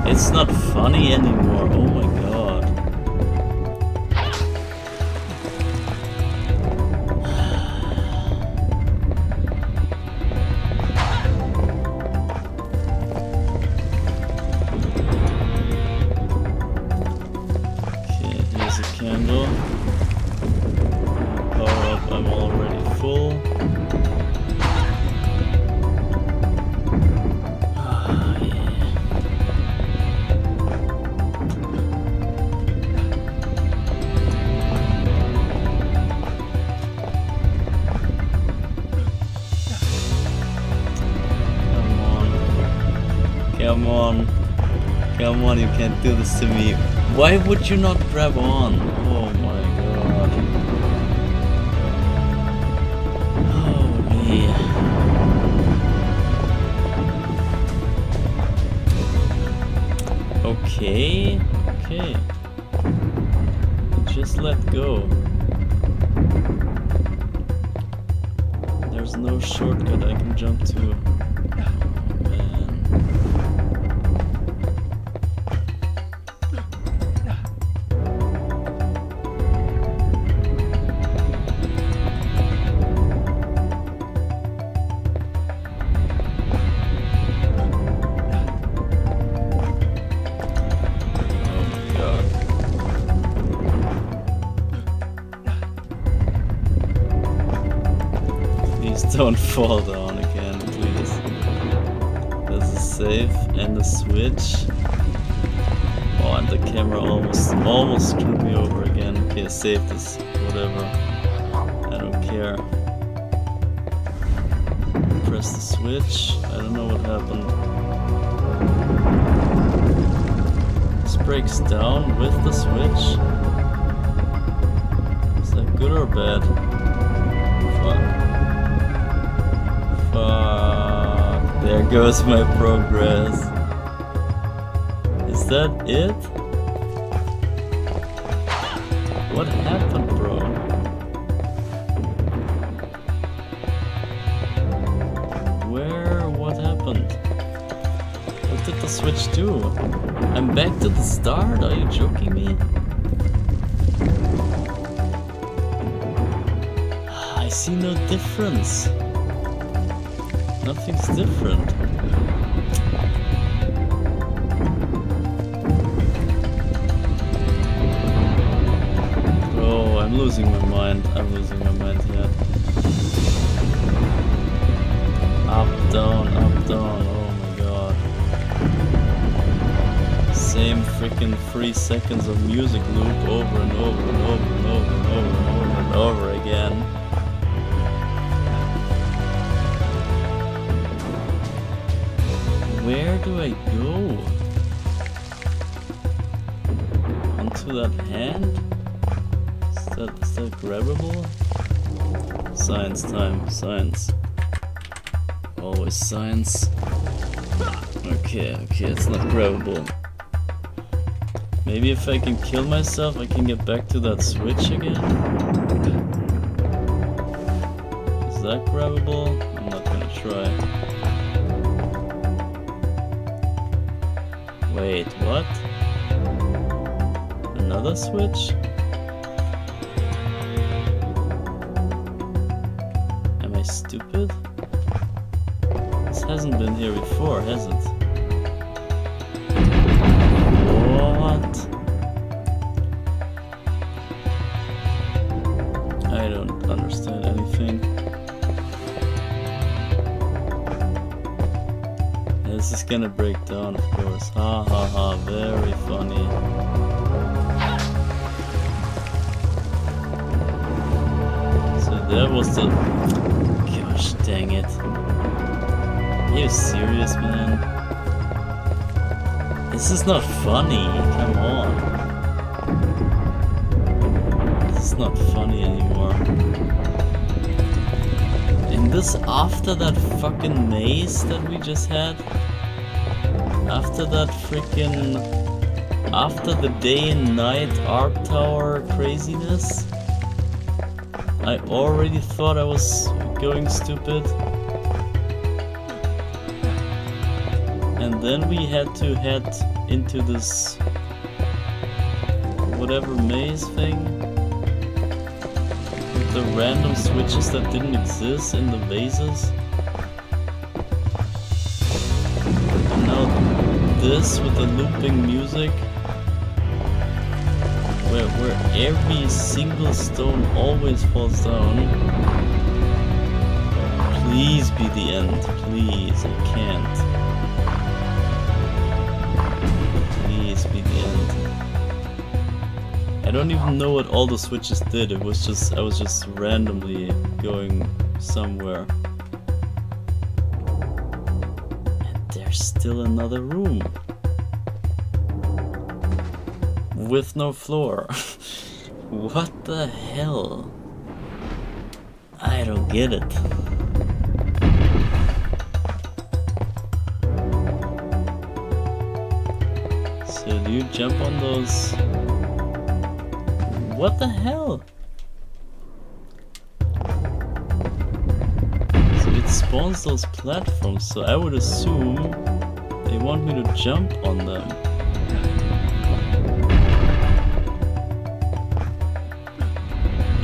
It's not funny anymore, oh my god. Okay, here's a candle. Power up, I'm already full. Come on, you can't do this to me. Why would you not grab on? Oh my god. Holy. Okay. Just let go. There's no shortcut I can jump to. don't fall down again, please. There's a save and a switch. Oh, and the camera almost screwed me over again. Okay, save this, whatever. I don't care. Press the switch. I don't know what happened. This breaks down with the switch. Is that good or bad? Fuck. There goes my progress. Is that it? What happened, bro? What happened? What did the switch do? I'm back to the start? Are you joking me? I see no difference. Nothing's different. Oh, I'm losing my mind. I'm losing my mind here. Up, down, oh my god. Same freaking 3 seconds of music loop over and over and over and over and over and over and over again. Where do I go? Onto that hand? Is that grabbable? Science time, science. Always science. Okay, it's not grabbable. Maybe if I can kill myself, I can get back to that switch again? Is that grabbable? I'm not gonna try. Wait, what? Another switch? Am I stupid? This hasn't been here before, has it? What? I don't understand anything. This is gonna break down, of course. Ha ha ha, very funny. So that was the... Gosh dang it. Are you serious, man? This is not funny, come on. This is not funny anymore. And this after that fucking maze that we just had? After that freaking... After the day and night Arc Tower craziness? I already thought I was going stupid. And then we had to head into this whatever maze thing with the random switches that didn't exist in the vases. And now this with the looping music where every single stone always falls down. Please be the end, please, I can't. Be the end. I don't even know what all the switches did. It was just I was just randomly going somewhere. And there's still another room with no floor. What the hell? I don't get it. So do you jump on those? What the hell? So it spawns those platforms, so I would assume they want me to jump on them.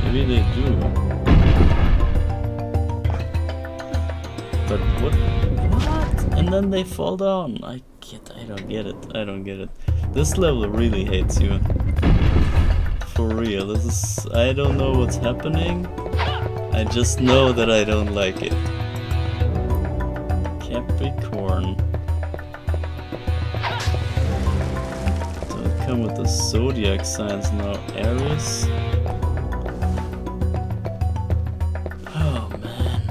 Maybe they do. But what? And then they fall down. I don't get it. This level really hates you. For real. I don't know what's happening. I just know that I don't like it. Capricorn. So I come with the zodiac signs now. Aries. Oh man.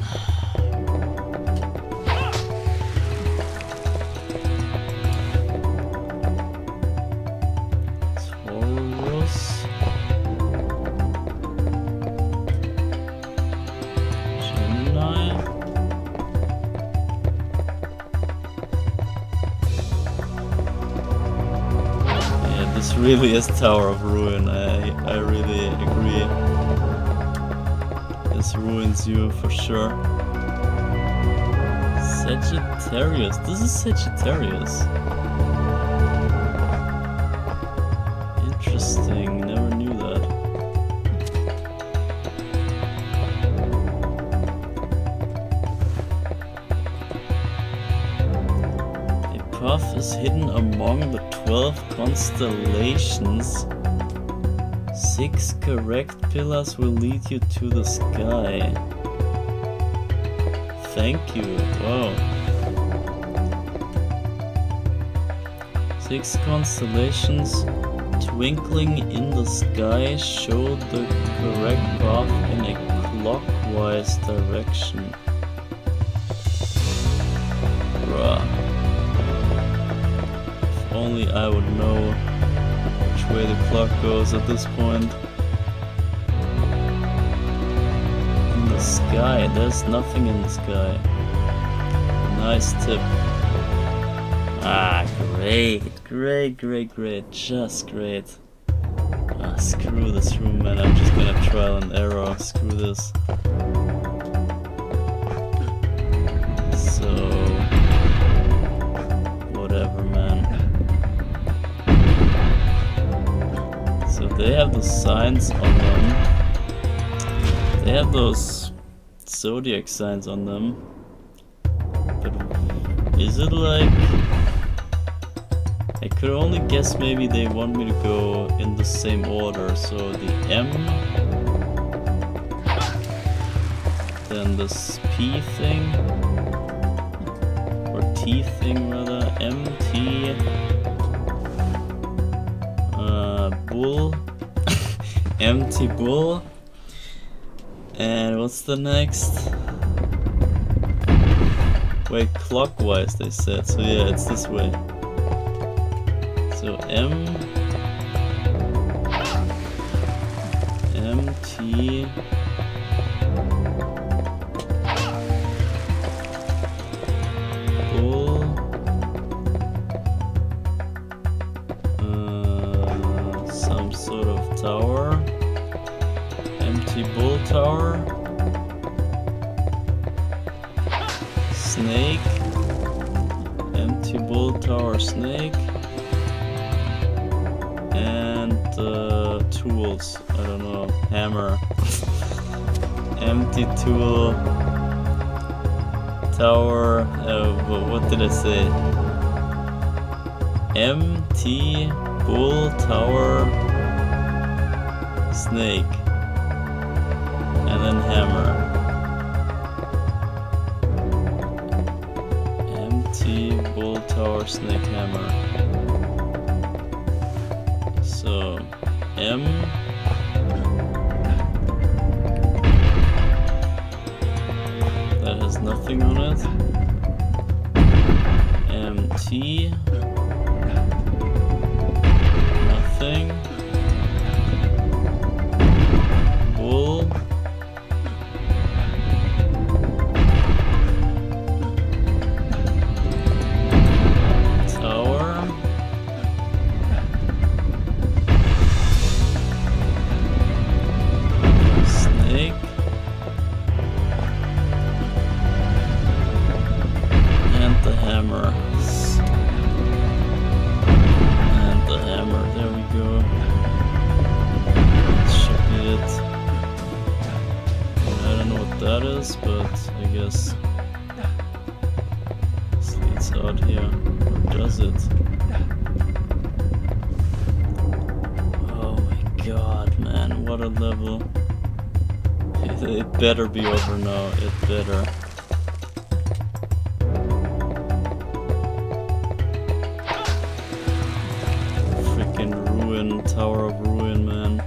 Taurus. Gemini. Yeah, this really is Tower of Ruin. I really agree. This ruins you for sure. Sagittarius. This is Sagittarius. Interesting. Never knew that. A path is hidden among the 12 constellations. 6 correct pillars will lead you to the sky. Thank you. Wow. 6 constellations twinkling in the sky show the correct path in a clockwise direction. Bruh. If only I would know which way the clock goes at this point. In the sky, there's nothing in the sky. Nice tip. Ah, great, just great. Ah, screw this room, man, I'm just gonna trial and error, screw this. So, whatever, man. So they have the signs on them. They have those zodiac signs on them. But is it like... I could only guess maybe they want me to go in the same order. So the M, then this P thing, or T thing rather, M, T, bull, empty bull, and what's the next? Wait, clockwise they said, so yeah, it's this way. So M, T, bull, some sort of tower, empty bull tower, snake, empty bull tower, snake, and tools, I don't know, hammer, empty tool, tower, what did I say? MT, bull, tower, snake, and then hammer. MT, bull, tower, snake, hammer. So, M, that has nothing on it. MT, nothing. Bull, tower, snake, and the hammer. And the hammer, there we go. That should be it. I don't know what that is, but I guess this leads out here. Or does it? Oh my god, man, what a level. It better be over now, it better. Freaking ruin, Tower of Ruin, man.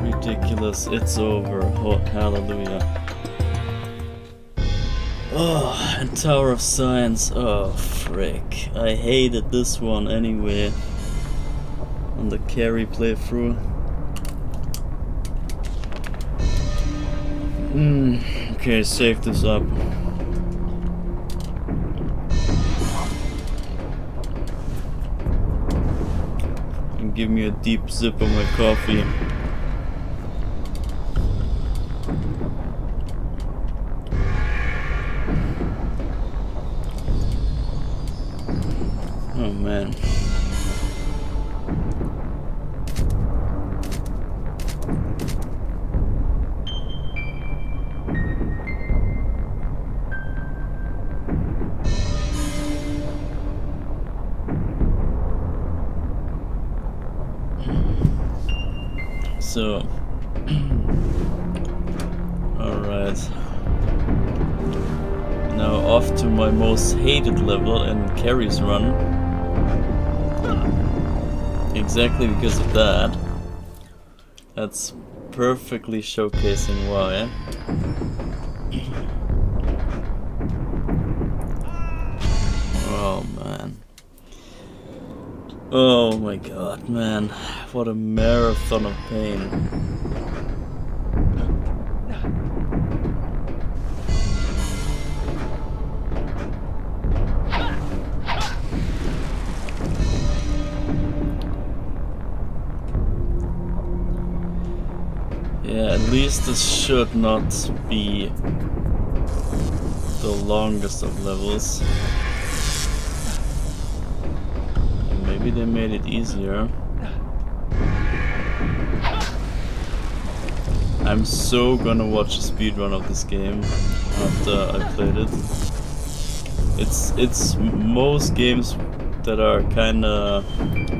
Ridiculous, it's over. Oh, hallelujah. Oh, and Tower of Science. Oh, frick. I hated this one anyway. On the Carrie playthrough. Okay, save this up. And give me a deep sip of my coffee. Oh man. So, alright. Now off to my most hated level in Carrie's run. Exactly because of that. That's perfectly showcasing why. Oh man. Oh my god, man. What a marathon of pain. Yeah, at least this should not be the longest of levels. Maybe they made it easier. I'm so gonna watch a speedrun of this game after I played it. It's most games that are kinda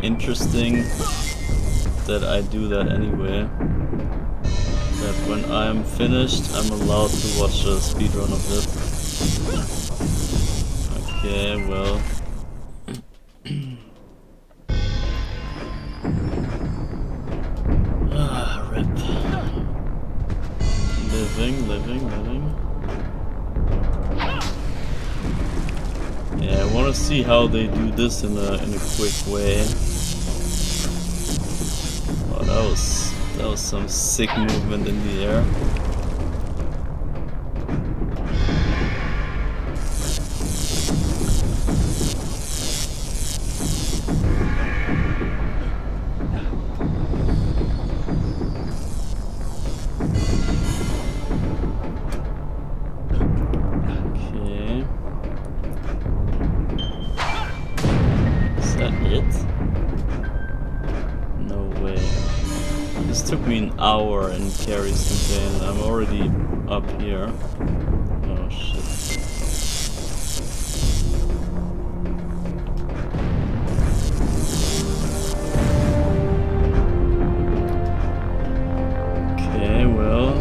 interesting that I do that anyway. That when I'm finished, I'm allowed to watch a speedrun of it. Okay, well. Rip. Living. Yeah, I want to see how they do this in a quick way. Oh, that was some sick movement in the air. Hour in Carrie's campaign. I'm already up here. Oh shit. Okay, well.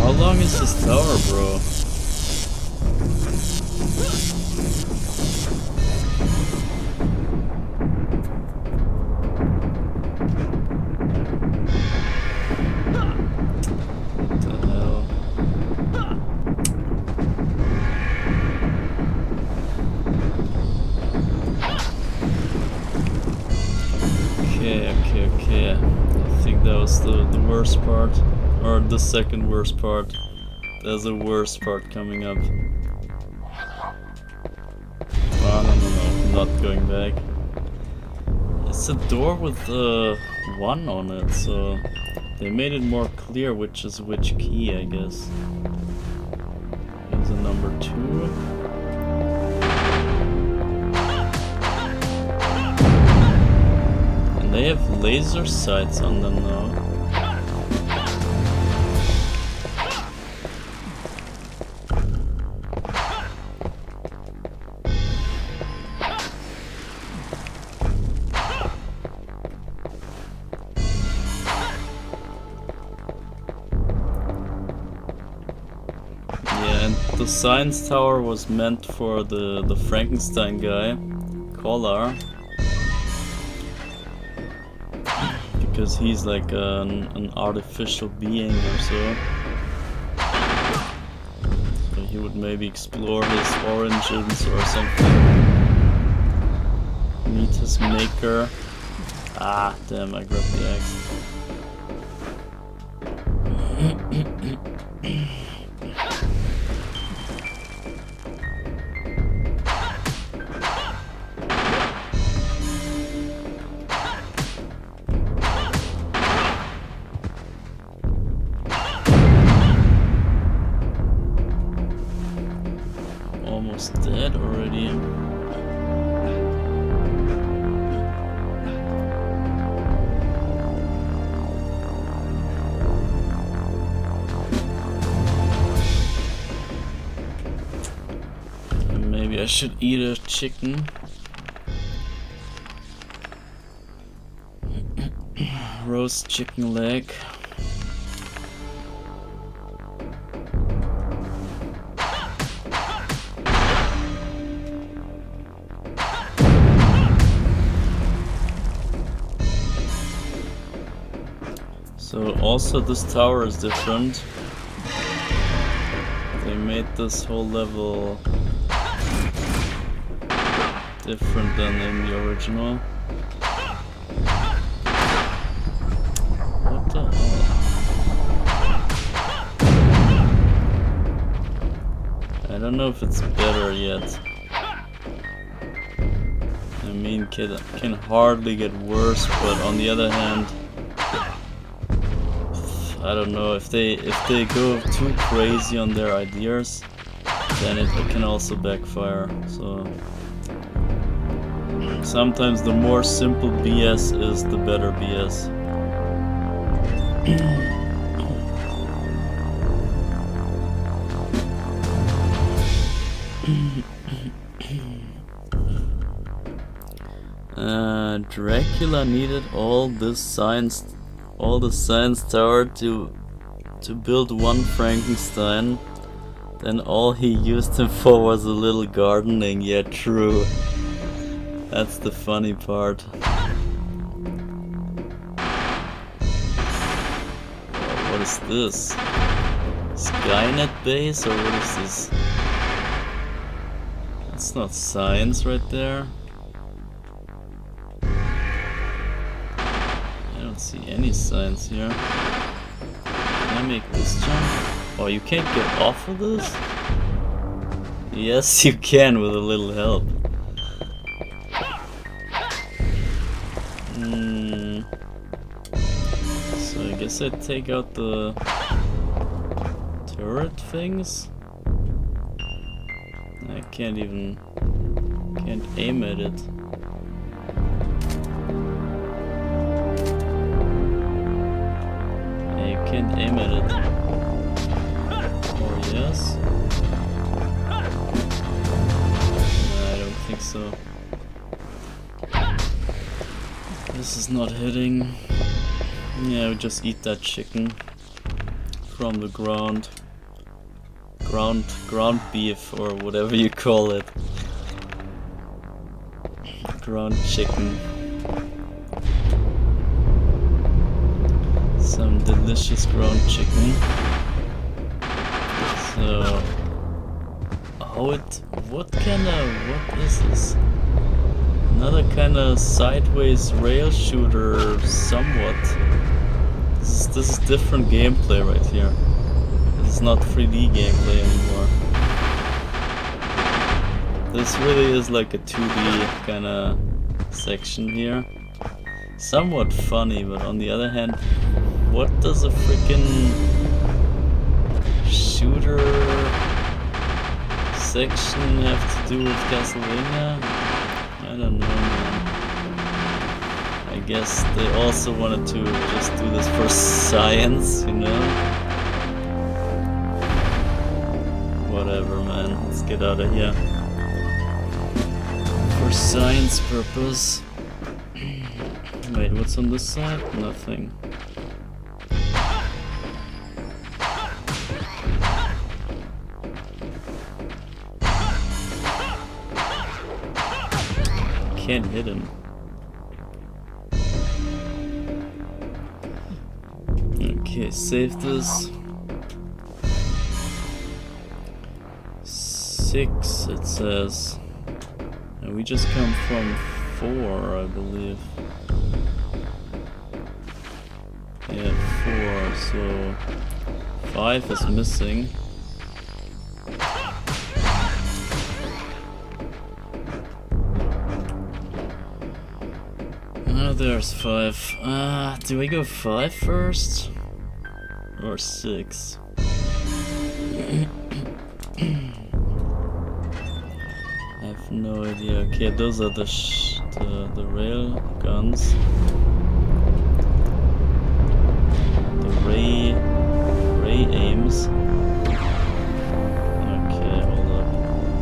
How long is this tower, bro? What the hell? Okay. I think that was the worst part. Or the second worst part. There's a worse part coming up. Oh, no, I'm not going back. It's a door with 1 on it, so they made it more clear which is which key, I guess. Here's a number 2. And they have laser sights on them now. Yeah, and the science tower was meant for the Frankenstein guy, Collar. Because he's like an artificial being or so. So he would maybe explore his origins or something. Meet his maker. Ah, damn, I grabbed the axe. Almost dead already. Maybe I should eat a chicken. Roast chicken leg. So also this tower is different. They made this whole level different than in the original. What the hell? I don't know if it's better yet. I mean, can hardly get worse, but on the other hand, I don't know, if they go too crazy on their ideas, then it can also backfire. So sometimes the more simple BS is the better BS. Dracula needed all the science tower to build one Frankenstein. Then all he used him for was a little gardening. Yeah, true. That's the funny part. What is this? Skynet base, or what is this? That's not science right there. I don't see any science here. Can I make this jump? Oh, you can't get off of this? Yes, you can with a little help. So I guess I take out the turret things. I can't aim at it. Yeah, you can't aim at it. Or yes? No, I don't think so. This is not hitting. Yeah, we just eat that chicken from the ground. Ground beef, or whatever you call it. Ground chicken. Some delicious ground chicken. So, what is this? Another kind of sideways rail shooter, somewhat. This is different gameplay right here. This is not 3D gameplay anymore. This really is like a 2D kind of section here. Somewhat funny, but on the other hand, what does a freaking shooter section have to do with Castlevania? I don't know, man. I guess they also wanted to just do this for science, you know? Whatever, man. Let's get out of here. For science purpose. Wait, what's on this side? Nothing. Can't hit him. Okay, save this. 6 it says. And we just come from 4, I believe. Yeah, 4, so 5 is missing. There's 5. Do we go 5 first? Or 6? I have no idea. Okay, those are the rail guns. The ray aims. Okay, hold up.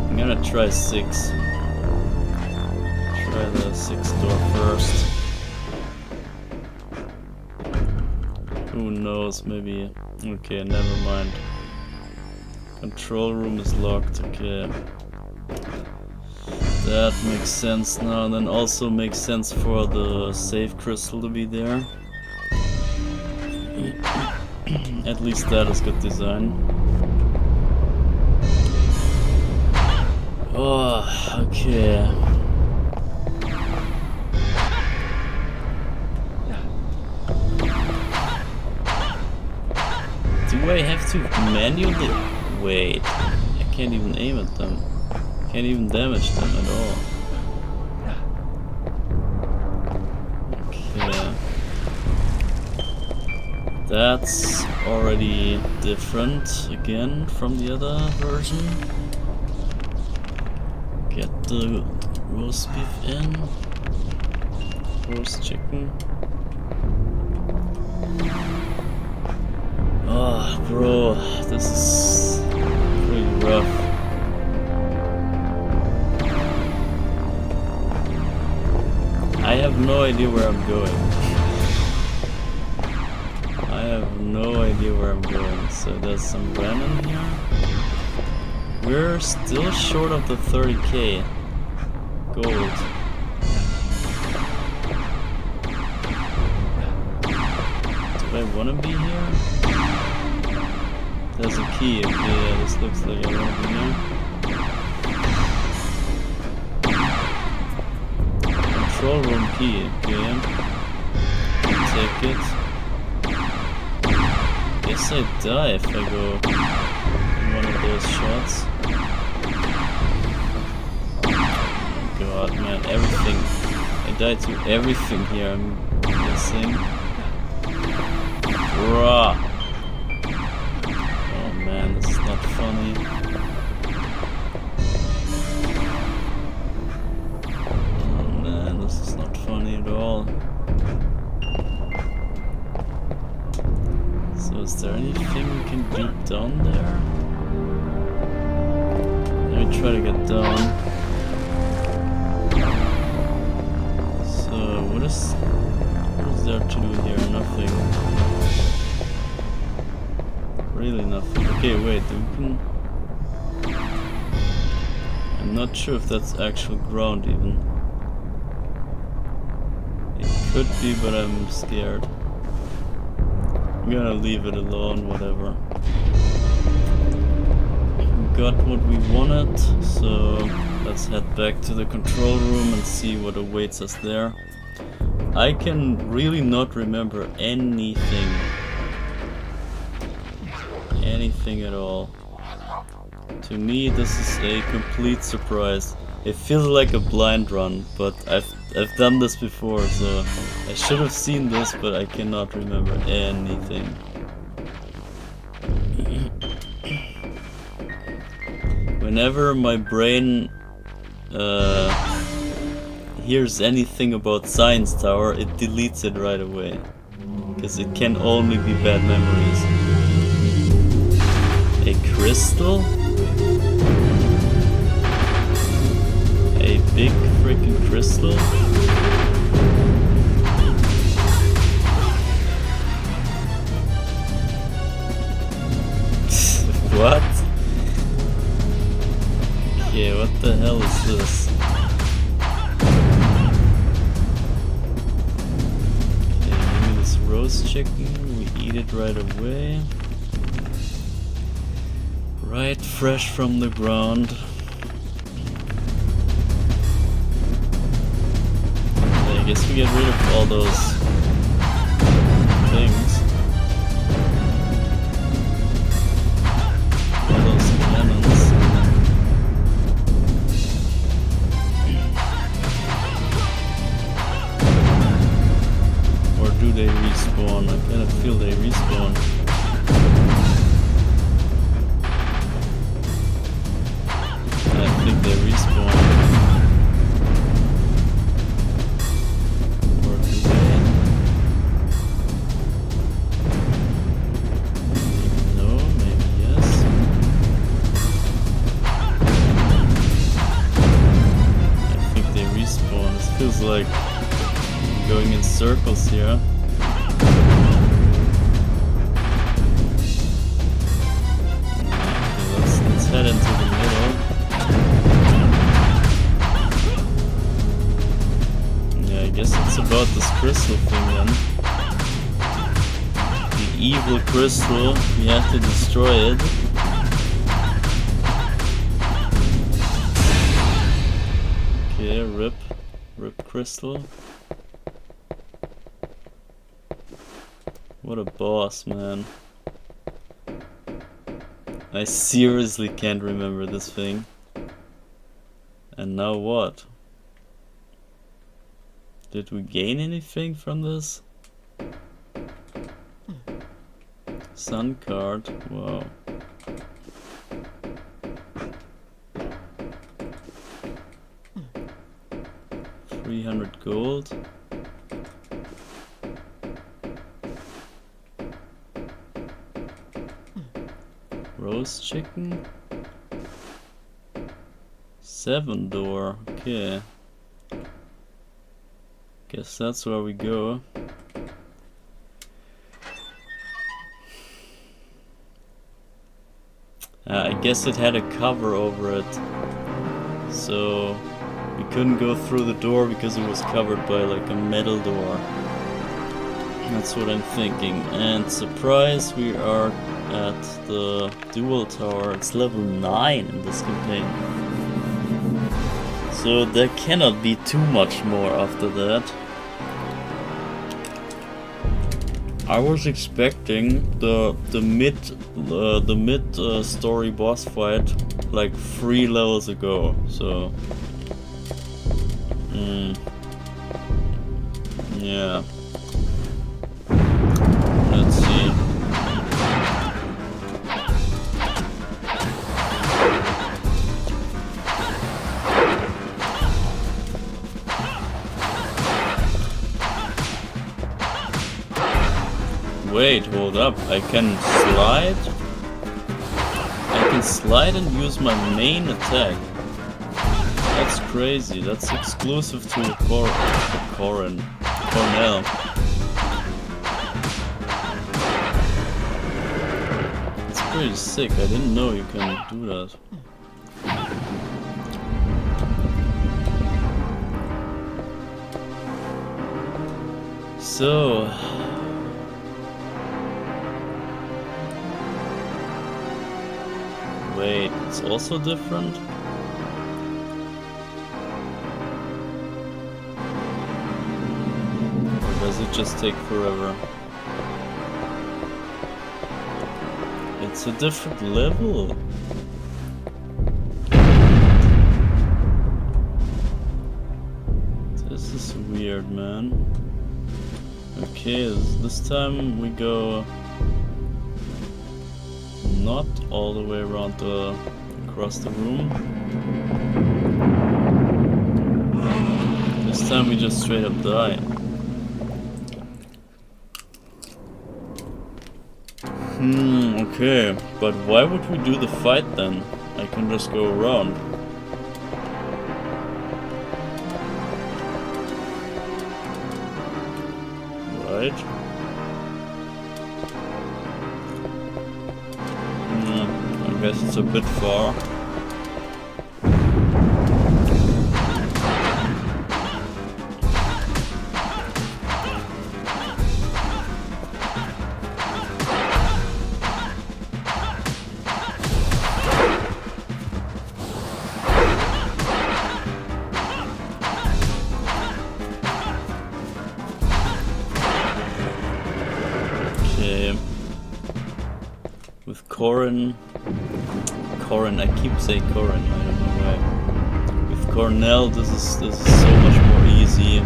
I'm gonna try 6. Try the 6th door first. Who knows, maybe. Okay, never mind. Control room is locked, okay. That makes sense now, and then also makes sense for the save crystal to be there. At least that is good design. Oh, okay. Do I have to manually... Wait, I can't even aim at them. Can't even damage them at all. Okay. That's already different again from the other version. Get the roast beef in. Roast chicken. Oh, bro, this is pretty rough. I have no idea where I'm going. I have no idea where I'm going. So there's some random here. We're still short of the 30k gold. Do I want to be here? There's a key. Okay, yeah, this looks like I want to be here. Control room key. Okay. Take it. Guess I die if I go in one of those shots. Oh god, man, everything. I died to everything here, I'm guessing. Bruh. Oh man, this is not funny. Oh man, this is not funny at all. So is there anything we can do down there? Let me try to get down. So what is there to do here? Nothing. Really nothing. Okay, wait, we can... I'm not sure if that's actual ground even. It could be, but I'm scared. I'm gonna leave it alone, whatever. We got what we wanted, so let's head back to the control room and see what awaits us there. I can really not remember anything. Anything at all. To me, this is a complete surprise. It feels like a blind run, but I've done this before, so I should have seen this, but I cannot remember anything. Whenever my brain hears anything about Science Tower, it deletes it right away. Because it can only be bad memories. A crystal? A big freaking crystal? What? Okay, what the hell is this? Okay, maybe this roast chicken, we eat it right away. Right, fresh from the ground. Okay, I guess we get rid of all those things. All those cannons. Or do they respawn? I kind of feel they respawn. I think they respawn. Or do they? No, maybe yes. I think they respawn. This feels like going in circles here. Okay, let's head into the middle. Yeah, I guess it's about this crystal thing then. The evil crystal, we have to destroy it. Okay, rip crystal. What a boss, man. I seriously can't remember this thing. And now what? Did we gain anything from this? Sun card, wow. $300 gold. Roast chicken. 7 door, okay. Guess that's where we go. I guess it had a cover over it, so we couldn't go through the door because it was covered by like a metal door. That's what I'm thinking. And surprise, we are at the dual tower. It's level 9 in this campaign. So there cannot be too much more after that. I was expecting the mid story boss fight like 3 levels ago. So yeah. Let's see. Wait, hold up. I can slide? I can slide and use my main attack. That's crazy. That's exclusive to Cornell. It's pretty sick. I didn't know you can do that. So wait, it's also different? Or does it just take forever? It's a different level. This is weird, man. Okay, this time we go not all the way around across the room. This This time we just straight up die. Okay, but why would we do the fight then? I can just go around. Right? I guess it's a bit far. With Corin, I keep saying Corin, I don't know why. With Cornell, this is so much more easy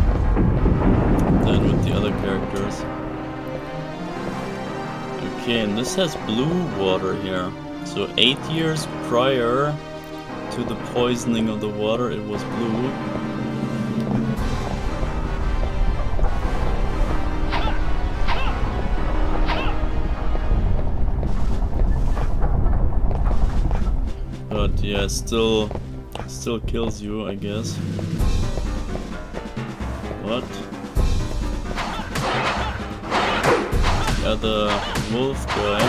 than with the other characters. Okay, and this has blue water here. So 8 years prior to the poisoning of the water, it was blue. But yeah, still kills you, I guess. What? The other wolf guy.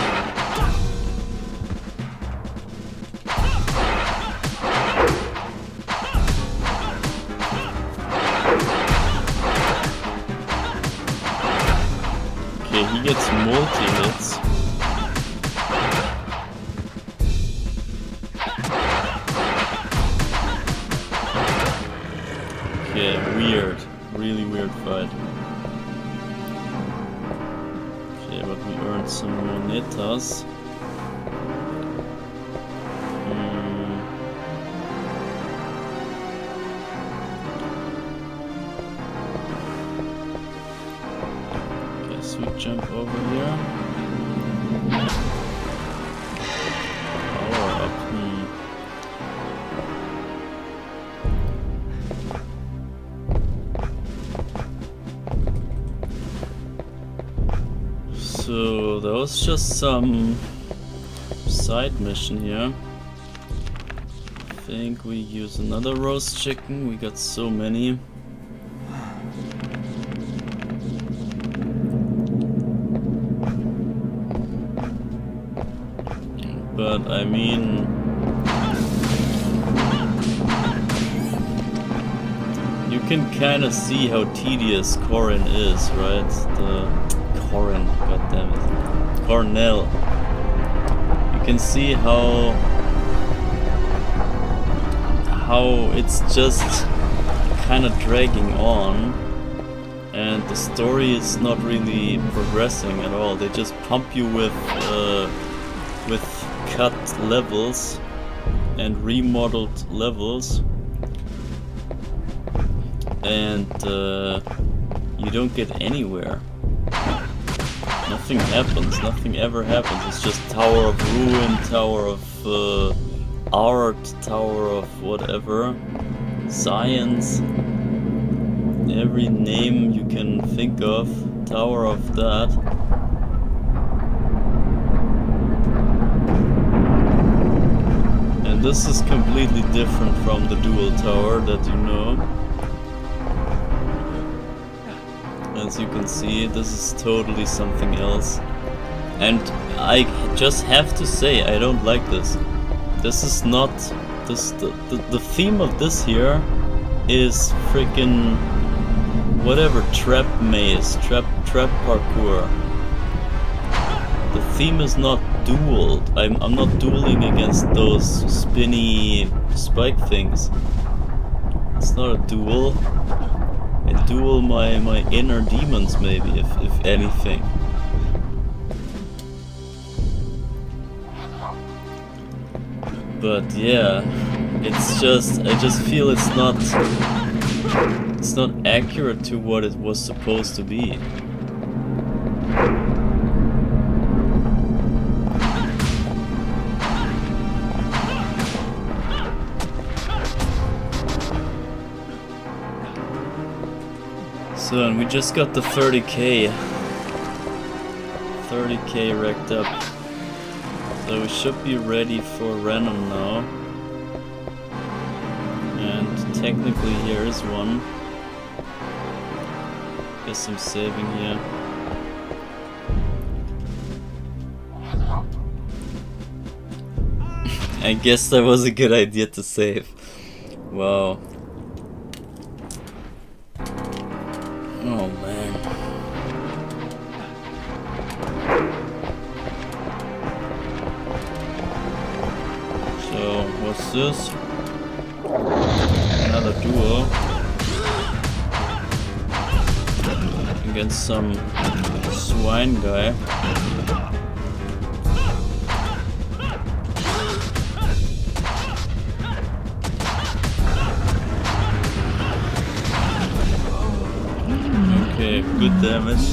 Okay, he gets multi-hits. Okay, weird. Really weird fight. Okay, but we earned some monetas. Okay, sweet jump over here. Power up. So that was just some side mission here. I think we use another roast chicken. We got so many. But I mean, you can kind of see how tedious Corin is, right? Corin, goddammit. Cornell. You can see how it's just kind of dragging on, and the story is not really progressing at all. They just pump you with cut levels and remodeled levels, and you don't get anywhere. Nothing happens, nothing ever happens. It's just Tower of Ruin, Tower of Art, Tower of whatever, Science, every name you can think of, Tower of that. And this is completely different from the dual tower that you know. As you can see, this is totally something else. And I just have to say, I don't like this. This is not... The theme of this here is freaking... whatever, trap maze, trap parkour. The theme is not dueled. I'm not dueling against those spinny spike things. It's not a duel. I duel my inner demons, maybe, if anything. But yeah, it's just, I just feel it's not accurate to what it was supposed to be. So, and we just got the 30k. 30k racked up. So we should be ready for Renan now. And technically here is one. Guess I'm saving here. I guess that was a good idea to save. Wow. Oh man. So, what's this? Another duo. Against some swine guy. Okay, good damage.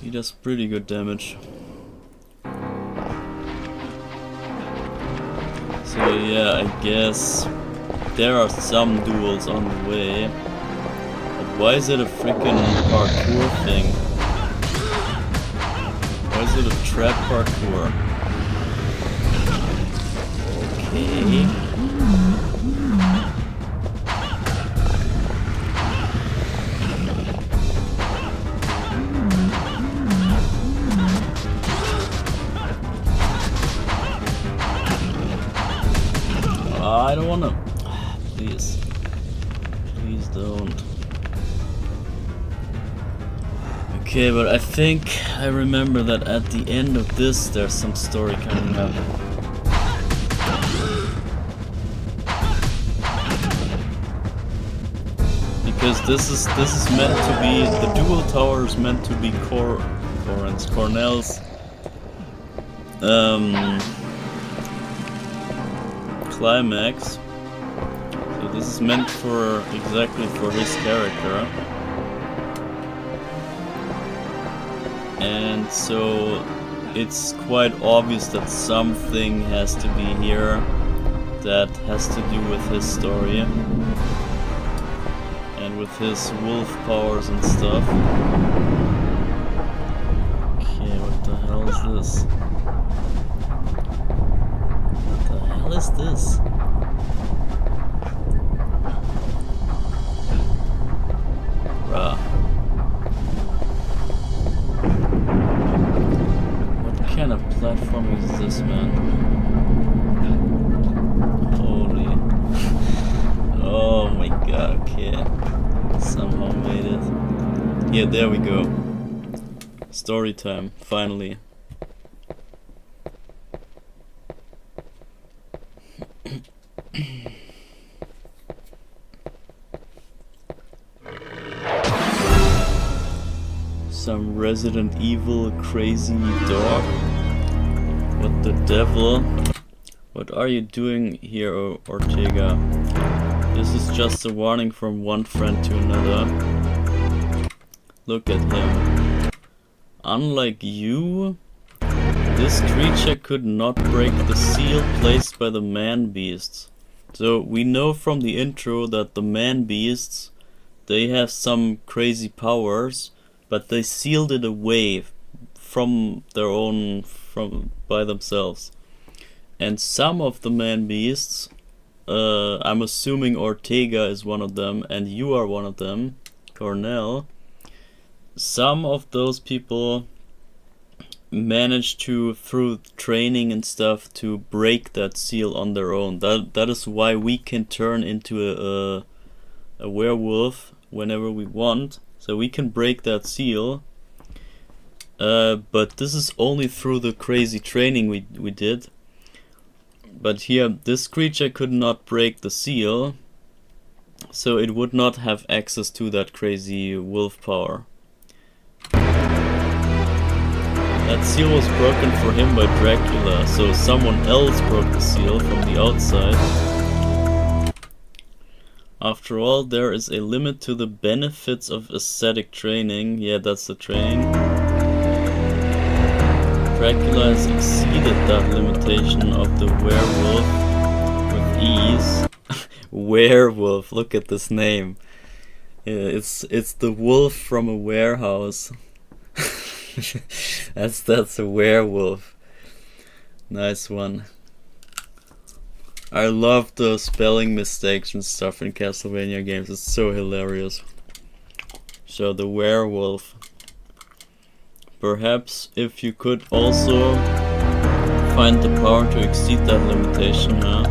He does pretty good damage. So yeah, I guess there are some duels on the way. But why is it a freaking parkour thing? Why is it a trap parkour? Okay. I don't wanna. Please. Please don't. Okay, but I think I remember that at the end of this there's some story coming up. Because this is meant to be, the dual tower is meant to be Cornell's climax. So this is meant for exactly for his character. And so it's quite obvious that something has to be here that has to do with his story and with his wolf powers and stuff. Okay, what the hell is this? What the hell is this? Bruh. What kind of platform is this, man? Holy. Oh my god, okay. Somehow made it. Yeah, there we go. Story time, finally. Some Resident Evil crazy dog. What the devil? What are you doing here, Ortega? This is just a warning from one friend to another. Look at him. Unlike you, this creature could not break the seal placed by the man-beasts. So we know from the intro that the man-beasts, they have some crazy powers, but they sealed it away from their own, by themselves. And some of the man-beasts, I'm assuming Ortega is one of them, and you are one of them, Cornell. Some of those people managed to, through training and stuff, to break that seal on their own. That is why we can turn into a werewolf whenever we want. So we can break that seal. But this is only through the crazy training we did. But here, this creature could not break the seal, so it would not have access to that crazy wolf power. That seal was broken for him by Dracula, so someone else broke the seal from the outside. After all, there is a limit to the benefits of ascetic training. Yeah, that's the training. Dracula has exceeded that limitation of the werewolf with ease. Werewolf, look at this name. Yeah, it's the wolf from a warehouse. That's a werewolf. Nice one. I love the spelling mistakes and stuff in Castlevania games. It's so hilarious. So the werewolf. Perhaps if you could also find the power to exceed that limitation, huh?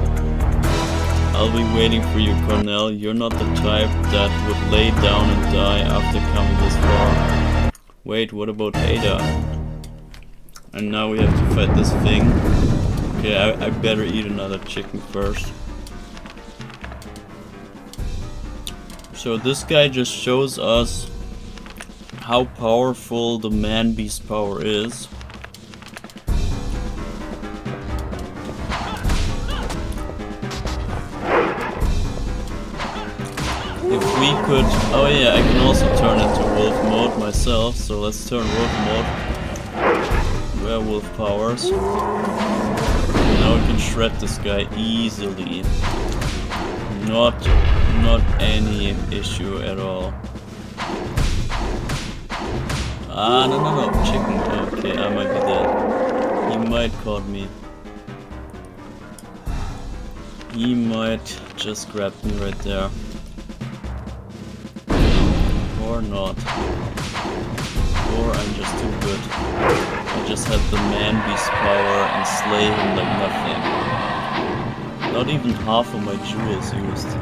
I'll be waiting for you, Cornell. You're not the type that would lay down and die after coming this far. Wait, what about Ada? And now we have to fight this thing. Okay, I better eat another chicken first. So this guy just shows us how powerful the man-beast power is. If we could... Oh yeah, I can also turn into wolf mode myself, so let's turn wolf mode. Werewolf powers. Now we can shred this guy easily. Not any issue at all. Ah, no, chicken. Okay, I might be dead. He might caught me. He might just grab me right there. Or not. Or I'm just too good. I just have the man-beast power and slay him like nothing. Not even half of my jewels used.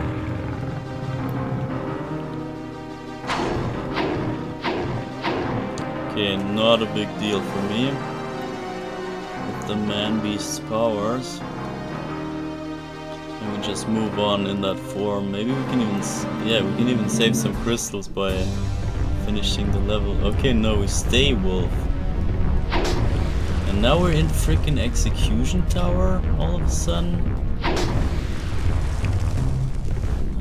Okay, not a big deal for me. With the man-beast's powers. And we just move on in that form. Maybe we can even... we can even save some crystals by finishing the level. Okay, no, we stay wolf. And now we're in freaking execution tower all of a sudden.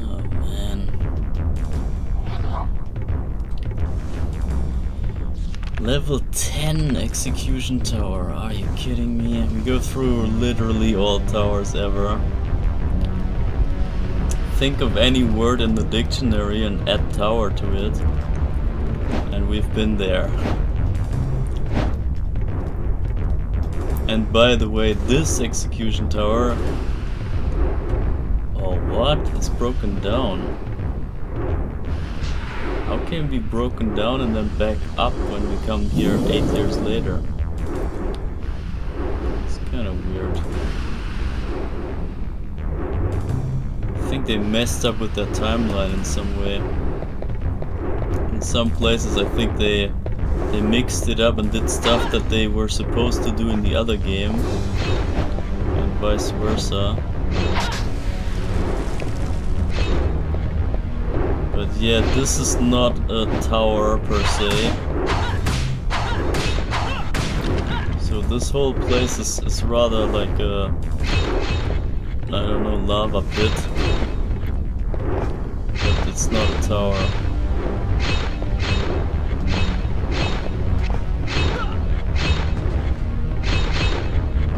Oh man. Level 10 execution tower. Are you kidding me? We go through literally all towers ever. Think of any word in the dictionary and add tower to it. And we've been there. And by the way, this execution tower... Oh, what? It's broken down. How can it be broken down and then back up when we come here 8 years later? It's kind of weird. I think they messed up with that timeline in some way. In some places I think they mixed it up and did stuff that they were supposed to do in the other game, and vice versa. But yeah, this is not a tower per se. So this whole place is rather like a, I don't know, lava pit. But it's not a tower.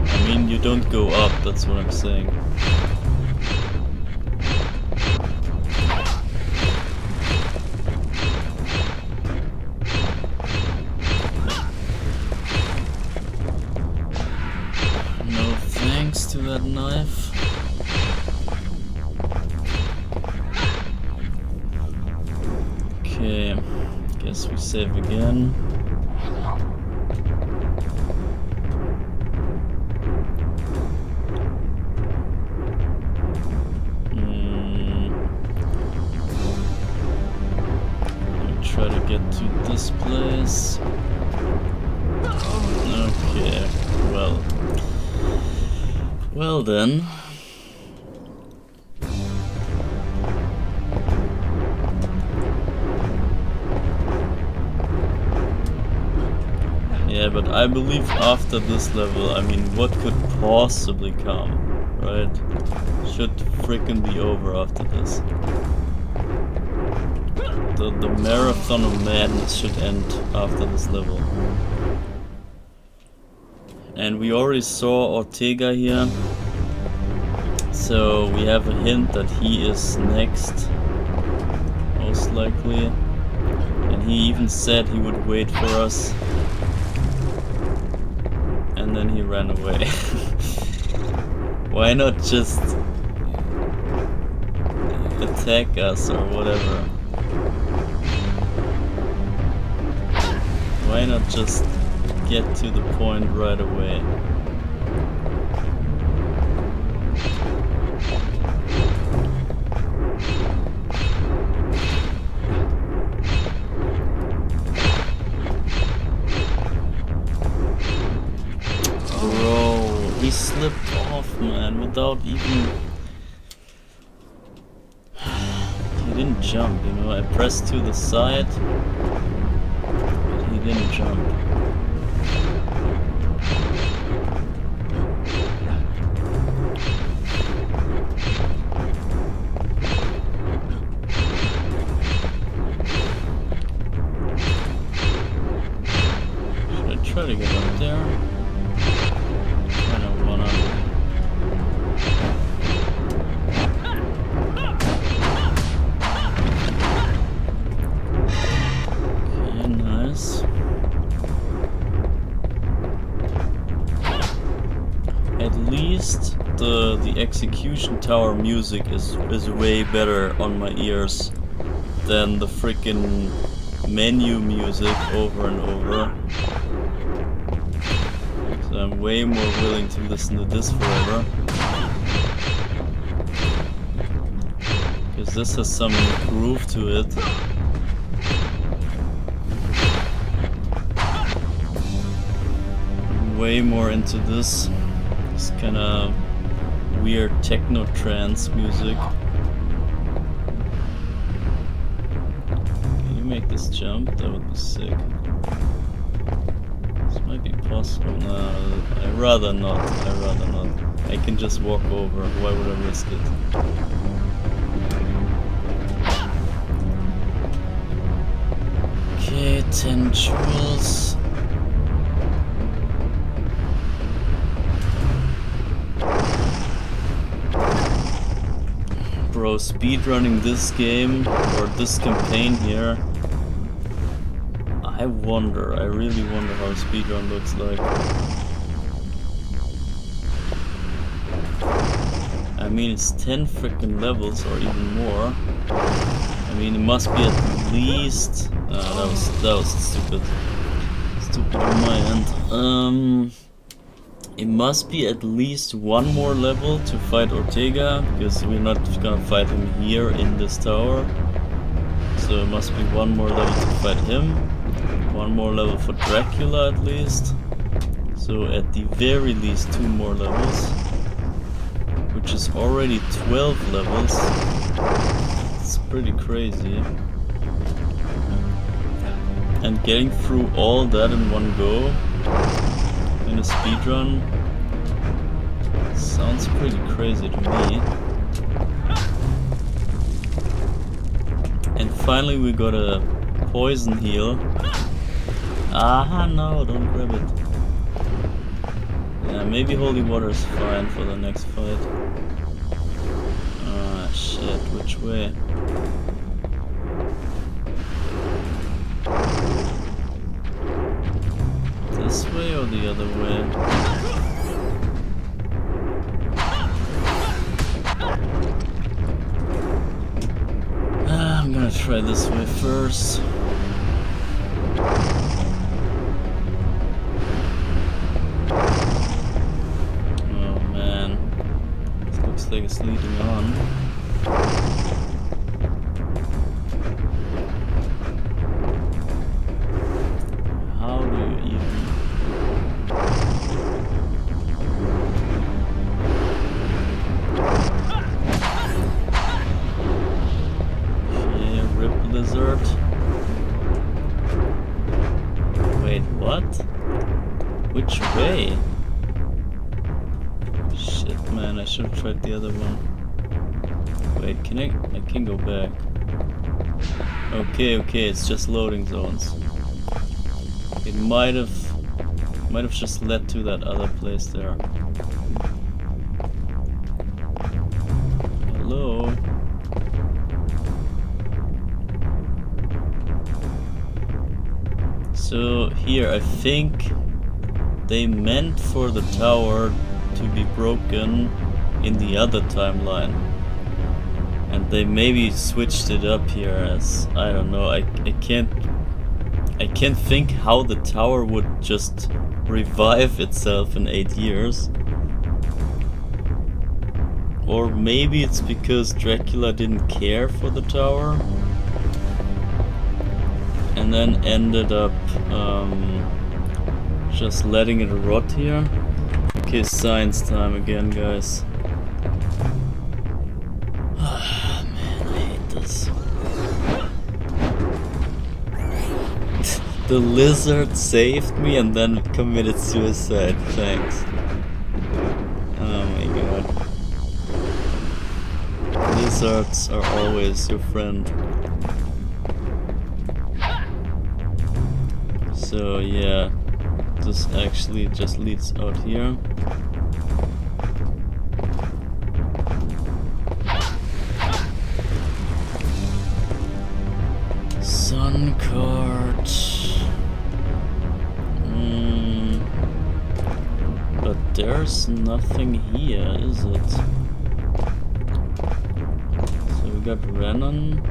I mean, you don't go up, that's what I'm saying. No thanks to that knife. Okay, guess we save again. Try to get to this place. Okay, well then. Yeah, but I believe after this level, I mean, what could possibly come, right? Should frickin' be over after this. The marathon of madness should end after this level. And we already saw Ortega here, so we have a hint that he is next. Oh most likely. And he even said he would wait for us. And then he ran away. Why not just attack us or whatever? Why not just get to the point right away? Bro, he slipped off, man, without even... He didn't jump, you know, I pressed to the side, but he didn't jump. Should I try to get up there? I don't wanna. Okay, nice. At least the execution tower music is way better on my ears than the freaking menu music over and over. So I'm way more willing to listen to this forever. Because this has some groove to it. I'm way more into this kind of weird techno trance music. Can you make this jump? That would be sick. This might be possible. No, I'd rather not. I can just walk over. Why would I risk it? Okay, 10 jewels. Bro, speedrunning this game, or this campaign here, I really wonder how a speedrun looks like. I mean, it's 10 freaking levels, or even more. I mean, it must be at least... that was stupid. Stupid on my end. It must be at least one more level to fight Ortega, because we're not gonna fight him here in this tower. So it must be one more level to fight him. One more level for Dracula at least. So at the very least 2 more levels. Which is already 12 levels. It's pretty crazy. And getting through all that in one go in a speedrun sounds pretty crazy to me. And finally we got a poison heal. Ah no, don't grab it. Yeah, maybe holy water is fine for the next fight. Ah shit, which way? This way or the other way? I'm gonna try this way first. Oh man, this looks like it's leading on. Wait, what? Which way? Shit, man, I should have tried the other one. Wait, can I can go back. Okay, it's just loading zones. It might have just led to that other place there. Hello? So here, I think they meant for the tower to be broken in the other timeline. And they maybe switched it up here as, I don't know, I can't think how the tower would just revive itself in 8 years. Or maybe it's because Dracula didn't care for the tower and then ended up just letting it rot here. Okay, science time again, guys. Man, I hate this. The lizard saved me and then committed suicide. Thanks. Oh my god. Lizards are always your friend. So yeah, this actually just leads out here. Sun card. But there's nothing here, is it? So we got Renan,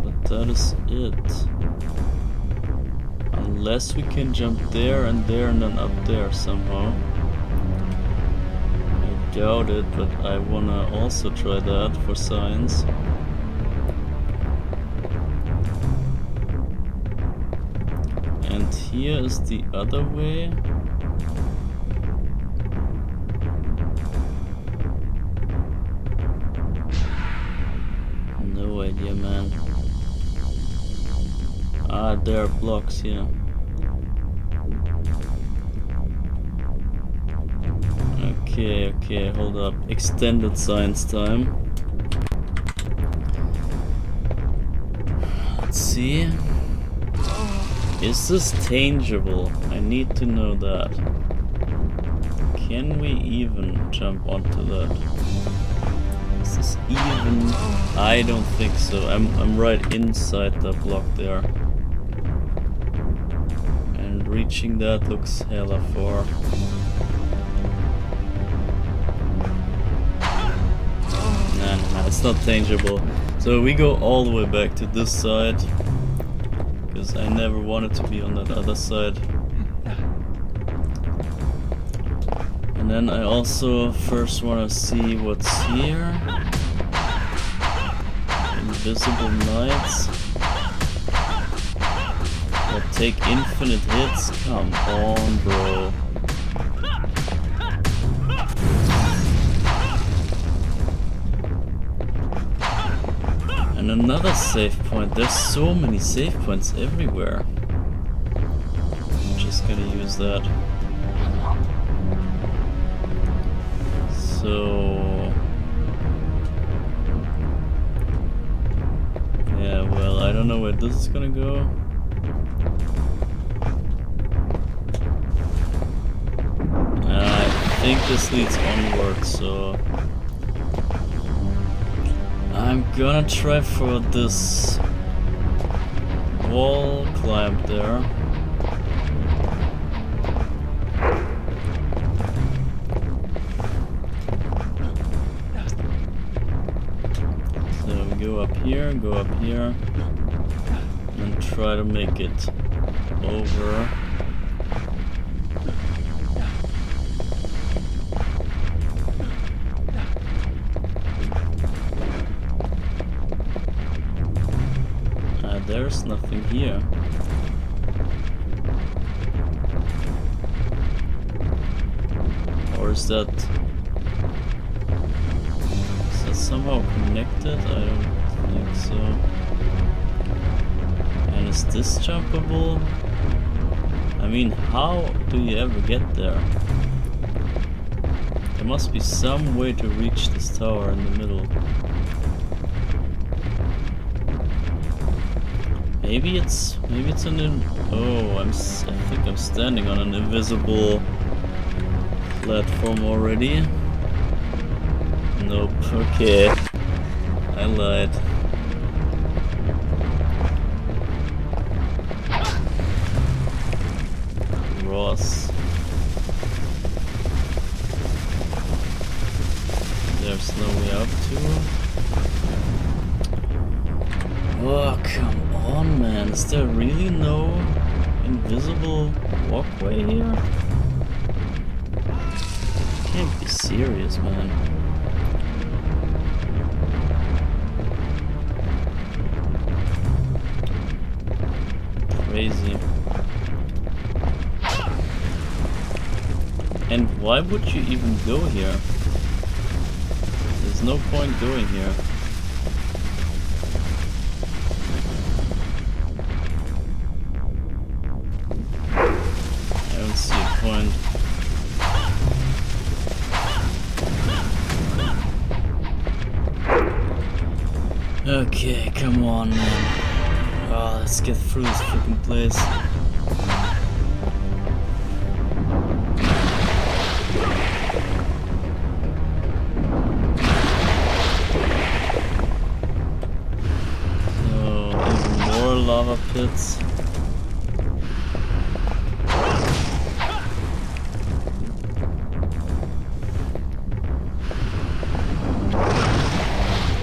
but that is it. Unless we can jump there and then up there somehow. I doubt it, but I wanna also try that for science. And here is the other way. No idea, man. Ah, there are blocks here. Okay, hold up. Extended science time. Let's see. Is this tangible? I need to know that. Can we even jump onto that? Is this even? I don't think so. I'm right inside the block there. And reaching that looks hella far. Nah, it's not tangible. So we go all the way back to this side. Because I never wanted to be on that other side. And then I also first want to see what's here. Invisible knights that take infinite hits. Come on, bro. And another save point. There's so many save points everywhere. I'm just gonna use that. So yeah, well, I don't know where this is gonna go. I think this leads onward, so I'm gonna try for this wall climb there. So we go up here, and try to make it over. There's nothing here. Or is that somehow connected? I don't think so. And is this jumpable? I mean, how do you ever get there? There must be some way to reach this tower in the middle. Maybe it's an oh, I think I'm standing on an invisible platform already. Nope. Okay, I lied. else. There's no way up to. Oh, come on, man. Is there really no invisible walkway here? Can't be serious, man. Crazy. And why would you even go here? There's no point going here. I don't see a point. Okay, come on, man. Oh, let's get through this freaking place. Lava pits.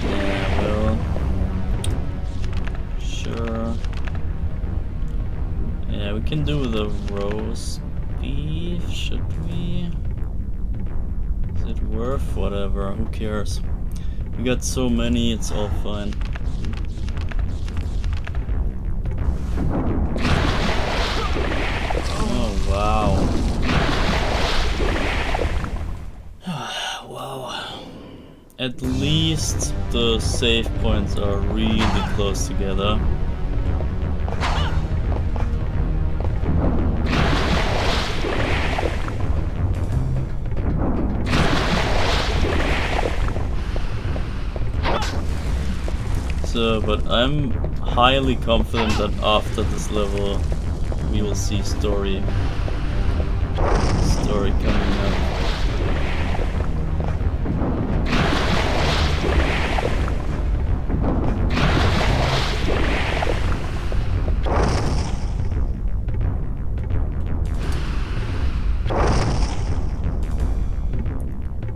Yeah, well, sure. Yeah, we can do the roast beef, should we? Is it worth whatever? Who cares? We got so many, it's all fine. Wow. Wow. At least the save points are really close together. So, but I'm highly confident that after this level we will see story coming up.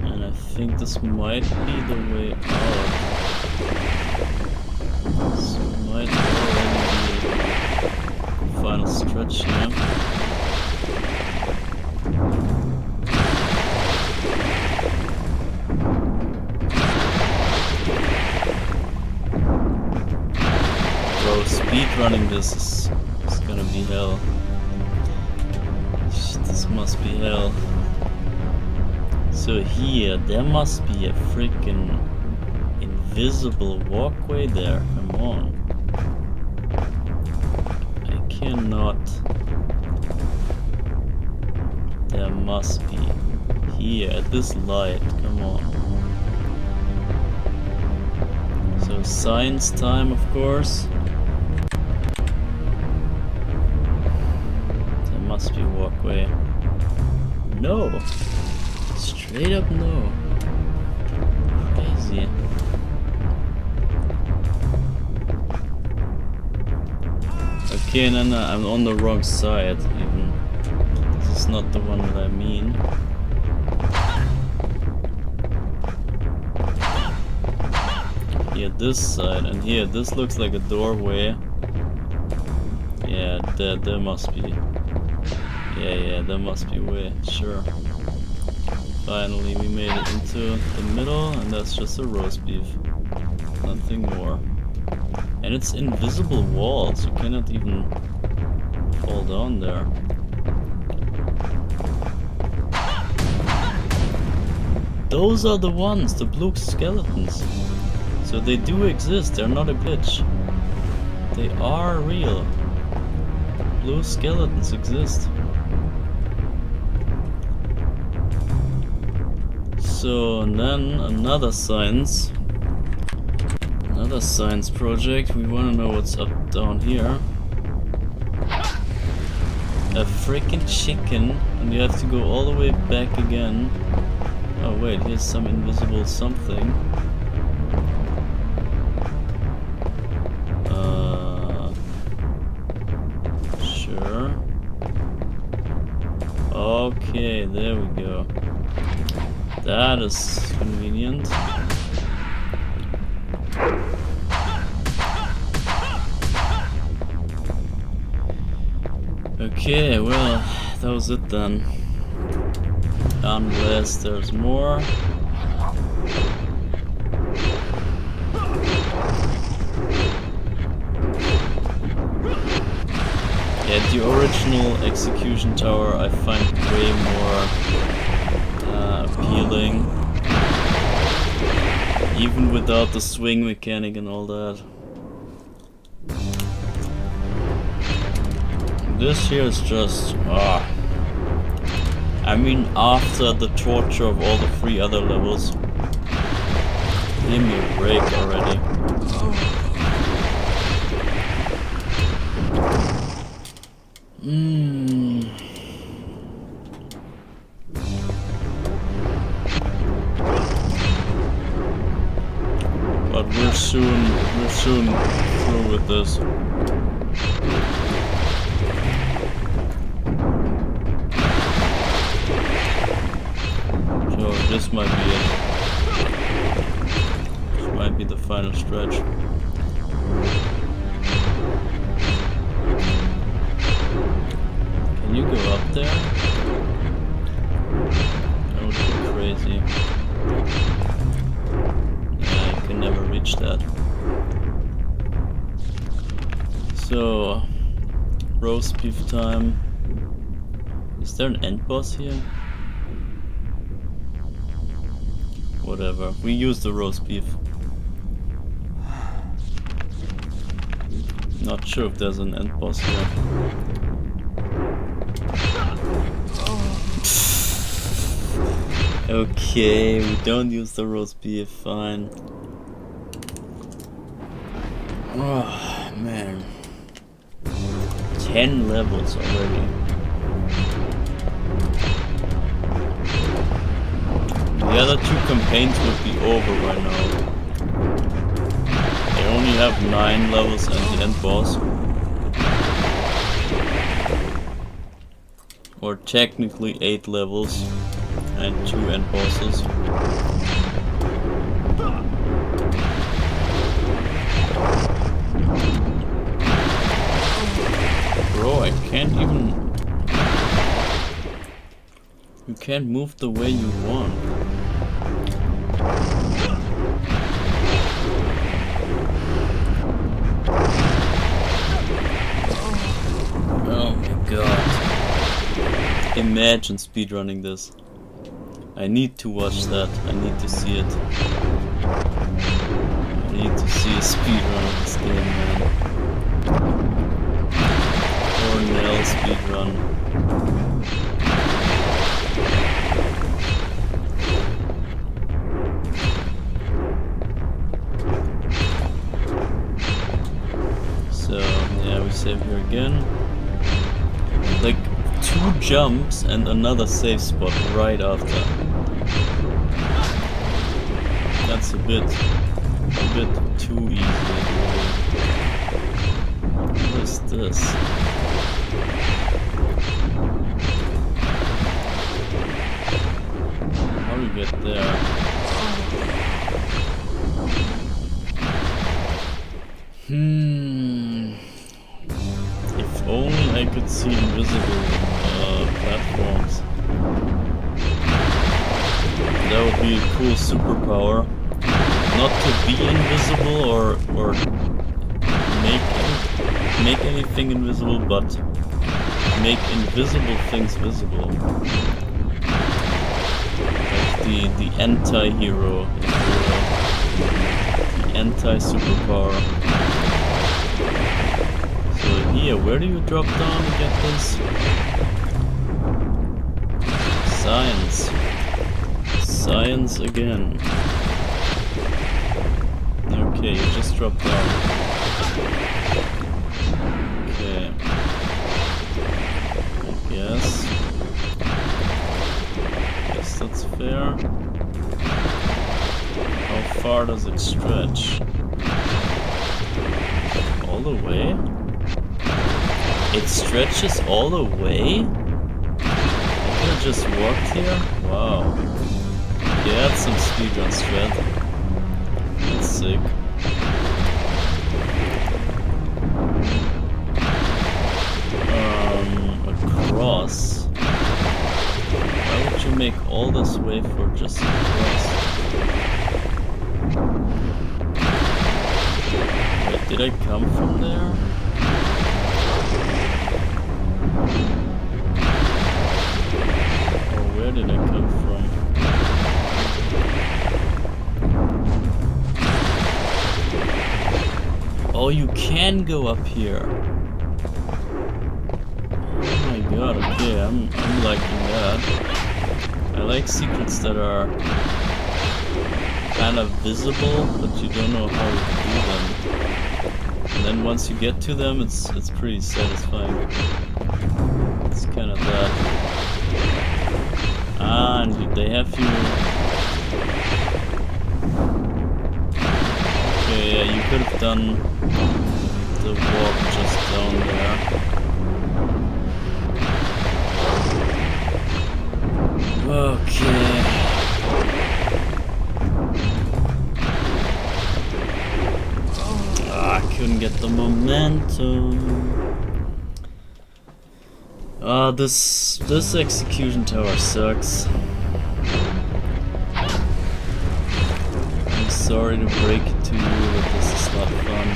And I think this might be the way out. This might already be the final stretch here. Speedrunning this is gonna be hell. This must be hell. So here, there must be a freaking invisible walkway there. Come on. I cannot. There must be. Here, at this light. Come on. So science time, of course. Must be a walkway. No! Straight up no. Crazy. Okay, no, I'm on the wrong side even. This is not the one that I mean. Here, this side, and here, this looks like a doorway. Yeah, there must be. Yeah, there must be a way, sure. Finally, we made it into the middle, and that's just a roast beef. Nothing more. And it's invisible walls, you cannot even fall down there. Those are the ones, the blue skeletons. So they do exist, they're not a glitch. They are real. Blue skeletons exist. So, and then another science project. We want to know what's up down here. A freaking chicken, and you have to go all the way back again. Oh wait, here's some invisible something. Sure. Okay, there we go. That is convenient. Okay, well, that was it then. Unless there's more. Yeah, the original execution tower I find way more appealing. Even without the swing mechanic and all that. This here is just... I mean, after the torture of all the 3 other levels. Give me a break already. But we're soon through with this. So this might be it. This might be the final stretch. Can you go up there? That would be crazy. Yeah, I can never reach that. So, roast beef time. Is there an end boss here? Whatever, we use the roast beef. Not sure if there's an end boss here. Okay, we don't use the roast beef, fine. Oh man. 10 levels already. The other 2 campaigns would be over right now. They only have 9 levels and the end boss. Or technically 8 levels and 2 end bosses. Bro, I can't even... You can't move the way you want. Oh my god. Imagine speedrunning this. I need to watch that. I need to see it. I need to see a speedrun of this game, man. Cornell speedrun. So, yeah, we save here again. Like, 2 jumps and another save spot right after. That's a bit too easy, really. What is this? How do you get there? If only I could see invisible platforms. That would be a cool superpower. Not to be invisible or make anything invisible, but make invisible things visible. Like the anti-hero, if you will. The anti-superpower. So here, where do you drop down to get this? Science. Science again. Okay, you just drop down. Okay. Guess that's fair. How far does it stretch? All the way? It stretches all the way? I could just walked here? Wow. Yeah, that's some speedrun strat. That's sick. Across. Why would you make all this way for just a cross? Wait, did I come from there? Or where did I come from? Oh, you can go up here. Oh my god, okay, I'm liking that. I like secrets that are kind of visible, but you don't know how to do them. And then once you get to them, it's pretty satisfying. It's kind of that. Ah, and they have you... Okay, yeah, you could have done the walk just down there. Okay. I couldn't get the momentum. This execution tower sucks. I'm sorry to break it to you, but this is not fun.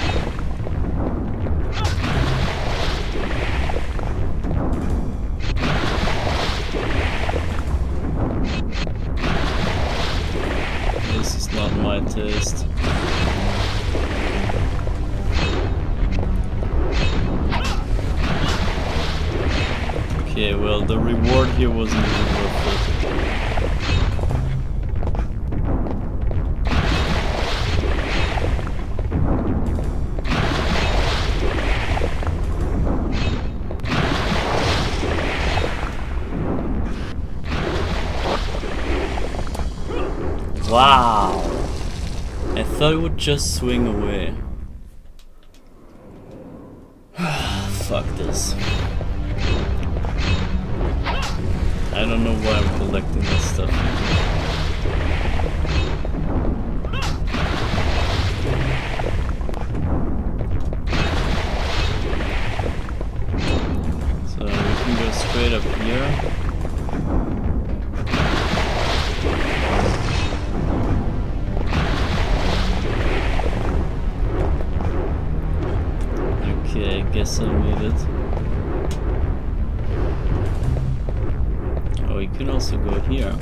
This is not my taste. Okay, well, the reward here wasn't even worth it. Wow! I thought it would just swing away. Fuck this. I don't know why I'm collecting this stuff. So we can go straight up here. Okay, I guess I made it. Oh, you can also go here.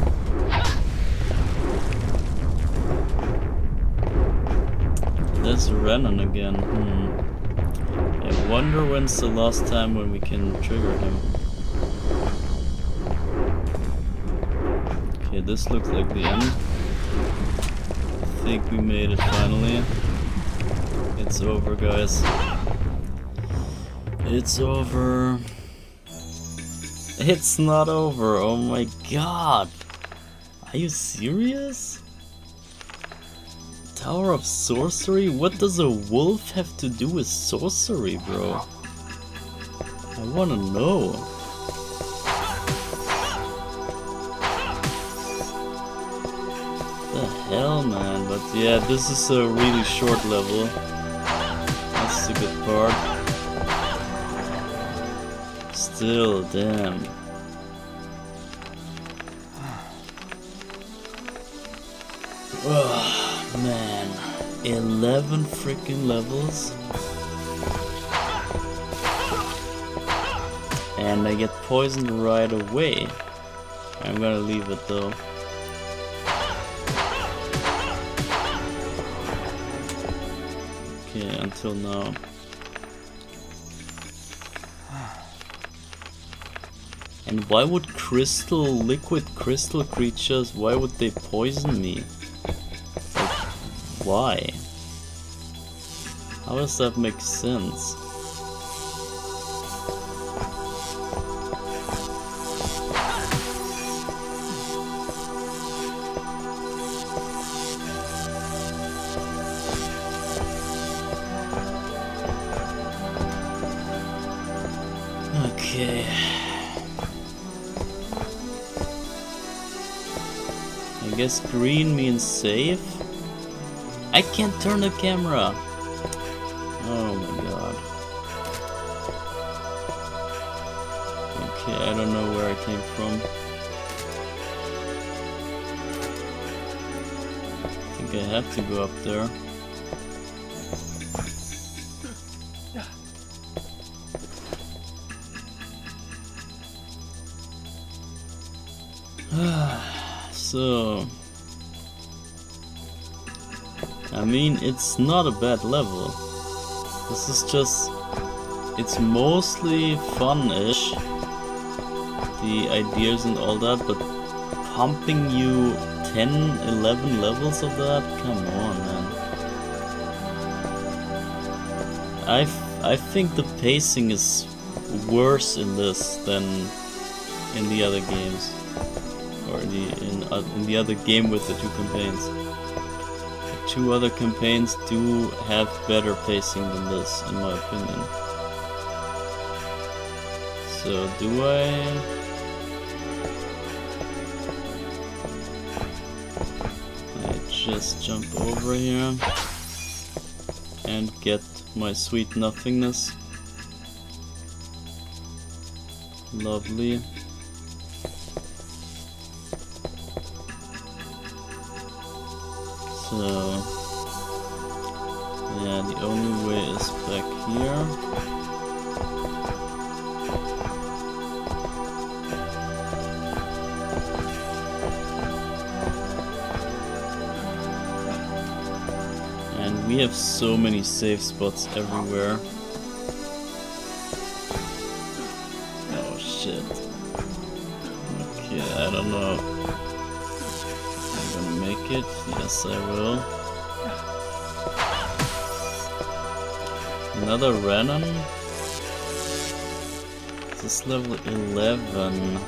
There's Renan again. I wonder when's the last time when we can trigger him. Okay, this looks like the end. I think we made it finally. It's over, guys. It's over. It's not over, oh my god. Are you serious? Tower of Sorcery? What does a wolf have to do with sorcery, bro? I wanna know. The hell, man? But yeah, this is a really short level. That's the good part. Still, damn. Oh, man. 11 freaking levels. And I get poisoned right away. I'm gonna leave it though. Okay, until now. And why would liquid crystal creatures, why would they poison me? Like, why? How does that make sense? Okay. guess green means safe. I can't turn the camera. Oh my god. Okay, I don't know where I came from. I think I have to go up there. So, I mean, it's not a bad level. This is just, it's mostly fun-ish, the ideas and all that, but pumping you 10, 11 levels of that? Come on, man. I think the pacing is worse in this than in the other games. Or in the other game with the 2 campaigns. The 2 other campaigns do have better pacing than this, in my opinion. So do I just jump over here and get my sweet nothingness? Lovely. So, yeah, the only way is back here. And we have so many safe spots everywhere. Oh shit. Okay, I don't know. Make it? Yes, I will. Another Renan? This is level 11.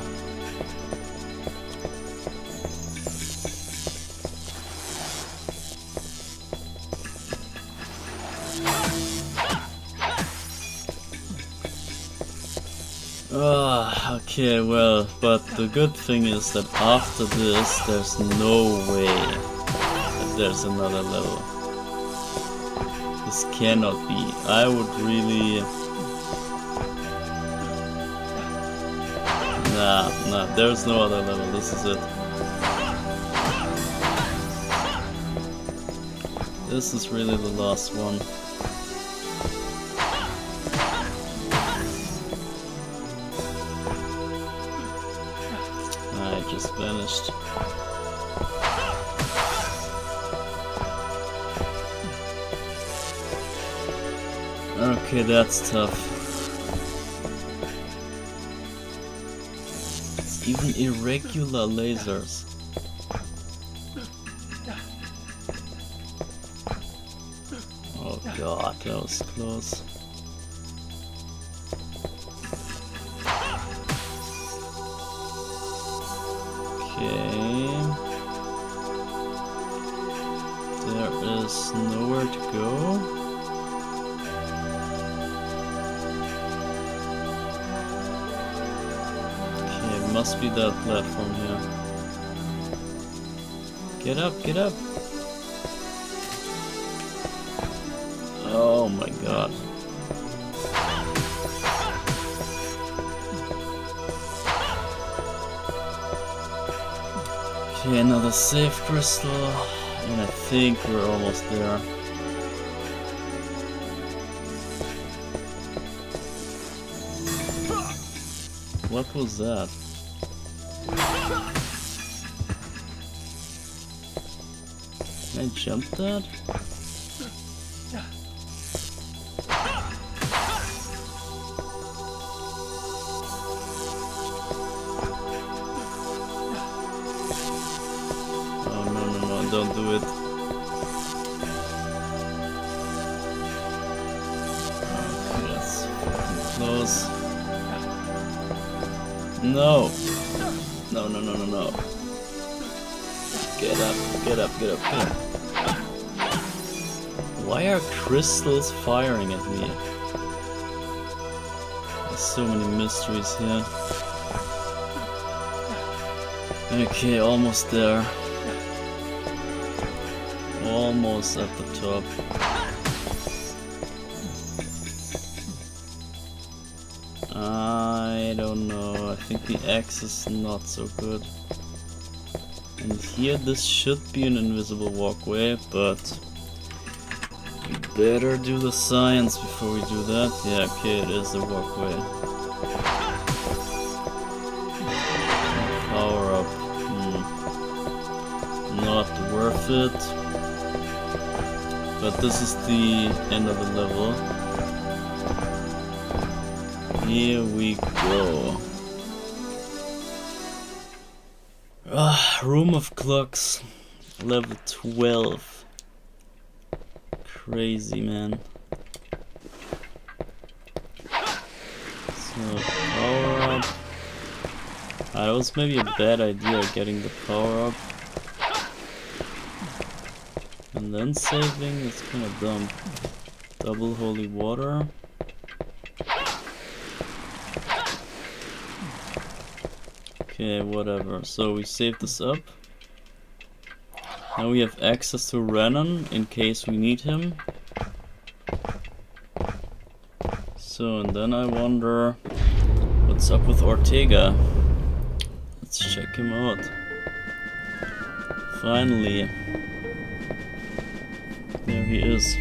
Okay, well, but the good thing is that after this, there's no way that there's another level. This cannot be. I would really... Nah, there's no other level. This is it. This is really the last one. Just vanished. Okay, that's tough. It's even irregular lasers. Oh god, that was close. There is nowhere to go. Okay, it must be that platform here. Get up, get up! Oh my god. Okay, another safe crystal, and I think we're almost there. What was that? Can I jump that? Don't do it. Okay, that's fucking close. No! No, no, no, no, no. Get up, get up, get up, get up. Why are crystals firing at me? There's so many mysteries here. Okay, almost there. almost at the top. I don't know, I think the axe is not so good. And here this should be an invisible walkway, but we better do the science before we do that. Yeah, okay, it is a walkway. Power up. Not worth it. But this is the end of the level. Here we go. Room of Clocks, level 12. Crazy, man. So, power up. That was maybe a bad idea, getting the power up. And then saving, it's kind of dumb. Double holy water. Okay, whatever. So we save this up. Now we have access to Renan in case we need him. So, and then I wonder what's up with Ortega. Let's check him out. Finally. There he is.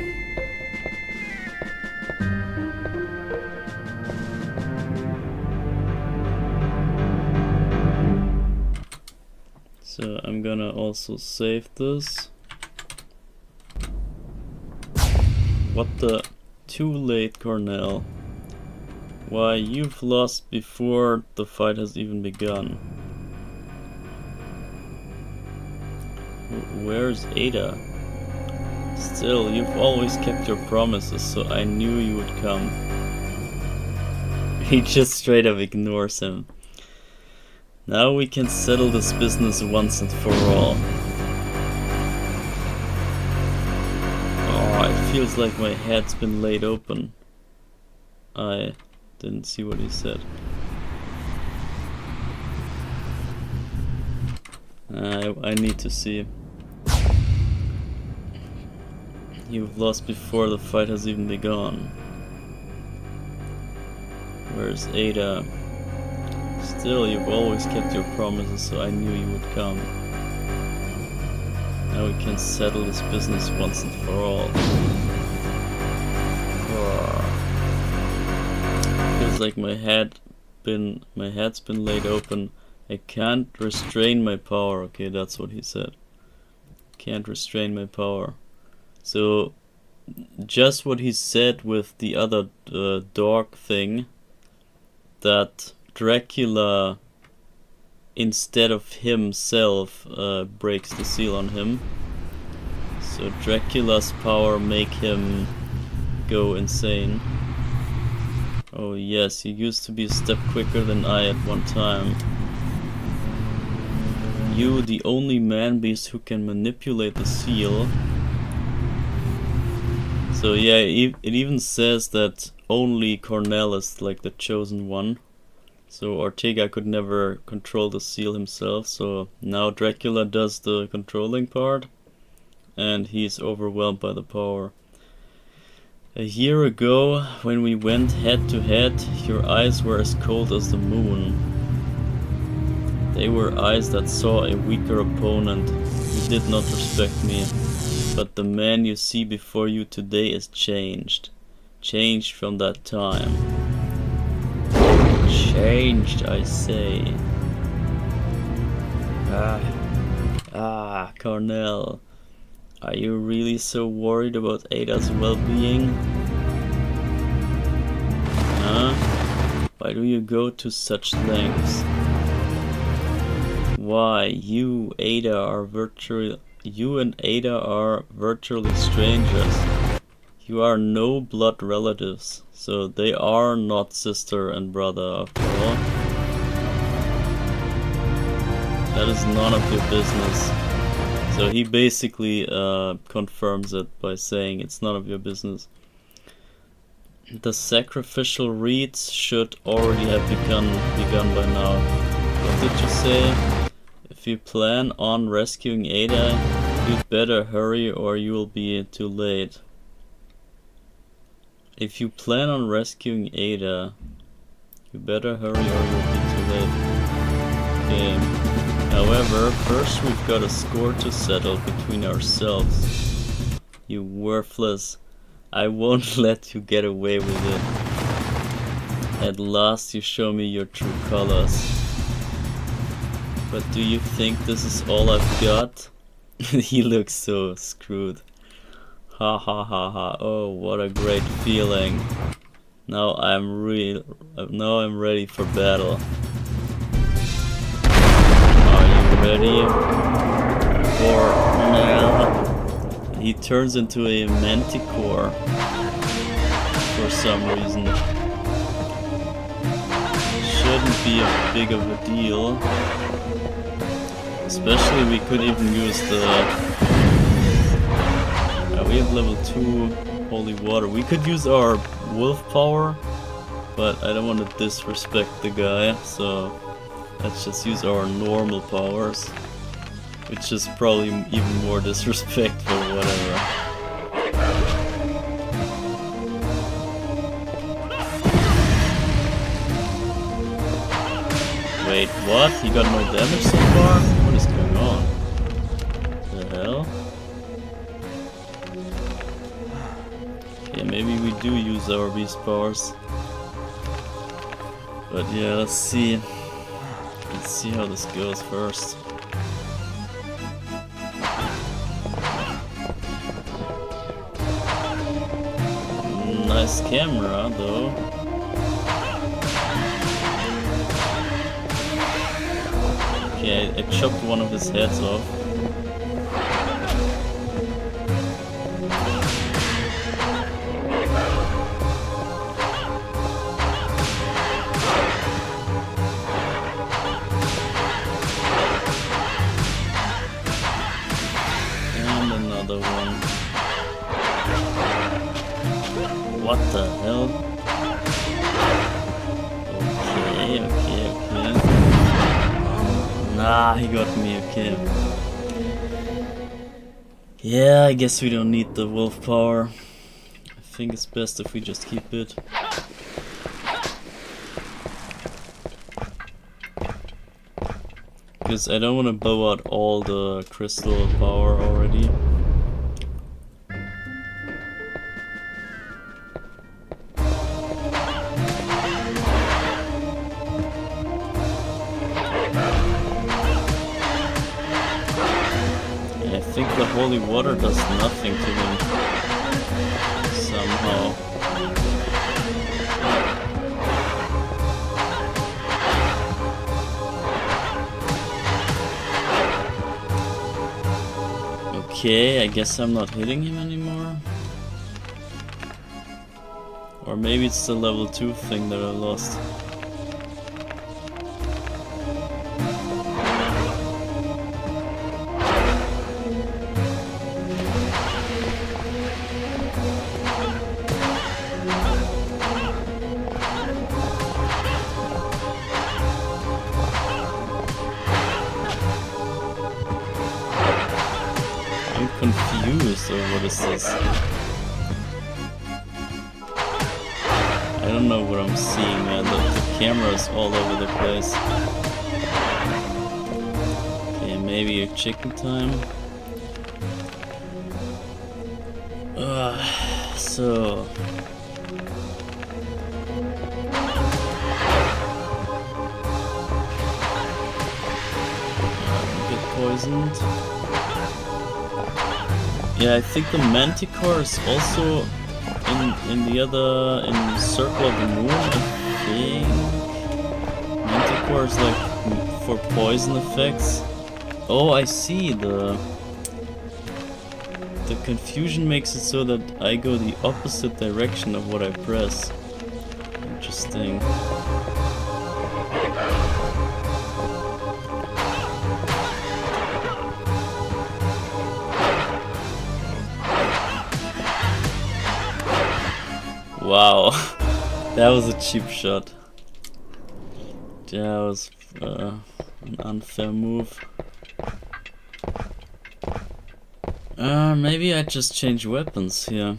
So I'm gonna also save this. What the? Too late, Cornell. Why, you've lost before the fight has even begun. Where's Ada? Still, you've always kept your promises, so I knew you would come. He just straight up ignores him. Now we can settle this business once and for all. Oh, it feels like my head's been laid open. I didn't see what he said. I need to see. You've lost before the fight has even begun. Where's Ada? Still, you've always kept your promises, so I knew you would come. Now we can settle this business once and for all. Feels like my head's been laid open. I can't restrain my power. Okay, that's what he said. Can't restrain my power. So, just what he said with the other dog thing, that Dracula, instead of himself, breaks the seal on him. So Dracula's power make him go insane. Oh yes, he used to be a step quicker than I at one time. You, the only man-beast who can manipulate the seal. So yeah, it even says that only Cornell is like the chosen one. So Ortega could never control the seal himself, so now Dracula does the controlling part, and he's overwhelmed by the power. A year ago, when we went head to head, your eyes were as cold as the moon. They were eyes that saw a weaker opponent. You did not respect me, but the man you see before you today is changed. Changed from that time. Changed, I say. Cornell. Are you really so worried about Ada's well-being? Huh? Why do you go to such lengths? Why, you and Ada are virtually strangers. You are no blood relatives, so they are not sister and brother after all. That is none of your business. So he basically confirms it by saying it's none of your business. The sacrificial rites should already have begun by now. What did you say? If you plan on rescuing Ada, You'd better hurry or you'll be too late. If you plan on rescuing Ada, you better hurry or you'll be too late. Okay. However, first we've got a score to settle between ourselves. You worthless. I won't let you get away with it. At last you show me your true colors. But do you think this is all I've got? He looks so screwed. Ha ha ha ha. Oh, what a great feeling. Now I'm ready for battle. Are you ready? Cornell. He turns into a manticore for some reason. Shouldn't be a big of a deal. Especially we could even use the... we have level 2 holy water. We could use our wolf power, but I don't want to disrespect the guy, so let's just use our normal powers, which is probably even more disrespectful, whatever. Wait, what? He got no damage so far? What is going on? The hell? Okay, maybe we do use our beast powers. But yeah, let's see. Let's see how this goes first. Nice camera, though. Okay, I chopped one of his heads off. And another one. What the hell? Okay. Nah, he got me, okay. Yeah, I guess we don't need the wolf power. I think it's best if we just keep it. Because I don't want to blow out all the crystal power already. I think the holy water does nothing to him somehow. Okay, I guess I'm not hitting him anymore. Or maybe it's the level 2 thing that I lost. Confused, or what is this? I don't know what I'm seeing, man. The camera is all over the place. Okay, maybe a chicken time. So get poisoned. Yeah, I think the Manticore is also in the Circle of the Moon, I think. Manticore is like for poison effects. Oh, I see. The confusion makes it so that I go the opposite direction of what I press. Interesting. Wow, that was a cheap shot. That was an unfair move. Maybe I just change weapons here.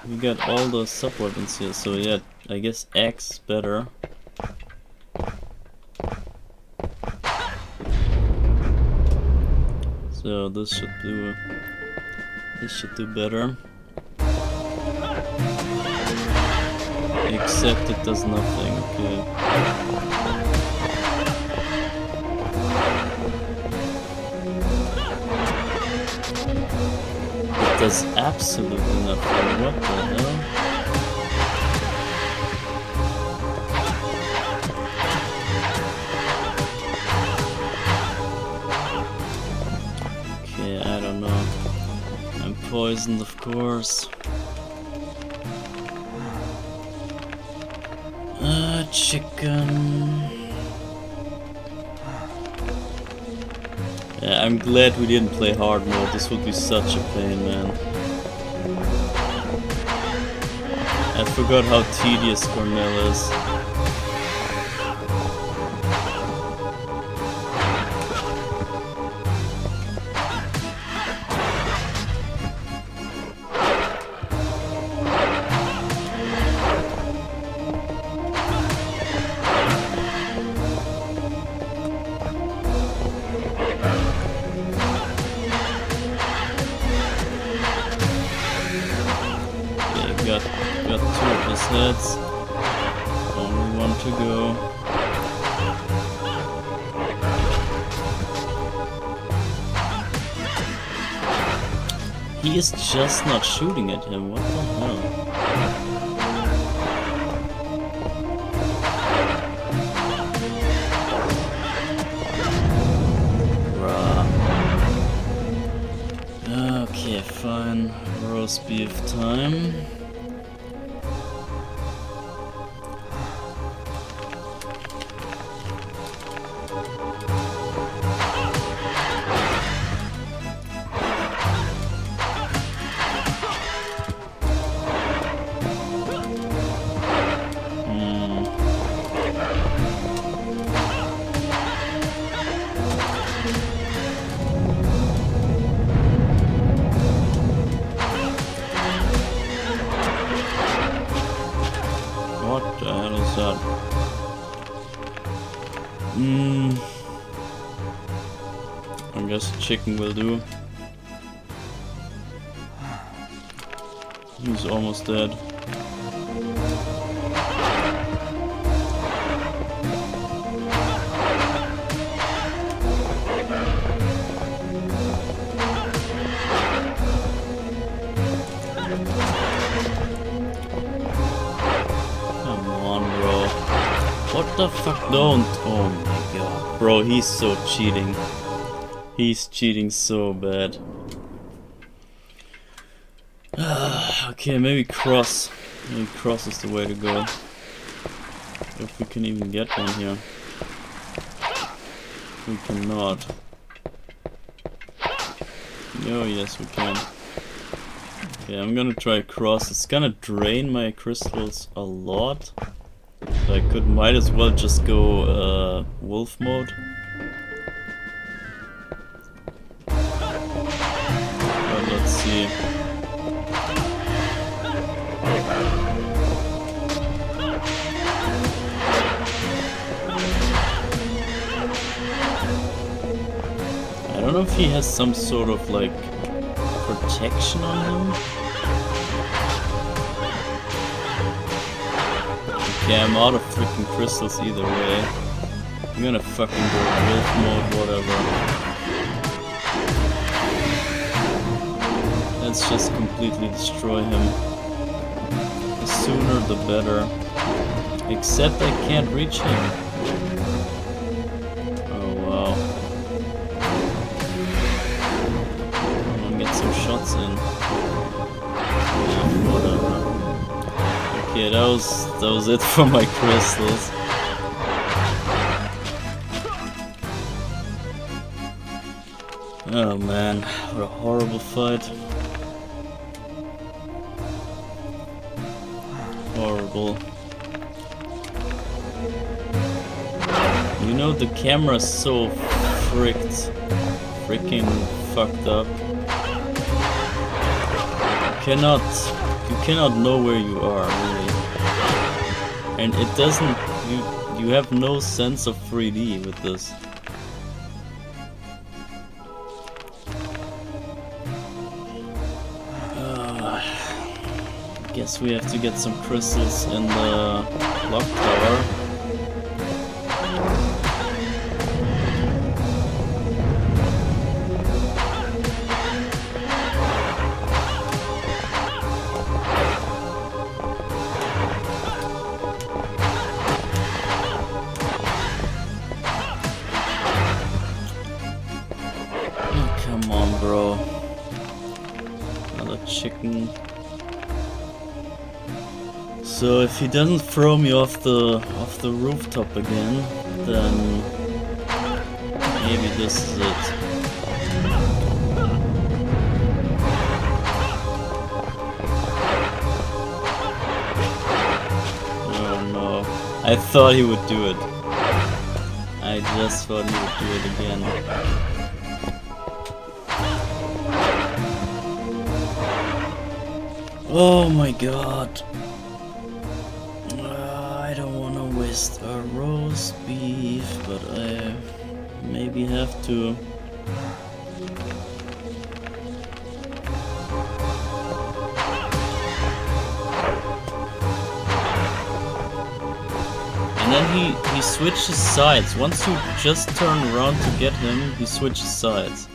We got all the sub weapons here, so yeah, I guess X better. So this should do better. Except it does nothing, okay. It does absolutely nothing, what the hell? Okay, I don't know. I'm poisoned, of course. Chicken. Yeah, I'm glad we didn't play hard mode. This would be such a pain, man. I forgot how tedious Cornell is. Got two of his heads. Only one to go. He is just not shooting at him. What the hell? Bruh. Okay, fine. Roast beef time. What the hell is that? I guess chicken will do. He's almost dead. What the fuck? Don't! Oh my god. Bro, he's so cheating. He's cheating so bad. Okay, maybe cross. Maybe cross is the way to go. If we can even get one here. We cannot. Oh yes, we can. Okay, I'm gonna try cross. It's gonna drain my crystals a lot. So I might as well just go wolf mode. But let's see. I don't know if he has some sort of like protection on him. Okay, I'm out of freaking crystals either way. I'm gonna fucking go wolf mode, whatever. Let's just completely destroy him. The sooner the better. Except I can't reach him. Oh wow. I'm gonna get some shots in. Yeah, whatever. Okay, that was it for my crystals. Oh man, what a horrible fight. Horrible. You know, the camera's so freaking fucked up. cannot know where you are, really. And it doesn't, you have no sense of 3D with this. Guess we have to get some crystals in the clock tower. Oh, come on, bro. Another chicken. So if he doesn't throw me off the rooftop again, then maybe this is it. Oh no. I thought he would do it. I just thought he would do it again. Oh my god. I don't want to waste a roast beef, but I maybe have to. And then he switches sides. Once you just turn around to get him, he switches sides.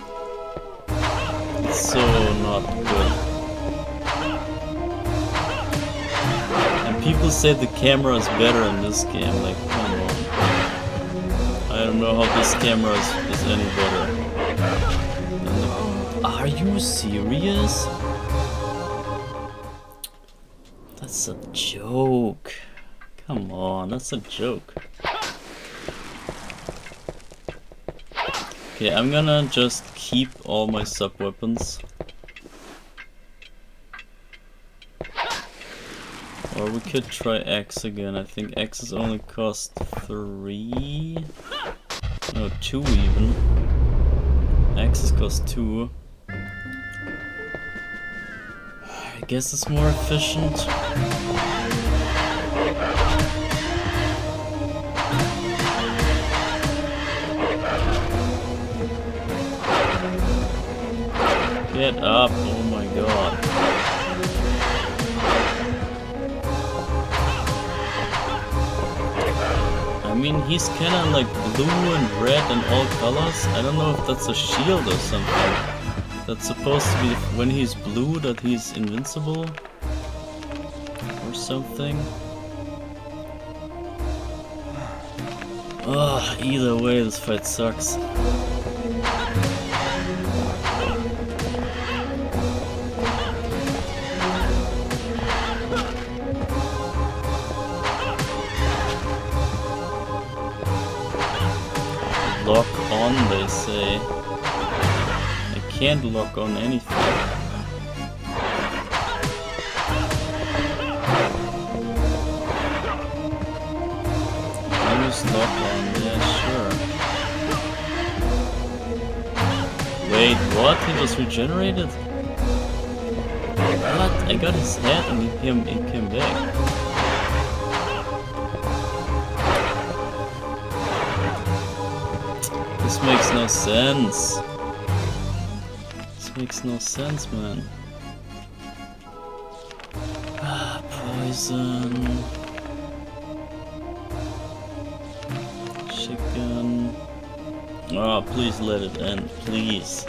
It's so not good. People say the camera is better in this game, like, come on. I don't know how this camera is any better. Are you serious? That's a joke. Come on, that's a joke. Okay, I'm gonna just keep all my sub-weapons. Or we could try X again. I think X's only cost 3. No, 2 even. X's cost 2. I guess it's more efficient. Get up, oh my god. I mean, he's kinda like blue and red and all colors. I don't know if that's a shield or something. That's supposed to be when he's blue that he's invincible. Or something. Ugh, either way this fight sucks. Lock on, they say. I can't lock on anything. Use lock on, yeah, sure. Wait, what? He just regenerated? What? I got his head and he came back. This makes no sense. This makes no sense, man. Ah, poison. Chicken. Oh, please let it end, please.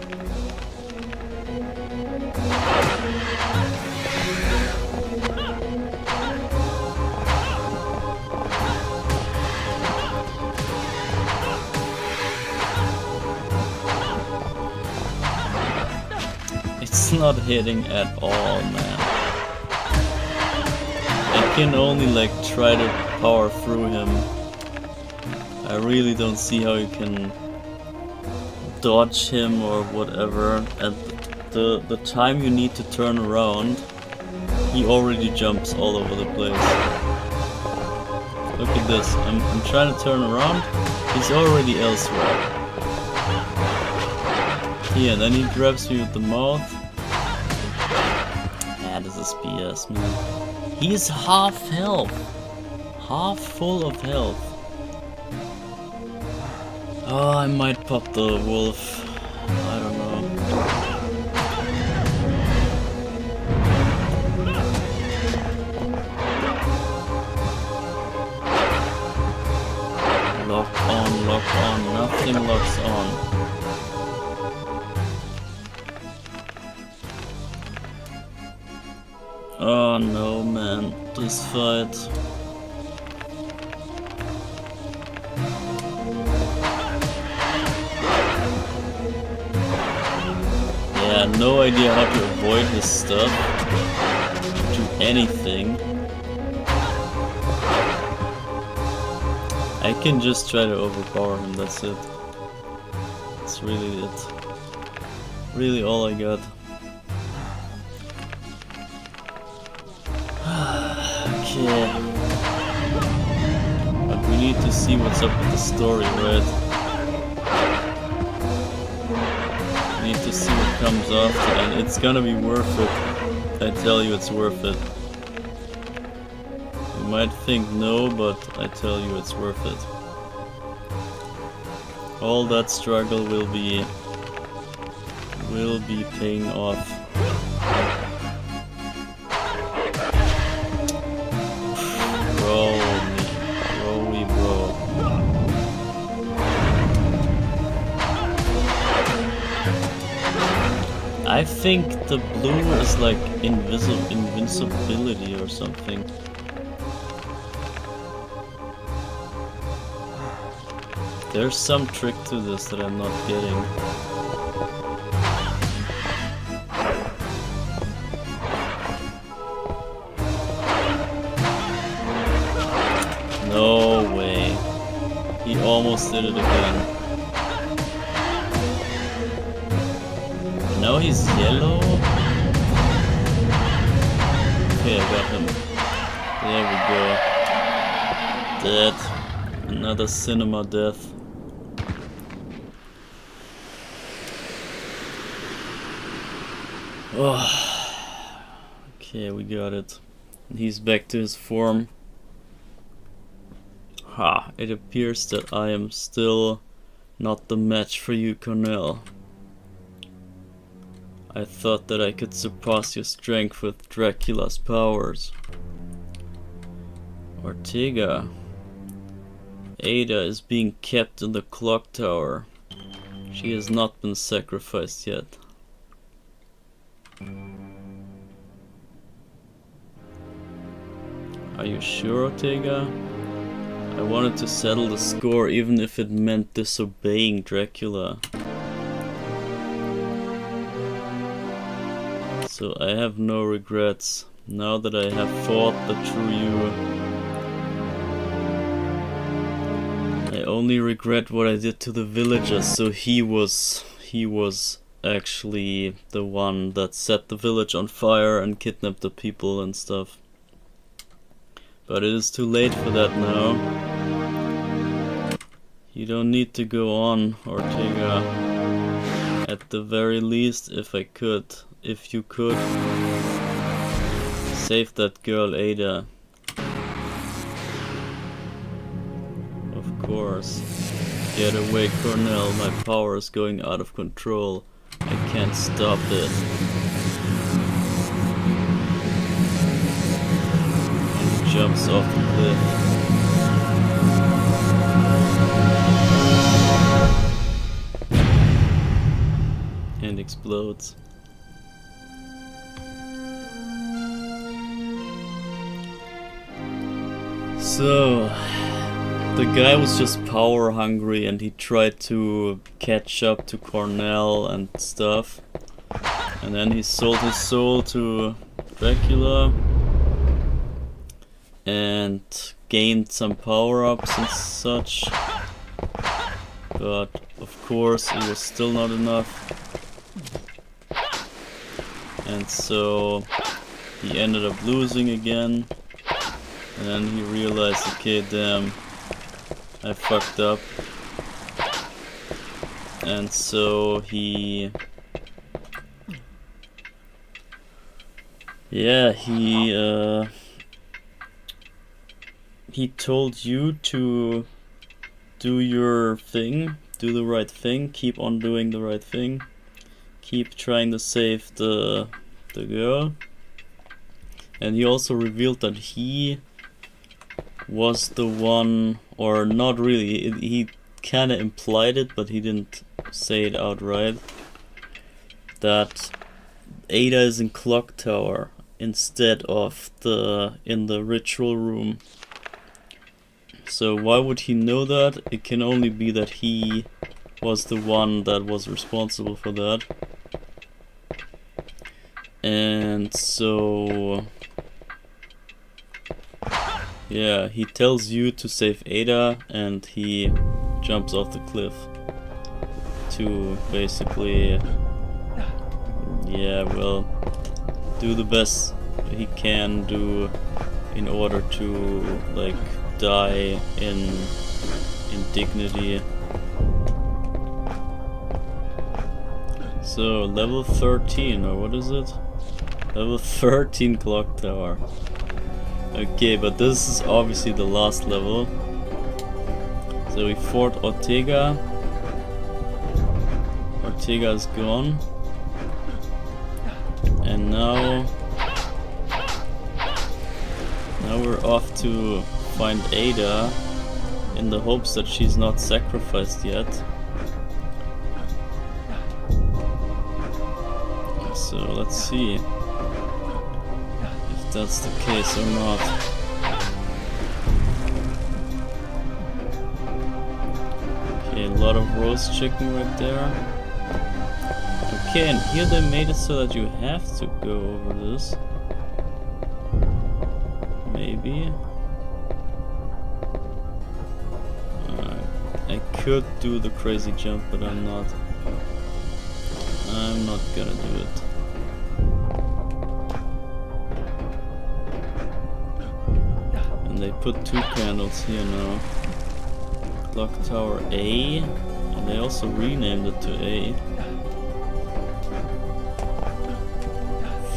It's not hitting at all, man. I can only like try to power through him. I really don't see how you can dodge him or whatever. At the time you need to turn around, he already jumps all over the place. Look at this. I'm trying to turn around. He's already elsewhere. Yeah, then he grabs me with the mouth. this is BS, man. He's half health. Half full of health. Oh, I might pop the wolf. I don't know. Lock on, nothing locks on. Oh no, man, this fight. Yeah, no idea how to avoid his stuff. Do anything. I can just try to overpower him, that's it. That's really it. Really all I got. Okay. But we need to see what's up with the story, right? We need to see what comes after, and it's gonna be worth it. I tell you, it's worth it. You might think no, but I tell you it's worth it. All that struggle will be paying off. Bro. I think the blue is like invincibility or something. There's some trick to this that I'm not getting. No way. He almost did it again. Now he's yellow. Okay, I got him. There we go. Dead. Another cinema death. Oh. Okay, we got it. He's back to his form. Ha, it appears that I am still not the match for you, Cornell. I thought that I could surpass your strength with Dracula's powers. Ortega. Ada is being kept in the clock tower. She has not been sacrificed yet. Are you sure, Ortega? I wanted to settle the score even if it meant disobeying Dracula. So I have no regrets. Now that I have fought the true you, I only regret what I did to the villagers. So he was actually the one that set the village on fire and kidnapped the people and stuff. But it is too late for that now. You don't need to go on, Ortega. At the very least, if you could, save that girl Ada. Of course. Get away, Cornell, my power is going out of control. I can't stop it. And he jumps off the cliff. And explodes. So, the guy was just power hungry and he tried to catch up to Cornell and stuff. And then he sold his soul to Dracula and gained some power-ups and such. But of course it was still not enough. And so he ended up losing again. And then he realized, okay, damn, I fucked up. And so he Yeah, he told you to do your thing, do the right thing, keep on doing the right thing, keep trying to save the girl. And he also revealed that he was the one, or not really, he kind of implied it, but he didn't say it outright, that Ada is in Clock Tower instead of in the ritual room. So why would he know that? It can only be that he was the one that was responsible for that. And so yeah, he tells you to save Ada and he jumps off the cliff to basically, yeah, well, do the best he can do in order to like die in dignity. So level 13, or what is it? Level 13 Clock Tower. Okay, but this is obviously the last level. So we fought Ortega. Ortega is gone. And now we're off to find Ada in the hopes that she's not sacrificed yet. So let's see if that's the case or not. Okay, a lot of roast chicken right there. Okay, and here they made it so that you have to go over this. Maybe. I could do the crazy jump, but I'm not gonna do it. And they put 2 candles here now. Clock Tower A, and they also renamed it to A.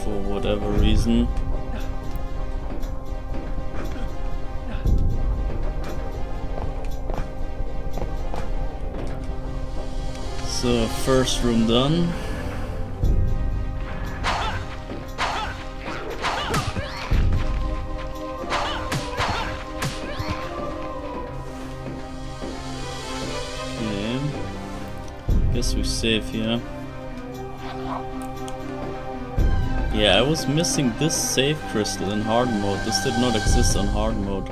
For whatever reason. So first room done. Okay. Guess we save here. Yeah, I was missing this save crystal in hard mode. This did not exist on hard mode.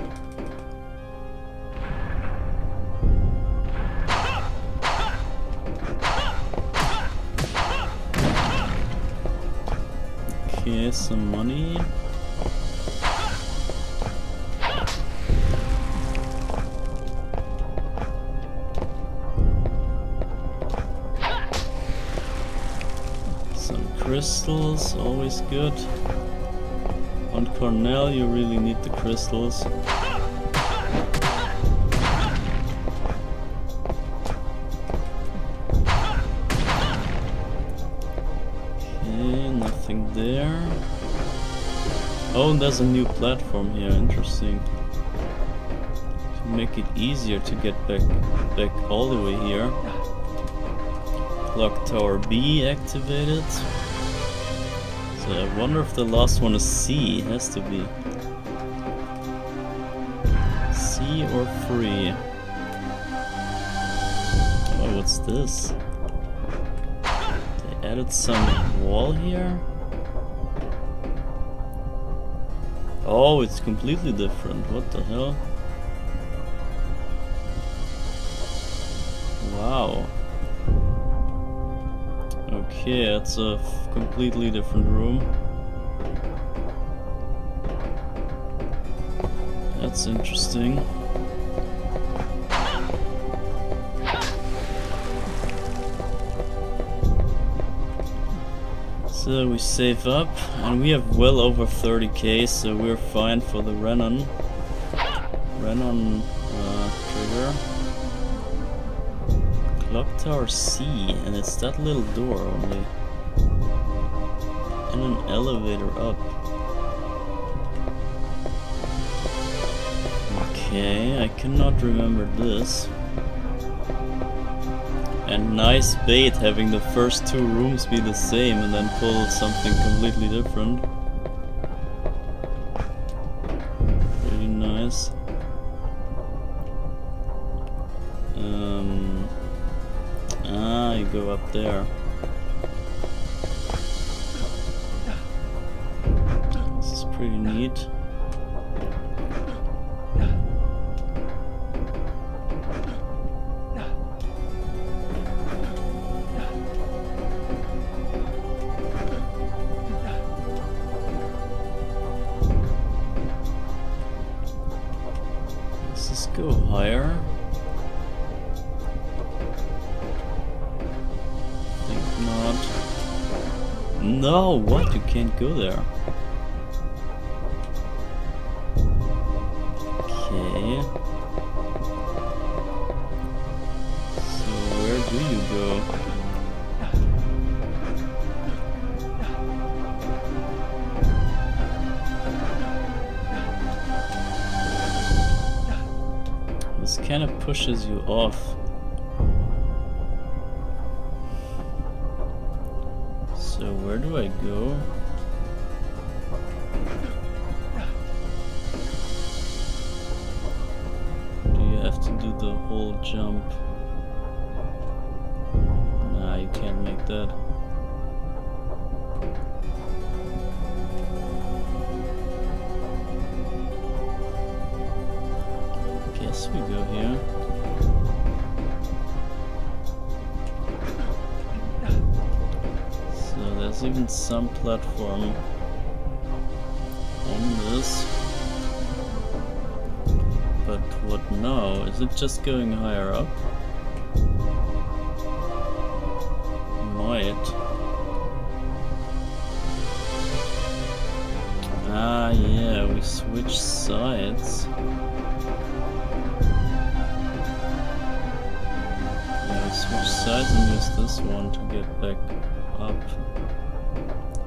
Okay, some money. Some crystals, always good. On Cornell you really need the crystals. Nothing there. Oh, and there's a new platform here, interesting. To make it easier to get back all the way here. Clock Tower B activated. So I wonder if the last one is C. It has to be. C or free. Oh, what's this? Added some wall here. Oh, it's completely different. What the hell? Wow. Okay, that's a completely different room. That's interesting. So we save up, and we have well over 30k, so we're fine for the Renon trigger. Clock Tower C, and it's that little door only. And an elevator up. Okay, I cannot remember this. And nice bait having the first two rooms be the same and then pull something completely different. Pretty nice. You go up there. This is pretty neat. Let's just go higher. No, what? You can't go there. Okay. So where do you go? This kind of pushes you off. So where do I go? Do you have to do the whole jump? Nah, you can't make that. Guess we go here. There's even some platform on this. But what now? Is it just going higher up? Might. Ah, yeah, we switch sides. Yeah, we switch sides and use this one to get back up.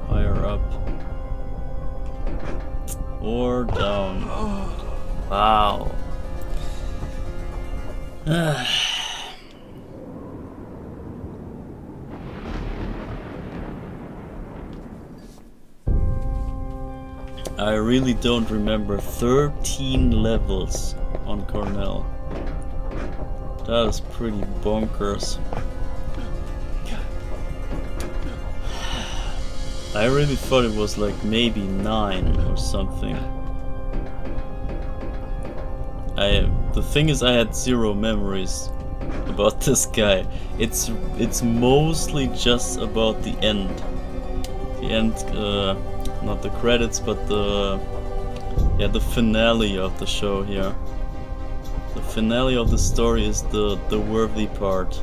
Higher up. Or down. Wow. I really don't remember 13 levels on Cornell. That is pretty bonkers. I really thought it was like maybe 9 or something. The thing is, I had 0 memories about this guy. It's mostly just about the end. The end, not the credits, but the finale of the show here. The finale of the story is the worthy part.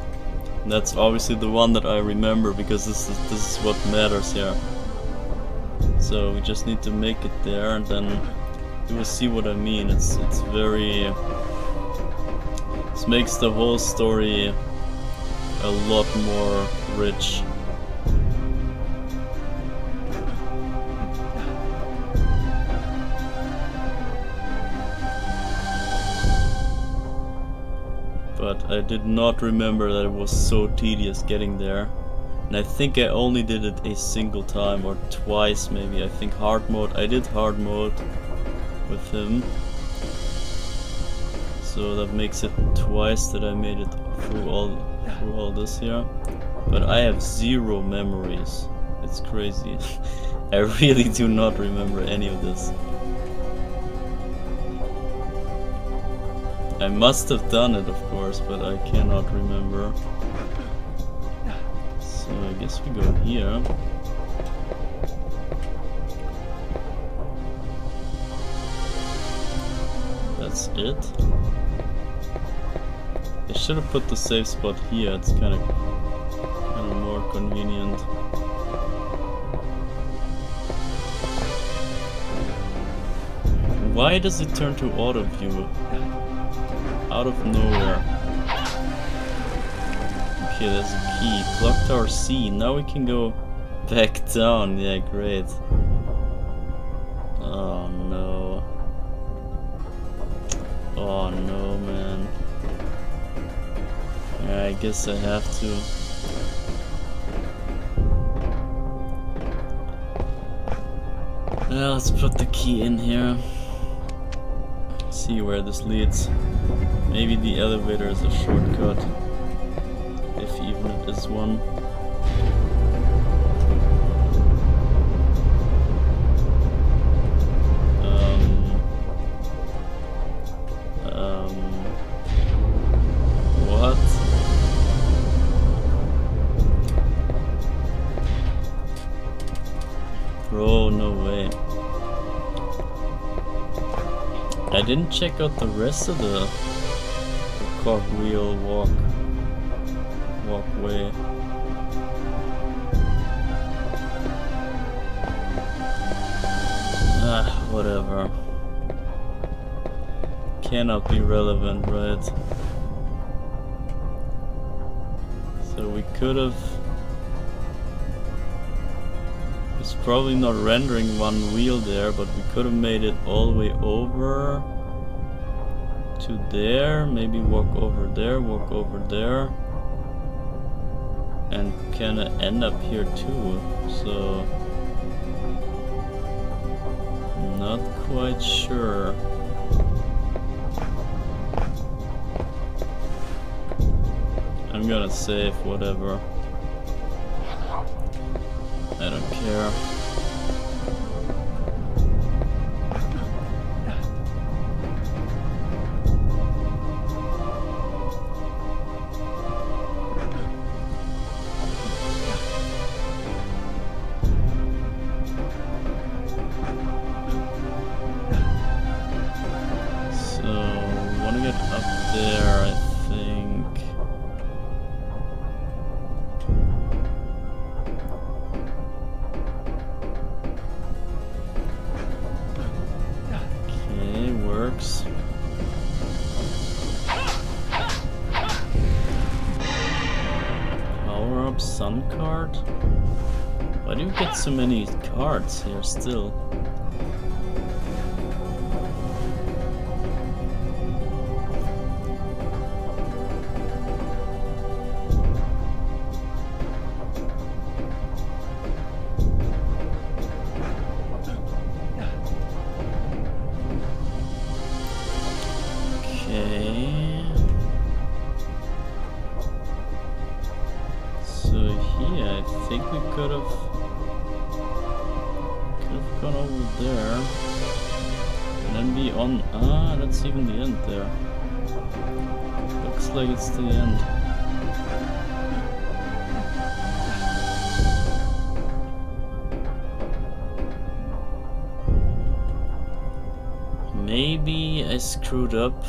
And that's obviously the one that I remember because this is what matters here. So we just need to make it there, and then you will see what I mean. It's very. This makes the whole story a lot more rich. But I did not remember that it was so tedious getting there. And I think I only did it a single time or twice maybe. I think hard mode. I did hard mode with him. So that makes it twice that I made it through all this here. But I have 0 memories. It's crazy. I really do not remember any of this. I must have done it, of course, but I cannot remember. So I guess we go here. That's it. I should have put the safe spot here. It's kind of more convenient. Why does it turn to auto view? Out of nowhere. Okay, there's a key. Clock tower C. Now we can go back down. Yeah, great. Oh no. Oh no, man. Yeah, I guess I have to. Yeah, let's put the key in here. See where this leads. Maybe the elevator is a shortcut. If even it is one. What? Bro, no way. I didn't check out the rest of the cogwheel walkway. Whatever. Cannot be relevant, right? So we could have. It's probably not rendering one wheel there, but we could have made it all the way over to there. Maybe walk over there, and kinda end up here too. So not quite sure. I'm gonna save whatever. I don't care. So, wanna get up there, I think. Okay, works. Power up sun card? Why do you get so many cards here still? Okay. So here, I think we could have gone over there and then be on. Ah, that's even the end there. Looks like it's the end. Maybe I screwed up.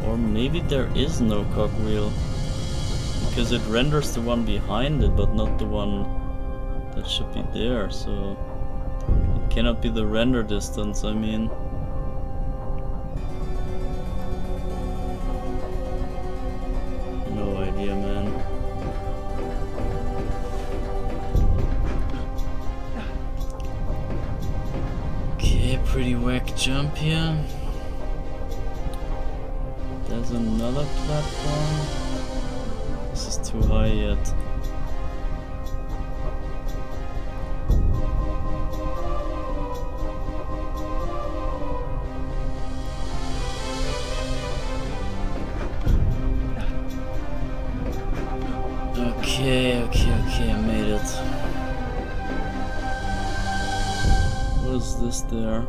Or maybe there is no cogwheel. Because it renders the one behind it, but not the one that should be there, so it cannot be the render distance, I mean. No idea, man. Okay, pretty whack jump here. There's another platform. This is too high yet. Okay, I made it. What is this there?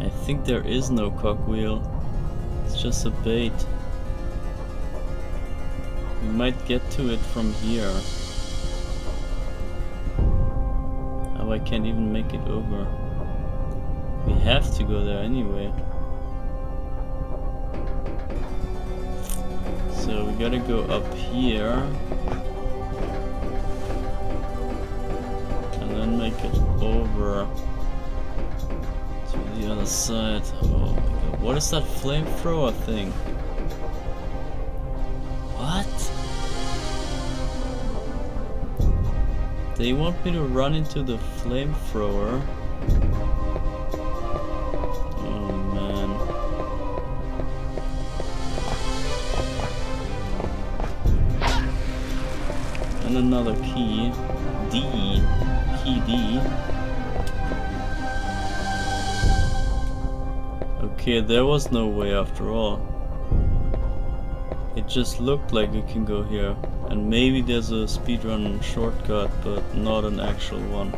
I think there is no cogwheel. It's just a bait. We might get to it from here. Oh, I can't even make it over. We have to go there anyway. So we gotta go up here. And then make it over to the other side. Oh my god, what is that flamethrower thing? What? They want me to run into the flamethrower. Oh man. And another key. D. Key D. Okay, there was no way after all. It just looked like you can go here. And maybe there's a speedrun shortcut, but not an actual one.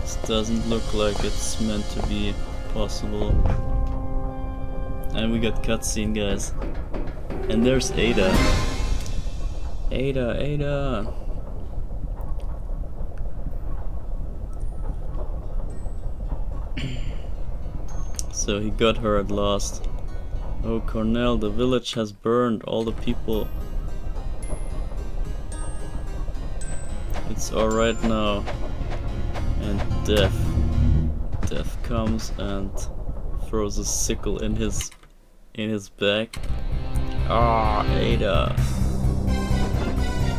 This doesn't look like it's meant to be possible. And we got cutscene, guys. And there's Ada. Ada. So he got her at last. Oh, Cornell, the village has burned. All the people. It's alright now. And Death comes and throws a sickle in his back. Ah, Ada.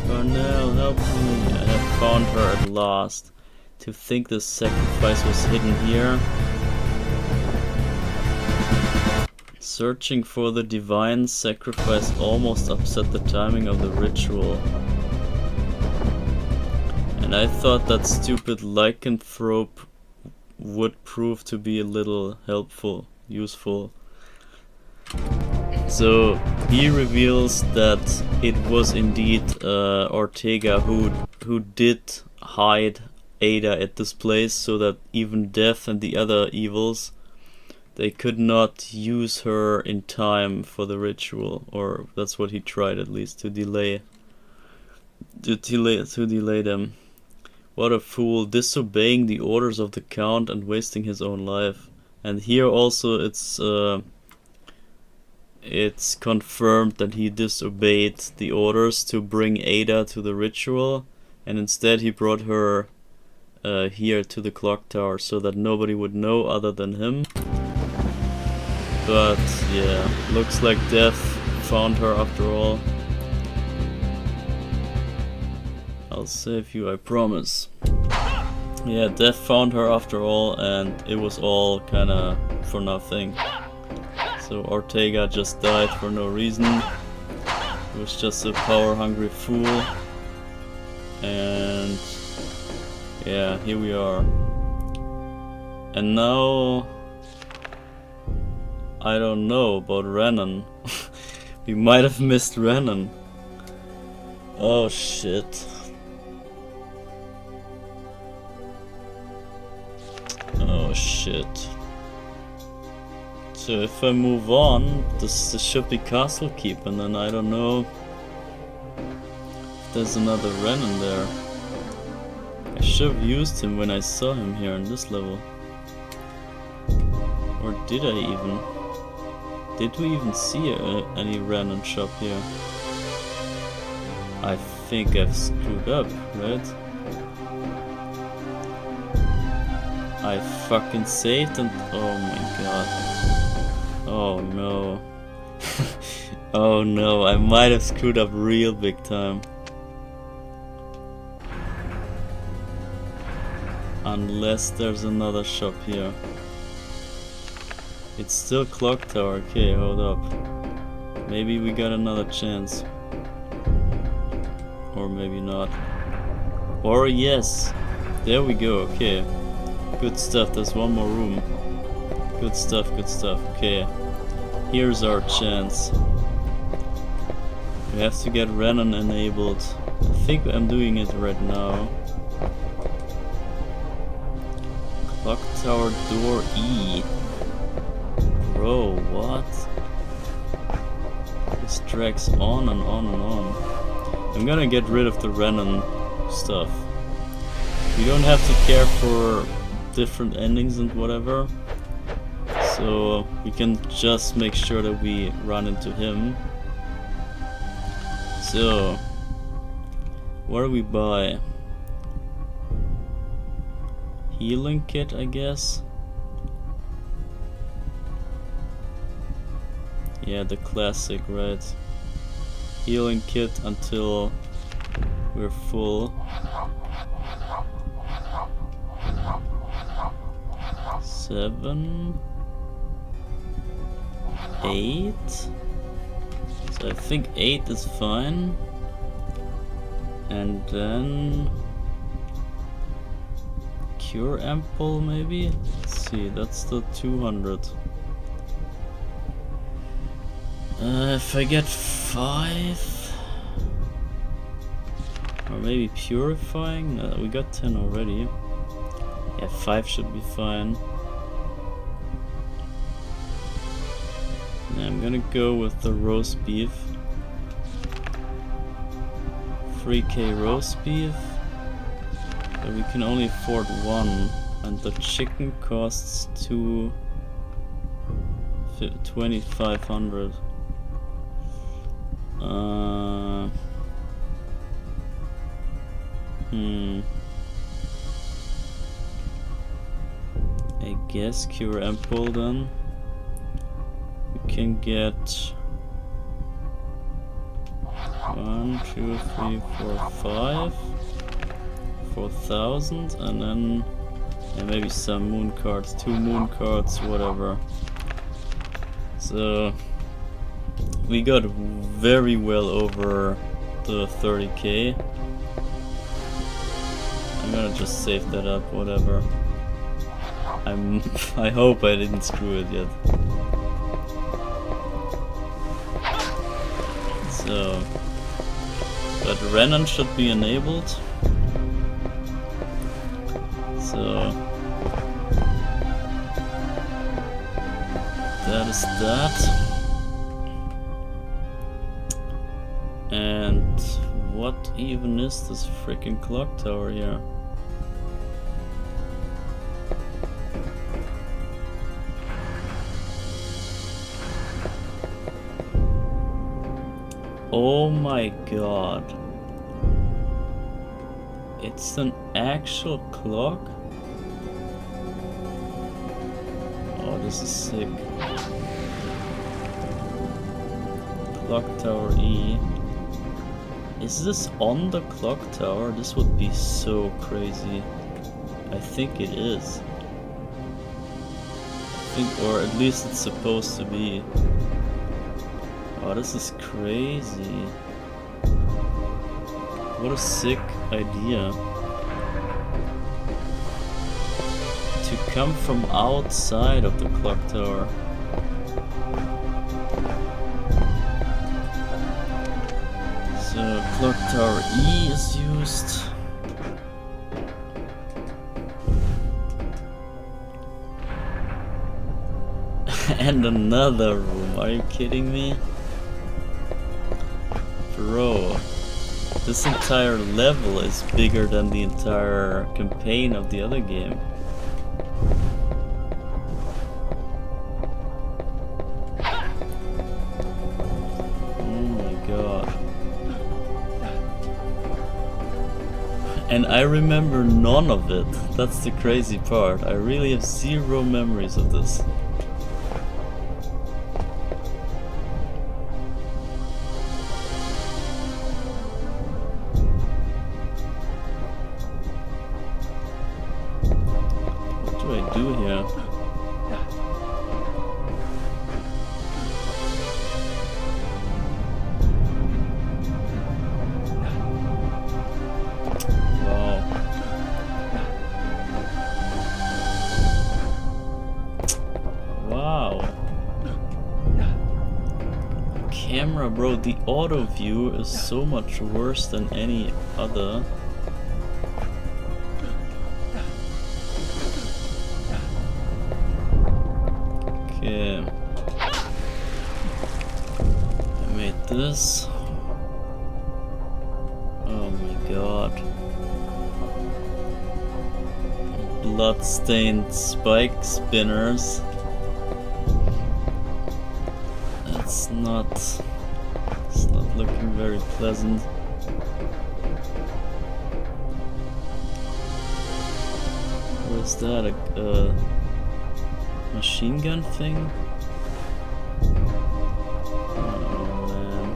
Cornell, help me. I have found her at last. To think the sacrifice was hidden here. Searching for the divine sacrifice almost upset the timing of the ritual. And I thought that stupid lycanthrope would prove to be a little useful. So he reveals that it was indeed Ortega who did hide Ada at this place, so that even Death and the other evils, they could not use her in time for the ritual, or that's what he tried at least, to delay them. What a fool, disobeying the orders of the Count and wasting his own life. And here also it's confirmed that he disobeyed the orders to bring Ada to the ritual, and instead he brought her here to the clock tower so that nobody would know other than him. But yeah, looks like Death found her after all. I'll save you, I promise. Yeah, Death found her after all, and it was all kinda for nothing. So Ortega just died for no reason. He was just a power-hungry fool. And yeah, here we are. And now I don't know about Renan. We might have missed Renan. Oh shit. Oh shit. So if I move on, this should be Castle Keep, and then I don't know if there's another Renan there. I should have used him when I saw him here in this level. Or did I even? Did we even see any Renan shop here? I think I've screwed up, right? I fucking saved and oh my god. Oh no. Oh no, I might have screwed up real big time. Unless there's another shop here. It's still Clock Tower. Okay, hold up. Maybe we got another chance. Or maybe not. Or yes. There we go, okay. Good stuff, there's one more room. Good stuff, good stuff. Okay. Here's our chance. We have to get Renan enabled. I think I'm doing it right now. Clock Tower door E. Bro, what? This drags on and on and on. I'm gonna get rid of the Renan stuff. We don't have to care for different endings and whatever. So we can just make sure that we run into him. So, what do we buy? Healing kit, I guess. Yeah, the classic, right? healing kit until we're full. 7, 8. So I think 8 is fine. And then cure ample maybe? Let's see, that's the 200. If I get 5, or maybe purifying, we got 10 already. Yeah, 5 should be fine. I'm gonna go with the roast beef. 3k roast beef. But we can only afford 1. And the chicken costs 2,500. I guess cure ample then. We can get 1, 2, 3, 4, 5, 4,000, and then maybe some moon cards, 2 moon cards, whatever. So we got very well over the 30k. I'm gonna just save that up, whatever. I hope I didn't screw it yet. So, but Reinhardt should be enabled. So that is that. And what even is this freaking clock tower here? Oh my god. It's an actual clock? Oh, this is sick. Clock tower E. Is this on the clock tower? This would be so crazy. I think it is. Or at least it's supposed to be. Oh, this is crazy. What a sick idea. To come from outside of the clock tower. So clock tower E is used. And another room, are you kidding me? Bro, this entire level is bigger than the entire campaign of the other game. Oh my god. And I remember none of it. That's the crazy part. I really have 0 memories of this. Bro, the auto view is so much worse than any other. Okay. I made this. Oh my god. Blood-stained spike spinners. That's not... looking very pleasant. What is that? A machine gun thing? Oh man.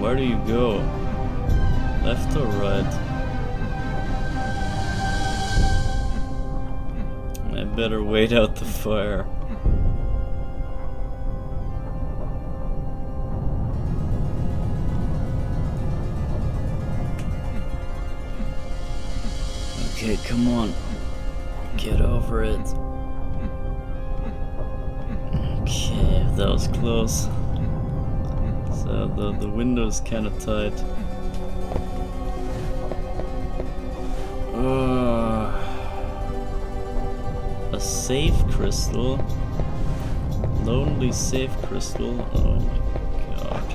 Where do you go? Left or right? I better wait out the fire. Okay, come on. Get over it. Okay, that was close. So the window's kinda tight. A safe crystal. Lonely safe crystal. Oh my god.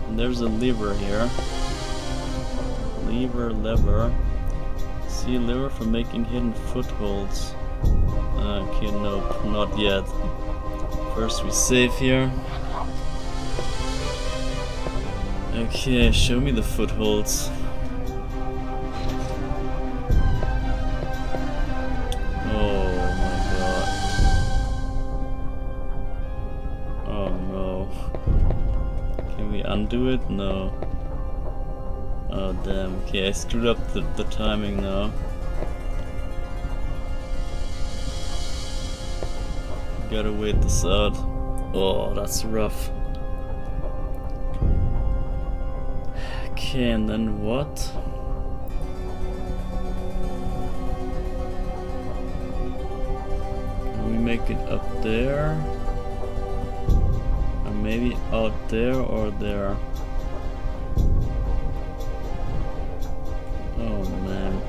And there's a lever here. Lever. See a lever for making hidden footholds. Okay, nope, not yet. First we save here. Okay, show me the footholds. Oh my god. Oh no. Can we undo it? No. Oh damn, okay, I screwed up the timing now. Gotta wait this out. Oh, that's rough. Okay, and then what? Can we make it up there? Or maybe out there or there? Oh man.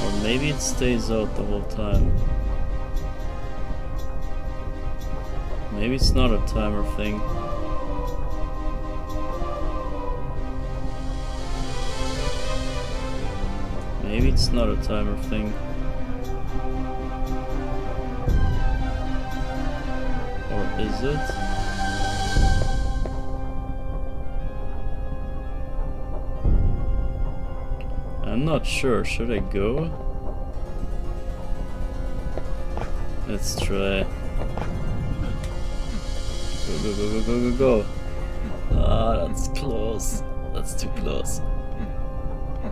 Or maybe it stays out the whole time. Maybe it's not a timer thing. Maybe it's not a timer thing. Or is it? I'm not sure. Should I go? Let's try. Go. Ah, that's close. That's too close.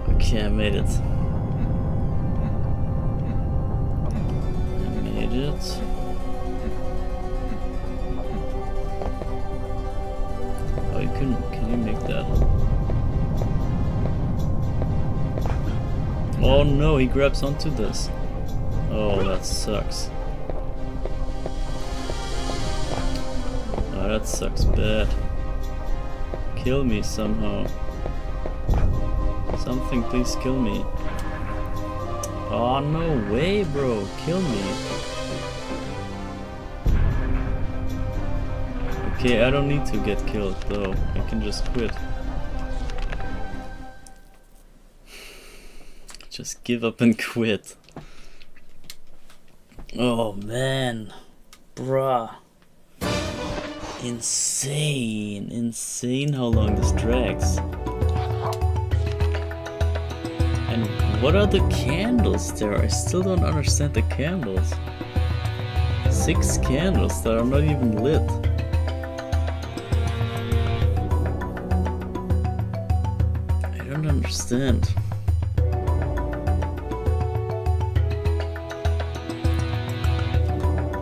Okay, I made it. Oh, you can you make that? Oh no, he grabs onto this. Oh, that sucks. Oh, that sucks bad. Kill me somehow. Something, please kill me. Oh, no way, bro. Kill me. Okay, I don't need to get killed, though. I can just quit. Just give up and quit. Oh, man. Bruh. Insane how long this drags. And what are the candles there? I still don't understand the candles. 6 candles that are not even lit. I don't understand.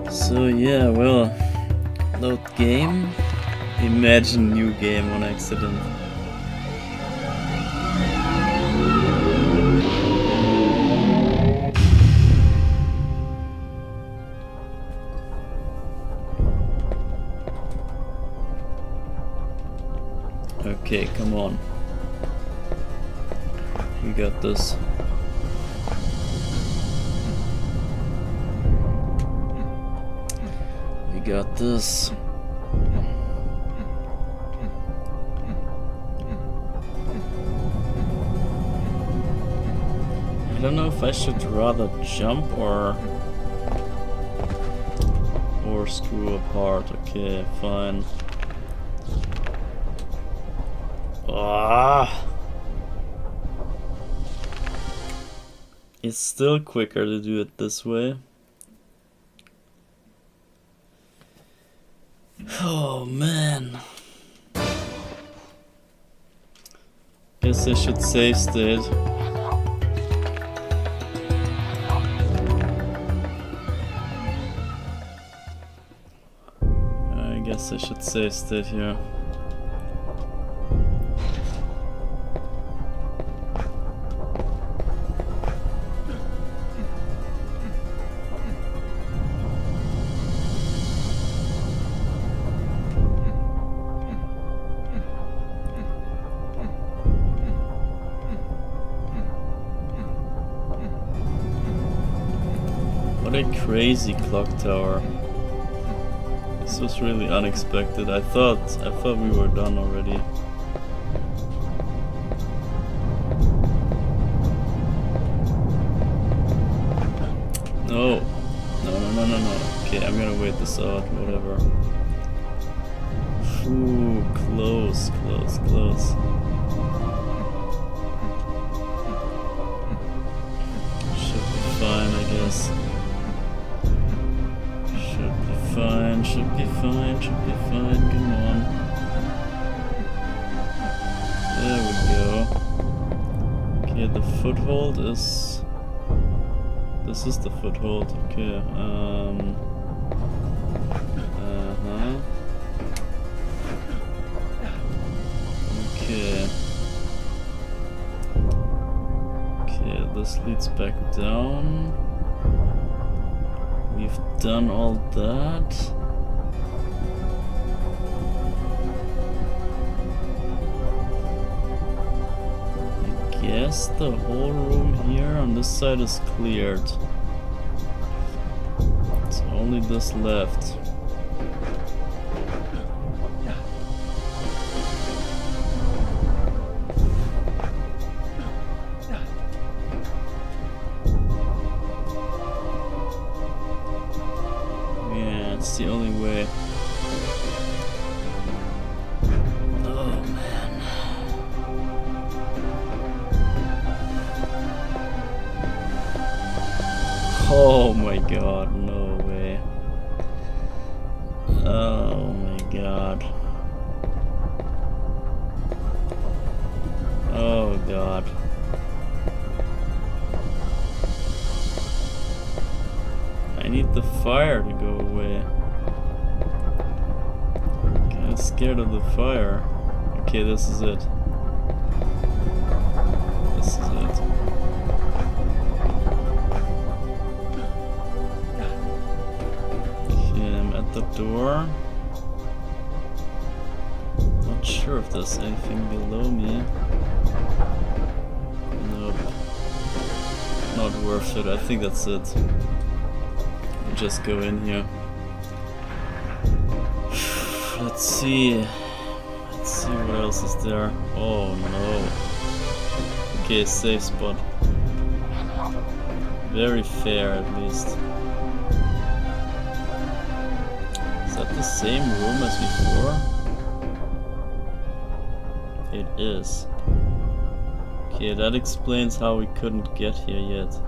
So yeah, well, load game. Imagine new game on accident. Okay, come on. We got this. We got this. I don't know if I should rather jump or screw apart. Okay, fine. Ah! It's still quicker to do it this way. guess I should save state. I guess I should save state here. What a crazy clock tower. This was really unexpected. I thought we were done already. No. No. Okay, I'm gonna wait this out, whatever. Ooh, close. Should be fine, I guess. Should be fine, come on. There we go. Okay, the foothold is... This is the foothold, okay, Okay. Okay, this leads back down. We've done all that. I guess the whole room here on this side is cleared. It's only this left. It's the only way. Oh man. Oh my god, no way. Oh my god. Oh god. I need the fire to go away. Kinda scared of the fire. Okay, this is it. This is it. Okay, I'm at the door. Not sure if there's anything below me. Nope. Not worth it. I think that's it. Just go in here. Let's see what else is there. Oh no. Okay, safe spot. Very fair at least. Is that the same room as before? It is. Okay, that explains how we couldn't get here yet.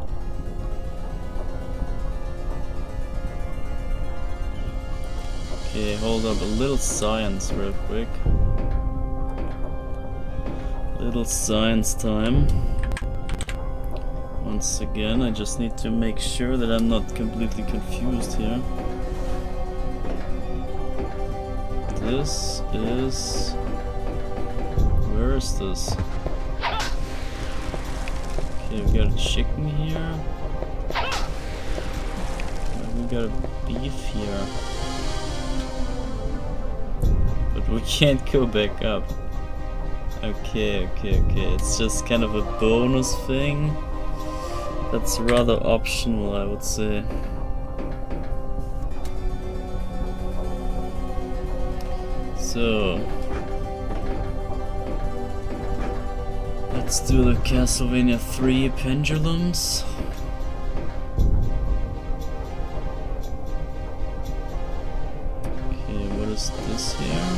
Okay, hold up, a little science real quick. Little science time. Once again, I just need to make sure that I'm not completely confused here. This is... Where is this? Okay, we got a chicken here. We got a beef here. But we can't go back up. Okay. It's just kind of a bonus thing. That's rather optional, I would say. So... let's do the Castlevania 3 pendulums. Okay, what is this here?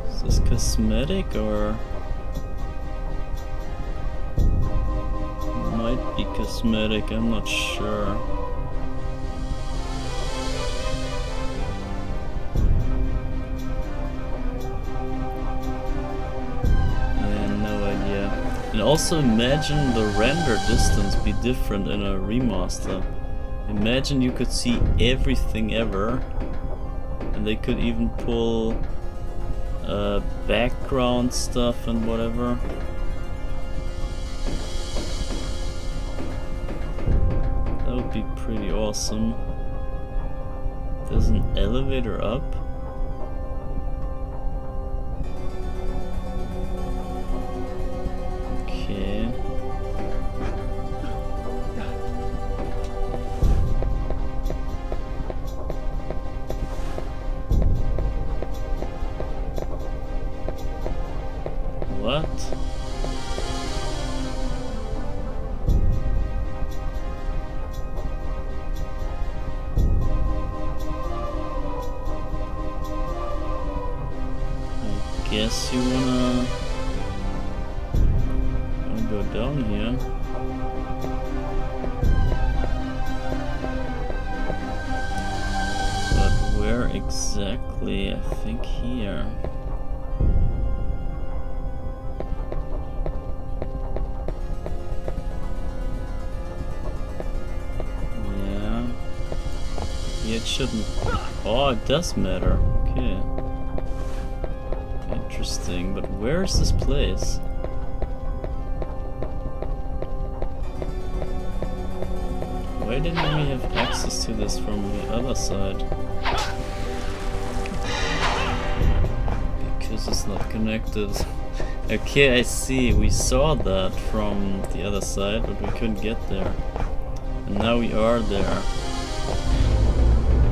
Is this cosmetic or... might be cosmetic, I'm not sure. And also imagine the render distance be different in a remaster. Imagine you could see everything ever, and they could even pull background stuff and whatever. That would be pretty awesome. There's an elevator up. Okay. What? I guess you wanna go down here. But where exactly? I think here. It shouldn't. Oh, it does matter. Okay. Interesting, but where is this place? Why didn't we have access to this from the other side? Because it's not connected. Okay, I see. We saw that from the other side, but we couldn't get there. And now we are there.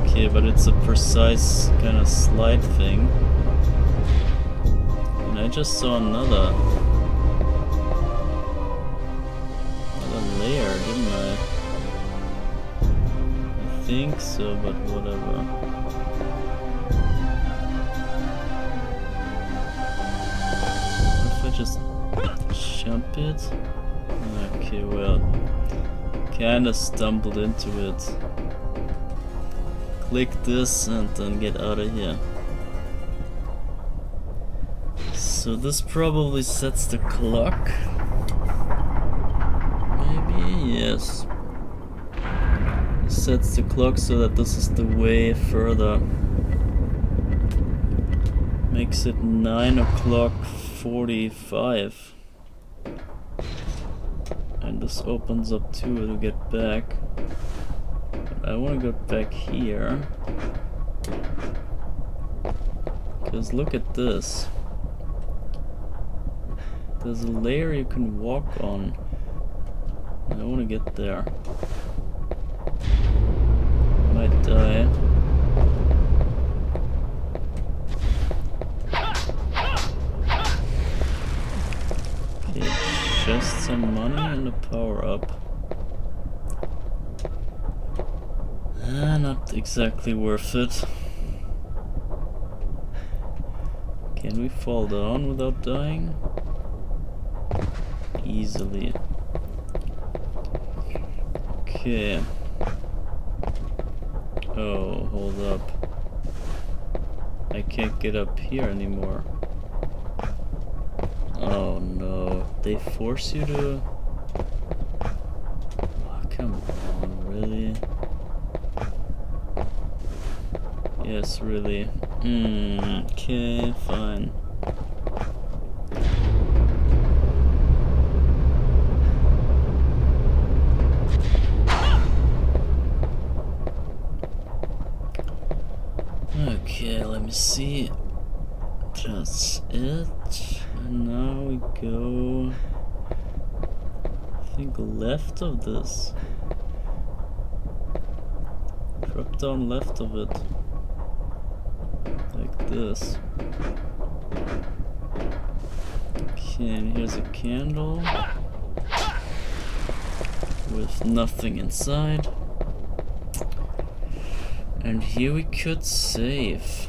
Okay, but it's a precise kind of slide thing. And I just saw another layer, didn't I? I think so, but whatever. What if I just jump it? Okay, well, kinda stumbled into it. Click this and then get out of here. So this probably sets the clock. Maybe, yes. It sets the clock so that this is the way further. Makes it 9:45. And this opens up too to get back. I want to go back here, because look at this. There's a layer you can walk on. I want to get there. Might die. Okay, just some money and a power up. Not exactly worth it. Can we fall down without dying? Easily. Okay. Oh, hold up. I can't get up here anymore. Oh no. They force you to... Oh, come on, really? Yes, really. Okay, fine. Okay, let me see. That's it. And now we go... I think left of this. Drop down left of it. Like this. Okay, and here's a candle with nothing inside. And here we could save.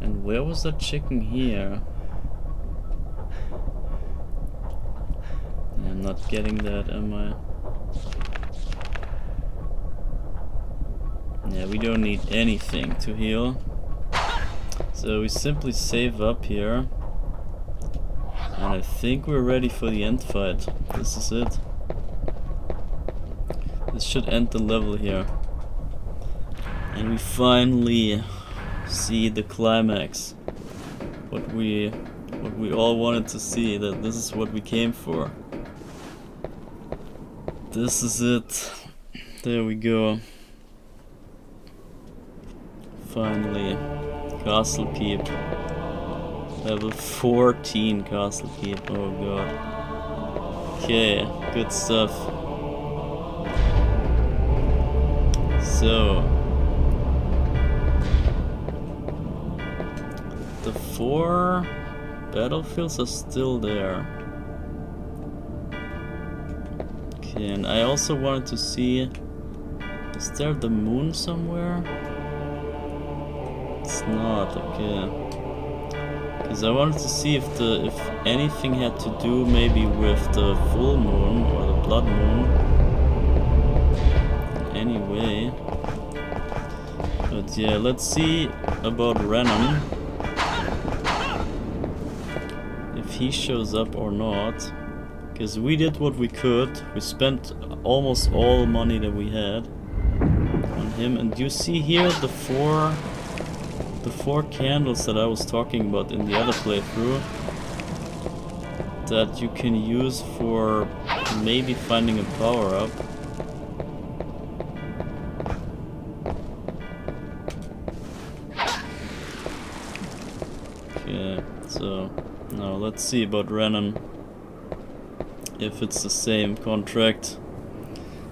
And where was that chicken here? I'm not getting that, am I? Yeah, we don't need anything to heal. So we simply save up here. And I think we're ready for the end fight. This is it. This should end the level here. And we finally see the climax. What we all wanted to see, that this is what we came for. This is it. There we go. Finally. Castle Keep. Level 14 Castle Keep. Oh god. Okay, good stuff. So the 4 battlefields are still there. Okay, and I also wanted to see, is there the moon somewhere? It's not, okay. Because I wanted to see if anything had to do maybe with the full moon or the blood moon. Anyway. But yeah, let's see about Reinhardt. If he shows up or not. Because we did what we could. We spent almost all money that we had on him. And you see here the four candles that I was talking about in the other playthrough. That you can use for maybe finding a power-up. Okay, so now let's see about Reinhardt. If it's the same contract.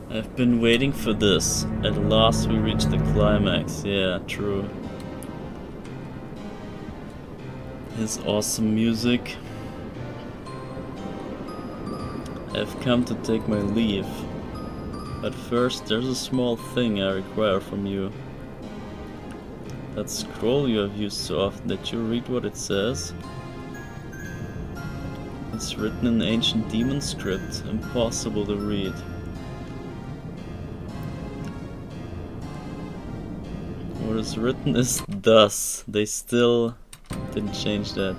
I've been waiting for this. At last we reached the climax. Yeah, true. His awesome music. I've come to take my leave. But first there's a small thing I require from you. That scroll you have used so often, that you read what it says. It's written in ancient demon script, impossible to read. What is written is thus. They still didn't change that.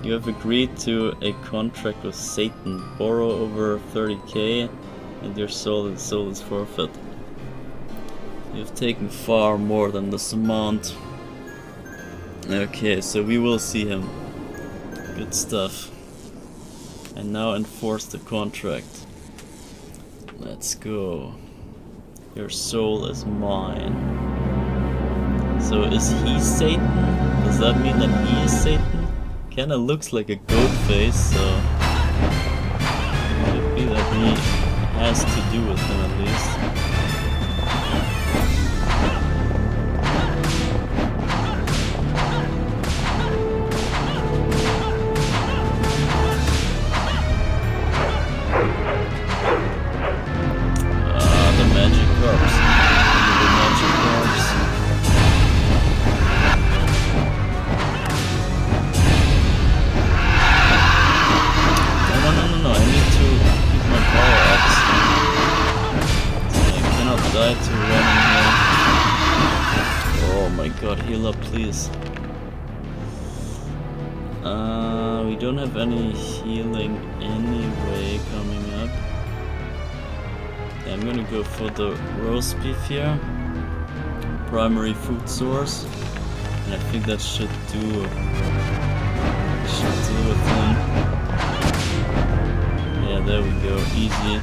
You have agreed to a contract with Satan. Borrow over 30k and your soul is forfeit. You've taken far more than this amount. Okay, so we will see him. Good stuff. And now enforce the contract. Let's go. Your soul is mine. So is he Satan? Does that mean that he is Satan? Kinda looks like a goat face, so it could be that he has to do with him at least. Heal up, please. We don't have any healing anyway coming up. Yeah, I'm gonna go for the roast beef here. Primary food source. And I think that should do with him. Yeah, there we go. Easy.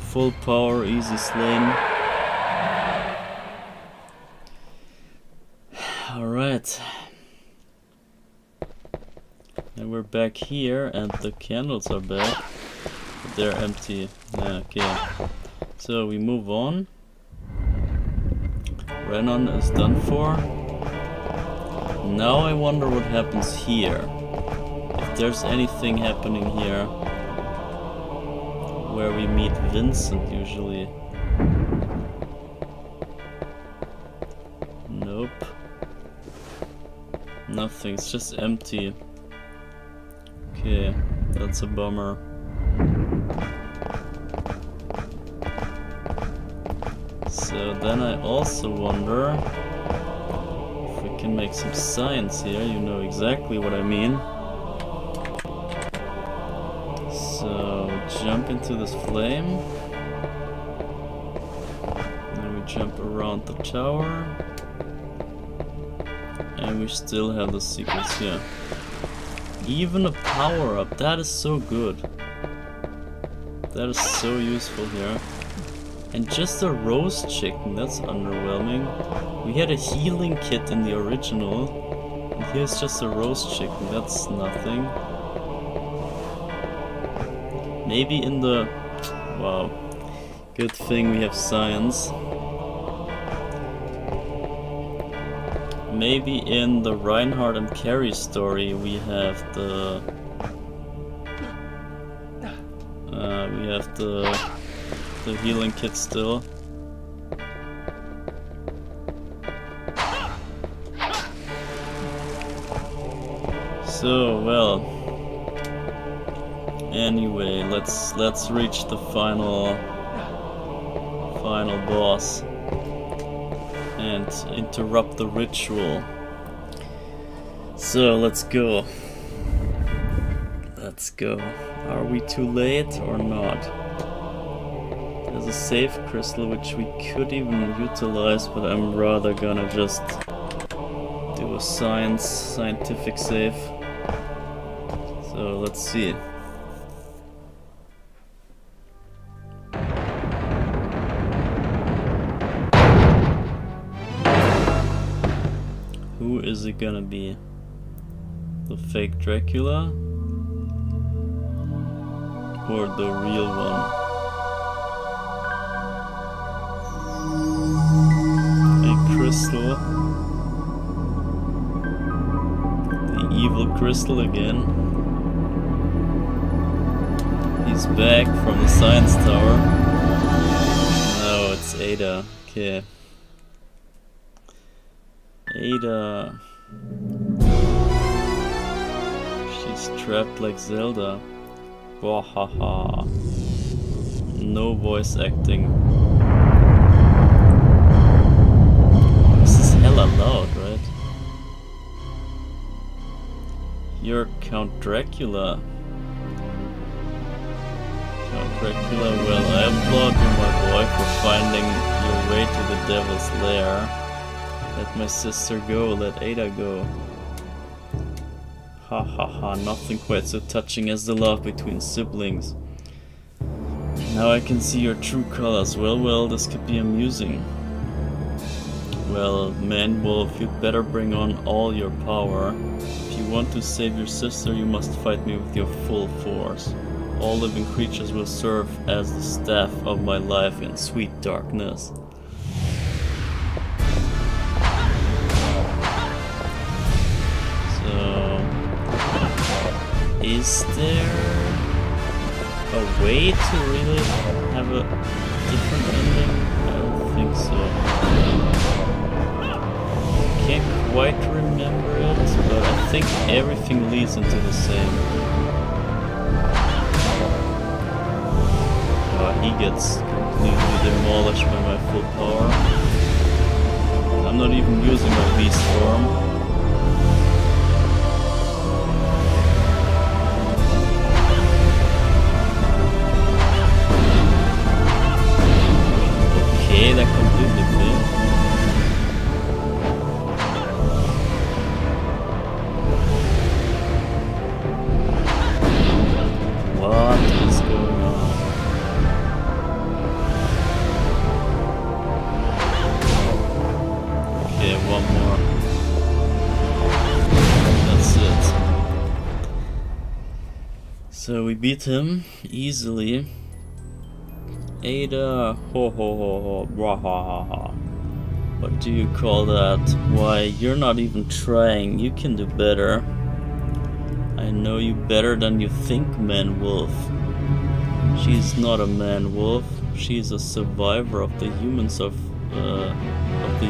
Full power, easy slain. Alright. And we're back here and the candles are back. But they're empty. Yeah, okay. So we move on. Reinhardt is done for. Now I wonder what happens here. If there's anything happening here where we meet Vincent usually. Nope. Nothing, it's just empty. Okay, that's a bummer. So then I also wonder if we can make some science here, you know exactly what I mean. So jump into this flame. Then we jump around the tower. And we still have the secrets here. Even a power up, that is so good. That is so useful here. And just a roast chicken, that's underwhelming. We had a healing kit in the original. And here's just a roast chicken, that's nothing. Maybe in the... Wow. Good thing we have science. Maybe in the Reinhardt and Carrie story we have the... the healing kit still. So, well... Anyway, let's reach the final boss and interrupt the ritual. So let's go. Let's go. Are we too late or not? There's a save crystal which we could even utilize, but I'm rather gonna just do a scientific save. So let's see. Who is it gonna be? The fake Dracula? Or the real one? A crystal. The evil crystal again. He's back from the science tower. No, it's Ada. Okay. Ada. She's trapped like Zelda. Wahaha. No voice acting. This is hella loud, right? You're Count Dracula. Count Dracula, well, I applaud you, my boy, for finding your way to the devil's lair. Let my sister go, let Ada go. Ha ha ha, nothing quite so touching as the love between siblings. Now I can see your true colors. Well, this could be amusing. Well, man wolf, you'd better bring on all your power. If you want to save your sister, you must fight me with your full force. All living creatures will serve as the staff of my life in sweet darkness. Is there a way to really have a different ending? I don't think so. Can't quite remember it, but I think everything leads into the same. He gets completely demolished by my full power. I'm not even using my beast form. Okay, that completely failed. What is going on? Okay, one more. That's it. So we beat him easily. Ada, ho ho ho ho, bra ha ha ha. What do you call that? Why, you're not even trying, you can do better. I know you better than you think, man wolf. She's not a man wolf, she's a survivor of the humans of the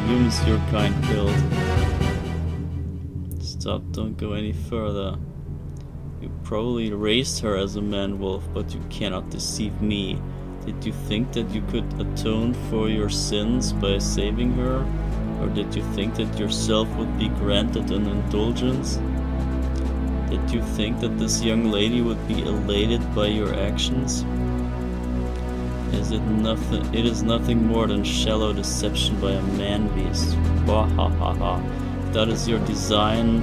humans your kind killed. Stop, don't go any further. You probably raised her as a man wolf, but you cannot deceive me. Did you think that you could atone for your sins by saving her? Or did you think that yourself would be granted an indulgence? that you think that this young lady would be elated by your actions? It is nothing more than shallow deception by a man-beast. Wahahaha. If that is your design,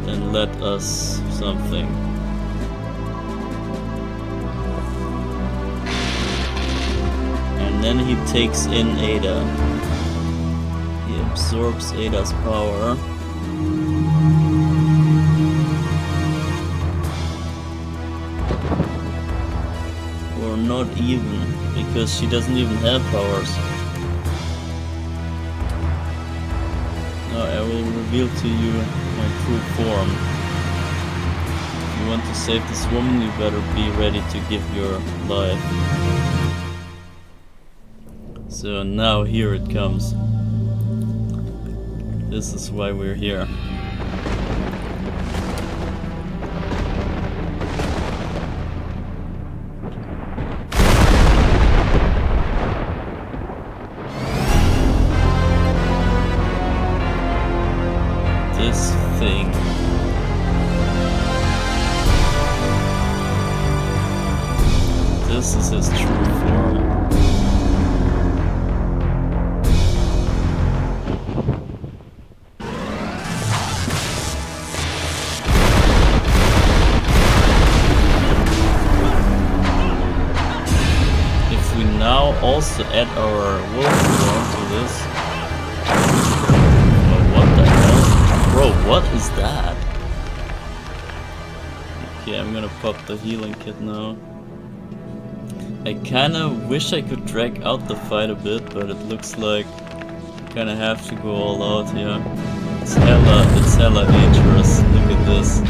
then let us something. And then he takes in Ada. He absorbs Ada's power. Or not even, because she doesn't even have powers. Now I will reveal to you my true form. If you want to save this woman, you better be ready to give your life. So now here it comes. This is why we're here. This thing. This is his true form. Also add our wolf form to this. Oh, what the hell? Bro, what is that? Okay, I'm gonna pop the healing kit now. I kinda wish I could drag out the fight a bit, but it looks like I kinda have to go all out here. It's hella dangerous. Look at this.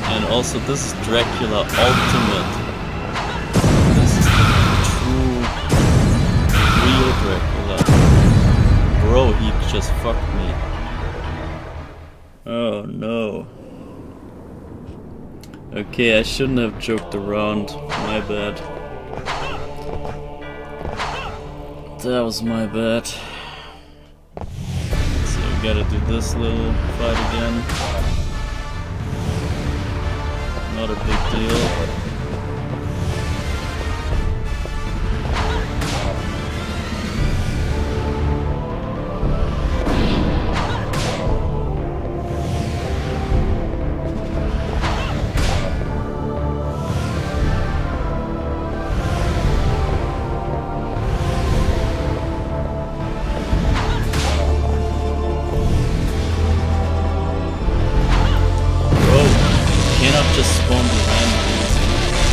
And also, this is Dracula Ultimate. This is the true, real Dracula. Bro, he just fucked me. Oh no. Okay, I shouldn't have joked around. My bad. That was my bad. So we gotta do this little fight again. Not a big deal.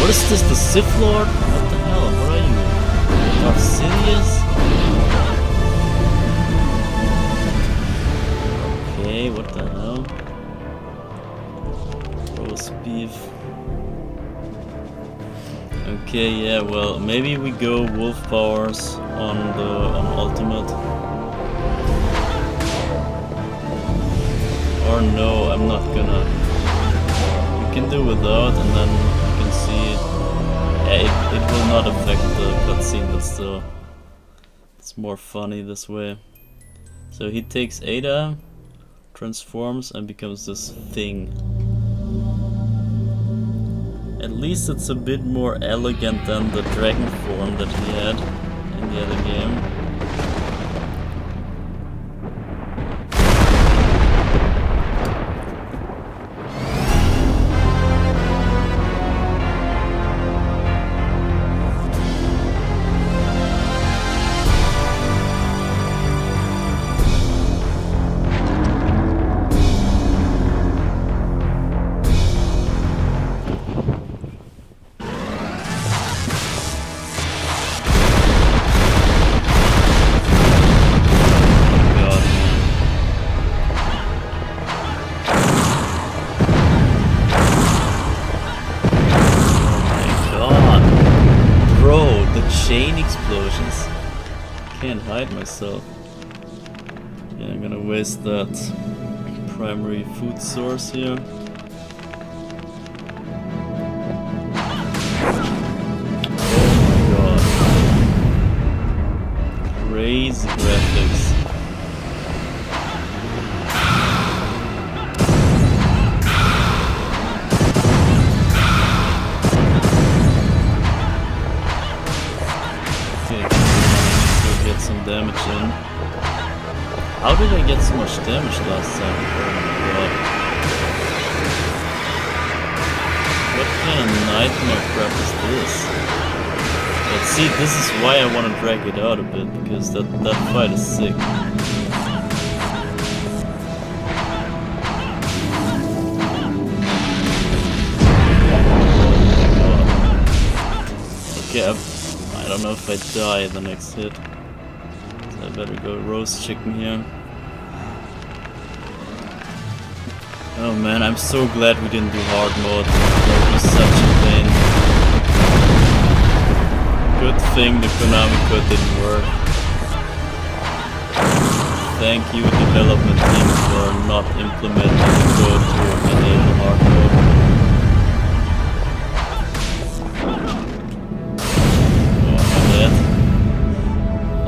What is this, the Sith Lord? What the hell? What are you? Darth Sidious? Okay, what the hell? Roast beef. Okay, yeah, well, maybe we go wolf powers on ultimate. Or no, I'm not gonna. We can do without, and then you can see. Yeah, it will not affect the cutscene, but still, it's more funny this way. So he takes Ada, transforms, and becomes this thing. At least it's a bit more elegant than the dragon form that he had in the other game. Chain explosions. Can't hide myself. Yeah, I'm gonna waste that primary food source here. Oh my god. Crazy graphics. get some damage in. How did I get so much damage last time? Oh my god. What kind of nightmare crap is this? But see, this is why I want to drag it out a bit, because that fight is sick. Okay, I don't know if I die the next hit. So I better go roast chicken here. Oh man, I'm so glad we didn't do hard mode. That would be such a pain. Good thing the Konami code didn't work. Thank you, development team, for not implementing the code to enable hard mode.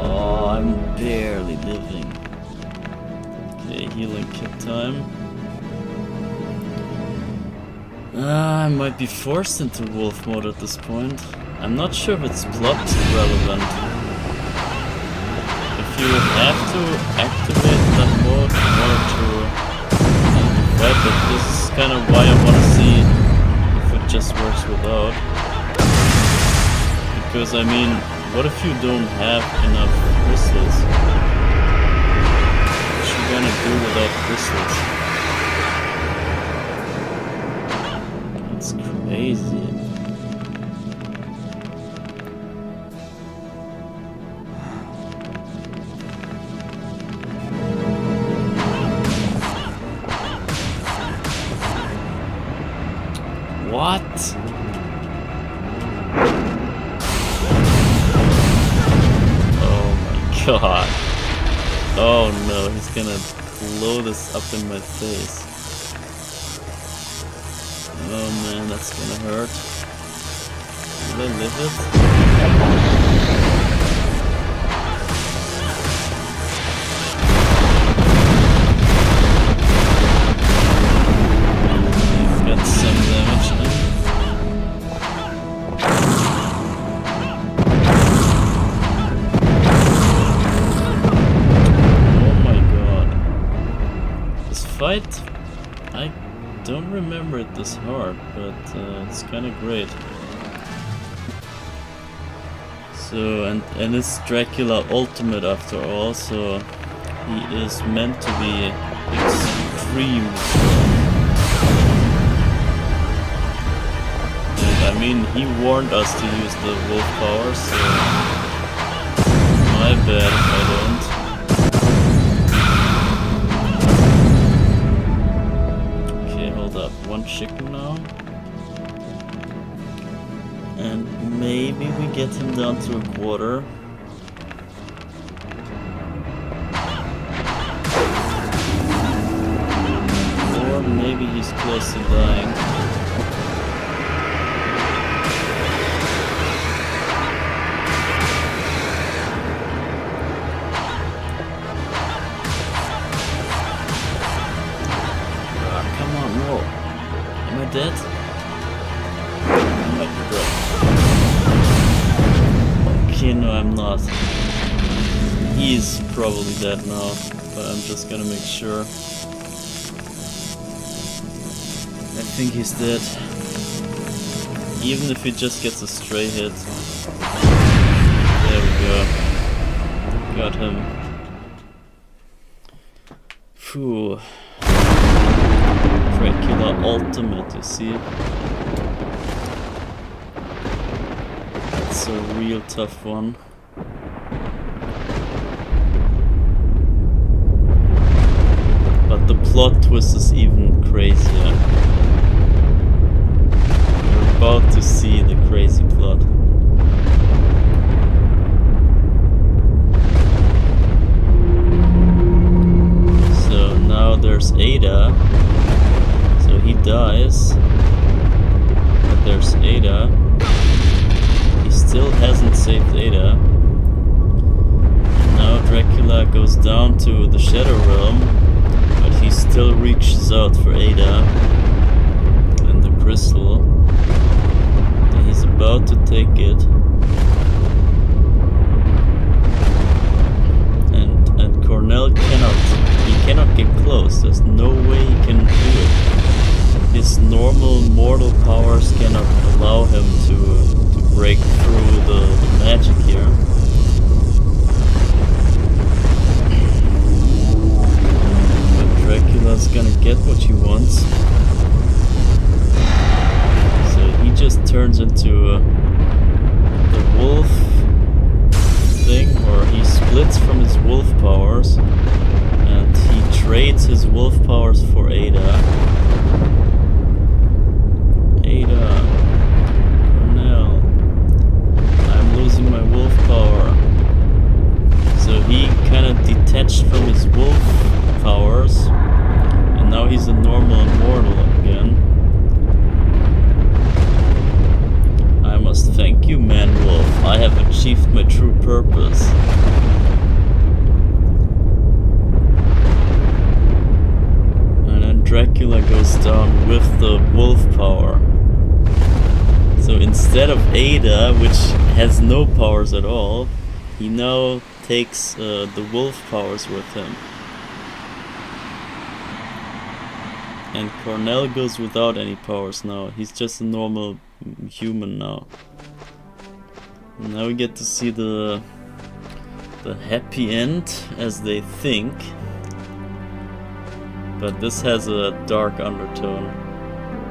Oh, I'm barely living. Okay, healing kit time. I might be forced into wolf mode at this point. I'm not sure if it's plot relevant. If you have to activate that mode in order to fight, but this is kind of why I want to see if it just works without. Because I mean, what if you don't have enough crystals? What you gonna do without crystals? That's crazy. What? God. Oh no, he's gonna blow this up in my face. Oh man, that's gonna hurt. Will I live it? Got some damage in. Fight? I don't remember it this hard, but it's kind of great. So, and it's Dracula Ultimate after all, so he is meant to be extremely strong. And I mean, he warned us to use the wolf power, so my bad if I don't. One chicken now, and maybe we get him down to a quarter. Or maybe he's close to dying. Come on, no. Am I dead? I might be dead. Okay, no, I'm not. He's probably dead now, but I'm just gonna make sure. I think he's dead. Even if he just gets a stray hit. There we go. Got him. Phew. Dracula Ultimate, you see? That's a real tough one. But the plot twist is even crazier. You're about to see the crazy plot. So now there's Ada. So he dies. But there's Ada. He still hasn't saved Ada. Now Dracula goes down to the Shadow Realm, but he still reaches out for Ada and the crystal. And he's about to take it. mortal powers cannot allow him to break through the magic here. But Dracula's gonna get what he wants. So he just turns into the wolf thing, or he splits from his wolf powers and he trades his wolf powers for Ada. Cornell, I'm losing my wolf power. So he kind of detached from his wolf powers, and now he's a normal mortal again. I must thank you, man-wolf. I have achieved my true purpose. And then Dracula goes down with the wolf power. So instead of Ada, which has no powers at all, he now takes the wolf powers with him. And Cornell goes without any powers now. He's just a normal human now. And now we get to see the happy end, as they think. But this has a dark undertone.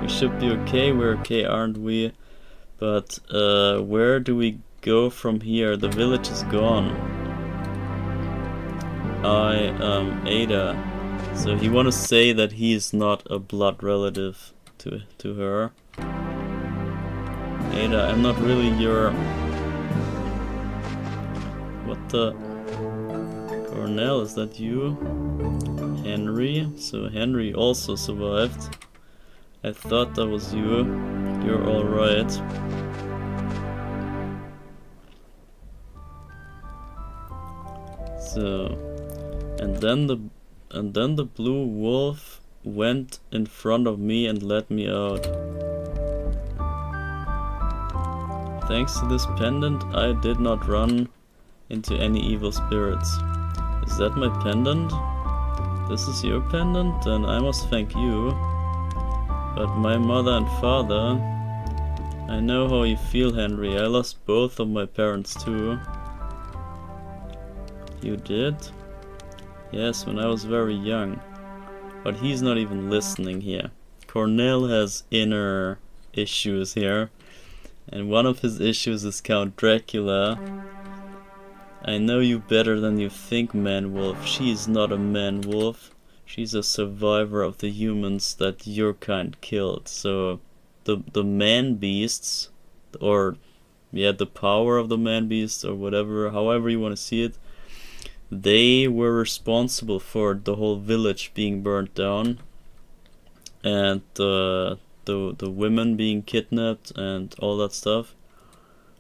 We should be okay. We're okay, aren't we? But where do we go from here? The village is gone. Ada. So he want to say that he is not a blood relative to her. Ada, I'm not really your... What the... Cornell, is that you? Henry? So Henry also survived. I thought that was you. You're alright. So... And then the blue wolf went in front of me and let me out. Thanks to this pendant, I did not run into any evil spirits. Is that my pendant? This is your pendant? Then I must thank you. But my mother and father... I know how you feel, Henry. I lost both of my parents too. You did? Yes, when I was very young. But he's not even listening here. Cornell has inner issues here. And one of his issues is Count Dracula. I know you better than you think, man-wolf. She is not a man-wolf. She's a survivor of the humans that your kind killed. So the man-beasts, or yeah, the power of the man-beasts, or whatever, however you want to see it, they were responsible for the whole village being burnt down, and the women being kidnapped and all that stuff.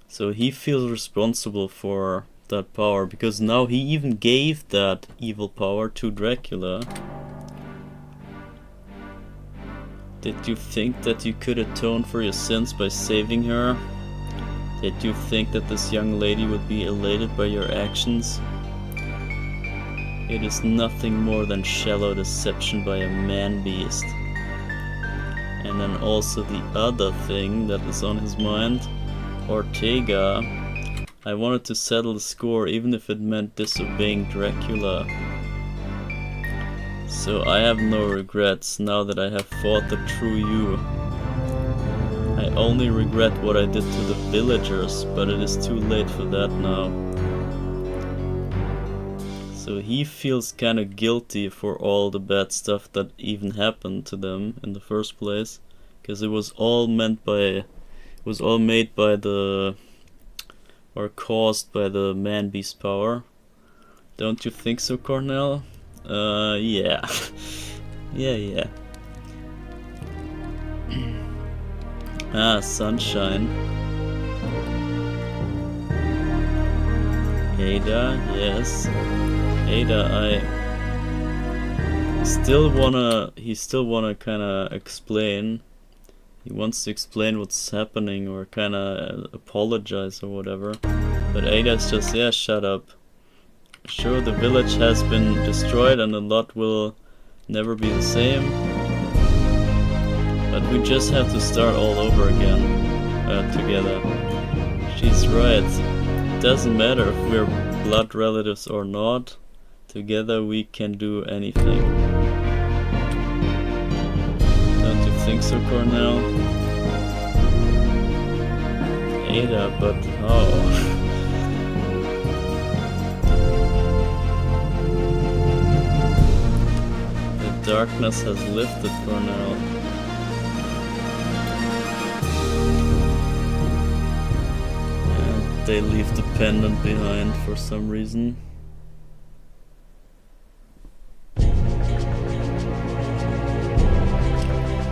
So he feels responsible for that power, because now he even gave that evil power to Dracula. Did you think that you could atone for your sins by saving her? Did you think that this young lady would be elated by your actions? It is nothing more than shallow deception by a man-beast. And then also the other thing that is on his mind, Ortega. I wanted to settle the score even if it meant disobeying Dracula. So I have no regrets now that I have fought the true you. I only regret what I did to the villagers, but it is too late for that now. So he feels kinda guilty for all the bad stuff that even happened to them in the first place, because it was all made by the, or caused by the man-beast power. Don't you think so, Cornell? Yeah. yeah. Ah, sunshine. Ada, yes. Ada, he still wanna kinda explain. He wants to explain what's happening or kinda apologize or whatever. But Ada's just, yeah, shut up. Sure, the village has been destroyed and a lot will never be the same. But we just have to start all over again together. She's right. It doesn't matter if we're blood relatives or not. Together we can do anything. Don't you think so, Cornell? Ada, but how? Darkness has lifted for now. And they leave the pendant behind for some reason.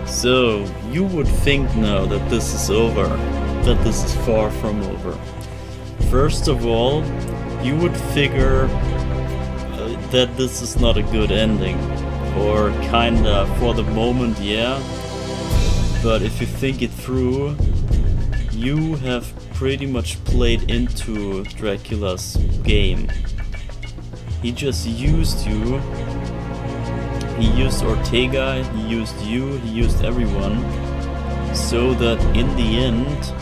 So, you would think now that this is over, that this is far from over. First of all, you would figure that this is not a good ending. Or kinda for the moment, yeah. But if you think it through, you have pretty much played into Dracula's game. He just used you. He used Ortega, he used you, he used everyone. So that in the end,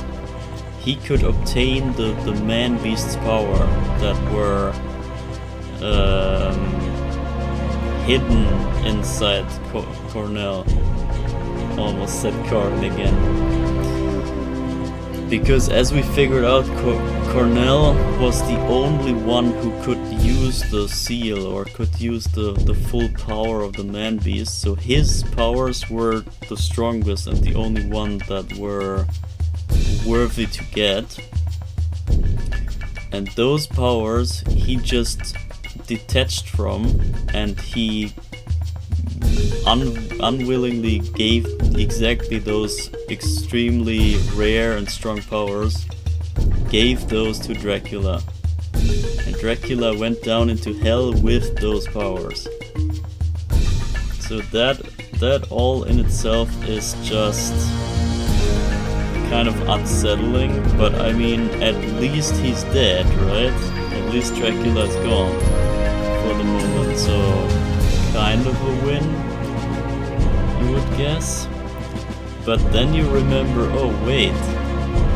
he could obtain the man-beast's power that were hidden inside Cornell. Almost said Carrie again. Because as we figured out, Cornell was the only one who could use the seal or could use the full power of the man beast. So his powers were the strongest and the only one that were worthy to get. And those powers he just detached from, and he unwillingly gave exactly those extremely rare and strong powers, gave those to Dracula. And Dracula went down into hell with those powers. So that all in itself is just kind of unsettling, but I mean, at least he's dead, right? At least Dracula is gone for the moment, so kind of a win, you would guess. But then you remember, oh wait,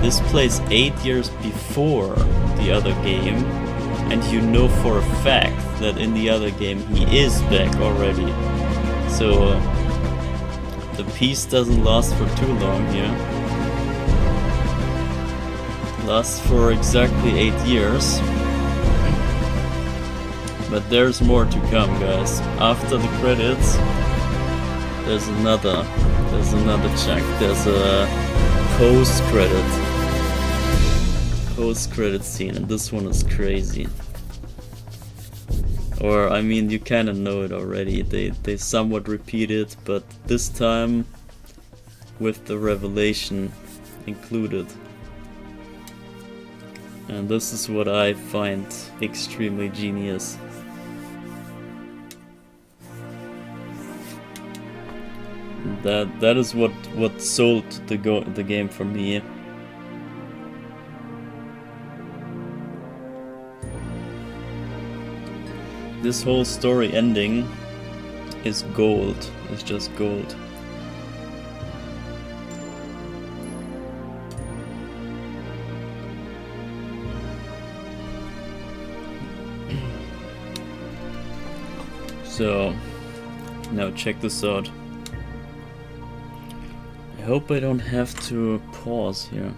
this plays 8 years before the other game, and you know for a fact that in the other game he is back already. So the peace doesn't last for too long here. Lasts for exactly 8 years. But there's more to come, guys. After the credits, there's another chunk. There's a post-credit scene, and this one is crazy. Or I mean, you kind of know it already. They somewhat repeat it, but this time with the revelation included. And this is what I find extremely genius. That is what sold the game for me. This whole story ending is gold. It's just gold. So, now check this out. I hope I don't have to pause here.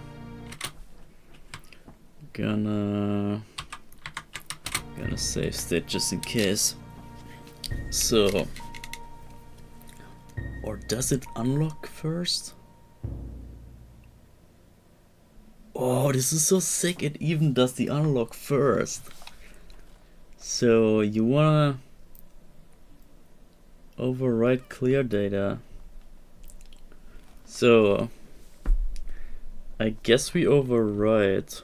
Gonna save state just in case. So, or does it unlock first? Oh, this is so sick, it even does the unlock first. So you wanna overwrite clear data. So I guess we overwrite.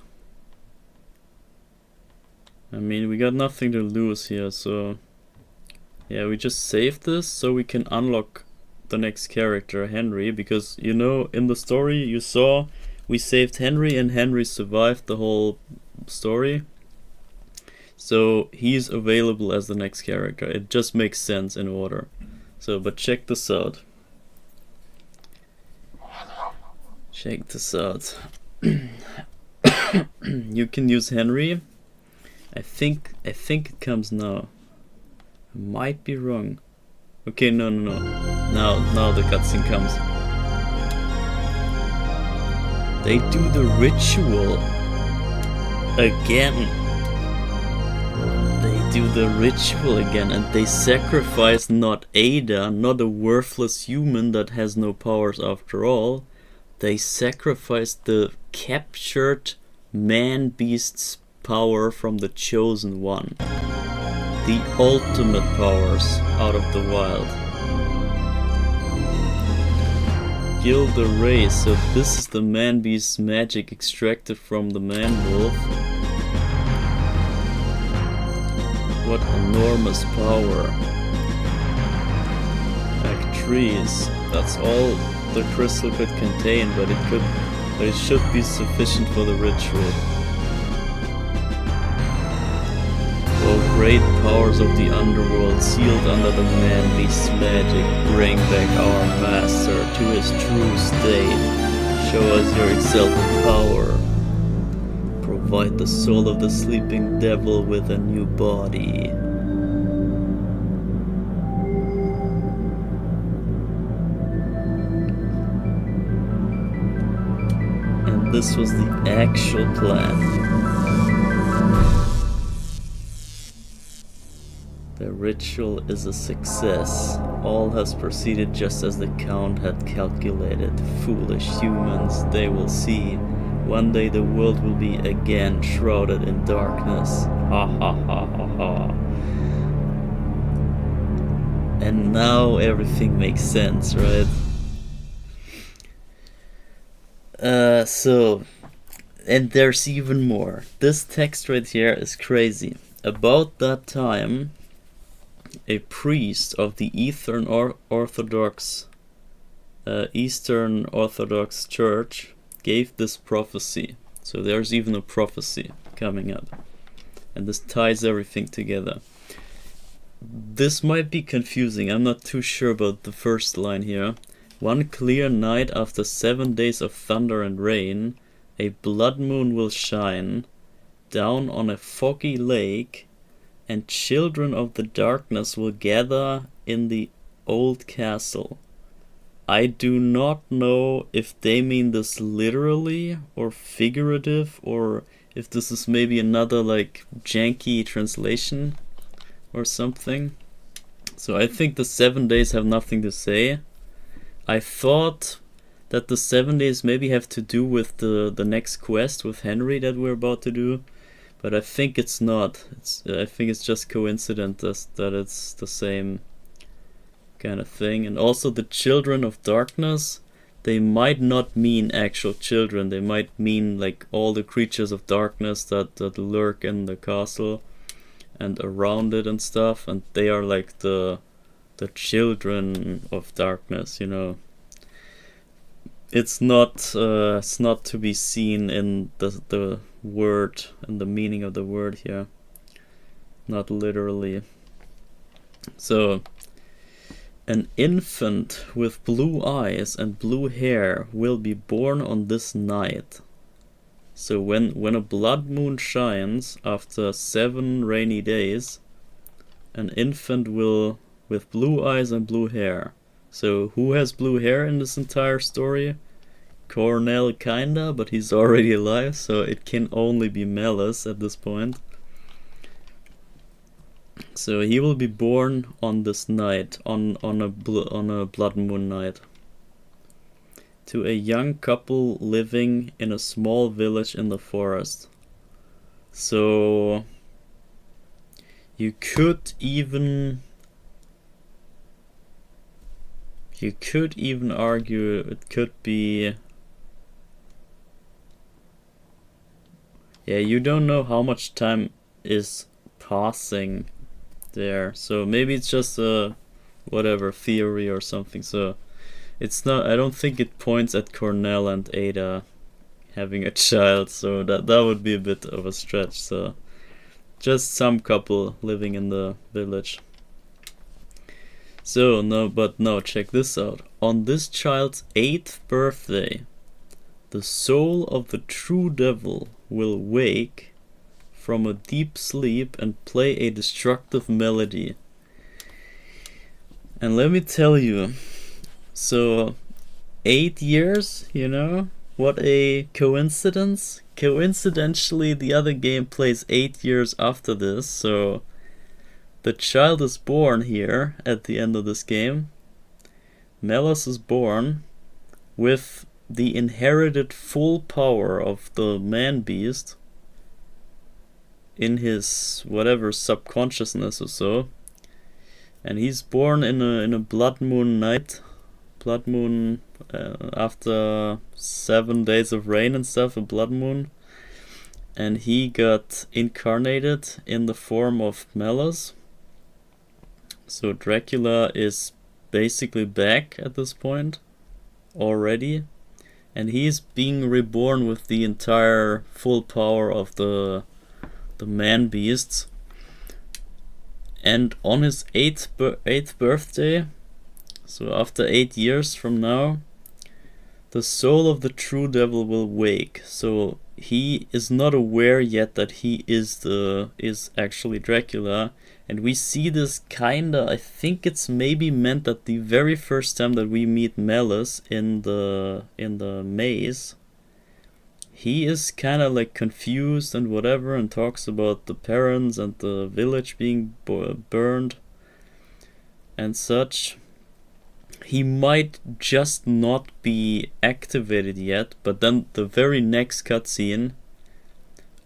I mean, we got nothing to lose here, so yeah, we just save this so we can unlock the next character, Henry, because you know, in the story you saw we saved Henry and Henry survived the whole story. So he's available as the next character. It just makes sense in order. So, but check this out. Check this out. You can use Henry. I think it comes now. I might be wrong. Okay, no. Now the cutscene comes. They do the ritual again. They do the ritual again, and they sacrifice not Ada, not a worthless human that has no powers after all. They sacrifice the captured man-beast's power from the Chosen One. The ultimate powers out of the wild. Kill the race. So this is the man-beast's magic extracted from the man-wolf. What enormous power. Like trees. That's all the crystal could contain, but it should be sufficient for the ritual. Oh, great powers of the underworld, sealed under the man-beast's magic, bring back our master to his true state. Show us your exalted power. Provide the soul of the sleeping devil with a new body. And this was the actual plan. The ritual is a success. All has proceeded just as the Count had calculated. Foolish humans, they will see. One day the world will be again shrouded in darkness. Ha ha ha ha ha. And now everything makes sense, right? And there's even more. This text right here is crazy. About that time, a priest of the Eastern Orthodox Church gave this prophecy. So there's even a prophecy coming up, and this ties everything together. This might be confusing. I'm not too sure about the first line here. One clear night after 7 days of thunder and rain, a blood moon will shine down on a foggy lake, and children of the darkness will gather in the old castle. I do not know if they mean this literally or figurative, or if this is maybe another like janky translation or something. So I think the 7 days have nothing to say. I thought that the 7 days maybe have to do with the next quest with Henry that we're about to do. But I think it's not. I think it's just coincidence that it's the same kind of thing. And also the children of darkness, they might not mean actual children. They might mean like all the creatures of darkness that lurk in the castle and around it and stuff. And they are like the children of darkness, you know. It's not to be seen in the word and the meaning of the word here, not literally. So, an infant with blue eyes and blue hair will be born on this night. So when a blood moon shines after 7 rainy days, an infant with blue eyes and blue hair. So who has blue hair in this entire story? Cornell kinda, but he's already alive, so it can only be Malice at this point. So he will be born on this night, on a blood moon night, to a young couple living in a small village in the forest. So you could even argue it could be. Yeah, you don't know how much time is passing there, so maybe it's just a whatever theory or something. So it's not. I don't think it points at Cornell and Ada having a child, so that would be a bit of a stretch. So just some couple living in the village. So no, check this out. On this child's 8th birthday, The soul of the true devil will wake from a deep sleep and play a destructive melody. And let me tell you, so 8 years, you know, what a coincidence. Coincidentally, the other game plays 8 years after this, so the child is born here at the end of this game. Melas is born with the inherited full power of the man-beast in his whatever subconsciousness or so. And he's born in a blood moon night. Blood moon after 7 days of rain and stuff, a blood moon. And he got incarnated in the form of Melas. So Dracula is basically back at this point already. And he's being reborn with the entire full power of the man-beasts. And on his 8th birthday, so after 8 years from now, the soul of the true devil will wake. So he is not aware yet that he is actually Dracula. And we see this kinda, I think it's maybe meant that the very first time that we meet Melas in the maze, he is kind of like confused and whatever, and talks about the parents and the village being burned and such. He might just not be activated yet, but then the very next cutscene,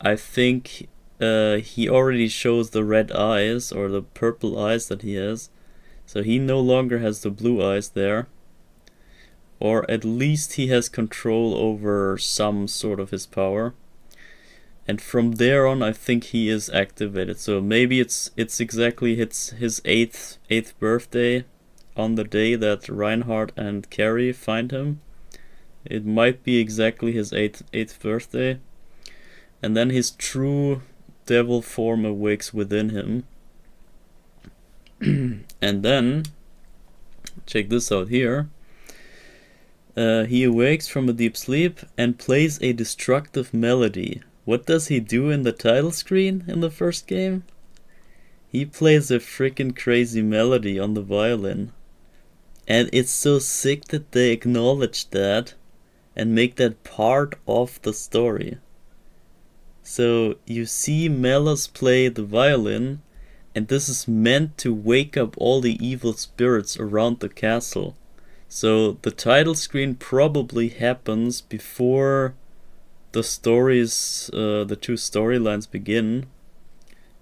I think he already shows the red eyes or the purple eyes that he has. So he no longer has the blue eyes there. Or at least he has control over some sort of his power. And from there on, I think he is activated. So maybe it's exactly his eighth birthday on the day that Reinhardt and Carrie find him. It might be exactly his eighth birthday. And then his true devil form awakes within him. And then, check this out here. He awakes from a deep sleep and plays a destructive melody. What does he do in the title screen in the first game? He plays a freaking crazy melody on the violin. And it's so sick that they acknowledge that and make that part of the story. So you see Melas play the violin, and this is meant to wake up all the evil spirits around the castle. So the title screen probably happens before the stories, the two storylines begin,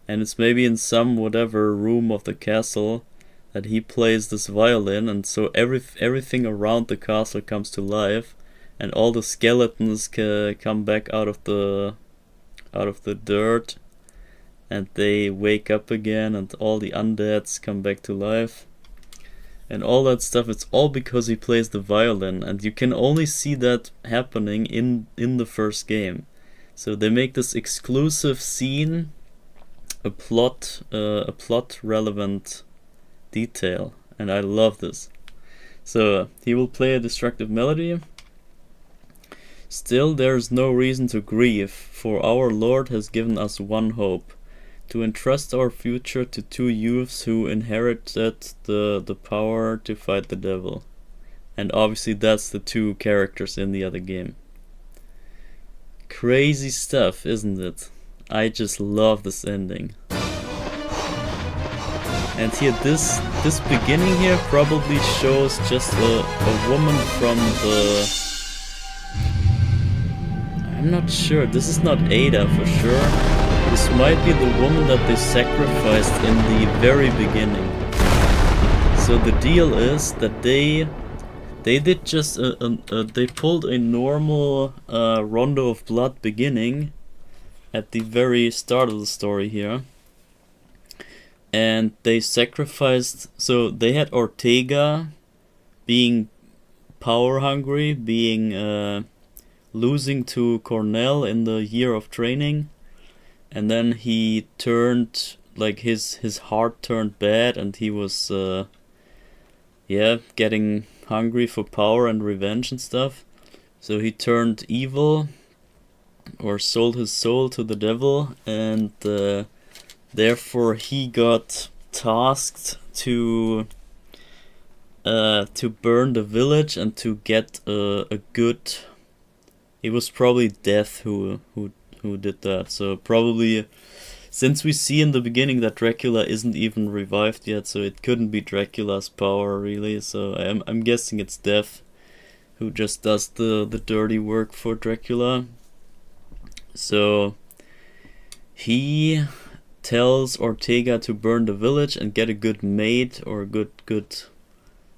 and it's maybe in some whatever room of the castle that he plays this violin, and so everything around the castle comes to life, and all the skeletons come back out of the dirt, and they wake up again, and all the undeads come back to life. And all that stuff, it's all because he plays the violin, and you can only see that happening in the first game. So they make this exclusive scene a plot relevant detail, and I love this. So he will play a destructive melody. Still, there is no reason to grieve, for our Lord has given us one hope, to entrust our future to two youths who inherited the power to fight the devil. And obviously that's the two characters in the other game. Crazy stuff, isn't it? I just love this ending. And here, this beginning here probably shows just a woman from the... I'm not sure, this is not Ada for sure. This might be the woman that they sacrificed in the very beginning. So the deal is that they did just they pulled a normal Rondo of Blood beginning at the very start of the story here, and they sacrificed. So they had Ortega being power hungry, being losing to Cornell in the year of training. And then he turned, like his heart turned bad, and he was, getting hungry for power and revenge and stuff. So he turned evil, or sold his soul to the devil, and therefore he got tasked to burn the village and to get a good. It was probably Death who did that. So probably, since we see in the beginning that Dracula isn't even revived yet, so it couldn't be Dracula's power really. So I'm guessing it's Death who just does the dirty work for Dracula. So he tells Ortega to burn the village and get a good maid or a good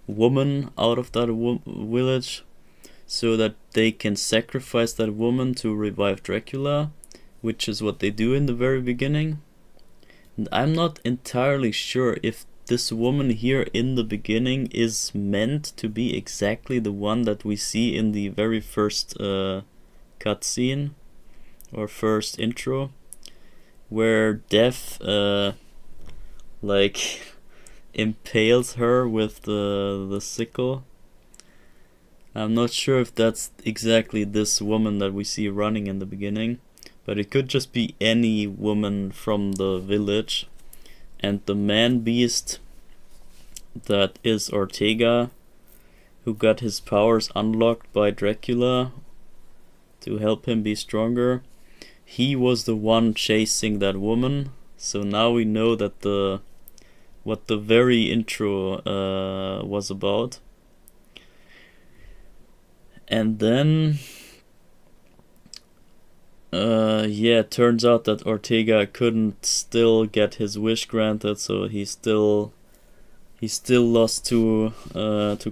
woman out of that village, so that they can sacrifice that woman to revive Dracula, which is what they do in the very beginning. And I'm not entirely sure if this woman here in the beginning is meant to be exactly the one that we see in the very first cutscene or first intro, where Death like impales her with the sickle. I'm not sure if that's exactly this woman that we see running in the beginning, but it could just be any woman from the village. And the man beast that is Ortega, who got his powers unlocked by Dracula to help him be stronger, he was the one chasing that woman. So now we know that what the very intro was about. And then it turns out that Ortega couldn't still get his wish granted, so he still lost to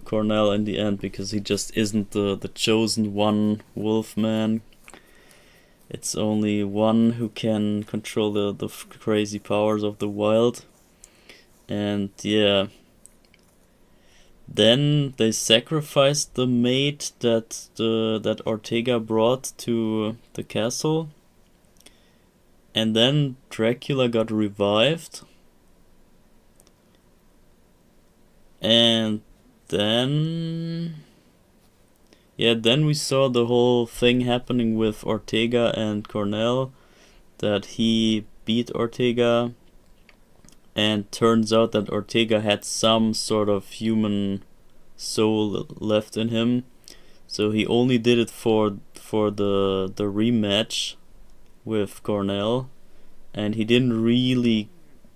Cornell in the end, because he just isn't the chosen one Wolfman. It's only one who can control the crazy powers of the wild. And yeah, then they sacrificed the maid that Ortega brought to the castle, and then Dracula got revived, and then we saw the whole thing happening with Ortega and Cornell, that he beat Ortega. And turns out that Ortega had some sort of human soul left in him, so he only did it for the rematch with Cornell, and he didn't really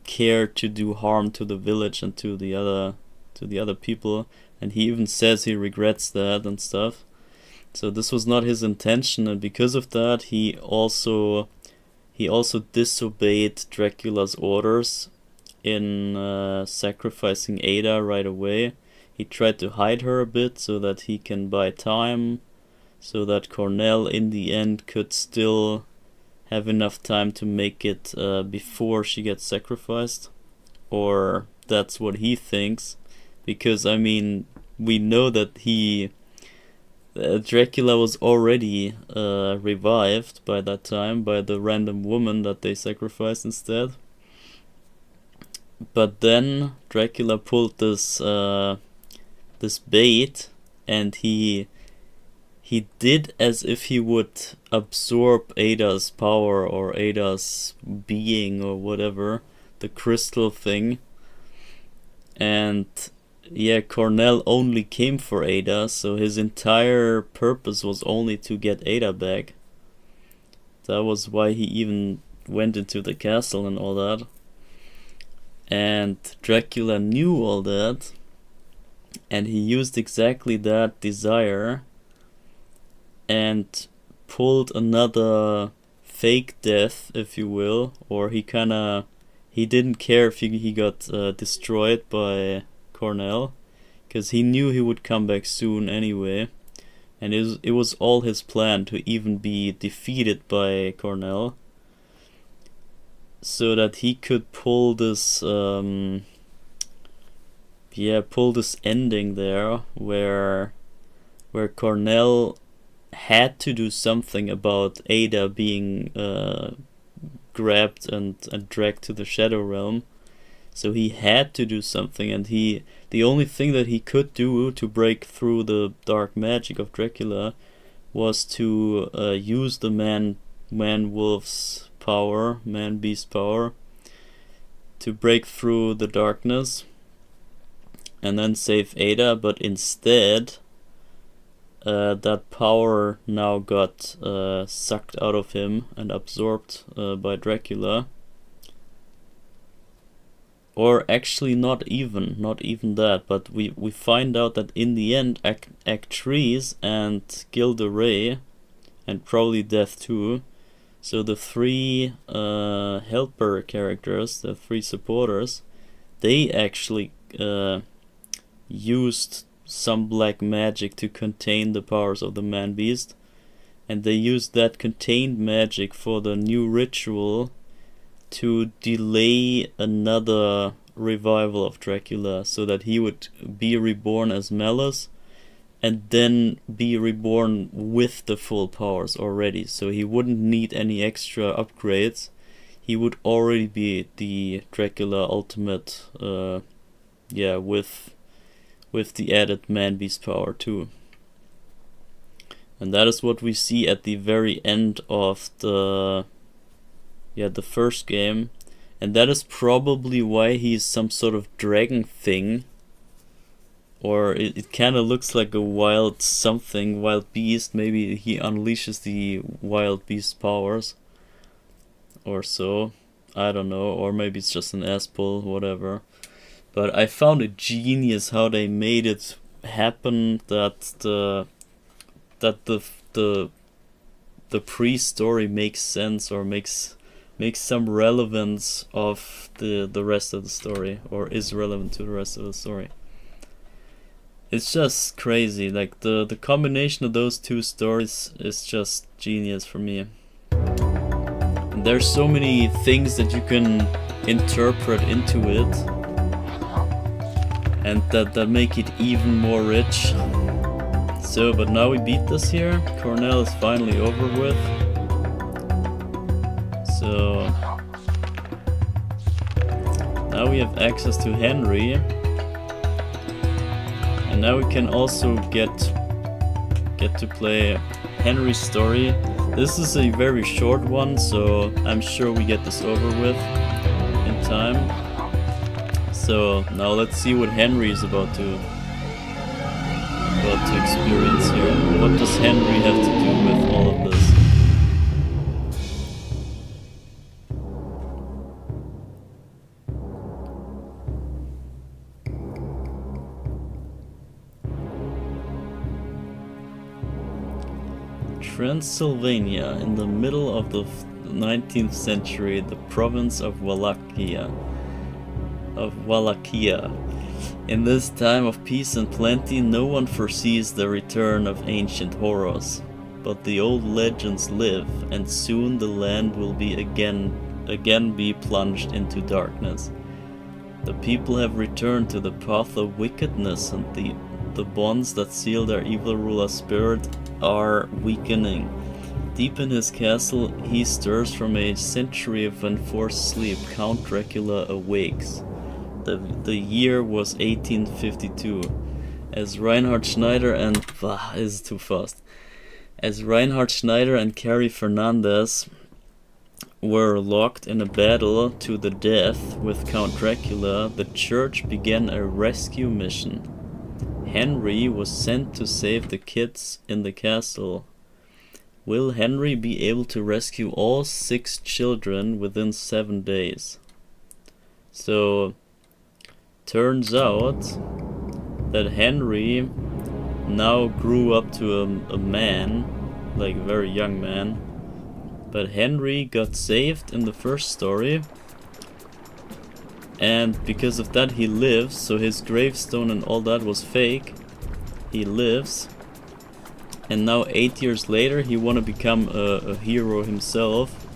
care to do harm to the village and to the other people, and he even says he regrets that and stuff. So this was not his intention, and because of that, he also disobeyed Dracula's orders in sacrificing Ada right away. He tried to hide her a bit so that he can buy time, so that Cornell in the end could still have enough time to make it before she gets sacrificed. Or that's what he thinks, because I mean, we know that Dracula was already revived by that time by the random woman that they sacrificed instead. But then Dracula pulled this bait, and he did as if he would absorb Ada's power or Ada's being or whatever, the crystal thing. And yeah, Cornell only came for Ada, so his entire purpose was only to get Ada back. That was why he even went into the castle and all that. And Dracula knew all that, and he used exactly that desire and pulled another fake death, if you will, or he didn't care if he got destroyed by Cornell, because he knew he would come back soon anyway, and it was all his plan to even be defeated by Cornell, so that he could pull this ending there where Cornell had to do something about Ada being grabbed and dragged to the Shadow Realm. So he had to do something, and the only thing that he could do to break through the dark magic of Dracula was to use the man-wolf's power, man-beast power, to break through the darkness and then save Ada, but instead that power now got sucked out of him and absorbed by Dracula. Or actually not even that, but we find out that in the end Actrice and Gilderay, and probably Death too, so the three helper characters, the three supporters, they actually used some black magic to contain the powers of the man-beast, and they used that contained magic for the new ritual to delay another revival of Dracula, so that he would be reborn as Malice and then be reborn with the full powers already, so he wouldn't need any extra upgrades. He would already be the Dracula ultimate, with the added man-beast power too. And that is what we see at the very end of the first game, and that is probably why he's some sort of dragon thing, or it kind of looks like a wild beast. Maybe he unleashes the wild beast powers or so, I don't know, or maybe it's just an ass pull, whatever. But I found it genius how they made it happen, that the pre-story makes sense, or makes some relevance of the rest of the story, or is relevant to the rest of the story. It's just crazy. Like the combination of those two stories is just genius for me. And there's so many things that you can interpret into it, and that make it even more rich. So, but now we beat this here. Cornell is finally over with. So now we have access to Henry, and now we can also get to play Henry's story. This is a very short one, so I'm sure we get this over with in time. So now let's see what Henry is about to experience here. What does Henry have to do with all of this? Transylvania, in the middle of the 19th century, the province of Wallachia. In this time of peace and plenty, no one foresees the return of ancient horrors. But the old legends live, and soon the land will be again be plunged into darkness. The people have returned to the path of wickedness, and the bonds that seal their evil ruler's spirit are weakening. Deep in his castle, he stirs from a century of enforced sleep. Count Dracula awakes. The year was 1852. As Reinhardt Schneider and Carrie Fernandez were locked in a battle to the death with Count Dracula, the church began a rescue mission. Henry was sent to save the kids in the castle. Will Henry be able to rescue all 6 children within 7 days? So, turns out that Henry now grew up to a man, like a very young man. But Henry got saved in the first story, and because of that he lives, so his gravestone and all that was fake. He lives, and now 8 years later he wanna become a hero himself,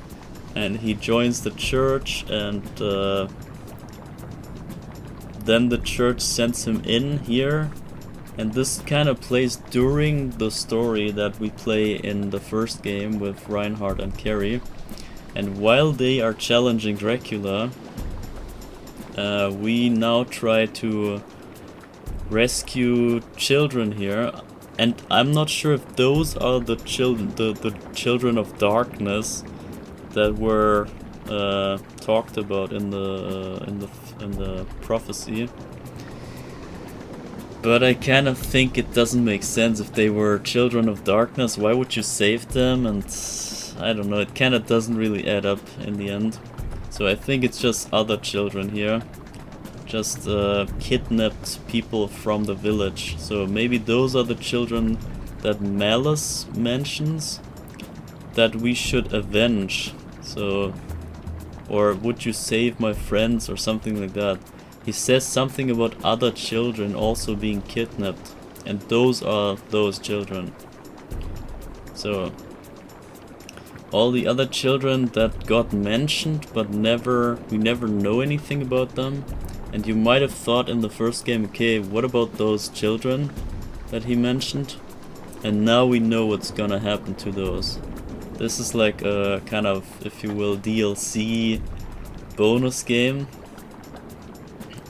and he joins the church, and then the church sends him in here, and this kind of plays during the story that we play in the first game with Reinhardt and Carrie. And while they are challenging Dracula, we now try to rescue children here, And I'm not sure if those are the children of darkness that were talked about in the prophecy. But I kind of think it doesn't make sense if they were children of darkness. Why would you save them? And I don't know, it kind of doesn't really add up in the end. So I think it's just other children here. Just kidnapped people from the village. So maybe those are the children that Malice mentions that we should avenge. So, or would you save my friends or something like that. He says something about other children also being kidnapped, and those are those children. So all the other children that got mentioned but we never know anything about them. And you might have thought in the first game, okay, what about those children that he mentioned? And now we know what's gonna happen to those. This is like a kind of, if you will, DLC bonus game.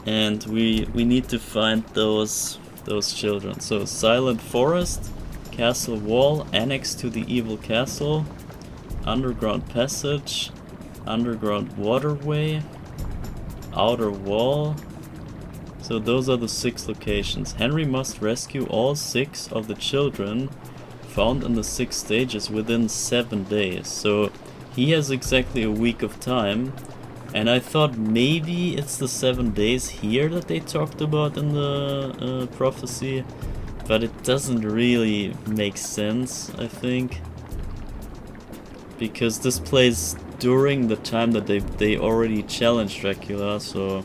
And we need to find those children. So Silent Forest, Castle Wall, Annex to the Evil Castle, Underground Passage, Underground Waterway, Outer Wall. So those are the 6 locations. Henry must rescue all 6 of the children found in the 6 stages within 7 days. So he has exactly a week of time. And I thought maybe it's the 7 days here that they talked about in the prophecy. But it doesn't really make sense, I think. Because this plays during the time that they already challenged Dracula, so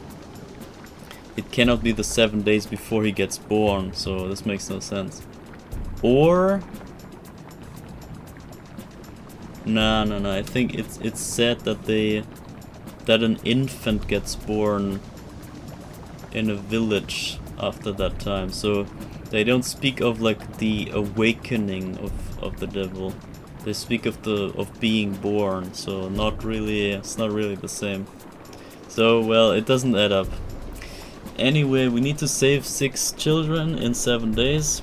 it cannot be the 7 days before he gets born, so this makes no sense. Or no, I think it's said that an infant gets born in a village after that time, so they don't speak of like the awakening of the devil. They speak of being born, so it's not really the same. So well, it doesn't add up. Anyway, we need to save 6 children in 7 days.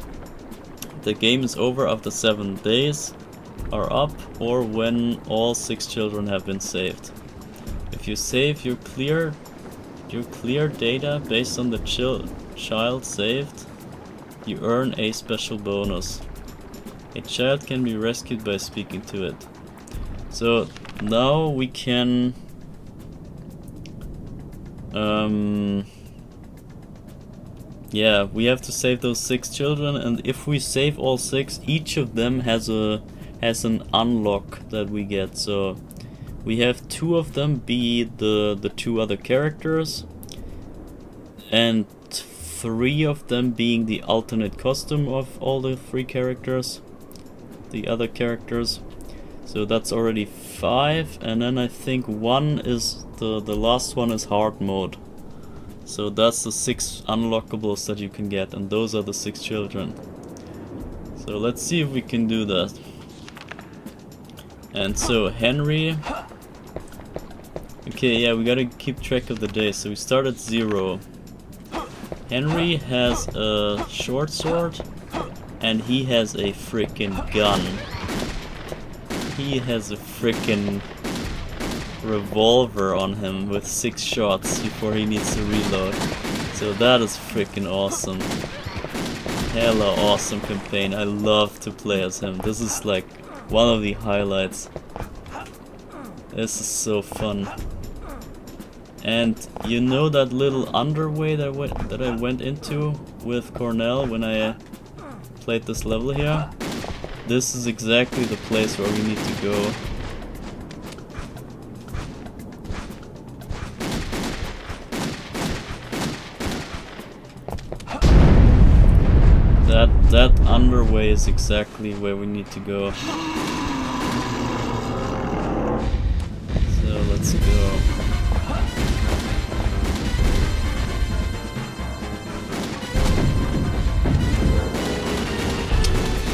The game is over after 7 days are up, or when all 6 children have been saved. If you save your clear data based on the child saved, you earn a special bonus. A child can be rescued by speaking to it. So now we can yeah, we have to save those 6 children, and if we save all 6, each of them has an unlock that we get. So we have 2 of them be the 2 other characters, and 3 of them being the alternate costume of all the 3 characters, the other characters. So that's already 5, and then I think 1 is the last one is hard mode. So that's the 6 unlockables that you can get, and those are the 6 children. So let's see if we can do that. And so Henry, okay, yeah, we gotta keep track of the days. So we start at 0. Henry has a short sword, and he has a freaking gun. He has a freaking revolver on him with 6 shots before he needs to reload. So that is freaking awesome. Hella awesome campaign. I love to play as him. This is like one of the highlights. This is so fun. And you know that little underway that I went into with Cornell when I played this level here? This is exactly the place where we need to go. That underway is exactly where we need to go. So let's go.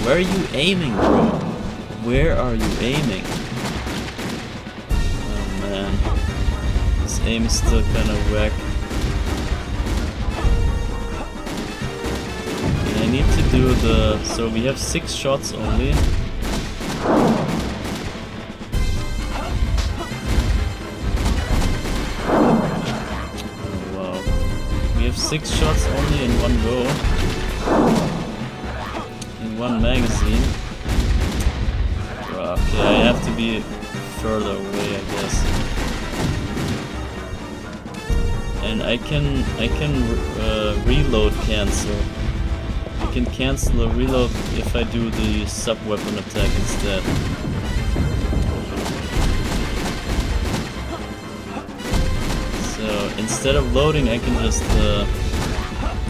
Where are you aiming, bro? Where are you aiming? Oh man. This aim is still kinda whack. I need to do do the... So we have 6 shots only. Oh wow. We have 6 shots only in one go. In one magazine. Okay, I have to be further away, I guess. And I can reload cancel. I can cancel a reload if I do the sub-weapon attack instead. So instead of loading, I can just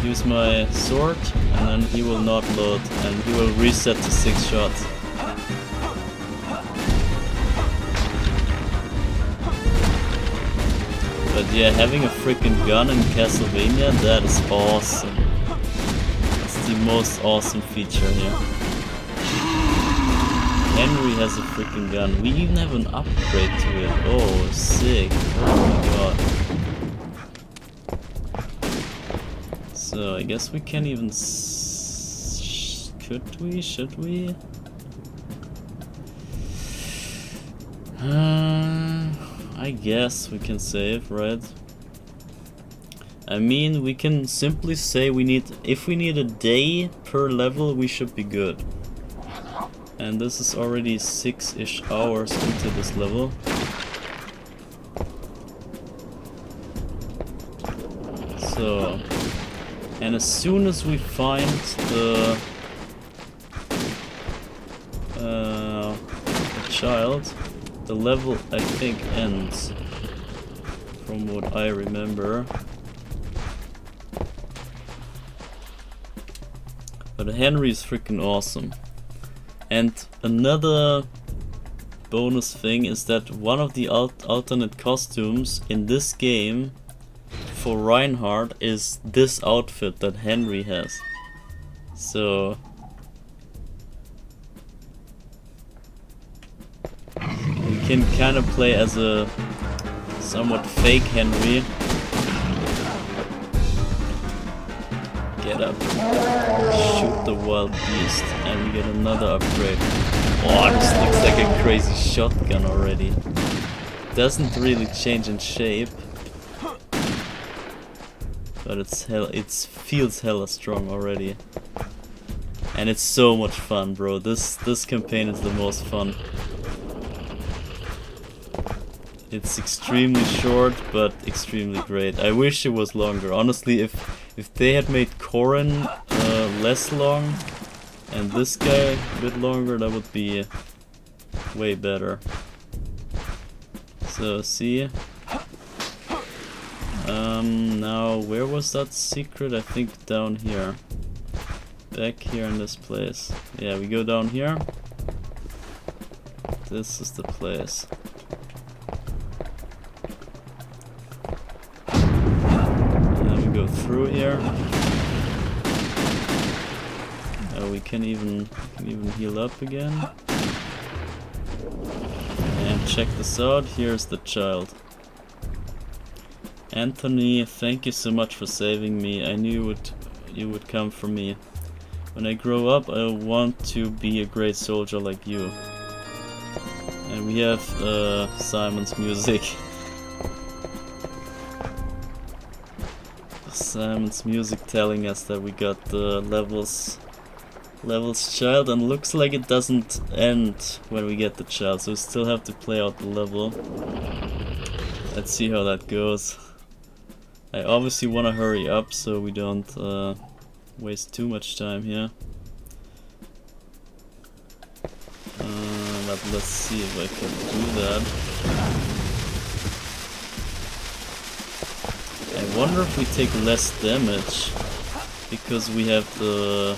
use my sword, and then he will not load, and he will reset to 6 shots. But yeah, having a freaking gun in Castlevania, that is awesome. It's the most awesome feature here. Henry has a freaking gun. We even have an upgrade to it. Oh, sick. Oh my god. So, I guess we can even... Could we? Should we? I guess we can save, right? I mean, we can simply say we need... If we need a day per level, we should be good. And this is already 6-ish hours into this level. So... And as soon as we find the child, the level, I think, ends, from what I remember. But Henry is freaking awesome. And another bonus thing is that one of the alternate costumes in this game for Reinhardt is this outfit that Henry has. So... you can kind of play as a somewhat fake Henry. Get up, shoot the wild beast, and we get another upgrade. Oh, this looks like a crazy shotgun already. Doesn't really change in shape, but it feels hella strong already. And it's so much fun, bro. This campaign is the most fun. It's extremely short, but extremely great. I wish it was longer. Honestly, if they had made Corin less long and this guy a bit longer, that would be way better. So, see? Now, where was that secret? I think down here. Back here in this place. Yeah, we go down here. This is the place. Go through here. We can even heal up again. And check this out. Here's the child. Anthony, thank you so much for saving me. I knew you would come for me. When I grow up, I want to be a great soldier like you. And we have Simon's music. Simon's music telling us that we got the levels child, and looks like it doesn't end when we get the child, so we still have to play out the level. Let's see how that goes. I obviously want to hurry up so we don't waste too much time here. But let's see if I can do that. I wonder if we take less damage because we have the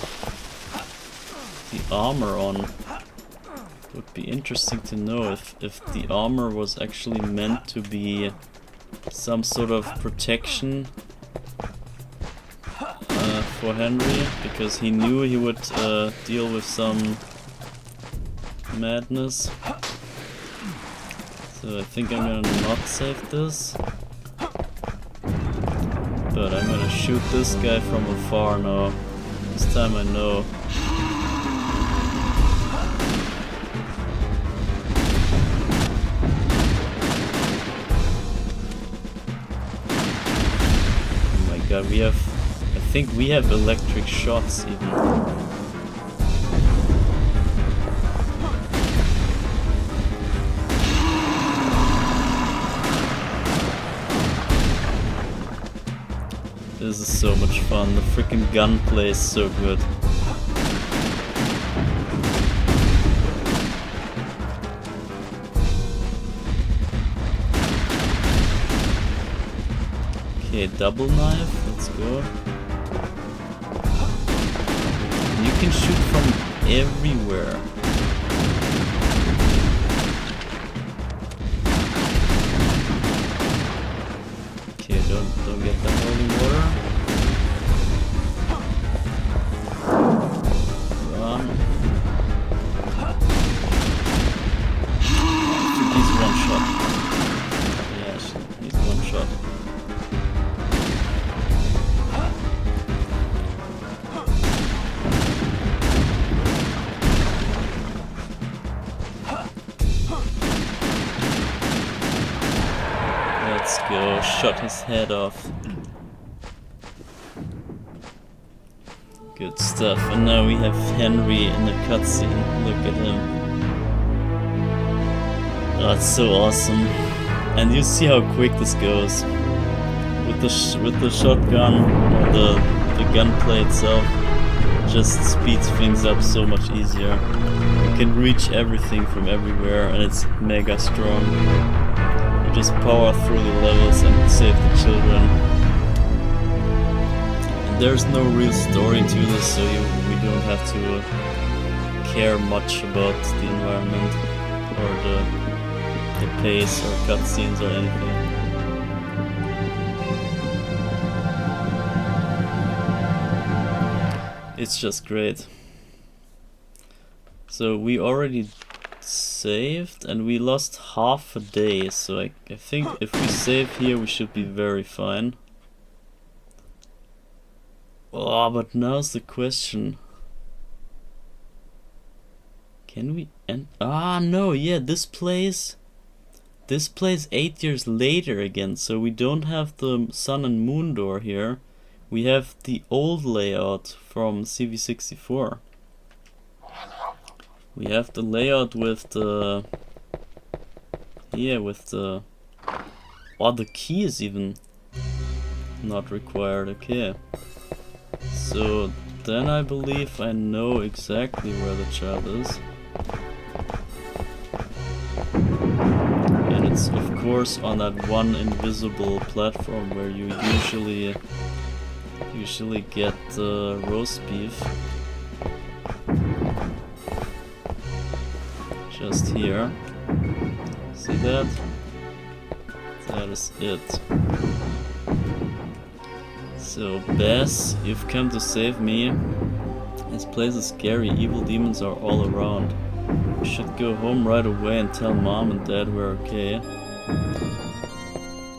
armor on. It would be interesting to know if the armor was actually meant to be some sort of protection for Henry, because he knew he would deal with some madness. So I think I'm gonna not save this. But I'm gonna shoot this guy from afar now. This time I know. Oh my god, we have... I think we have electric shots even. This is so much fun. The freaking gunplay is so good. Okay, double knife. Let's go. And you can shoot from everywhere. Okay, don't get that holy water. Run. He's one shot. Yeah, he's one shot. Let's go, shot his head off. Good stuff, and now we have Henry in the cutscene. Look at him. Oh, it's so awesome. And you see how quick this goes. With the shotgun, or the gunplay itself, just speeds things up so much easier. You can reach everything from everywhere, and it's mega strong. Just power through the levels and save the children. And there's no real story to this, so we don't have to care much about the environment or the pace or cutscenes or anything. It's just great. So we already saved and we lost half a day, so I think if we save here we should be very fine. Oh, but now's the question. Can we end? Ah, no, yeah, this plays 8 years later again, so we don't have the sun and moon door here. We have the old layout from CV64. We have the layout with the... Yeah, with the... Oh, the key is even not required, okay. So then I believe I know exactly where the child is. And it's of course on that one invisible platform where you usually get roast beef. Just here. See that? That is it. So, Bess, you've come to save me. This place is scary. Evil demons are all around. We should go home right away and tell Mom and Dad we're okay.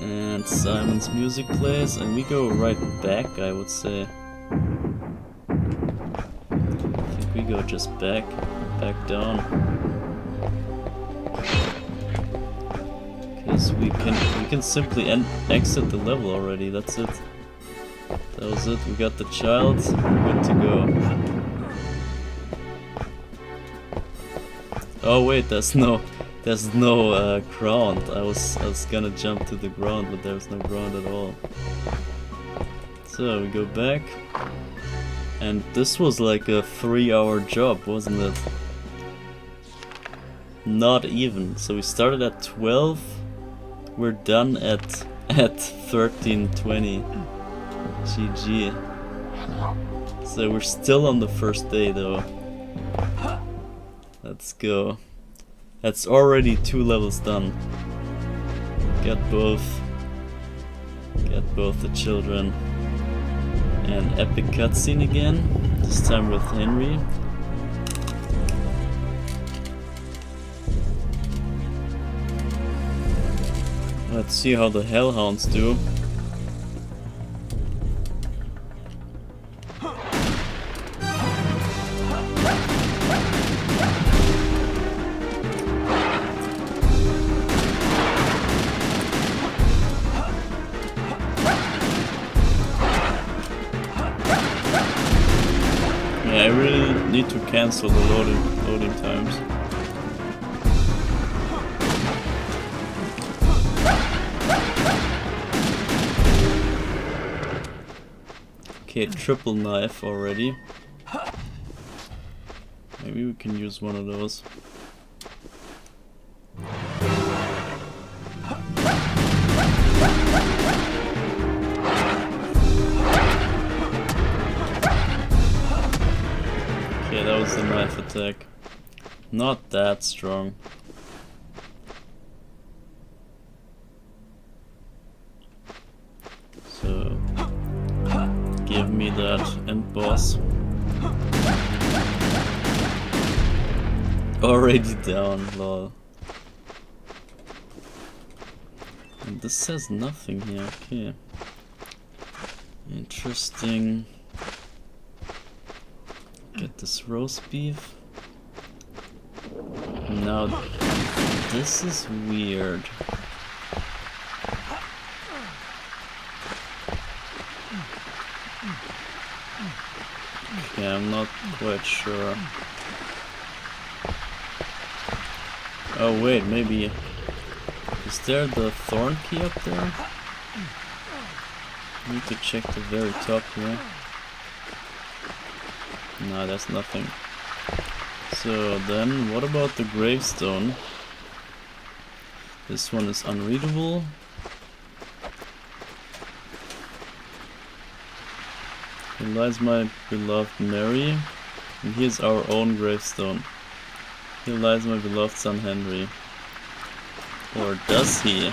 And Simon's music plays, and we go right back, I would say. I think we go just back down. Because we can simply exit the level already. That's it. That was it. We got the child. Good to go. Oh wait, there's no ground. I was gonna jump to the ground, but there's no ground at all. So we go back, and this was like a 3-hour job, wasn't it? Not even. So we started at 12. We're done at 13:20. GG. So we're still on the first day though. Let's go. That's already 2 levels done. Get both the children. And epic cutscene again. This time with Henry. Let's see how the Hellhounds do. really need to cancel the loading times. Okay, triple knife already. Maybe we can use one of those. Okay, that was the knife attack. Not that strong. So, give me that end boss. Already down, lol. And this says nothing here, okay. Interesting. Get this roast beef. Now, this is weird. Okay, I'm not quite sure. Oh wait, maybe... Is there the thorn key up there? I need to check the very top here. No, that's nothing. So then, what about the gravestone? This one is unreadable. Here lies my beloved Mary, and here's our own gravestone. Here lies my beloved son Henry. Or does he?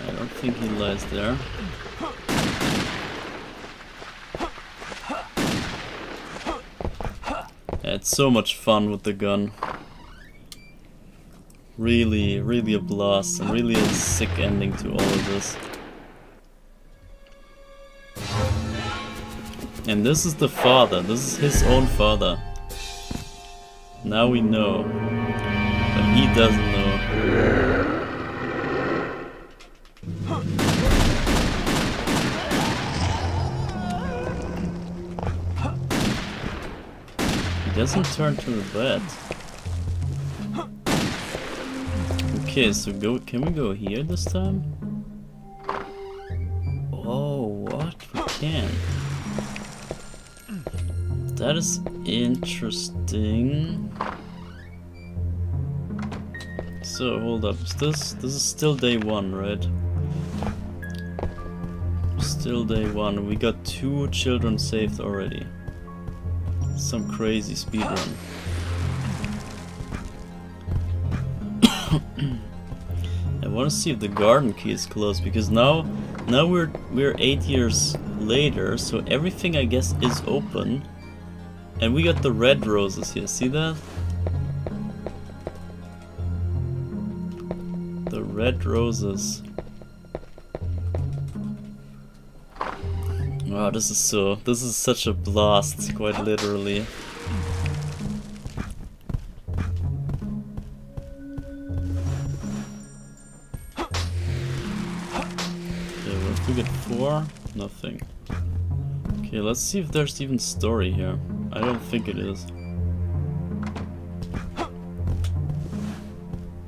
I don't think he lies there. Yeah, it's so much fun with the gun. Really, really a blast, and really a sick ending to all of this. And this is the father, this is his own father. Now we know. But he doesn't know. He doesn't turn to the bed. Okay, so can we go here this time? Oh, what? We can. That is interesting. So, hold up. This is still day one, right? Still day one. We got 2 children saved already. Some crazy speedrun. I want to see if the garden key is closed, because now we're 8 years later, so everything I guess is open. And we got the red roses here, see that? The red roses. Wow, this is such a blast, quite literally. Okay, what if we get 4? Nothing. Okay, let's see if there's even story here. I don't think it is.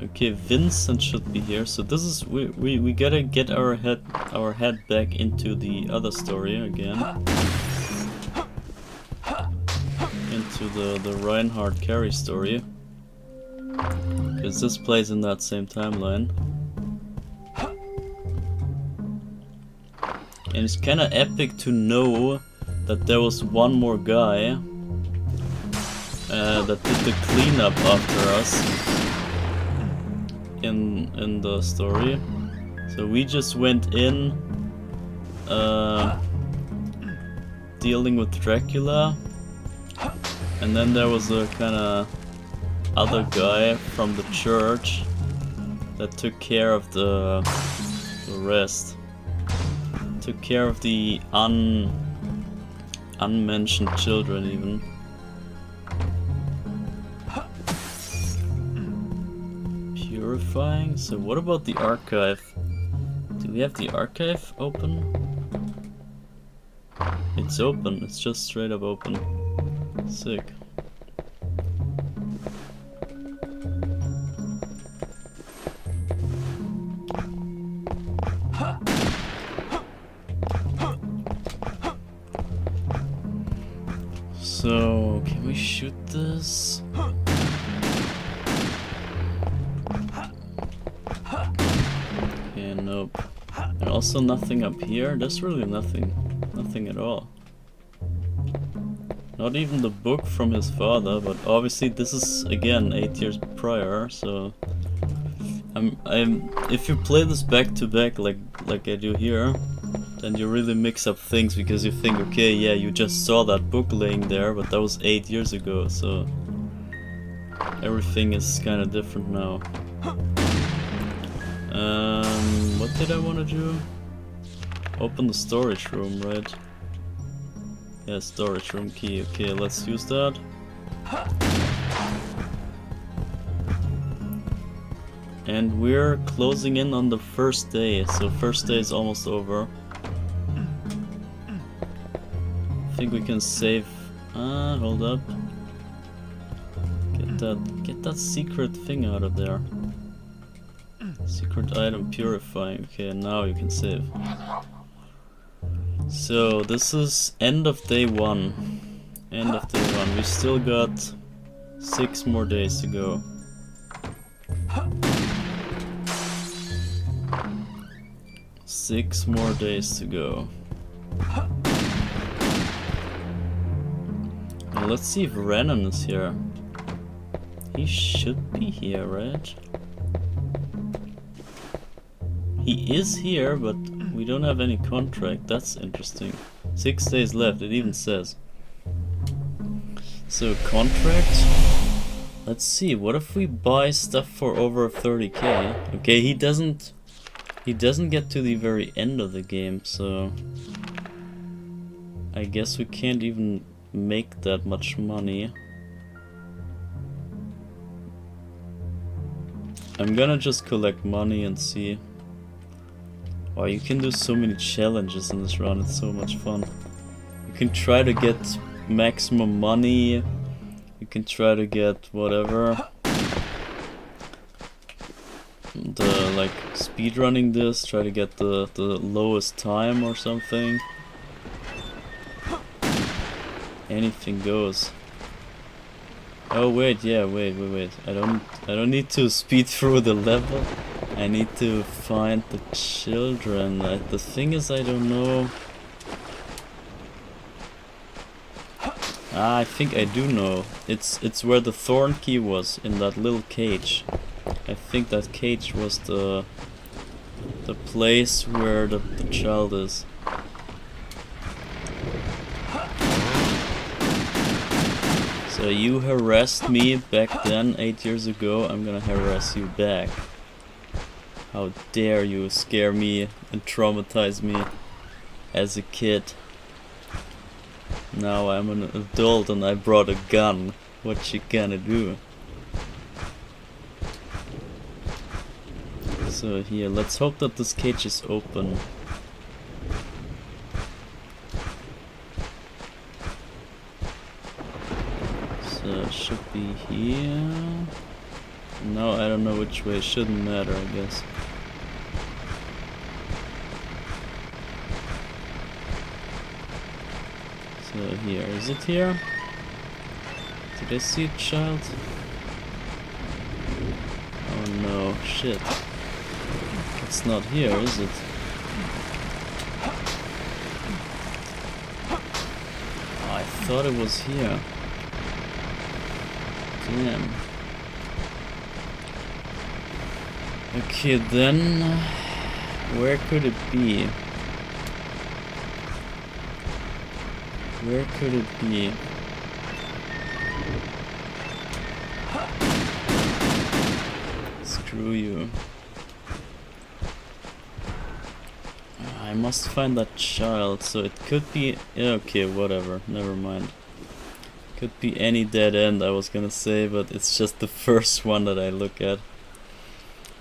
Okay, Vincent should be here. So this is we gotta get our head back into the other story again. Into the Reinhardt Carrie story. Because this plays in that same timeline. And it's kinda epic to know that there was one more guy that did the cleanup after us in the story. So we just went in dealing with Dracula, and then there was a kinda other guy from the church that took care of the rest. Took care of the unmentioned children even. Purifying? So what about the archive? Do we have the archive open? It It's open. It's just straight up open. Sick. So, can we shoot this? Okay, nope. And also nothing up here. There's really nothing at all. Not even the book from his father, but obviously this is again 8 years prior, so if you play this back to back like I do here, then you really mix up things because you think, okay, yeah, you just saw that book laying there, but that was 8 years ago, so everything is kind of different now. What did I want to do? Open the storage room, right? Yeah, storage room key. Okay, let's use that. And we're closing in on the first day, so first day is almost over. I think we can save. Hold up. Get that secret thing out of there. Secret item purifying. Okay, now you can save. So this is end of day 1. End of day 1. We still got 6 more days to go. Six more days to go. Now let's see if Renan is here. He should be here, right? He is here, but we don't have any contract. That's interesting. 6 days left, it even says. So contract. Let's see, what if we buy stuff for over 30k? Okay, he doesn't get to the very end of the game, so I guess we can't even make that much money. I'm gonna just collect money and see. Wow, you can do so many challenges in this run, it's so much fun. You can try to get maximum money, you can try to get whatever. Like speedrunning this, try to get the lowest time or something. Anything goes. Oh wait, yeah, wait. I don't need to speed through the level. I need to find the children. The thing is, I don't know. I think I do know. It's where the thorn key was, in that little cage. I think that cage was the place where the child is. So you harassed me back then, 8 years ago, I'm gonna harass you back. How dare you scare me and traumatize me as a kid. Now I'm an adult and I brought a gun. What you gonna do? So here, let's hope that this cage is open. So it should be here. No, I don't know which way. It shouldn't matter, I guess. So here, is it here? Did I see a child? Oh no, shit. It's not here, is it? Oh, I thought it was here. Damn. Okay, then where could it be? Where could it be? Screw you. I must find that child, so it could be... okay, whatever, never mind. Could be any dead end, I was gonna say, but it's just the first one that I look at.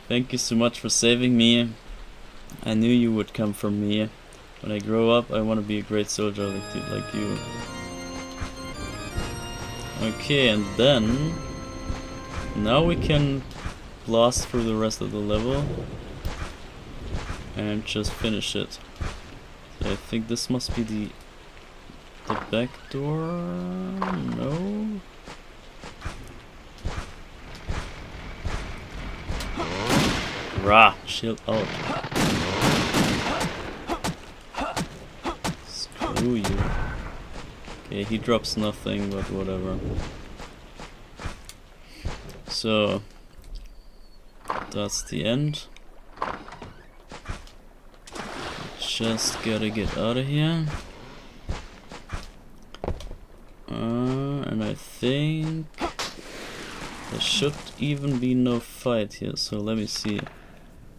Thank you so much for saving me. I knew you would come for me. When I grow up, I want to be a great soldier like you. Okay, and then now we can blast through the rest of the level and just finish it. So I think this must be the back door. No. Rah! Shield out. Screw you. Okay, he drops nothing, but whatever. So that's the end. Just gotta get out of here. And I think there should even be no fight here, so let me see.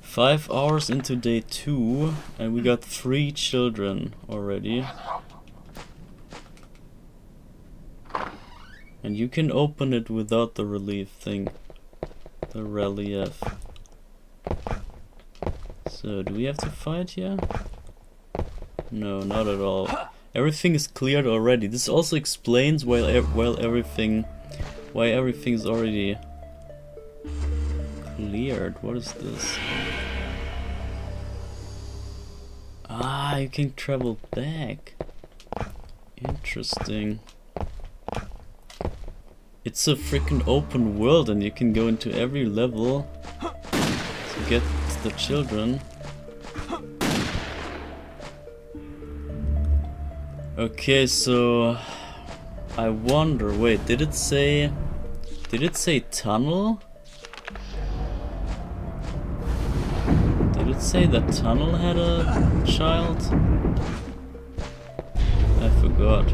5 hours into day 2 and we got 3 children already. And you can open it without the relief thing. The relief. So do we have to fight here? No, not at all. Everything is cleared already. This also explains why everything's already cleared. What is this? Ah, you can travel back. Interesting. It's a freaking open world and you can go into every level to get the children. Okay, so I wonder, wait, did it say tunnel? Did it say that tunnel had a child? I forgot.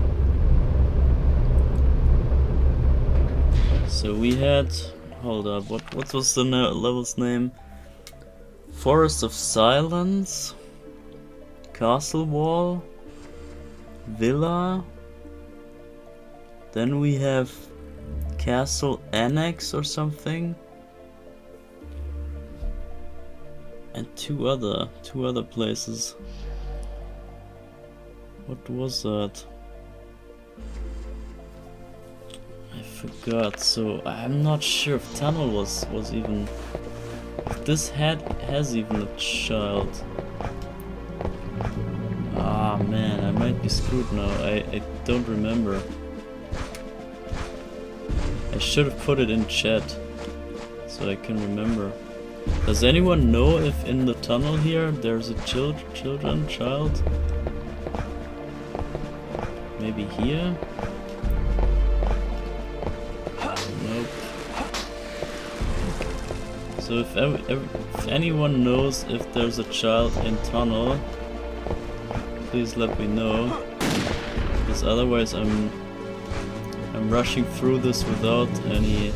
So we had, hold up, what was the level's name? Forest of Silence, Castle Wall, Villa, then we have Castle Annex or something, and two other places. What was that? I forgot. So I'm not sure if tunnel was even, if this has even a child. Ah man, I might be screwed now. I don't remember. I should have put it in chat so I can remember. Does anyone know if in the tunnel here there's a child? Maybe here? Nope. So if anyone knows if there's a child in tunnel, please let me know, because otherwise I'm rushing through this without any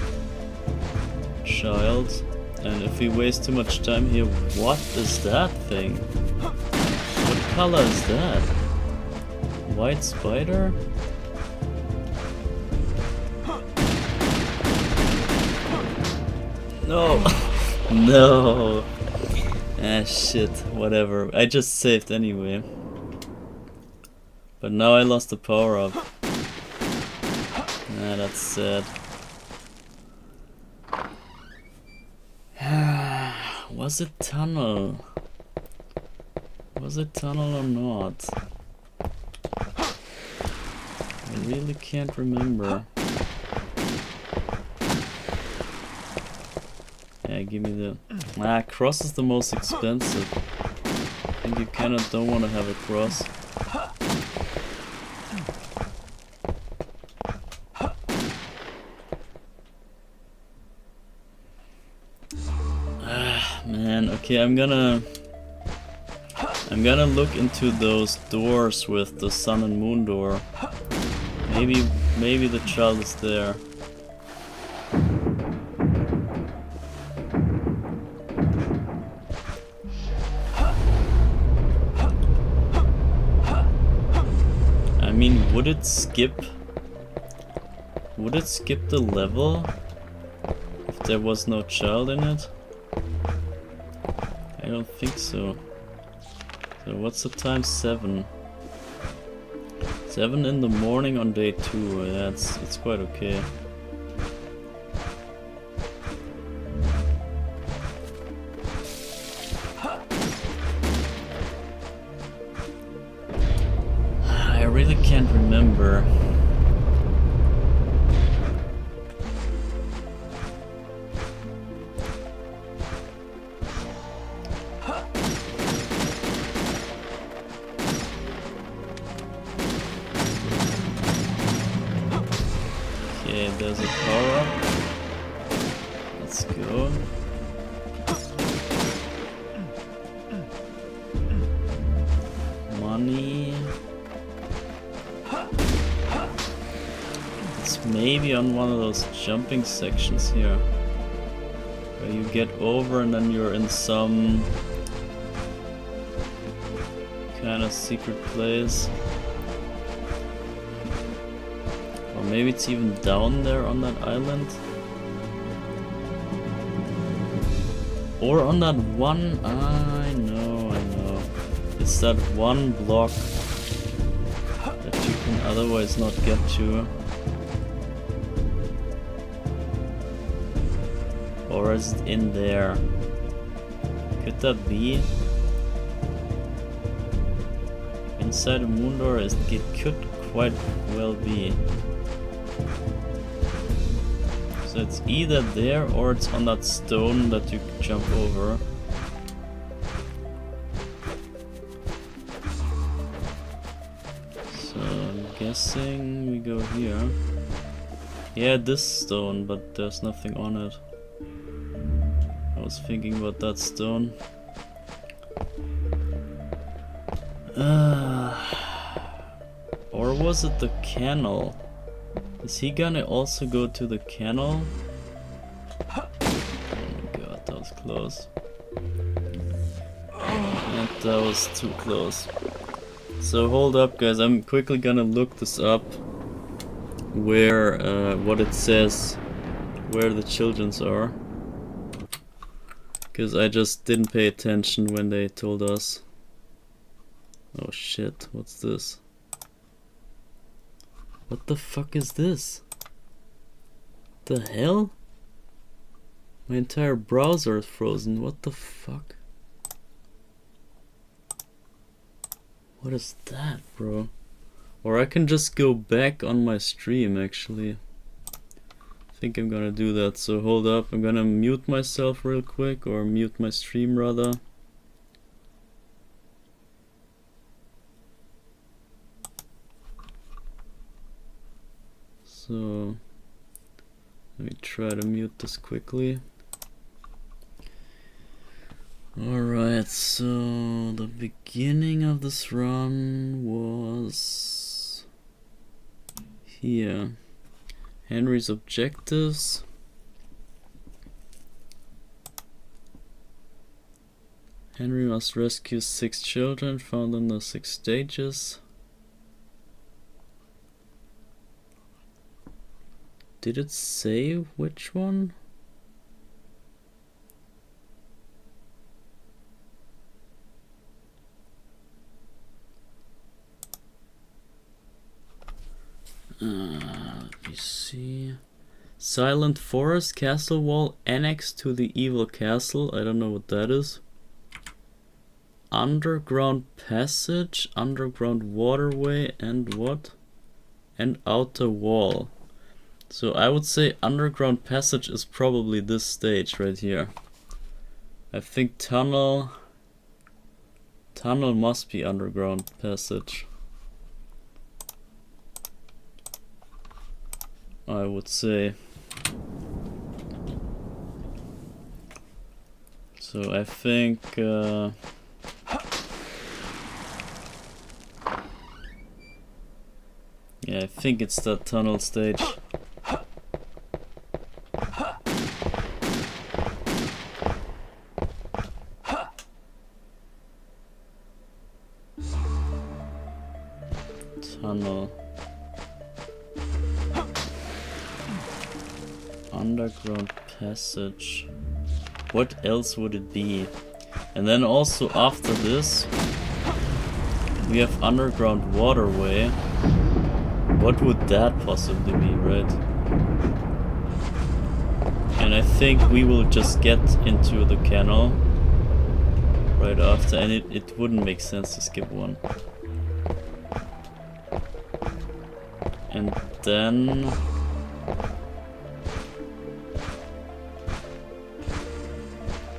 child, and if we waste too much time here, what is that thing? What color is that? White spider? No! No! Ah shit, whatever. I just saved anyway. But now I lost the power up. Ah, that's sad. Was it tunnel? Was it tunnel or not? I really can't remember. Yeah, give me the... Ah, cross is the most expensive. I think you kinda don't want to have a cross. Ah, man, okay, I'm gonna look into those doors with the sun and moon door. Maybe the child is there. I mean, would it skip the level if there was no child in it? I don't think so. So what's the time? 7. 7 in the morning on day 2. Yeah, it's quite okay. I really can't remember. Okay, there's a power up. Let's go. Money. It's maybe on one of those jumping sections here, where you get over and then you're in some kind of secret place. Or maybe it's even down there on that island. Or on that one, I know. It's that one block that you can otherwise not get to. Or is it in there? Could that be? Inside a moon door, it could quite well be. So it's either there or it's on that stone that you can jump over. So I'm guessing we go here. Yeah, this stone, but there's nothing on it. I was thinking about that stone. Or was it the canal? Is he gonna also go to the canal? Oh my god, that was close. And that was too close. So hold up guys, I'm quickly gonna look this up. Where, what it says, where the children's are. Because I just didn't pay attention when they told us. Oh shit, what's this? What the fuck is this? The hell? My entire browser is frozen, what the fuck? What is that, bro? Or I can just go back on my stream actually. I think I'm gonna do that, so hold up, I'm gonna mute myself real quick, or mute my stream rather. So let me try to mute this quickly. Alright, so the beginning of this run was here. Henry's objectives. Henry must rescue 6 children found in the 6 stages. Did it say which one? Let me see. Silent Forest, Castle Wall, annexed to the Evil Castle. I don't know what that is. Underground Passage, Underground Waterway, and what? And Outer Wall. So I would say Underground Passage is probably this stage right here. I think Tunnel must be Underground Passage. I would say. So I think yeah, I think it's that tunnel stage. Tunnel. Underground passage. What else would it be? And then also after this We have underground waterway. What would that possibly be, right? And I think we will just get into the canal right after, and it wouldn't make sense to skip one. And then...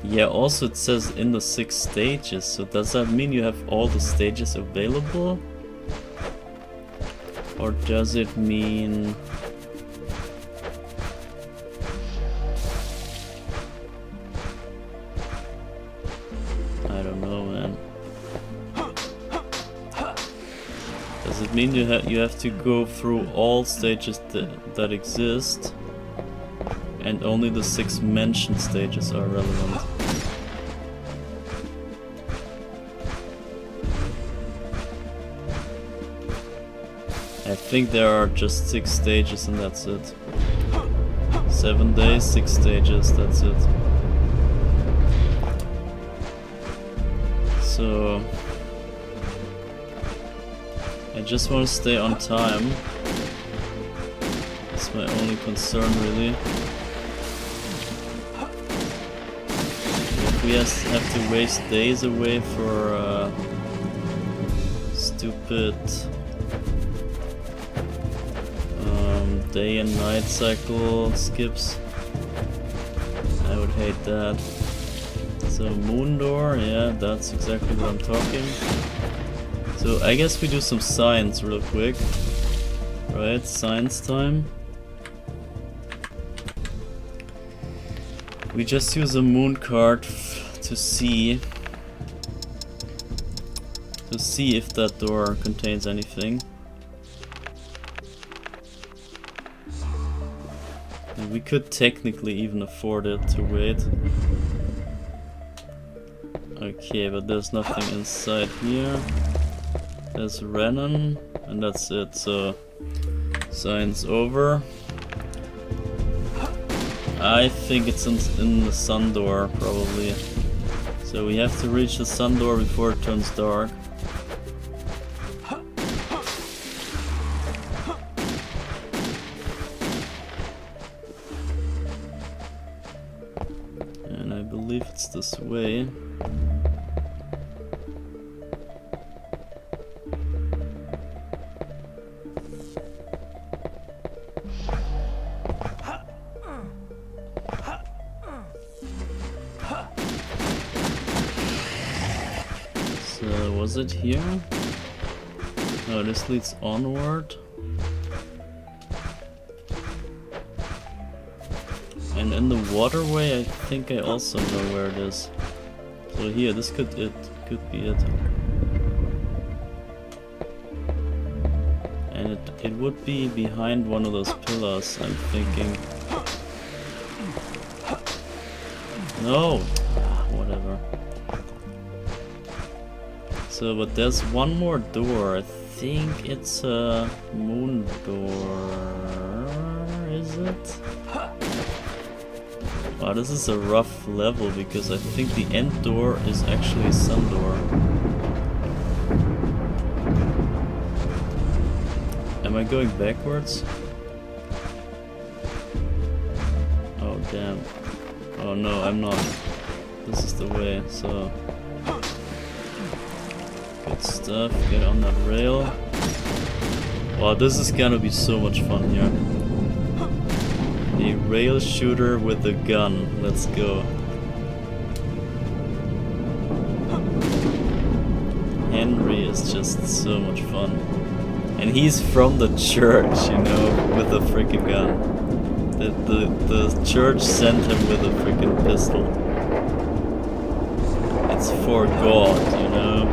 yeah, also it says in the 6 stages, so does that mean you have all the stages available? Or does it mean... I don't know, man. Does it mean you have to go through all stages that exist, and only the 6 mentioned stages are relevant? I think there are just 6 stages and that's it. 7 days, 6 stages, that's it. So... I just want to stay on time. That's my only concern, really. If we have to waste days away for stupid day and night cycle skips, I would hate that. So moon door, yeah, that's exactly what I'm talking. So I guess we do some science real quick. Right, science time. We just use a moon card to see if that door contains anything. And we could technically even afford it to wait. Okay, but there's nothing inside here. There's Renan, and that's it, so science over. I think it's in the sun door, probably. So we have to reach the sun door before it turns dark. And I believe it's this way. Was it here? No, this leads onward. And in the waterway, I think I also know where it is. So here, this could be it. And it would be behind one of those pillars, I'm thinking. No! Whatever. So, but there's one more door. I think it's a moon door. Is it? Wow, this is a rough level because I think the end door is actually a sun door. Am I going backwards? Oh damn. Oh no, I'm not. This is the way, so... Good stuff, get on that rail. Wow, this is gonna be so much fun here. A rail shooter with a gun, let's go. Henry is just so much fun. And he's from the church, you know, with a freaking gun. The church sent him with a freaking pistol. It's for God, you know.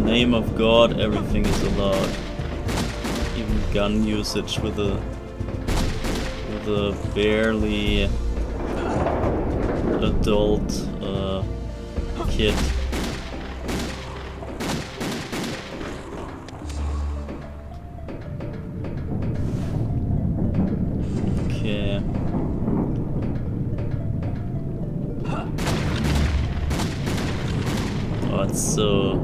Name of God, everything is allowed. Even gun usage with a barely adult kid. Okay. Oh, it's so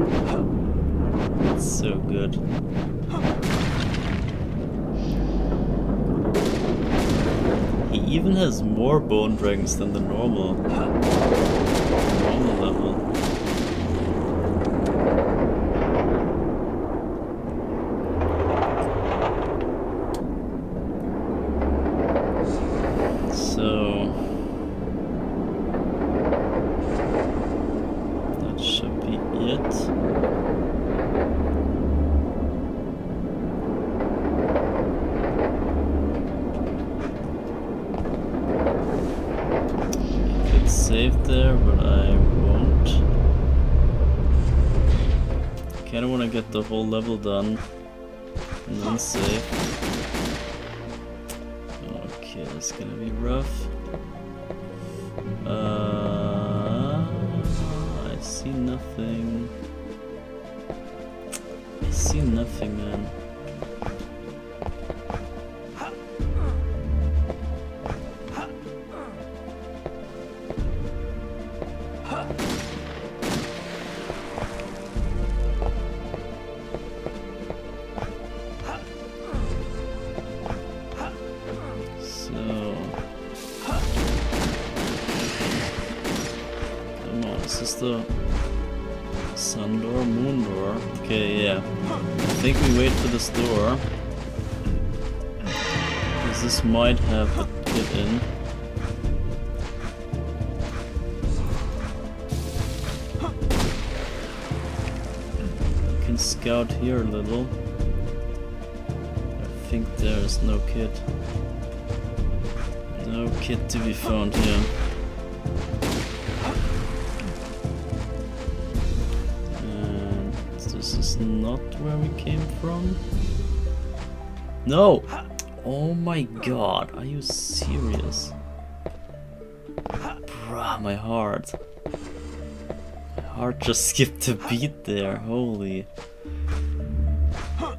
good. He even has more bone dragons than the normal level. So that should be it. Save there, but I won't. Kinda wanna get the whole level done and then save. Okay, that's gonna be rough. I see nothing. I see nothing, man. The sun door, moon door. Okay, yeah. I think we wait for this door. Because this might have a kid in. You can scout here a little. I think there's no kid. No kid to be found here. This is not where we came from. No! Oh my god, are you serious? Bruh, my heart. My heart just skipped a beat there, holy. Oh,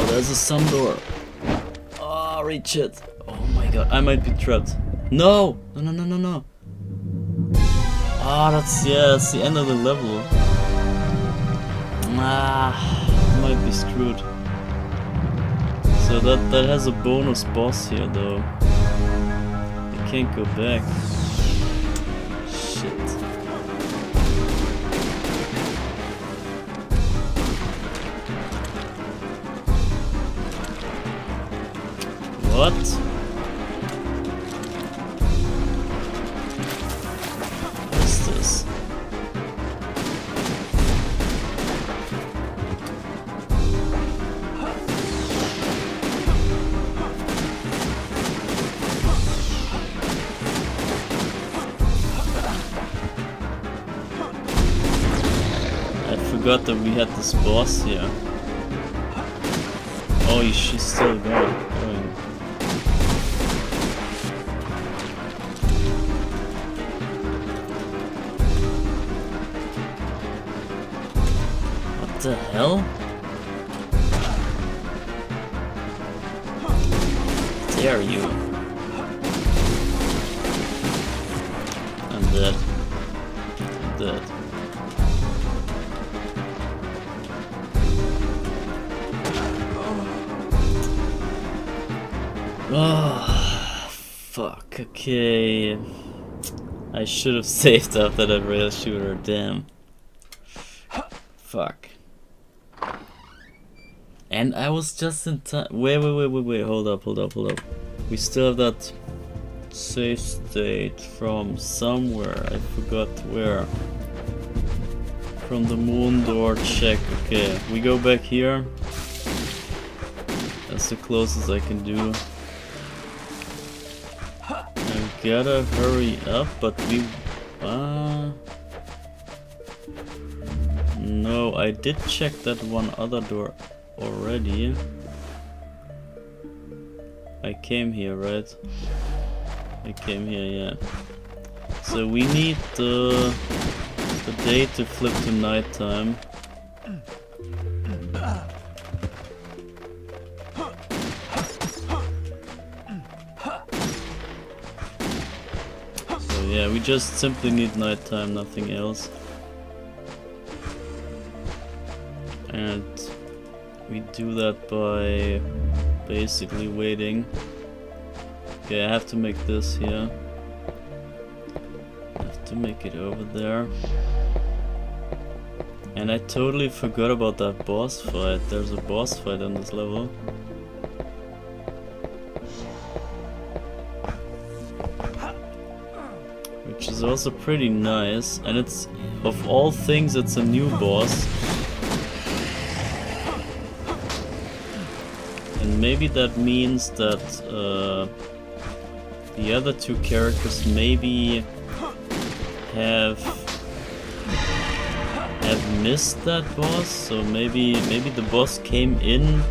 there's a sun door. Oh, reach it. Oh my god, I might be trapped. No! No, no, no, no, no. Ah, that's the end of the level. Might be screwed. So that has a bonus boss here though. I can't go back. Shit. What? I forgot that we had this boss here. Oh, she's still going. What the hell? Dare you? I'm dead. I'm dead. Oh, fuck, okay. I should have saved after that rail shooter, damn. Fuck. And I was just in time. Wait, hold up. We still have that save state from somewhere, I forgot where. From the moon door check, okay. We go back here. That's the closest I can do. I gotta hurry up, but we... no, I did check that one other door already. I came here, right? I came here, yeah. So we need the day to flip to nighttime. So yeah, we just simply need nighttime, nothing else. And we do that by basically waiting. Okay, I have to make this here. I have to make it over there. And I totally forgot about that boss fight. There's a boss fight on this level. Which is also pretty nice. And it's, of all things, it's a new boss. And maybe that means that the other two characters maybe have missed that boss, so maybe the boss came in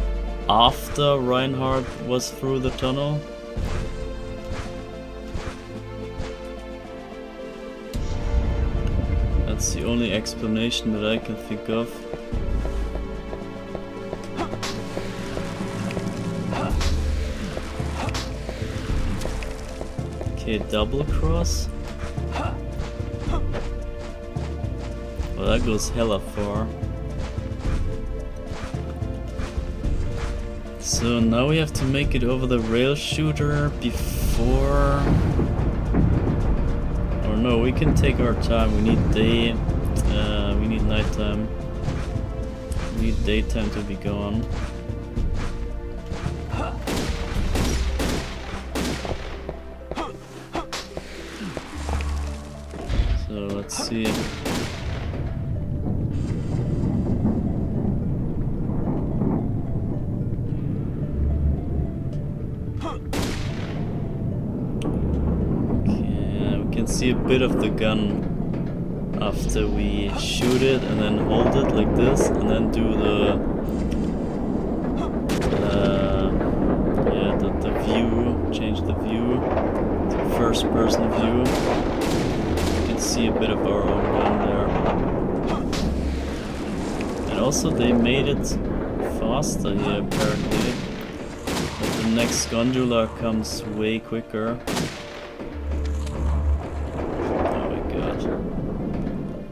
after Reinhardt was through the tunnel. That's the only explanation that I can think of. Okay, double cross. Well, that goes hella far. So now we have to make it over the rail shooter before... Or no, we can take our time. We need day... we need nighttime. We need daytime to be gone. So let's see. See a bit of the gun after we shoot it, and then hold it like this, and then do the the view, change the view to first person view. You can see a bit of our own gun there. And also they made it faster here apparently. But the next gondola comes way quicker.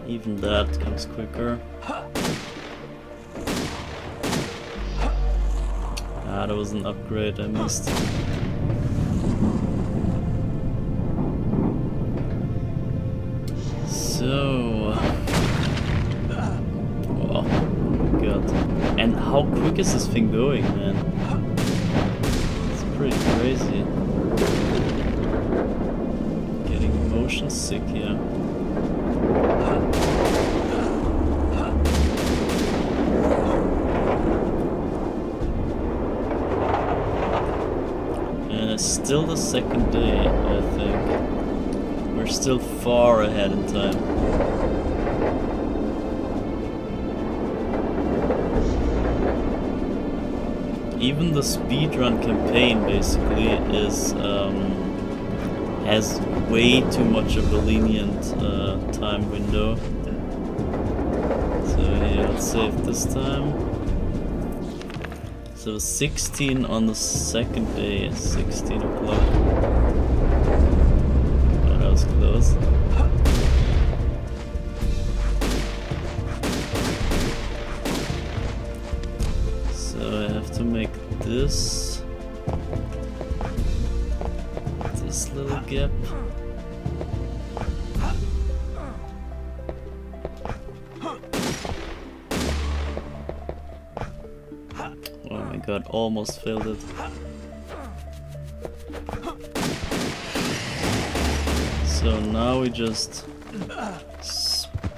Even that comes quicker. Ah, that was an upgrade I missed. So... Oh my god. And how quick is this thing going, man? It's pretty crazy. Getting motion sick here. Still the second day, I think. We're still far ahead in time. Even the speedrun campaign basically is has way too much of a lenient time window. So yeah, let's save this time. So 16 on the second day, 16 o'clock. Oh, that was close. So I have to make this little gap. God, almost failed it. So now we just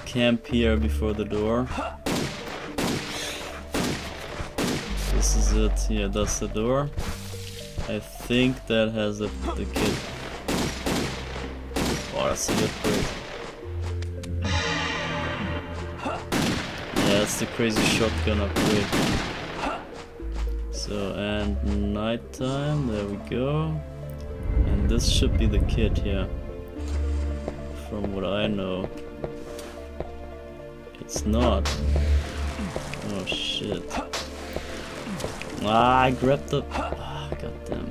camp here before the door. This is it. Yeah, that's the door. I think that has the kit. Oh, that's a good upgrade. Yeah, that's the crazy shotgun upgrade. So, and nighttime, there we go. And this should be the kit here. From what I know. It's not. Oh shit. Ah, I grabbed the... Ah, goddamn.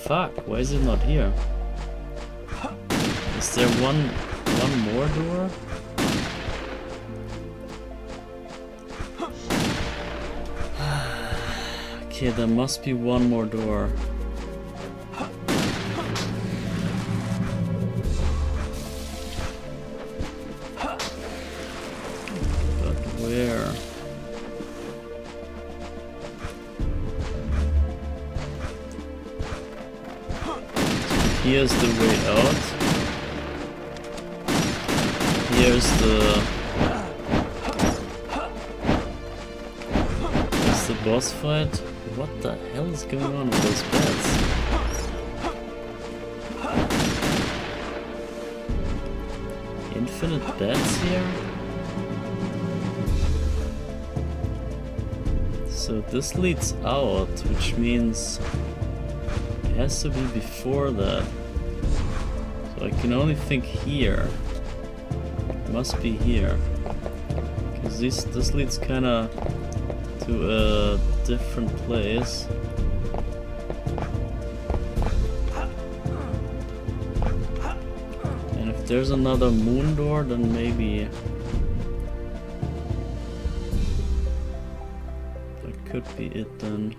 Fuck, why is it not here? Is there one more door? Okay, there must be one more door. But where? Here's the way out. Here's the boss fight. What the hell is going on with those beds? Infinite beds here? So this leads out, which means it has to be before that. So I can only think here. It must be here. Because this leads kinda to a different place. And if there's another moon door, then maybe that could be it then.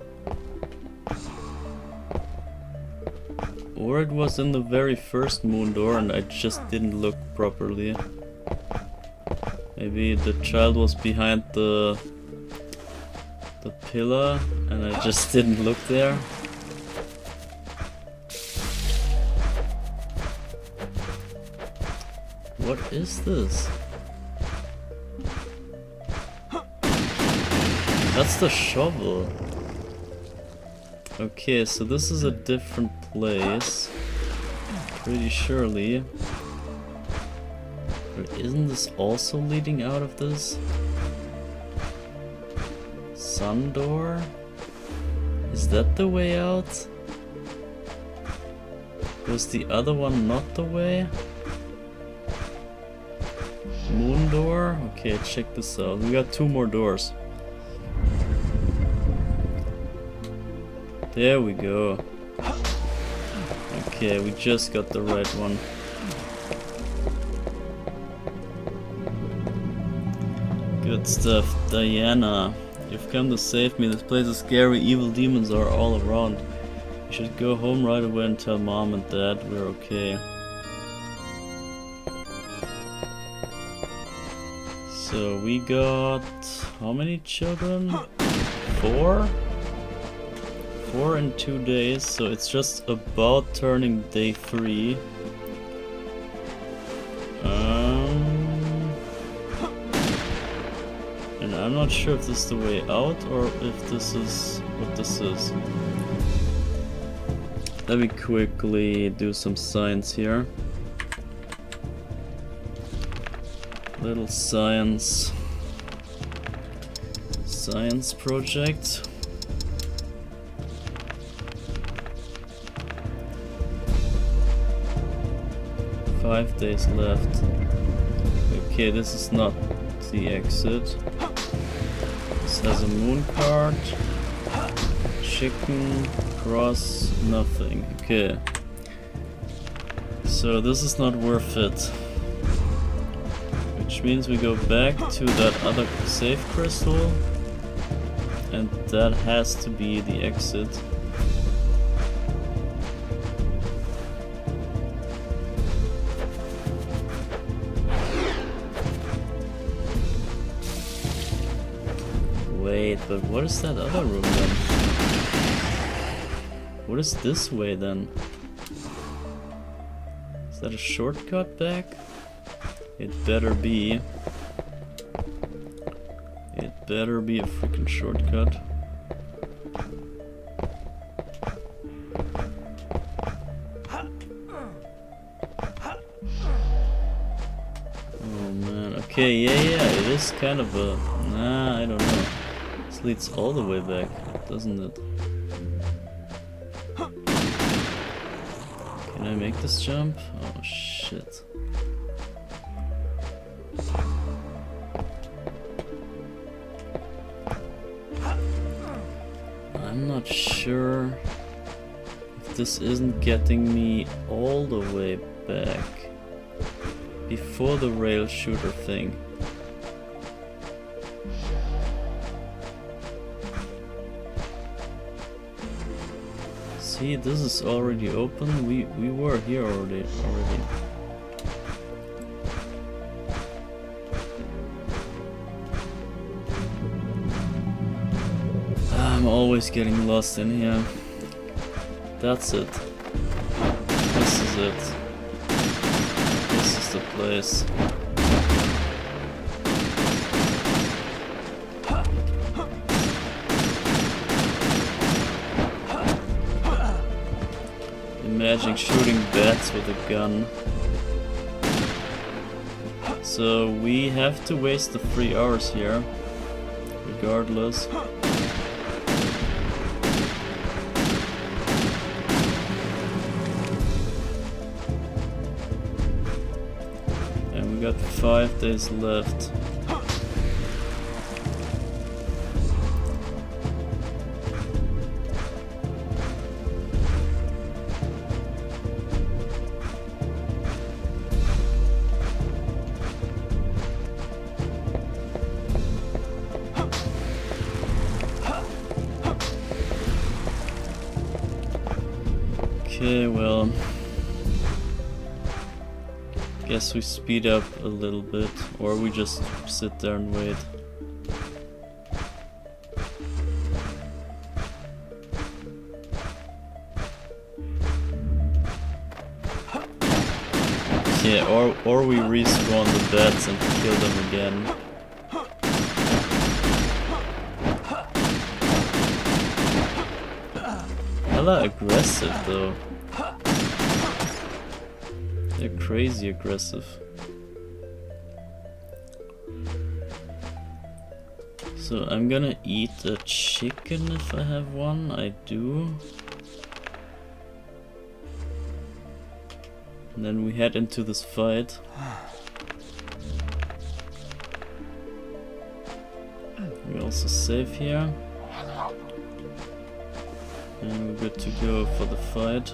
Or it was in the very first moon door and I just didn't look properly. Maybe the child was behind the pillar and I just didn't look there. What is this? That's the shovel. Okay, so this is a different place. Pretty surely. But isn't this also leading out of this? Sun door? Is that the way out? Was the other one not the way? Moon door? Okay, check this out. We got 2 more doors. There we go. Okay, we just got the right one. Good stuff. Diana, you've come to save me. This place is scary. Evil demons are all around. You should go home right away and tell Mom and Dad we're okay. So we got... how many children? 4? 4 in 2 days, so it's just about turning day 3. And I'm not sure if this is the way out or if this is what this is. Let me quickly do some science here. Little science project. Five days left. Okay, this is not the exit. This has a moon card. Chicken, cross, nothing. Okay. So this is not worth it. Which means we go back to that other safe crystal. And that has to be the exit. Wait, but what is that other room then? What is this way then? Is that a shortcut back? It better be. It better be a freaking shortcut. Oh man, okay, yeah, it is kind of a... nah, I don't know. This leads all the way back, doesn't it? Can I make this jump? Oh shit. I'm not sure if this isn't getting me all the way back. before the rail shooter thing. See, this is already open. We were here already. I'm always getting lost in here. That's it. This is it. This is the place. Imagine shooting bats with a gun. So we have to waste the 3 hours here, regardless. And we got 5 days left. Okay, well, guess we speed up a little bit, or we just sit there and wait. Yeah, or we respawn the bats and kill them again. Hella aggressive though. They're crazy aggressive. So I'm gonna eat a chicken if I have one. I do. And then we head into this fight. We also save here. And we're good to go for the fight.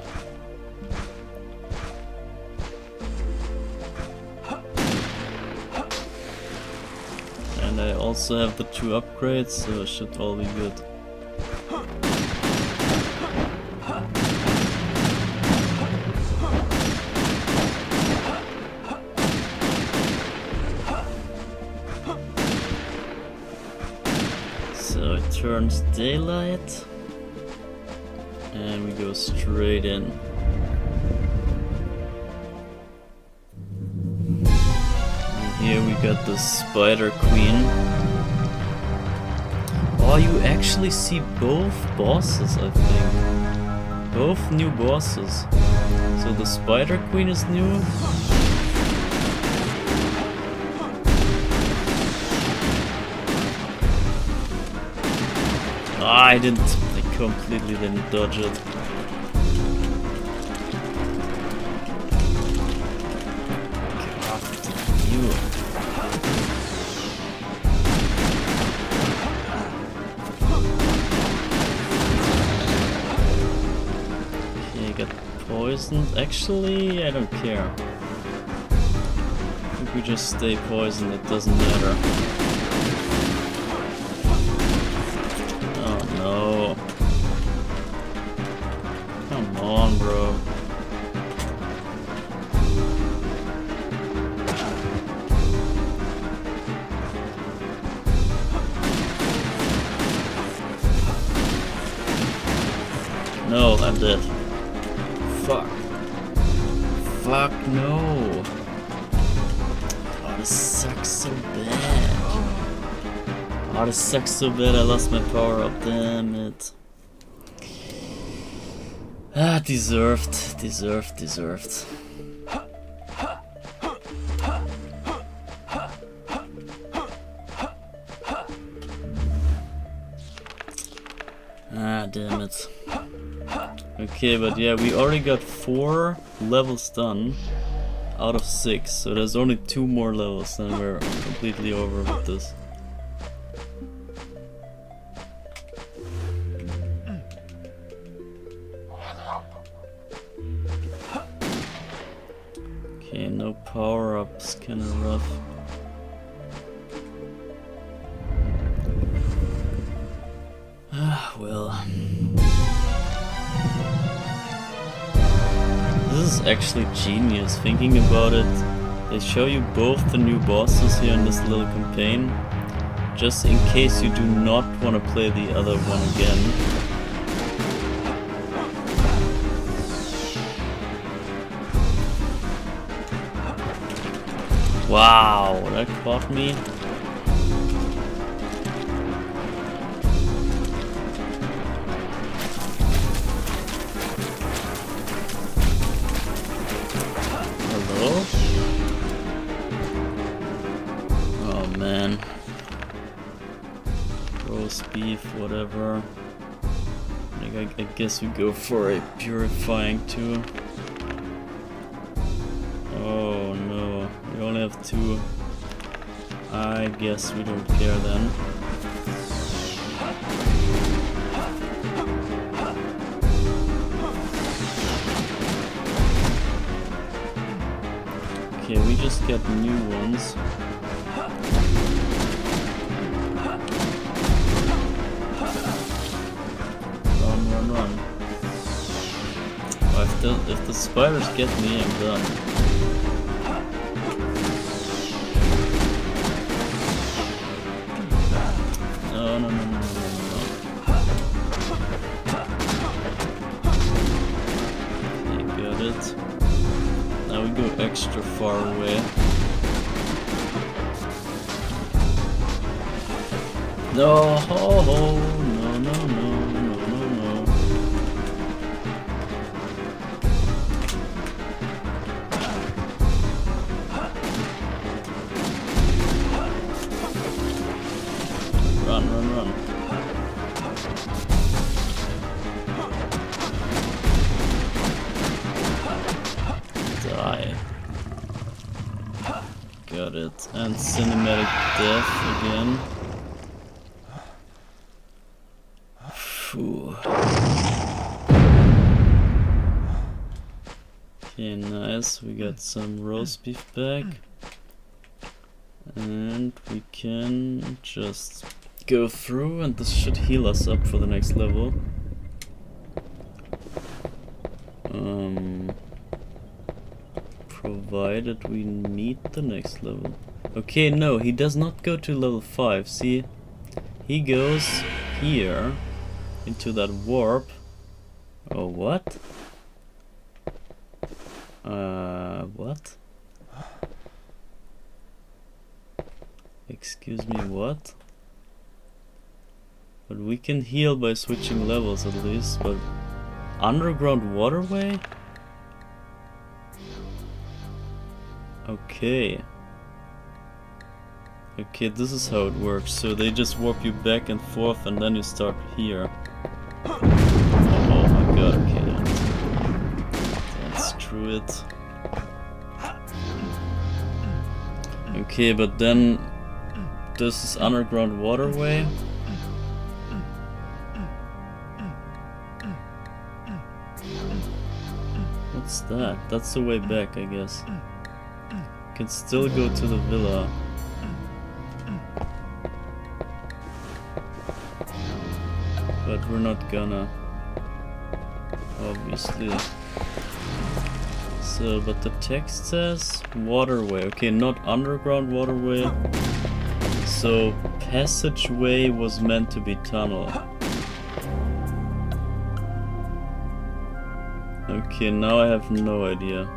And I also have the 2 upgrades, so it should all be good. So it turns daylight. And we go straight in. And here we got the Spider Queen. Oh, you actually see both bosses, I think. Both new bosses. So the Spider Queen is new. Ah, I completely didn't dodge it. You. Okay, got poisoned. Actually, I don't care. If we just stay poisoned, it doesn't matter. Oh no. Come on, bro. No, I'm dead. Fuck. Fuck no. Oh, this sucks so bad. Oh, this sucks so bad. I lost my power up. Damn it. Ah, deserved. Ah, damn it. Okay, but yeah, we already got 4 levels done out of 6, so there's only 2 more levels, and we're completely over with this. Okay, no power-ups, kinda rough. Well. This is actually genius, thinking about it. They show you both the new bosses here in this little campaign, just in case you do not want to play the other one again. Wow, that caught me. Hello? Oh man. Roast beef, whatever. I guess we go for a purifying too. Oh no, we only have 2. I guess we don't care then. Okay, we just get new ones. Run. Oh, if the spiders get me, I'm done. No. Okay, got it. Now we go extra far away. No, no. Run. Die. Got it. And cinematic death again. Phew. Okay, nice. We got some roast beef back. And we can just go through, and this should heal us up for the next level. Provided we meet the next level. Okay, no, he does not go to level 5. See, he goes here into that warp. Oh, what? What? Excuse me, what? But we can heal by switching levels at least, but underground waterway? Okay. Okay, this is how it works. So they just warp you back and forth and then you start here. Oh my god, okay. Let's screw it. Okay, but then this is underground waterway. What's that? That's the way back, I guess. Can still go to the villa. But we're not gonna, obviously. So, but the text says waterway. Okay, not underground waterway. So, passageway was meant to be tunnel. Okay, now I have no idea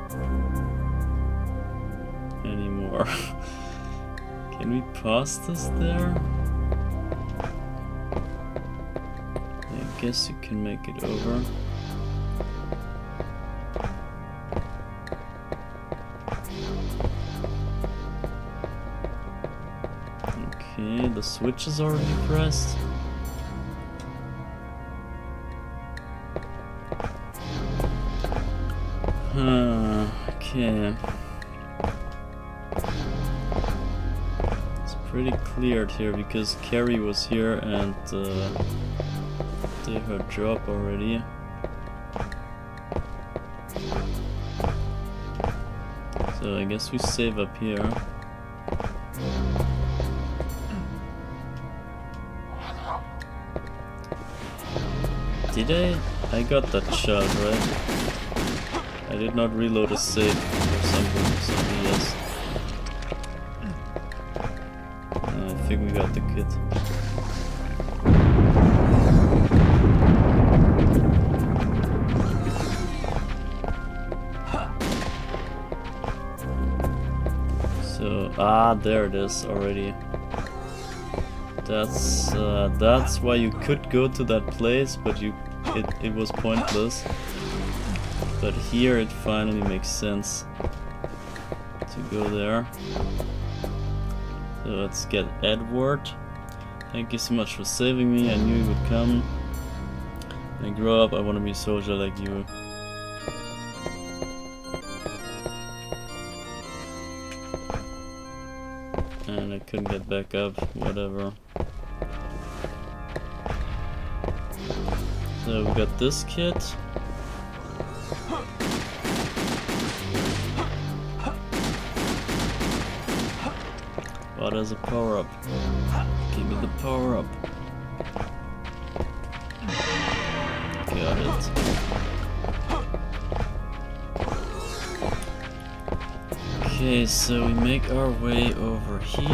anymore. Can we pass this there? I guess you can make it over. Okay, the switch is already pressed. Okay. It's pretty cleared here because Carrie was here and did her job already. So So I guess we save up here. Did I? I got that shot, right? I did not reload a save or something, so yes. I think we got the kit. So, there it is already. That's why you could go to that place, but it was pointless. But here it finally makes sense to go there. So let's get Edward. Thank you so much for saving me. I knew you would come. When I grow up, I want to be a soldier like you. And I couldn't get back up, whatever. So we got this kit. Oh, there's a power up. Give me the power up. Got it. Okay, so we make our way over here.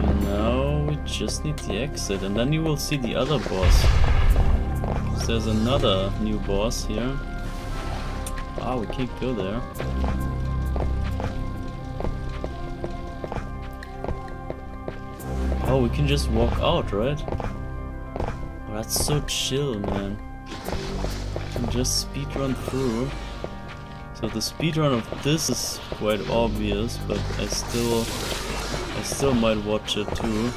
And now we just need the exit, and then you will see the other boss. So there's another new boss here. Ah, we can't go there. Oh, we can just walk out, right? Oh, that's so chill, man. You can just speedrun through. So the speedrun of this is quite obvious, but I still might watch it too.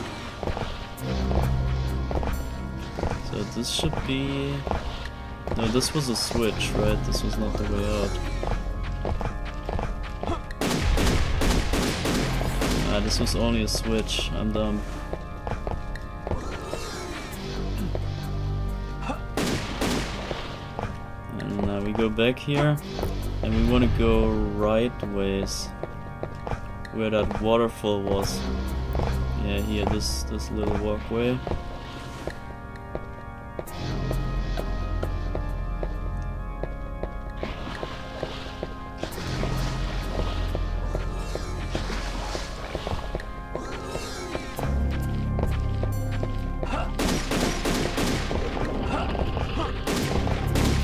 So this should be... No, this was a switch, right? This was not the way out. This was only a switch. I'm dumb. And we go back here, and we want to go right ways, where that waterfall was. Yeah, here, this little walkway.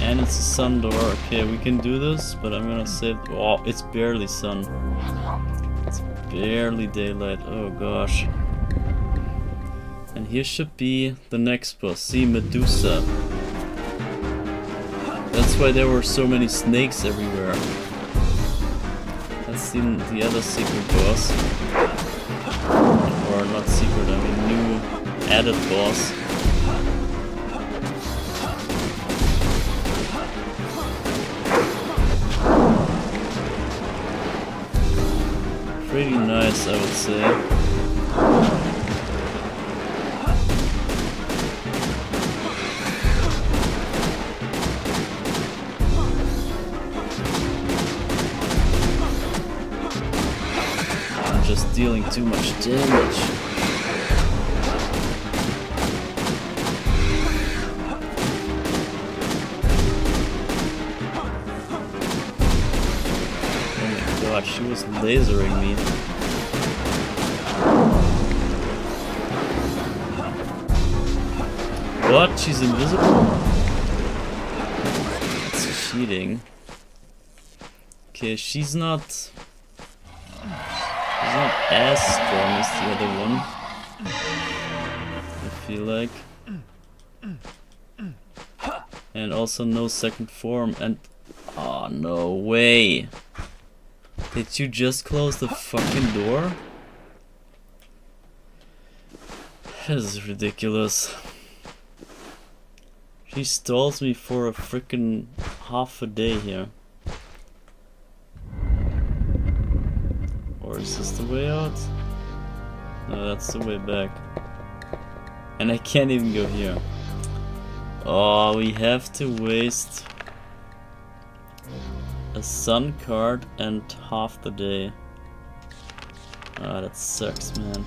And it's a sun door. Okay, we can do this, but I'm gonna save. Oh, it's barely sun. It's barely daylight. Oh gosh. And here should be the next boss. See, Medusa. That's why there were so many snakes everywhere. That's the other secret boss. Or not secret, I mean new added boss. Pretty nice, I would say. I'm just dealing too much damage. God, she was lasering me. What? She's invisible? That's cheating. Okay, she's not as strong as the other one, I feel like. And also no second form, and oh, no way. Did you just close the fucking door? This is ridiculous. She stalls me for a freaking half a day here. Or is this the way out? No, that's the way back. And I can't even go here. Oh, we have to waste a sun card and half the day. Ah, that sucks, man.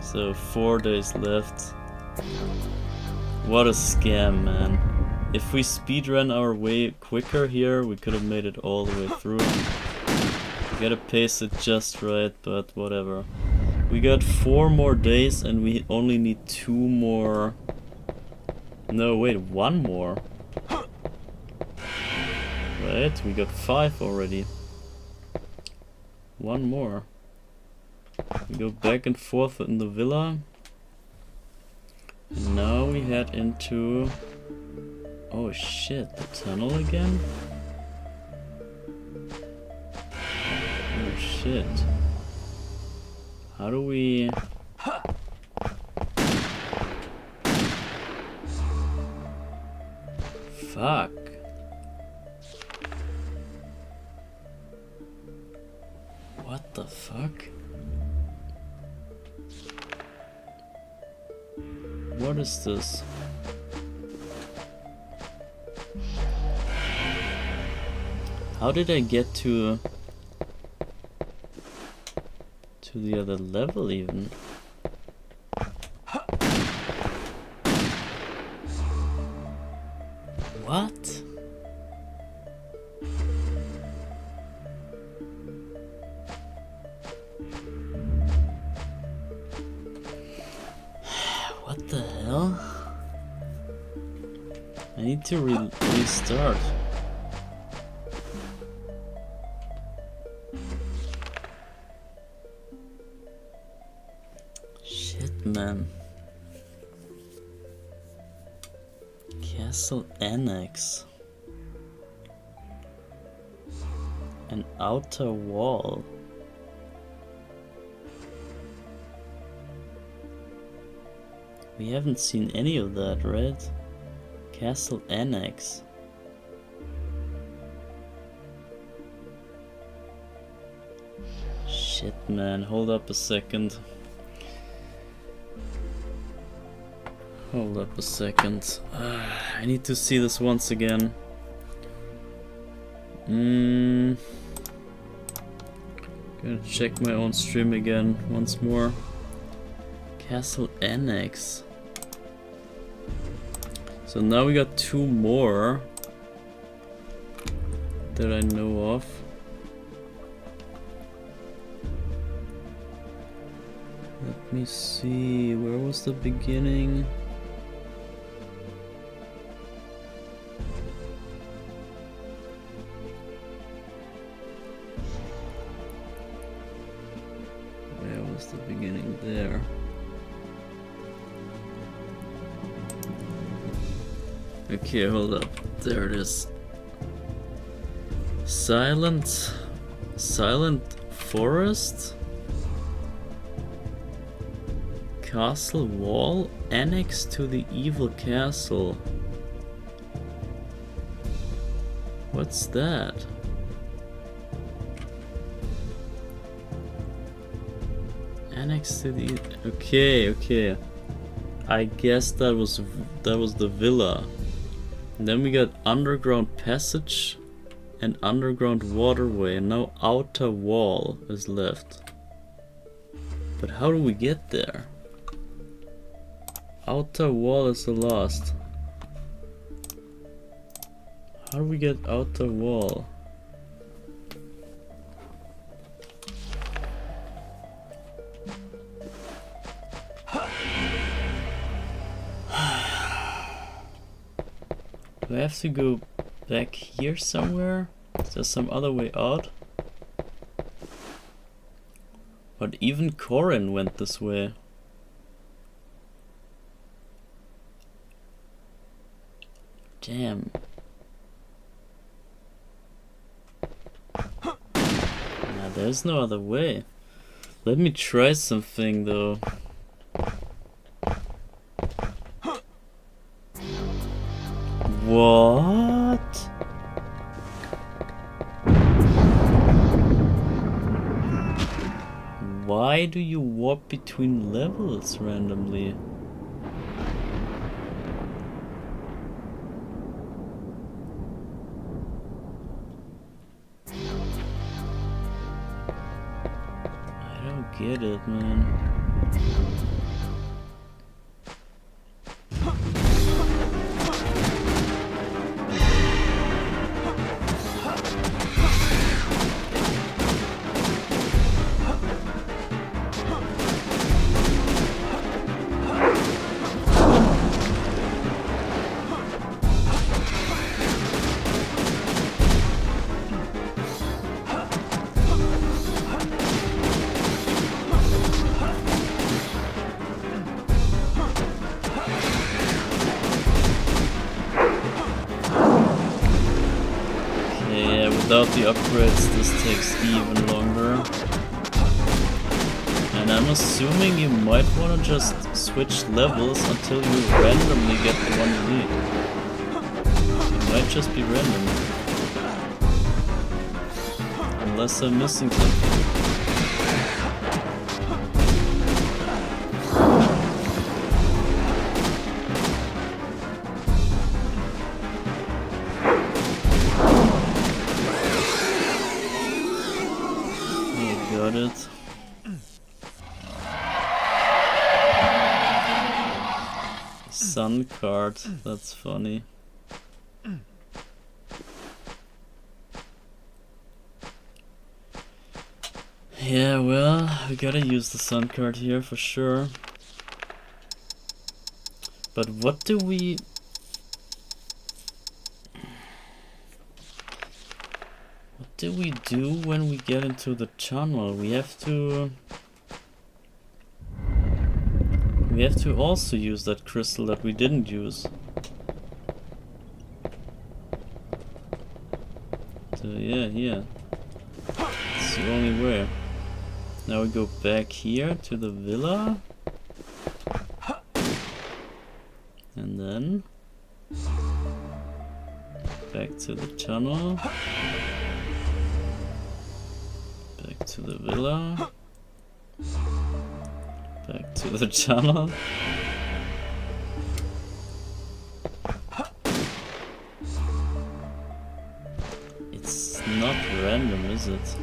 So 4 days left. What a scam, man. If we speedrun our way quicker here, we could have made it all the way through. We gotta pace it just right, but whatever. We got 4 more days and we only need 2 more. No, wait, 1 more. Right, we got 5 already. 1 more. We go back and forth in the villa. And now we head into... Oh shit, the tunnel again? Oh shit. How do we... Fuck. What the fuck? What is this? How did I get to the other level even? What? What the hell? I need to restart. Shit, man. Castle Annex. An outer wall. We haven't seen any of that, right? Castle Annex. Shit, man, hold up a second. Hold up a second. I need to see this once again. Gonna check my own stream again once more. Castle Annex. So now we got 2 more that I know of. Let me see, where was the beginning? Where was the beginning there? Okay, hold up. There it is. Silent Forest? Castle wall annexed to the evil castle. What's that? Annexed to the... Okay. I guess that was the villa. And then we got underground passage and underground waterway, and now outer wall is left. But how do we get there? Outer wall is the last. How do we get outer wall? Do I have to go back here somewhere? Is there some other way out? But even Corin went this way. Damn. Nah, there's no other way. Let me try something though. What? Why do you warp between levels randomly? I don't get it, man. Without the upgrades, this takes even longer. And I'm assuming you might want to just switch levels until you randomly get the one you need. It might just be random. Unless I'm missing something. It. Sun card, that's funny. Yeah, well, we gotta use the sun card here for sure. But what do we... What do we do when we get into the tunnel? We have to also use that crystal that we didn't use. So yeah, here. It's the only way. Now we go back here to the villa. And then back to the tunnel. Back to the villa. Back to the tunnel. It's not random, is it?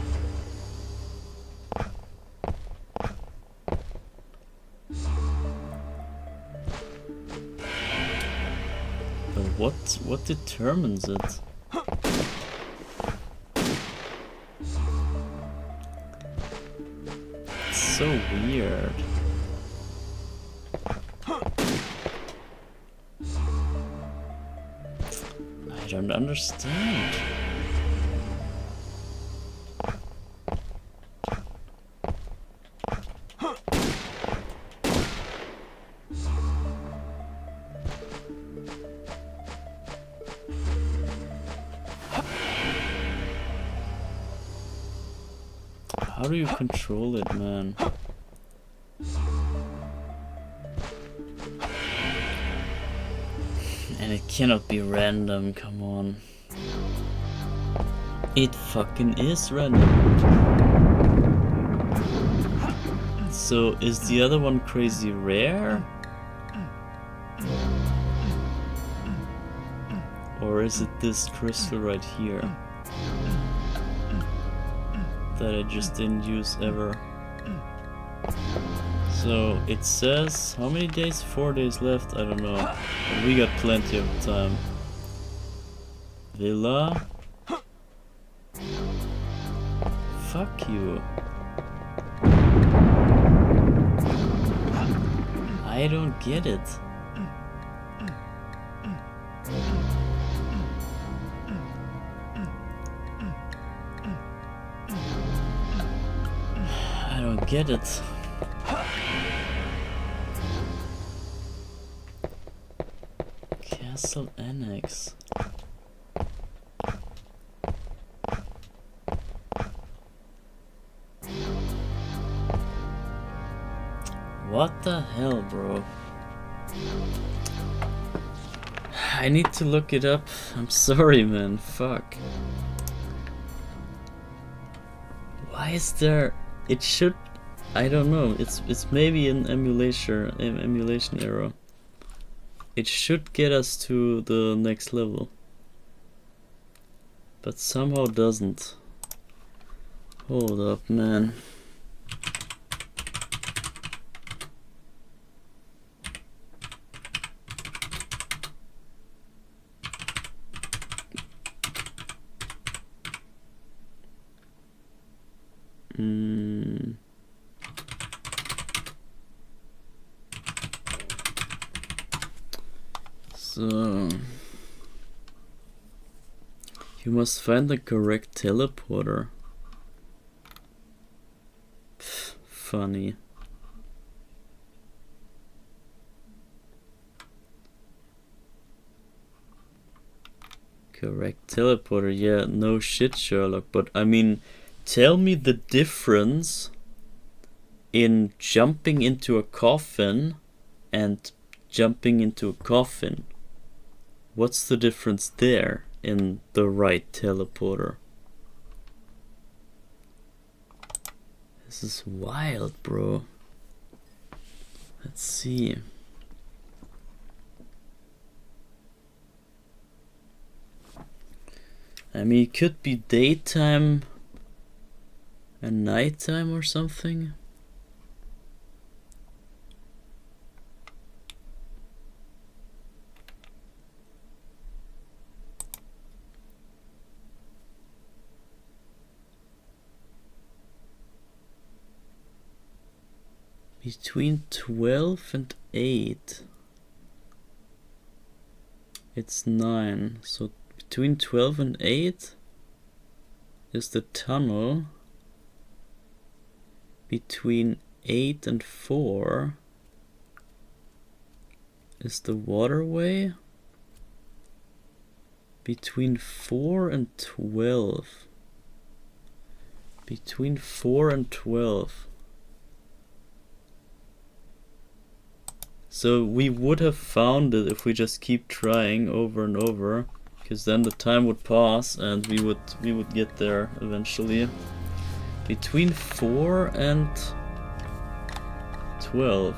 But what determines it? So weird. I don't understand. How do you control it, man? And it cannot be random, come on. It fucking is random. So is the other one crazy rare? Or is it this crystal right here that I just didn't use ever? So it says how many days? 4 days left? I don't know. But we got plenty of time. Villa. Fuck you. I don't get it. I don't get it. Castle Annex. What the hell, bro? I need to look it up. I'm sorry, man. Fuck. Why is there... It should... I don't know. It's maybe an emulation error. It should get us to the next level. But somehow doesn't. Hold up, man. So you must find the correct teleporter. Pff, funny. Correct teleporter, yeah, no shit, Sherlock, but I mean, tell me the difference in jumping into a coffin and jumping into a coffin. What's the difference there in the right teleporter? This is wild, bro. Let's see. I mean, it could be daytime and nighttime or something. Between 12 and 8. It's 9. So between 12 and 8 is the tunnel. Between 8 and 4 is the waterway. Between 4 and 12. Between 4 and 12. So we would have found it if we just keep trying over and over, because then the time would pass and we would get there eventually. Between 4 and 12.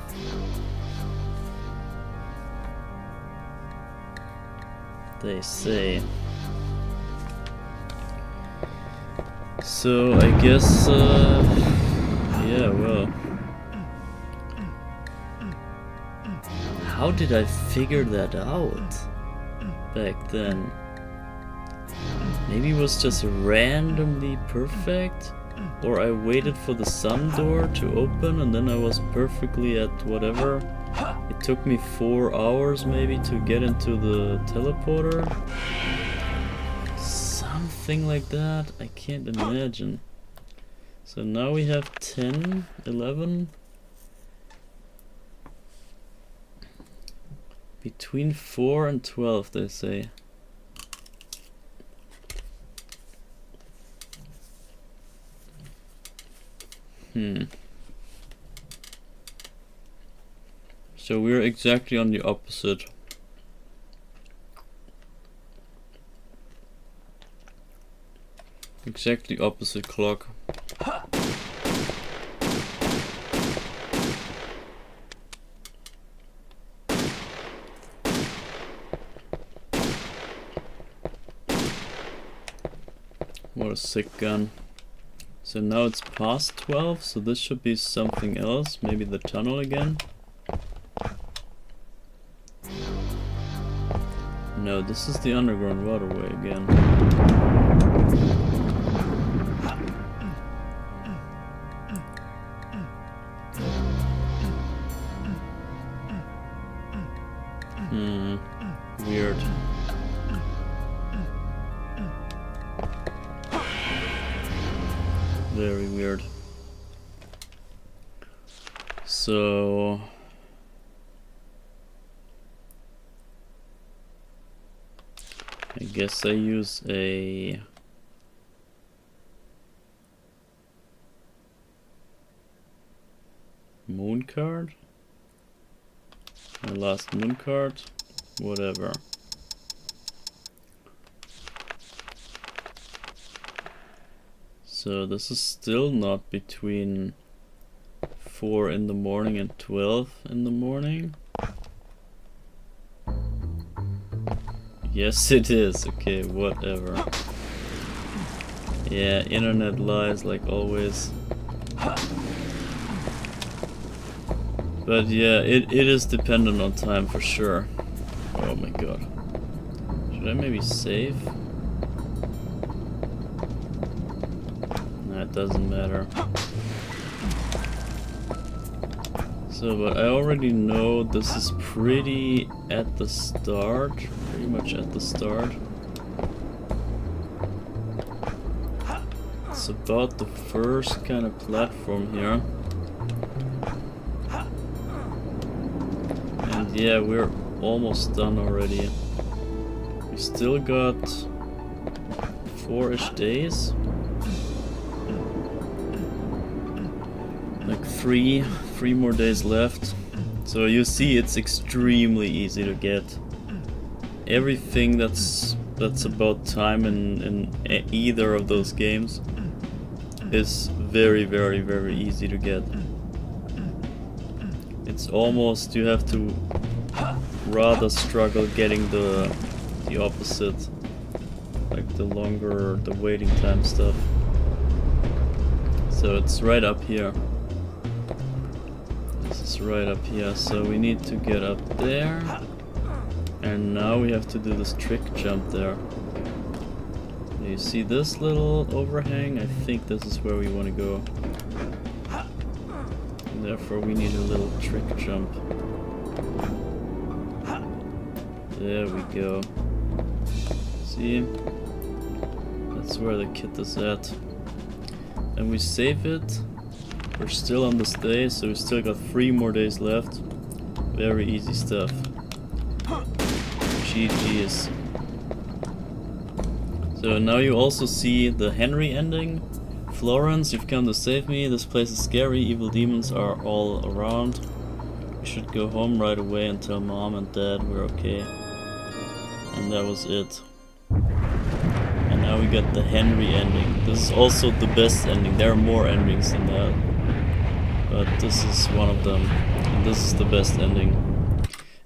They say. So I guess yeah, well. How did I figure that out back then? Maybe it was just randomly perfect, or I waited for the sun door to open and then I was perfectly at whatever. It took me 4 hours maybe to get into the teleporter. Something like that, I can't imagine. So now we have 10, 11. Between 4 and 12, they say. So we're exactly on the opposite. Exactly opposite clock. What a sick gun. So now it's past 12, so this should be something else. Maybe the tunnel again. No, this is the underground waterway again. Weird. Very weird. So I guess I use a moon card. My last moon card. Whatever. So this is still not between 4 in the morning and 12 in the morning. Yes, it is. Okay, whatever. Yeah, internet lies like always. But yeah, it is dependent on time for sure. Oh my god. Should I maybe save? Nah, it doesn't matter. So, but I already know this is pretty at the start. Pretty much at the start. It's about the first kind of platform here. And yeah, we're almost done already. We still got 4-ish days. Like three more days left. So you see, it's extremely easy to get. Everything that's about time in either of those games is very, very, very easy to get. It's almost, you have to rather struggle getting the opposite, like the longer, the waiting time stuff. So it's right up here. This is right up here, so we need to get up there. And now we have to do this trick jump there. You see this little overhang? I think this is where we want to go. And therefore we need a little trick jump. There we go. See? That's where the kit is at. And we save it. We're still on this day, so we still got 3 more days left. Very easy stuff. GG's. So now you also see the Henry ending. Florence, you've come to save me. This place is scary. Evil demons are all around. We should go home right away and tell mom and dad we're okay. And that was it. And now we got the Henry ending. This is also the best ending. There are more endings than that, but this is one of them. And this is the best ending.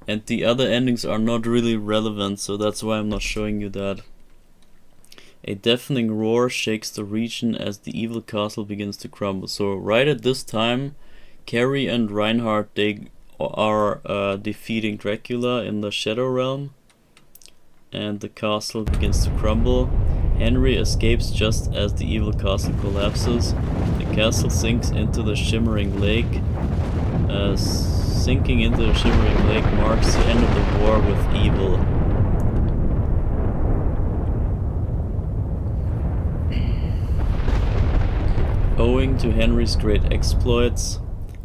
And the other endings are not really relevant, so that's why I'm not showing you that. A deafening roar shakes the region as the evil castle begins to crumble. So right at this time, Carrie and Reinhardt, they are defeating Dracula in the Shadow Realm. And the castle begins to crumble. Henry escapes just as the evil castle collapses. The castle sinks into the shimmering lake. Sinking into the shimmering lake marks the end of the war with evil. Owing to Henry's great exploits,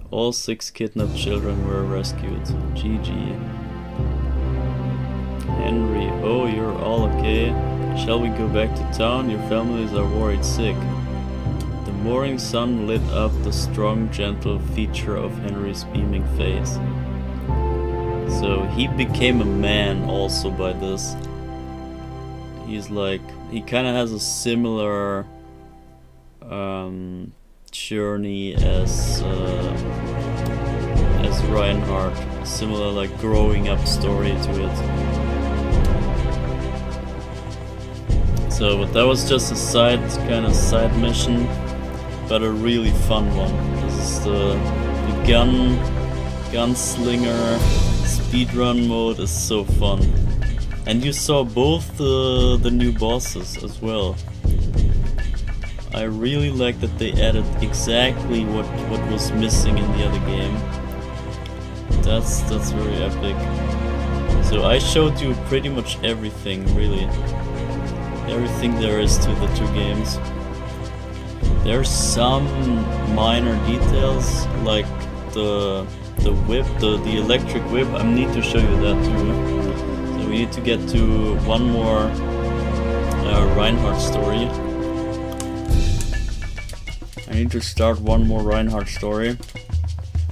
all 6 kidnapped children were rescued. GG. Henry, oh, you're all okay. Shall we go back to town? Your families are worried sick. The morning sun lit up the strong, gentle feature of Henry's beaming face. So he became a man also by this. He's like, he kind of has a similar journey as Reinhardt. Similar, like, growing up story to it. So, but that was just a kind of side mission, but a really fun one. This is the gunslinger speedrun mode is so fun. And you saw both the new bosses as well. I really like that they added exactly what was missing in the other game. That's very epic. So I showed you pretty much everything, really. Everything there is to the 2 games. There's some minor details, like the whip, the electric whip. I need to show you that too. So we need to get to one more Reinhardt story. I need to start one more Reinhardt story.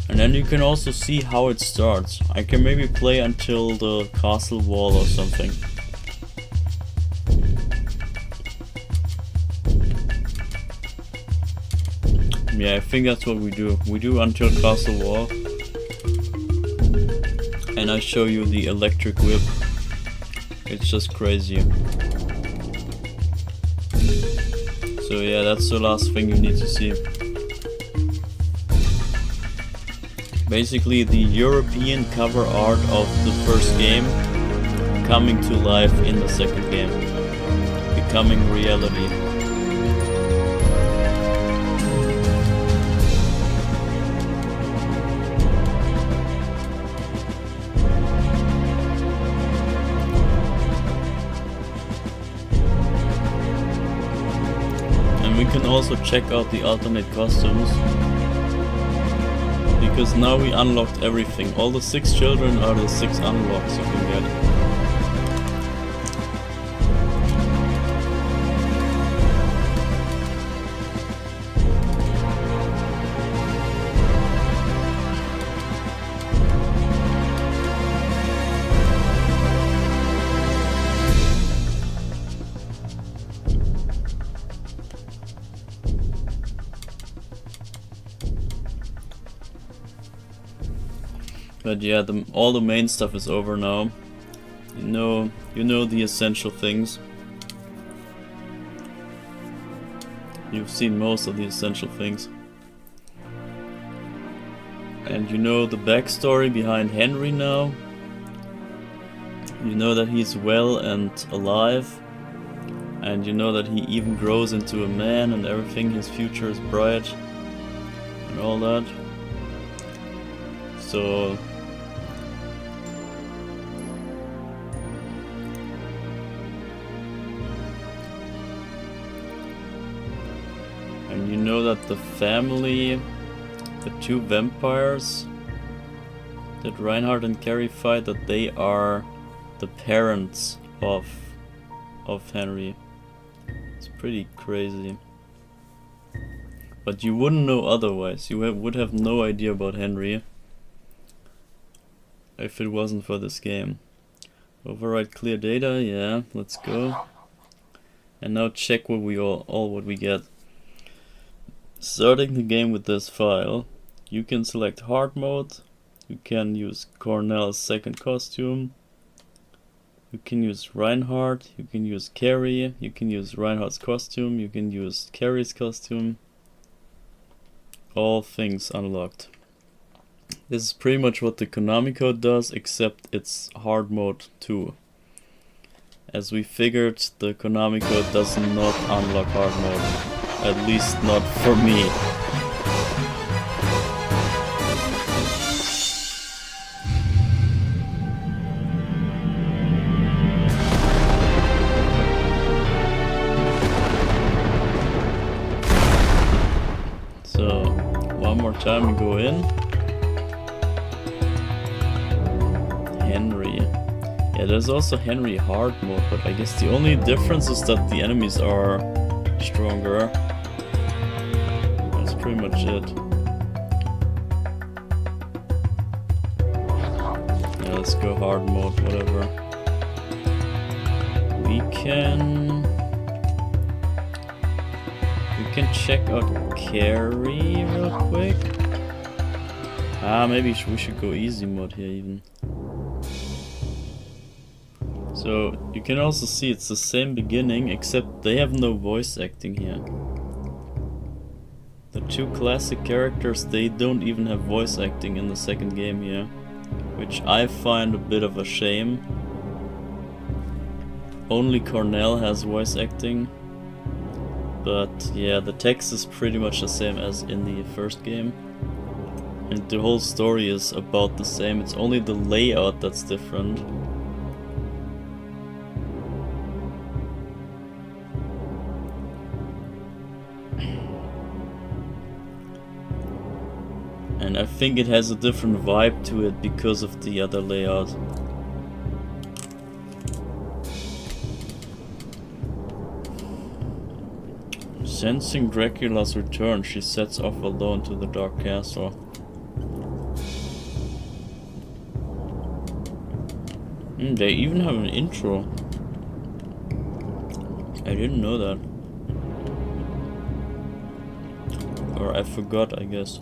And then you can also see how it starts. I can maybe play until the castle wall or something. Yeah, I think that's what we do. We do until castle wall. And I show you the electric whip. It's just crazy. So yeah, that's the last thing you need to see. Basically the European cover art of the first game coming to life in the second game. Becoming reality. We can also check out the alternate costumes, because now we unlocked everything. All the 6 children are the 6 unlocks you can get. But yeah, all the main stuff is over now. You know the essential things. You've seen most of the essential things. And you know the backstory behind Henry now. You know that he's well and alive. And you know that he even grows into a man and everything, his future is bright. And all that. So... and you know that the family, the 2 vampires that Reinhardt and Carrie fight, that they are the parents of Henry. It's pretty crazy. But you wouldn't know otherwise. You would have no idea about Henry if it wasn't for this game. Override clear data, yeah, let's go. And now check what we get. Starting the game with this file, you can select hard mode, you can use Cornell's second costume, you can use Reinhardt, you can use Carrie, you can use Reinhardt's costume, you can use Carrie's costume. All things unlocked. This is pretty much what the Konami code does, except it's hard mode too. As we figured, the Konami code does not unlock hard mode. At least not for me. So, one more time we go in. Henry. Yeah, there's also Henry hard mode, but I guess the only difference is that the enemies are stronger. That's pretty much it. Yeah, let's go hard mode, whatever. We can check out Carrie real quick. Maybe we should go easy mode here even. So you can also see it's the same beginning, except they have no voice acting here. The 2 classic characters, they don't even have voice acting in the second game here, which I find a bit of a shame. Only Cornell has voice acting, but yeah, the text is pretty much the same as in the first game. And the whole story is about the same, it's only the layout that's different. And I think it has a different vibe to it because of the other layout. Sensing Dracula's return, she sets off alone to the dark castle. They even have an intro. I didn't know that. Or I forgot, I guess.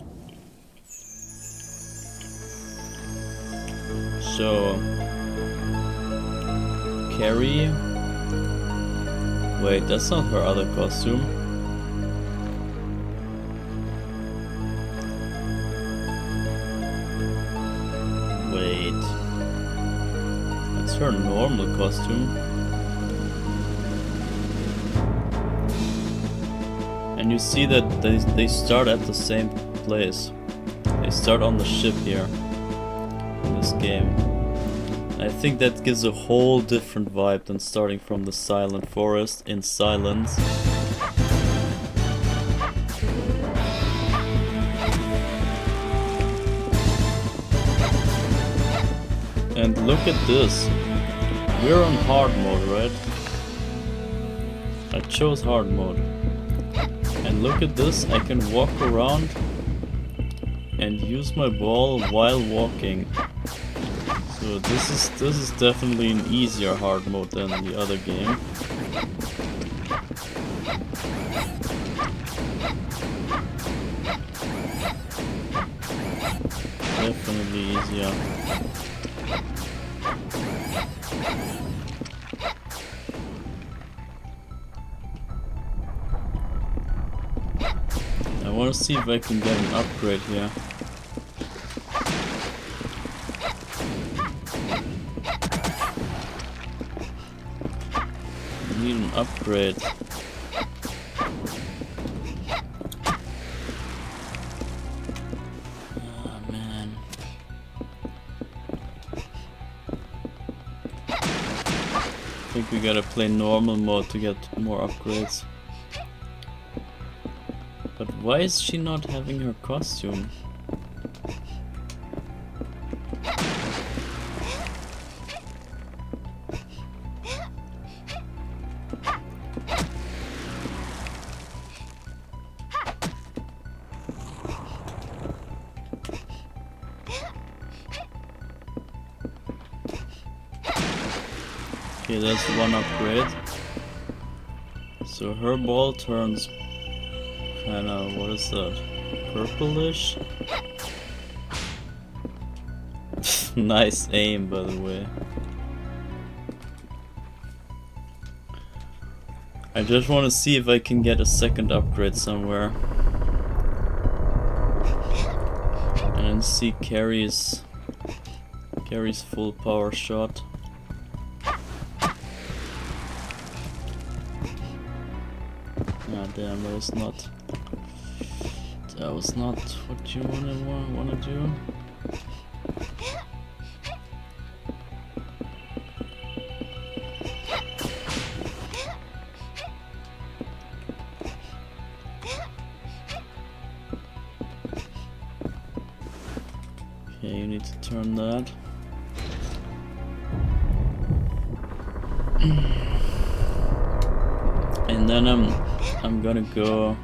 So, Carrie. Wait, that's not her other costume. Wait. That's her normal costume. And you see that they start at the same place. They start on the ship here in this game. I think that gives a whole different vibe than starting from the silent forest in silence. And look at this. We're on hard mode, right? I chose hard mode. And look at this, I can walk around and use my ball while walking. So this is definitely an easier hard mode than the other game. Definitely easier. I want to see if I can get an upgrade here. I need an upgrade. Oh man. I think we gotta play normal mode to get more upgrades. But why is she not having her costume? Okay, that's one upgrade. So her ball turns kinda, what is that? Purplish? Nice aim, by the way. I just want to see if I can get a second upgrade somewhere. And then see Carrie's full power shot. Ah damn, that was not what you wanna do. Okay, you need to turn that. And then I'm gonna go.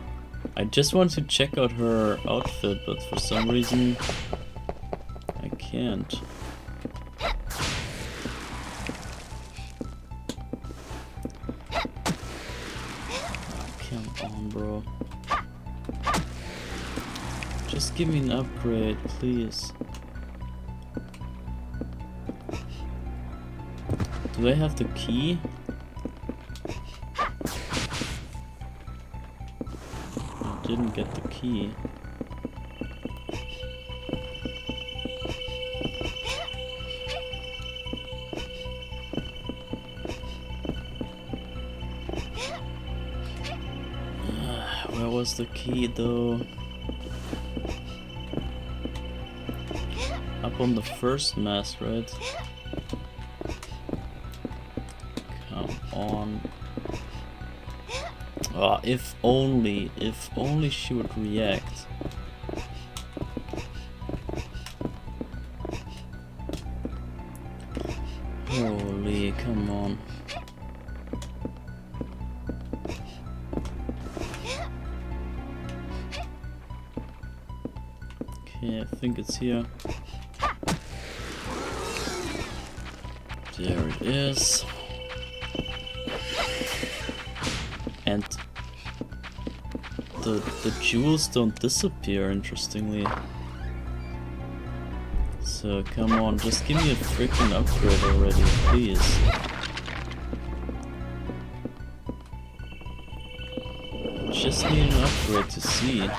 I just want to check out her outfit, but for some reason I can't. Oh, come on, bro. Just give me an upgrade, please. Do I have the key? Didn't get the key. Where was the key though? Up on the first mast, right? Come on. Oh, if only she would react. Holy, come on. Okay, I think it's here. There it is. And the jewels don't disappear, interestingly. So come on, just give me a freaking upgrade already, please. just need an upgrade to see.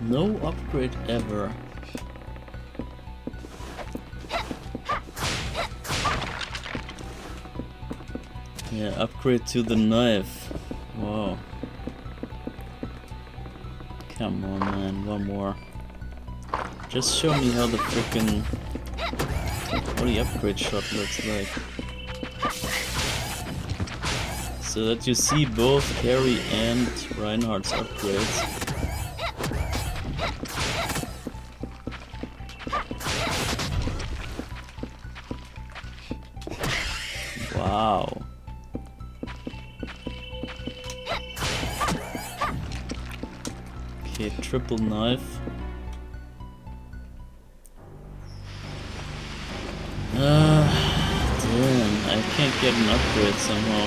No upgrade ever. Yeah, upgrade to the knife. Wow. Come on, man, one more. Just show me how the frickin' what the upgrade shot looks like. So that you see both Carrie and Reinhardt's upgrades. Wow. Okay, triple knife. Damn, I can't get an upgrade somehow.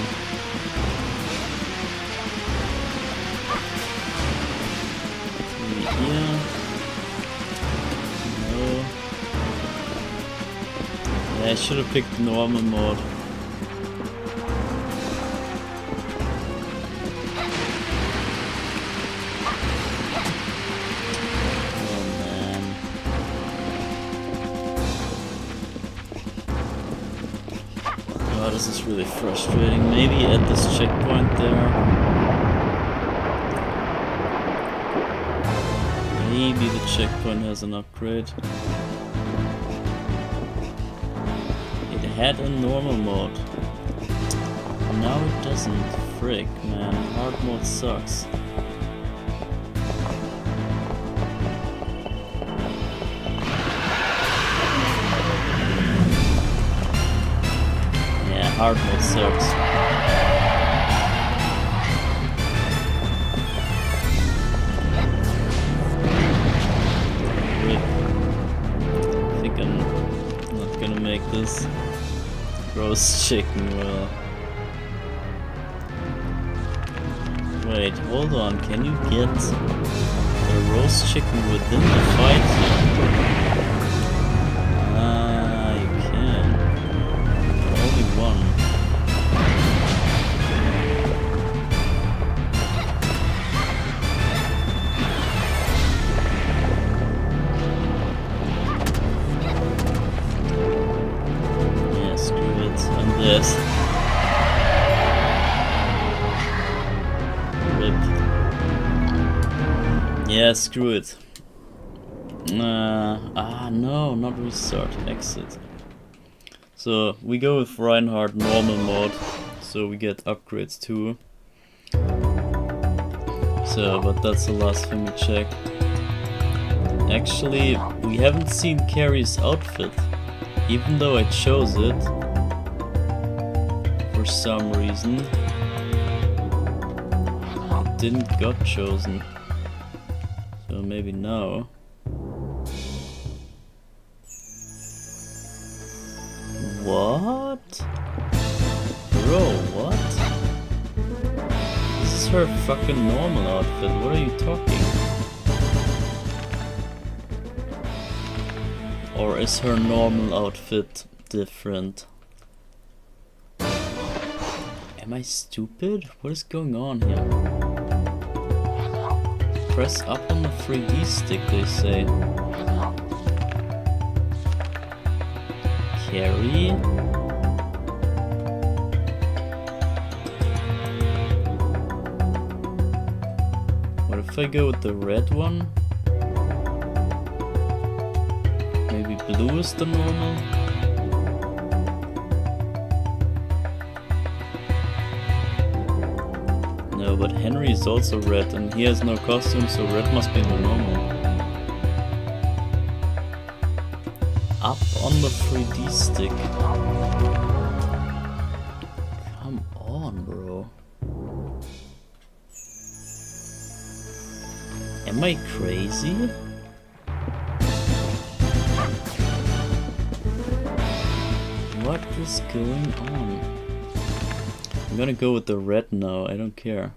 Maybe here. No. Yeah, I should have picked normal mode. This is really frustrating. Maybe at this checkpoint there. Maybe the checkpoint has an upgrade. It had a normal mode. Now it doesn't. Frick, man. Hard mode sucks. Hard mode sucks. Rip. I think I'm not gonna make this. Roast chicken well. Wait, hold on. Can you get the roast chicken within the fight? Yes. Rip. Yeah, screw it. No, not restart, exit. So we go with Reinhardt normal mode, so we get upgrades too. So, but that's the last thing we check. Actually, we haven't seen Carrie's outfit, even though I chose it. For some reason it didn't got chosen, so maybe now. What? Bro, what? This is her fucking normal outfit, what are you talking? Or is her normal outfit different? Am I stupid? What is going on here? Press up on the 3D stick, they say. Carrie? What if I go with the red one? Maybe blue is the normal? No, but Henry is also red and he has no costume, so red must be the normal. Up on the 3D stick. Come on, bro. Am I crazy? What is going on? I'm gonna go with the red now, I don't care.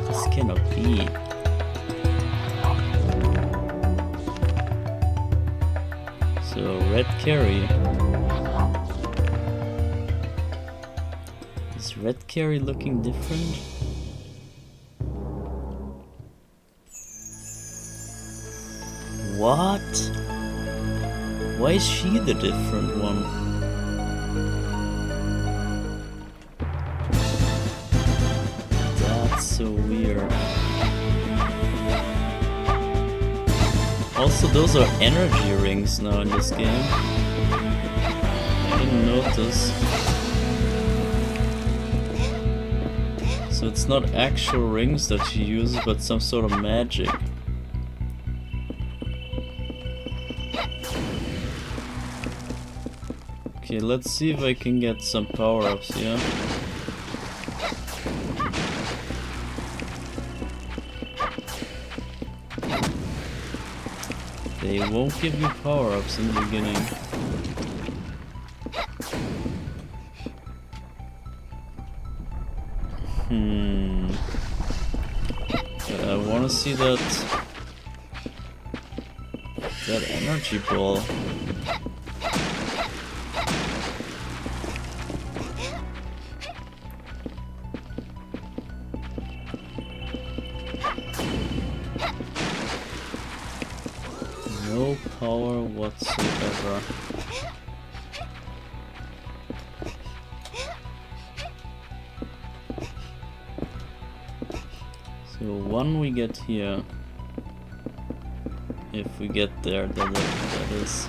This cannot be. So, red Carrie. Is red Carrie looking different? What? Why is she the different one? That's so weird. Also, those are energy rings now in this game. I didn't notice. So it's not actual rings that she uses, but some sort of magic. Okay, let's see if I can get some power-ups here. They won't give you power-ups in the beginning. But I wanna see that energy ball. No power whatsoever. So one we get here. If we get there, that is.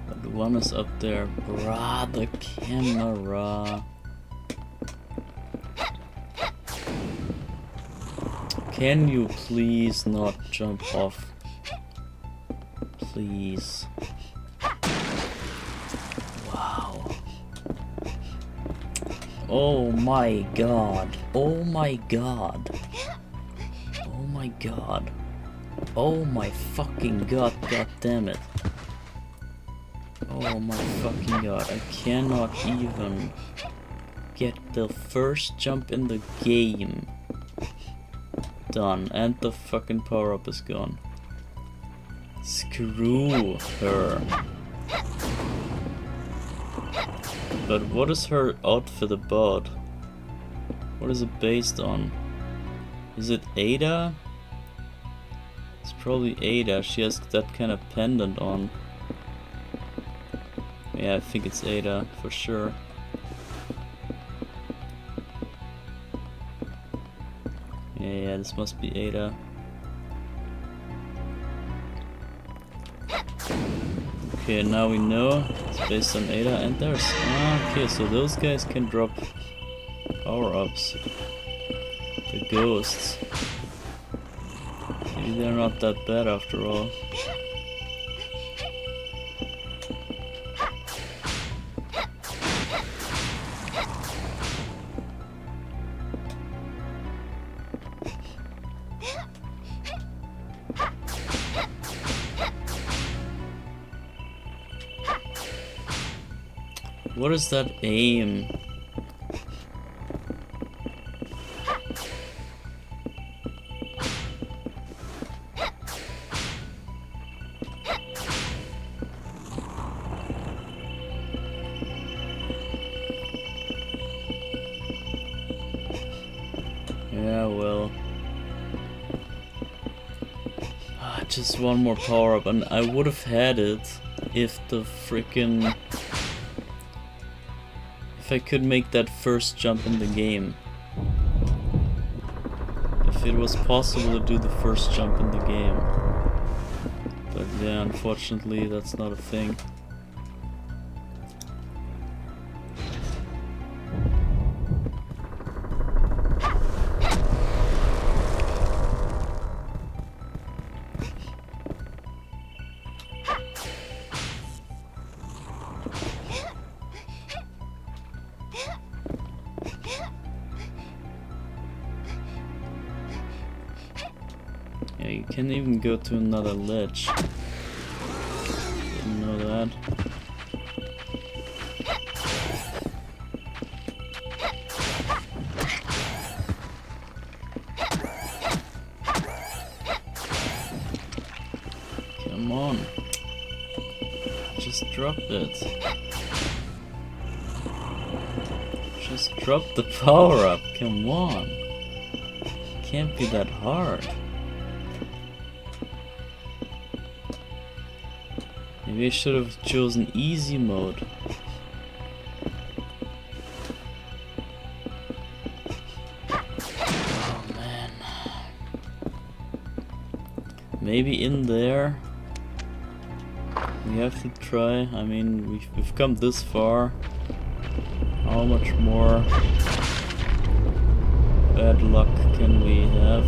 But the one is up there. Bruh, the camera. Can you please not jump off? Please. Wow. Oh my god. Oh my god. Oh my god. Oh my fucking god. God damn it. Oh my fucking god. I cannot even get the first jump in the game done, and the fucking power up is gone. Screw her. But what is her outfit about? What is it based on? Is it Ada? It's probably Ada. She has that kind of pendant on. Yeah, I think it's Ada for sure. Yeah, this must be Ada. Okay, now we know it's based on Ada, and there's... okay, so those guys can drop power-ups. The ghosts. Maybe they're not that bad after all. What is that aim? Yeah, well. Just one more power up, and I would have had it if the freaking... if I could make that first jump in the game. If it was possible to do the first jump in the game. But yeah, unfortunately that's not a thing. Yeah, you can even go to another ledge. Didn't know that. Come on. Just drop it. Just drop the power up. Come on. Can't be that hard. Maybe I should have chosen easy mode. Oh man. Maybe in there we have to try. I mean, we've come this far. How much more bad luck can we have?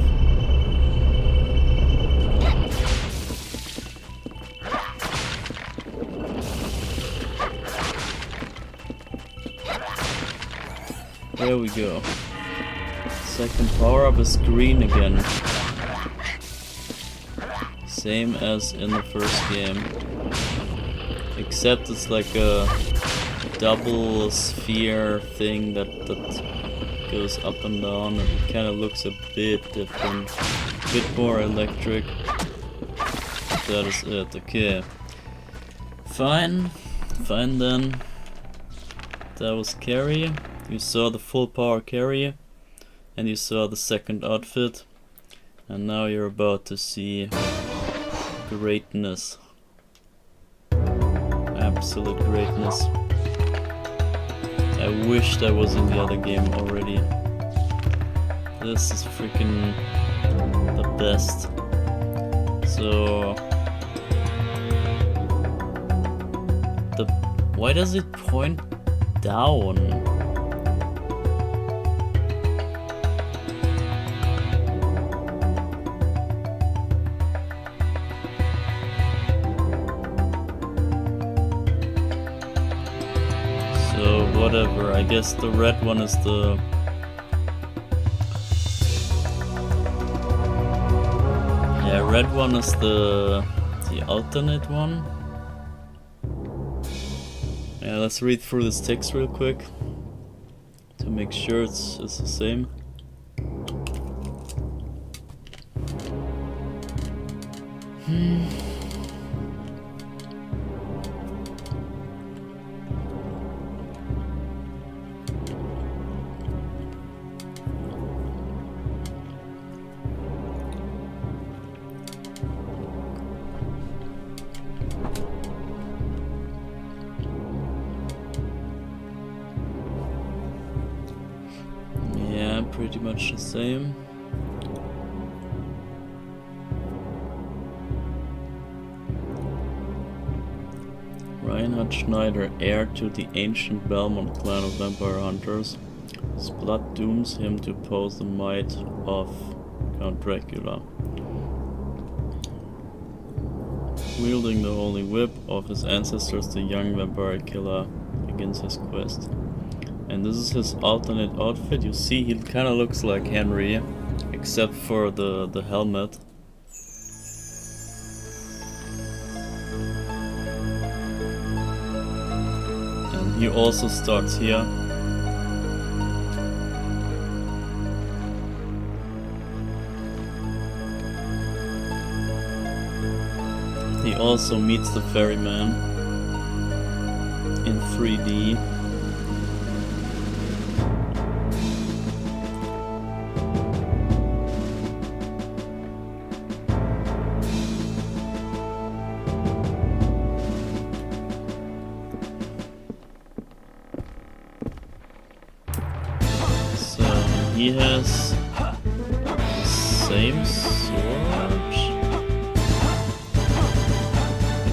There we go. Second power up is green again. Same as in the first game. Except it's like a double sphere thing that goes up and down, and it kind of looks a bit different, a bit more electric. That is it. Okay, fine then. That was Carrie. You saw the full power Carrie, and you saw the second outfit, and now you're about to see greatness, absolute greatness. I wish that was in the other game already. This is freaking the best. So why does it point down? Whatever, I guess the red one is the... Yeah, red one is the alternate one. Yeah, let's read through this text real quick to make sure it's the same. Pretty much the same. Reinhardt Schneider, heir to the ancient Belmont clan of vampire hunters. His blood dooms him to oppose the might of Count Dracula. Wielding the holy whip of his ancestors, the young vampire killer begins his quest. And this is his alternate outfit. You see, he kind of looks like Henry, except for the helmet. And he also starts here. He also meets the ferryman in 3D. He has the same sword.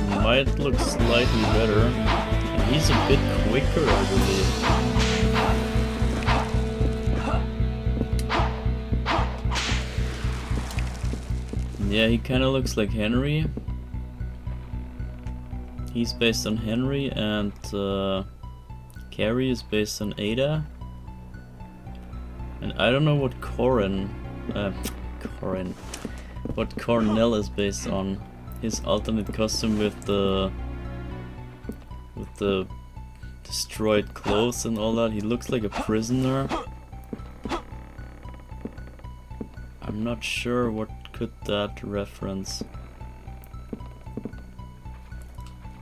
It might look slightly better. And he's a bit quicker, I believe. Yeah, he kind of looks like Henry. He's based on Henry, and Carrie is based on Ada. And I don't know what what Cornell is based on. His alternate costume with the destroyed clothes and all that. He looks like a prisoner. I'm not sure what could that reference.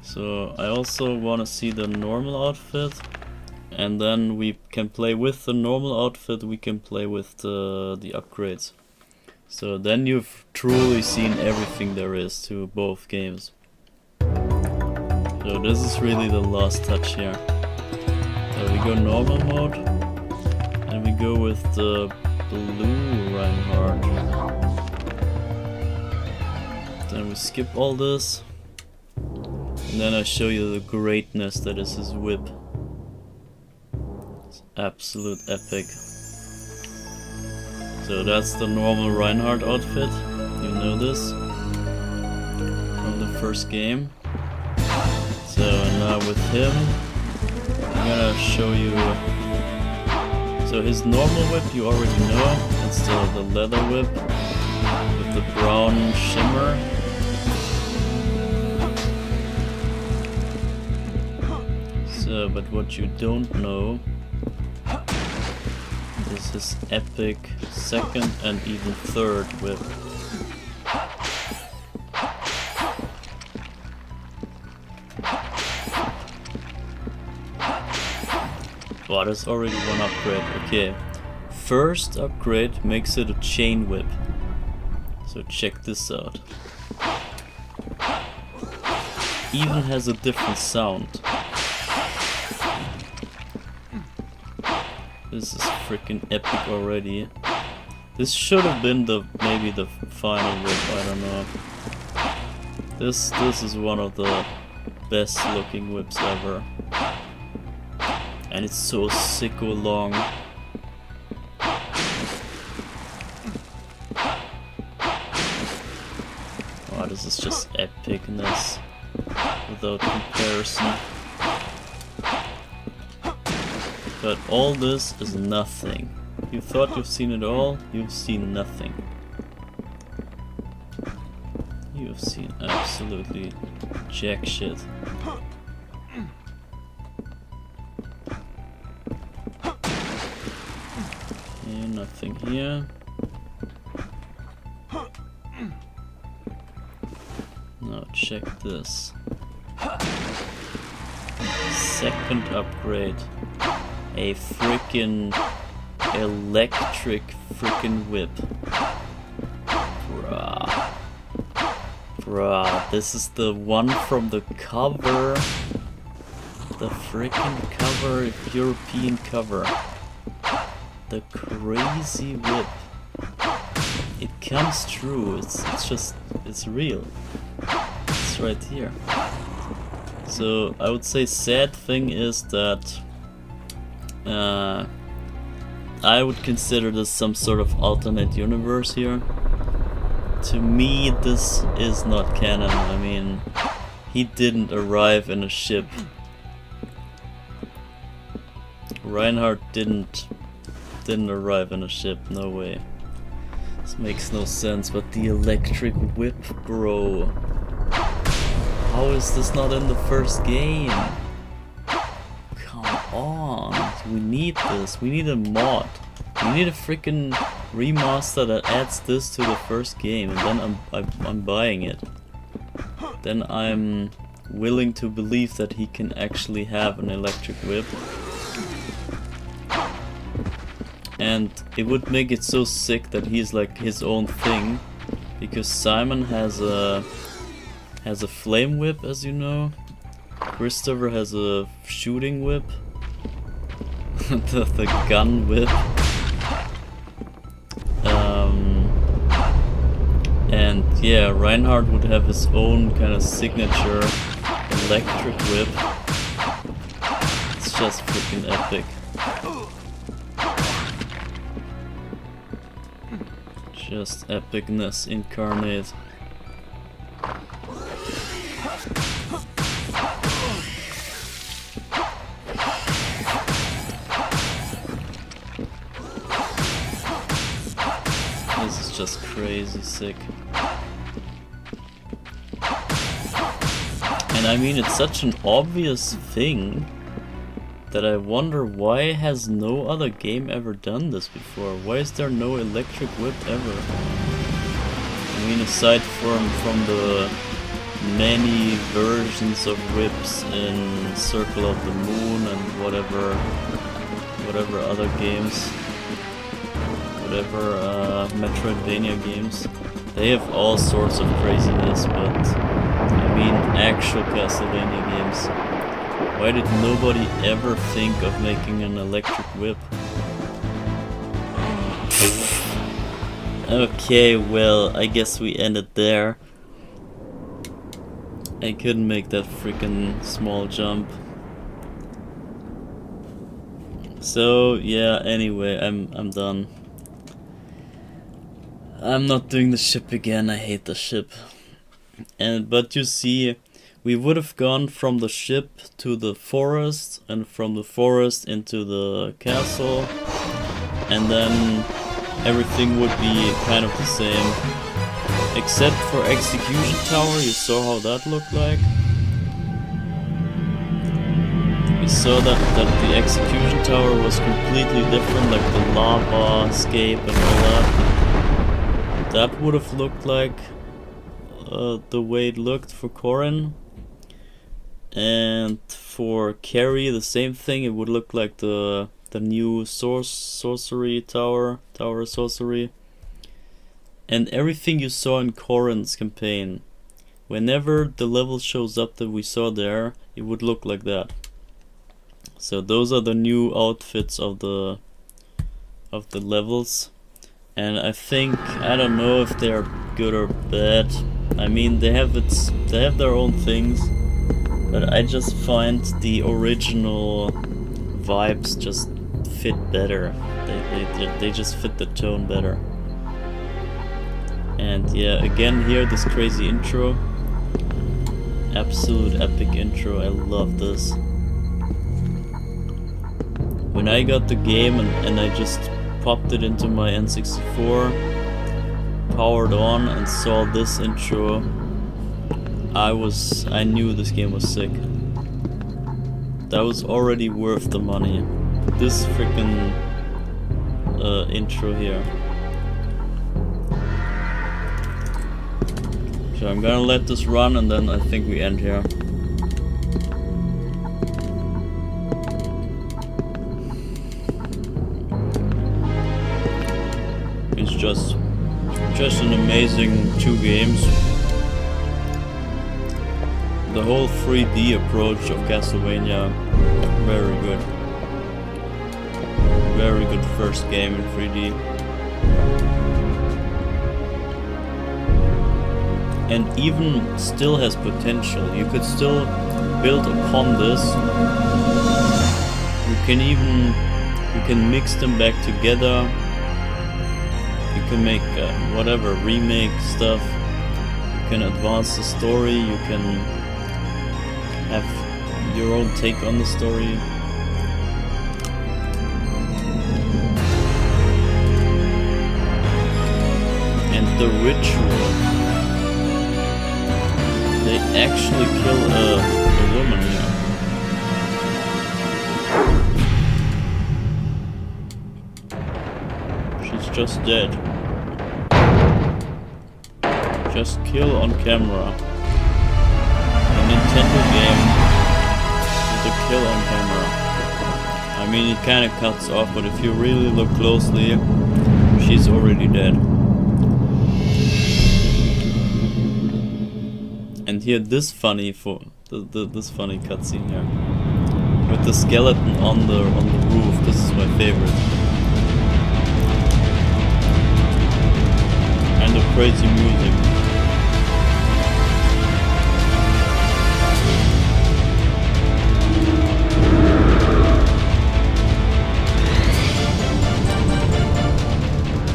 So I also want to see the normal outfit, and then we can play with the normal outfit, we can play with the upgrades. So then you've truly seen everything there is to both games. So this is really the last touch here. So we go normal mode, and we go with the blue Reinhardt. Then we skip all this, and then I show you the greatness that is his whip. It's absolute epic. So that's the normal Reinhardt outfit, you know this from the first game. So now with him, I'm gonna show you. So his normal whip you already know, it's the leather whip with the brown shimmer. So, but what you don't know is his epic second and even third whip. Wow, there's already one upgrade. Okay, first upgrade makes it a chain whip. So check this out. Even has a different sound. This is freaking epic already. This should have been maybe the final whip, I don't know. This is one of the best looking whips ever. And it's so sicko long. Wow, this is just epicness without comparison. But all this is nothing. You thought you've seen it all, you've seen nothing. You've seen absolutely jack shit. Okay, nothing here. Now check this. Second upgrade. A freaking electric freaking whip. Bruh, this is the one from the cover. The freaking cover, European cover. The crazy whip. It comes true, it's real. It's right here. So I would say sad thing is that I would consider this some sort of alternate universe here. To me, this is not canon. I mean, he didn't arrive in a ship. Reinhardt didn't arrive in a ship, no way. This makes no sense, but the electric whip, bro. How is this not in the first game? Come on, we need this. We need a mod. We need a freaking remaster that adds this to the first game, and then I'm buying it. Then I'm willing to believe that he can actually have an electric whip. And it would make it so sick that he's like his own thing, because Simon has a flame whip, as you know. Christopher has a shooting whip. the gun whip. And yeah, Reinhardt would have his own kind of signature electric whip. It's just freaking epic. Just epicness incarnate. This is just crazy sick. And I mean, it's such an obvious thing that I wonder why has no other game ever done this before? Why is there no electric whip ever? I mean, aside from the many versions of whips in Circle of the Moon and whatever other games, whatever Metroidvania games, they have all sorts of craziness, but I mean actual Castlevania games. Why did nobody ever think of making an electric whip? Okay, well, I guess we ended there. I couldn't make that freaking small jump. So yeah, anyway, I'm done. I'm not doing the ship again, I hate the ship. But you see, we would have gone from the ship to the forest, and from the forest into the castle, and then everything would be kind of the same. Except for Execution Tower, you saw how that looked like. We saw that the Execution Tower was completely different, like the lava escape and all that. That would have looked like the way it looked for Corin. And for Carrie, the same thing. It would look like the new sorcery tower of sorcery. And everything you saw in Corin's campaign, whenever the level shows up that we saw there, it would look like that. So those are the new outfits of the levels, and I think, I don't know if they are good or bad. I mean, they have their own things, but I just find the original vibes just fit better. They just fit the tone better. And yeah, again here, this crazy intro. Absolute epic intro, I love this. When I got the game and I just popped it into my N64, powered on and saw this intro, I knew this game was sick. That was already worth the money. This freaking intro here. So I'm gonna let this run and then I think we end here. It's just an amazing 2 games. The whole 3D approach of Castlevania, very good. Very good first game in 3D. And even still has potential. You could still build upon this. You can mix them back together. You can make whatever remake stuff. You can advance the story. You can have your own take on the story. And the ritual. They actually kill a woman here. She's just dead. Just kill on camera. A Nintendo game with a kill on camera. I mean, it kinda cuts off, but if you really look closely, she's already dead. And here, this funny cutscene here with the skeleton on the roof. This is my favorite. And the crazy music.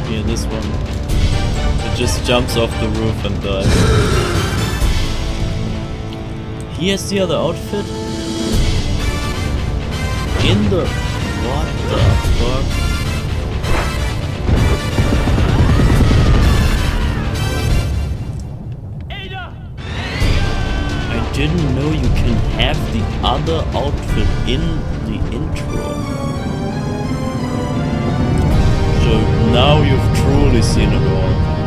Here, this one. It just jumps off the roof and dies. He has the other outfit? In the... What the fuck? the other outfit in the intro. So now you've truly seen it all.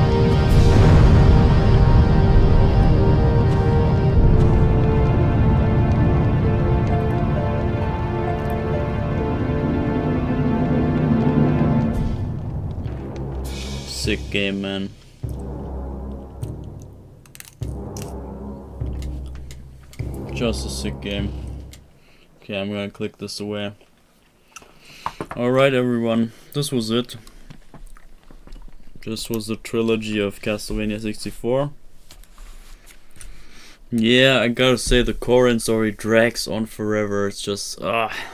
Sick game, man. Just a sick game. Okay, I'm gonna click this away. Alright everyone, this was it. This was the trilogy of Castlevania 64. Yeah, I gotta say the core story drags on forever. It's just but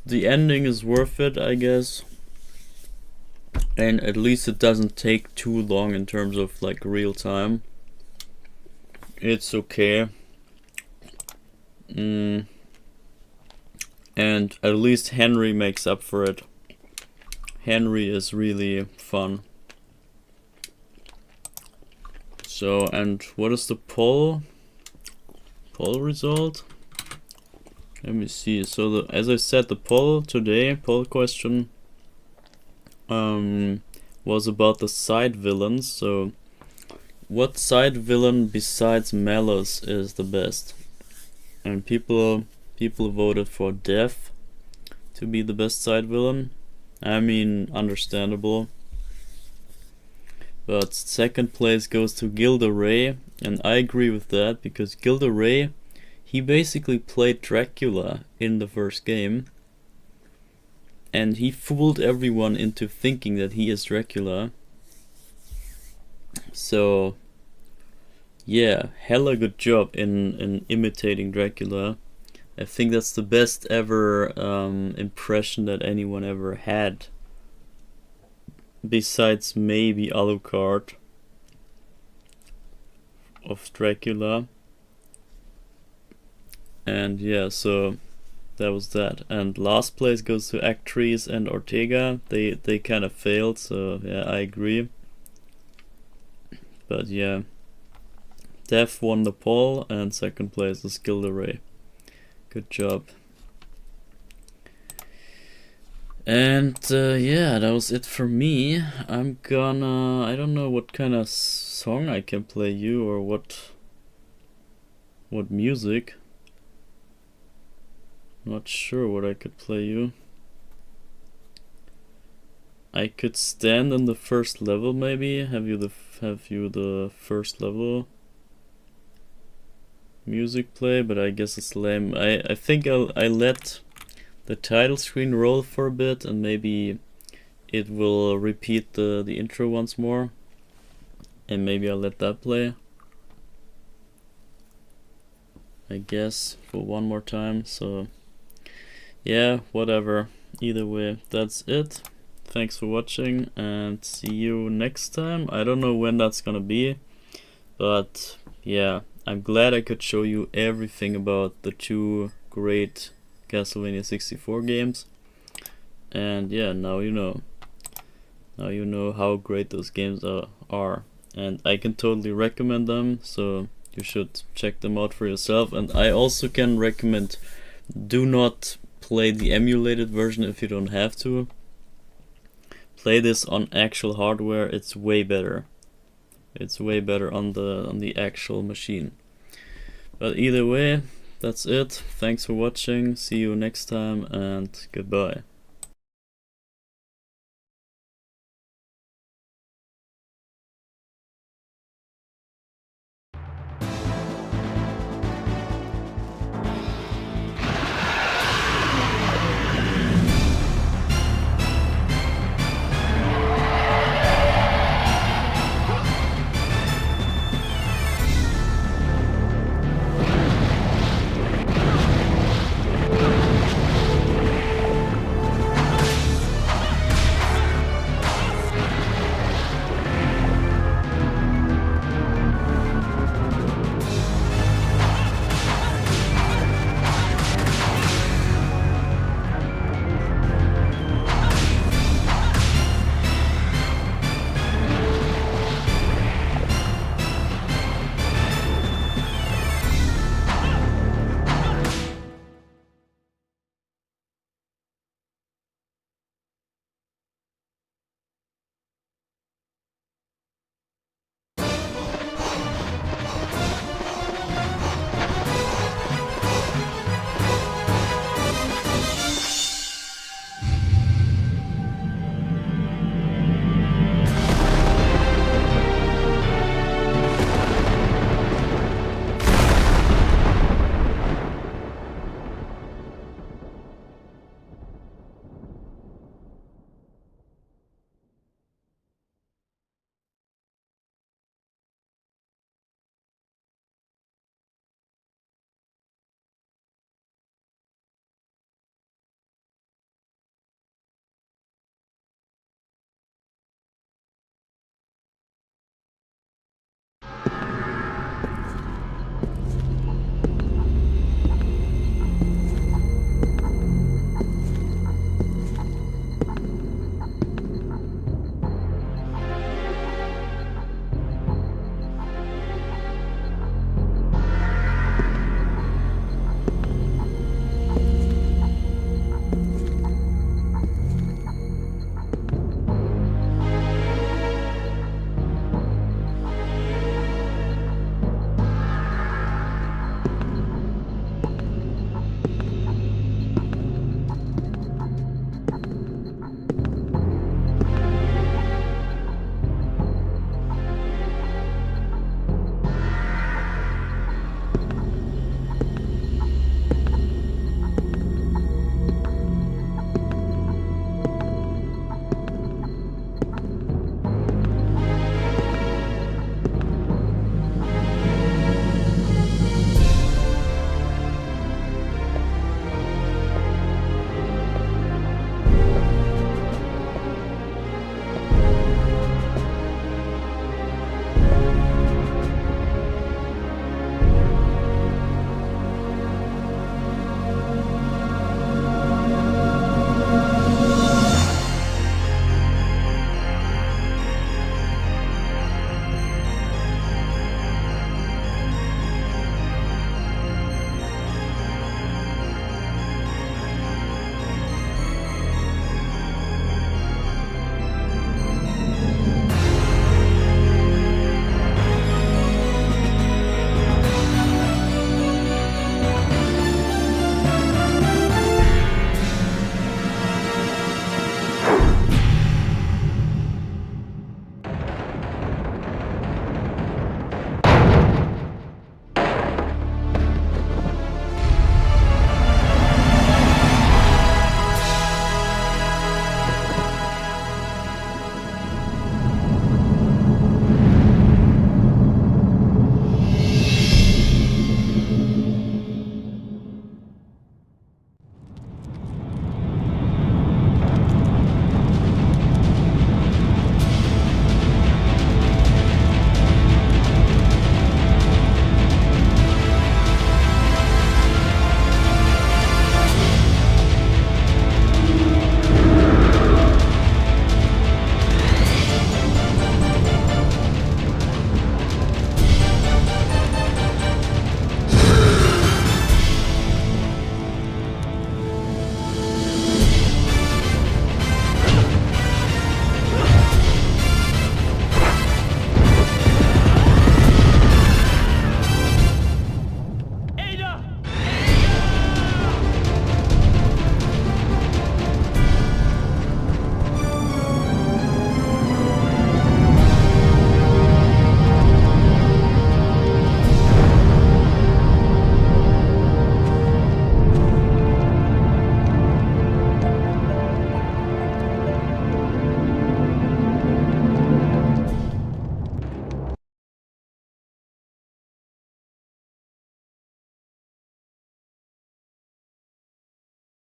the ending is worth it, I guess. And at least it doesn't take too long in terms of like real time. It's okay. And at least Henry makes up for it. Henry is really fun. So, and what is the poll result? Let me see. So as I said, the poll question was about the side villains. So what side villain besides Malice is the best? And people voted for Death to be the best side villain. I mean, understandable. But second place goes to Gilda Ray, and I agree with that, because Gilda Ray, he basically played Dracula in the first game, and he fooled everyone into thinking that he is Dracula. So yeah, hella good job in imitating Dracula. I think that's the best ever impression that anyone ever had, besides maybe Alucard of Dracula. And yeah, so that was that. And last place goes to Actrice and Ortega. They kind of failed, so yeah, I agree. But yeah, Death won the poll, and second place is Gilda Ray. Good job. And yeah, that was it for me. I'm gonna... I don't know what kind of song I can play you, or what music. Not sure what I could play you. I could stand in the first level, maybe. Have you the first level music play, but I guess it's lame. I think I let the title screen roll for a bit, and maybe it will repeat the intro once more, and maybe I'll let that play, I guess, for one more time. So yeah, whatever. Either way, that's it. Thanks for watching, and see you next time. I don't know when that's gonna be, but yeah, I'm glad I could show you everything about the two great Castlevania 64 games. And yeah, now you know. Now you know how great those games are. And I can totally recommend them, so you should check them out for yourself. And I also can recommend, do not play the emulated version if you don't have to. Play this on actual hardware, it's way better. It's way better on the actual machine. But either way, that's it. Thanks for watching. See you next time, and goodbye.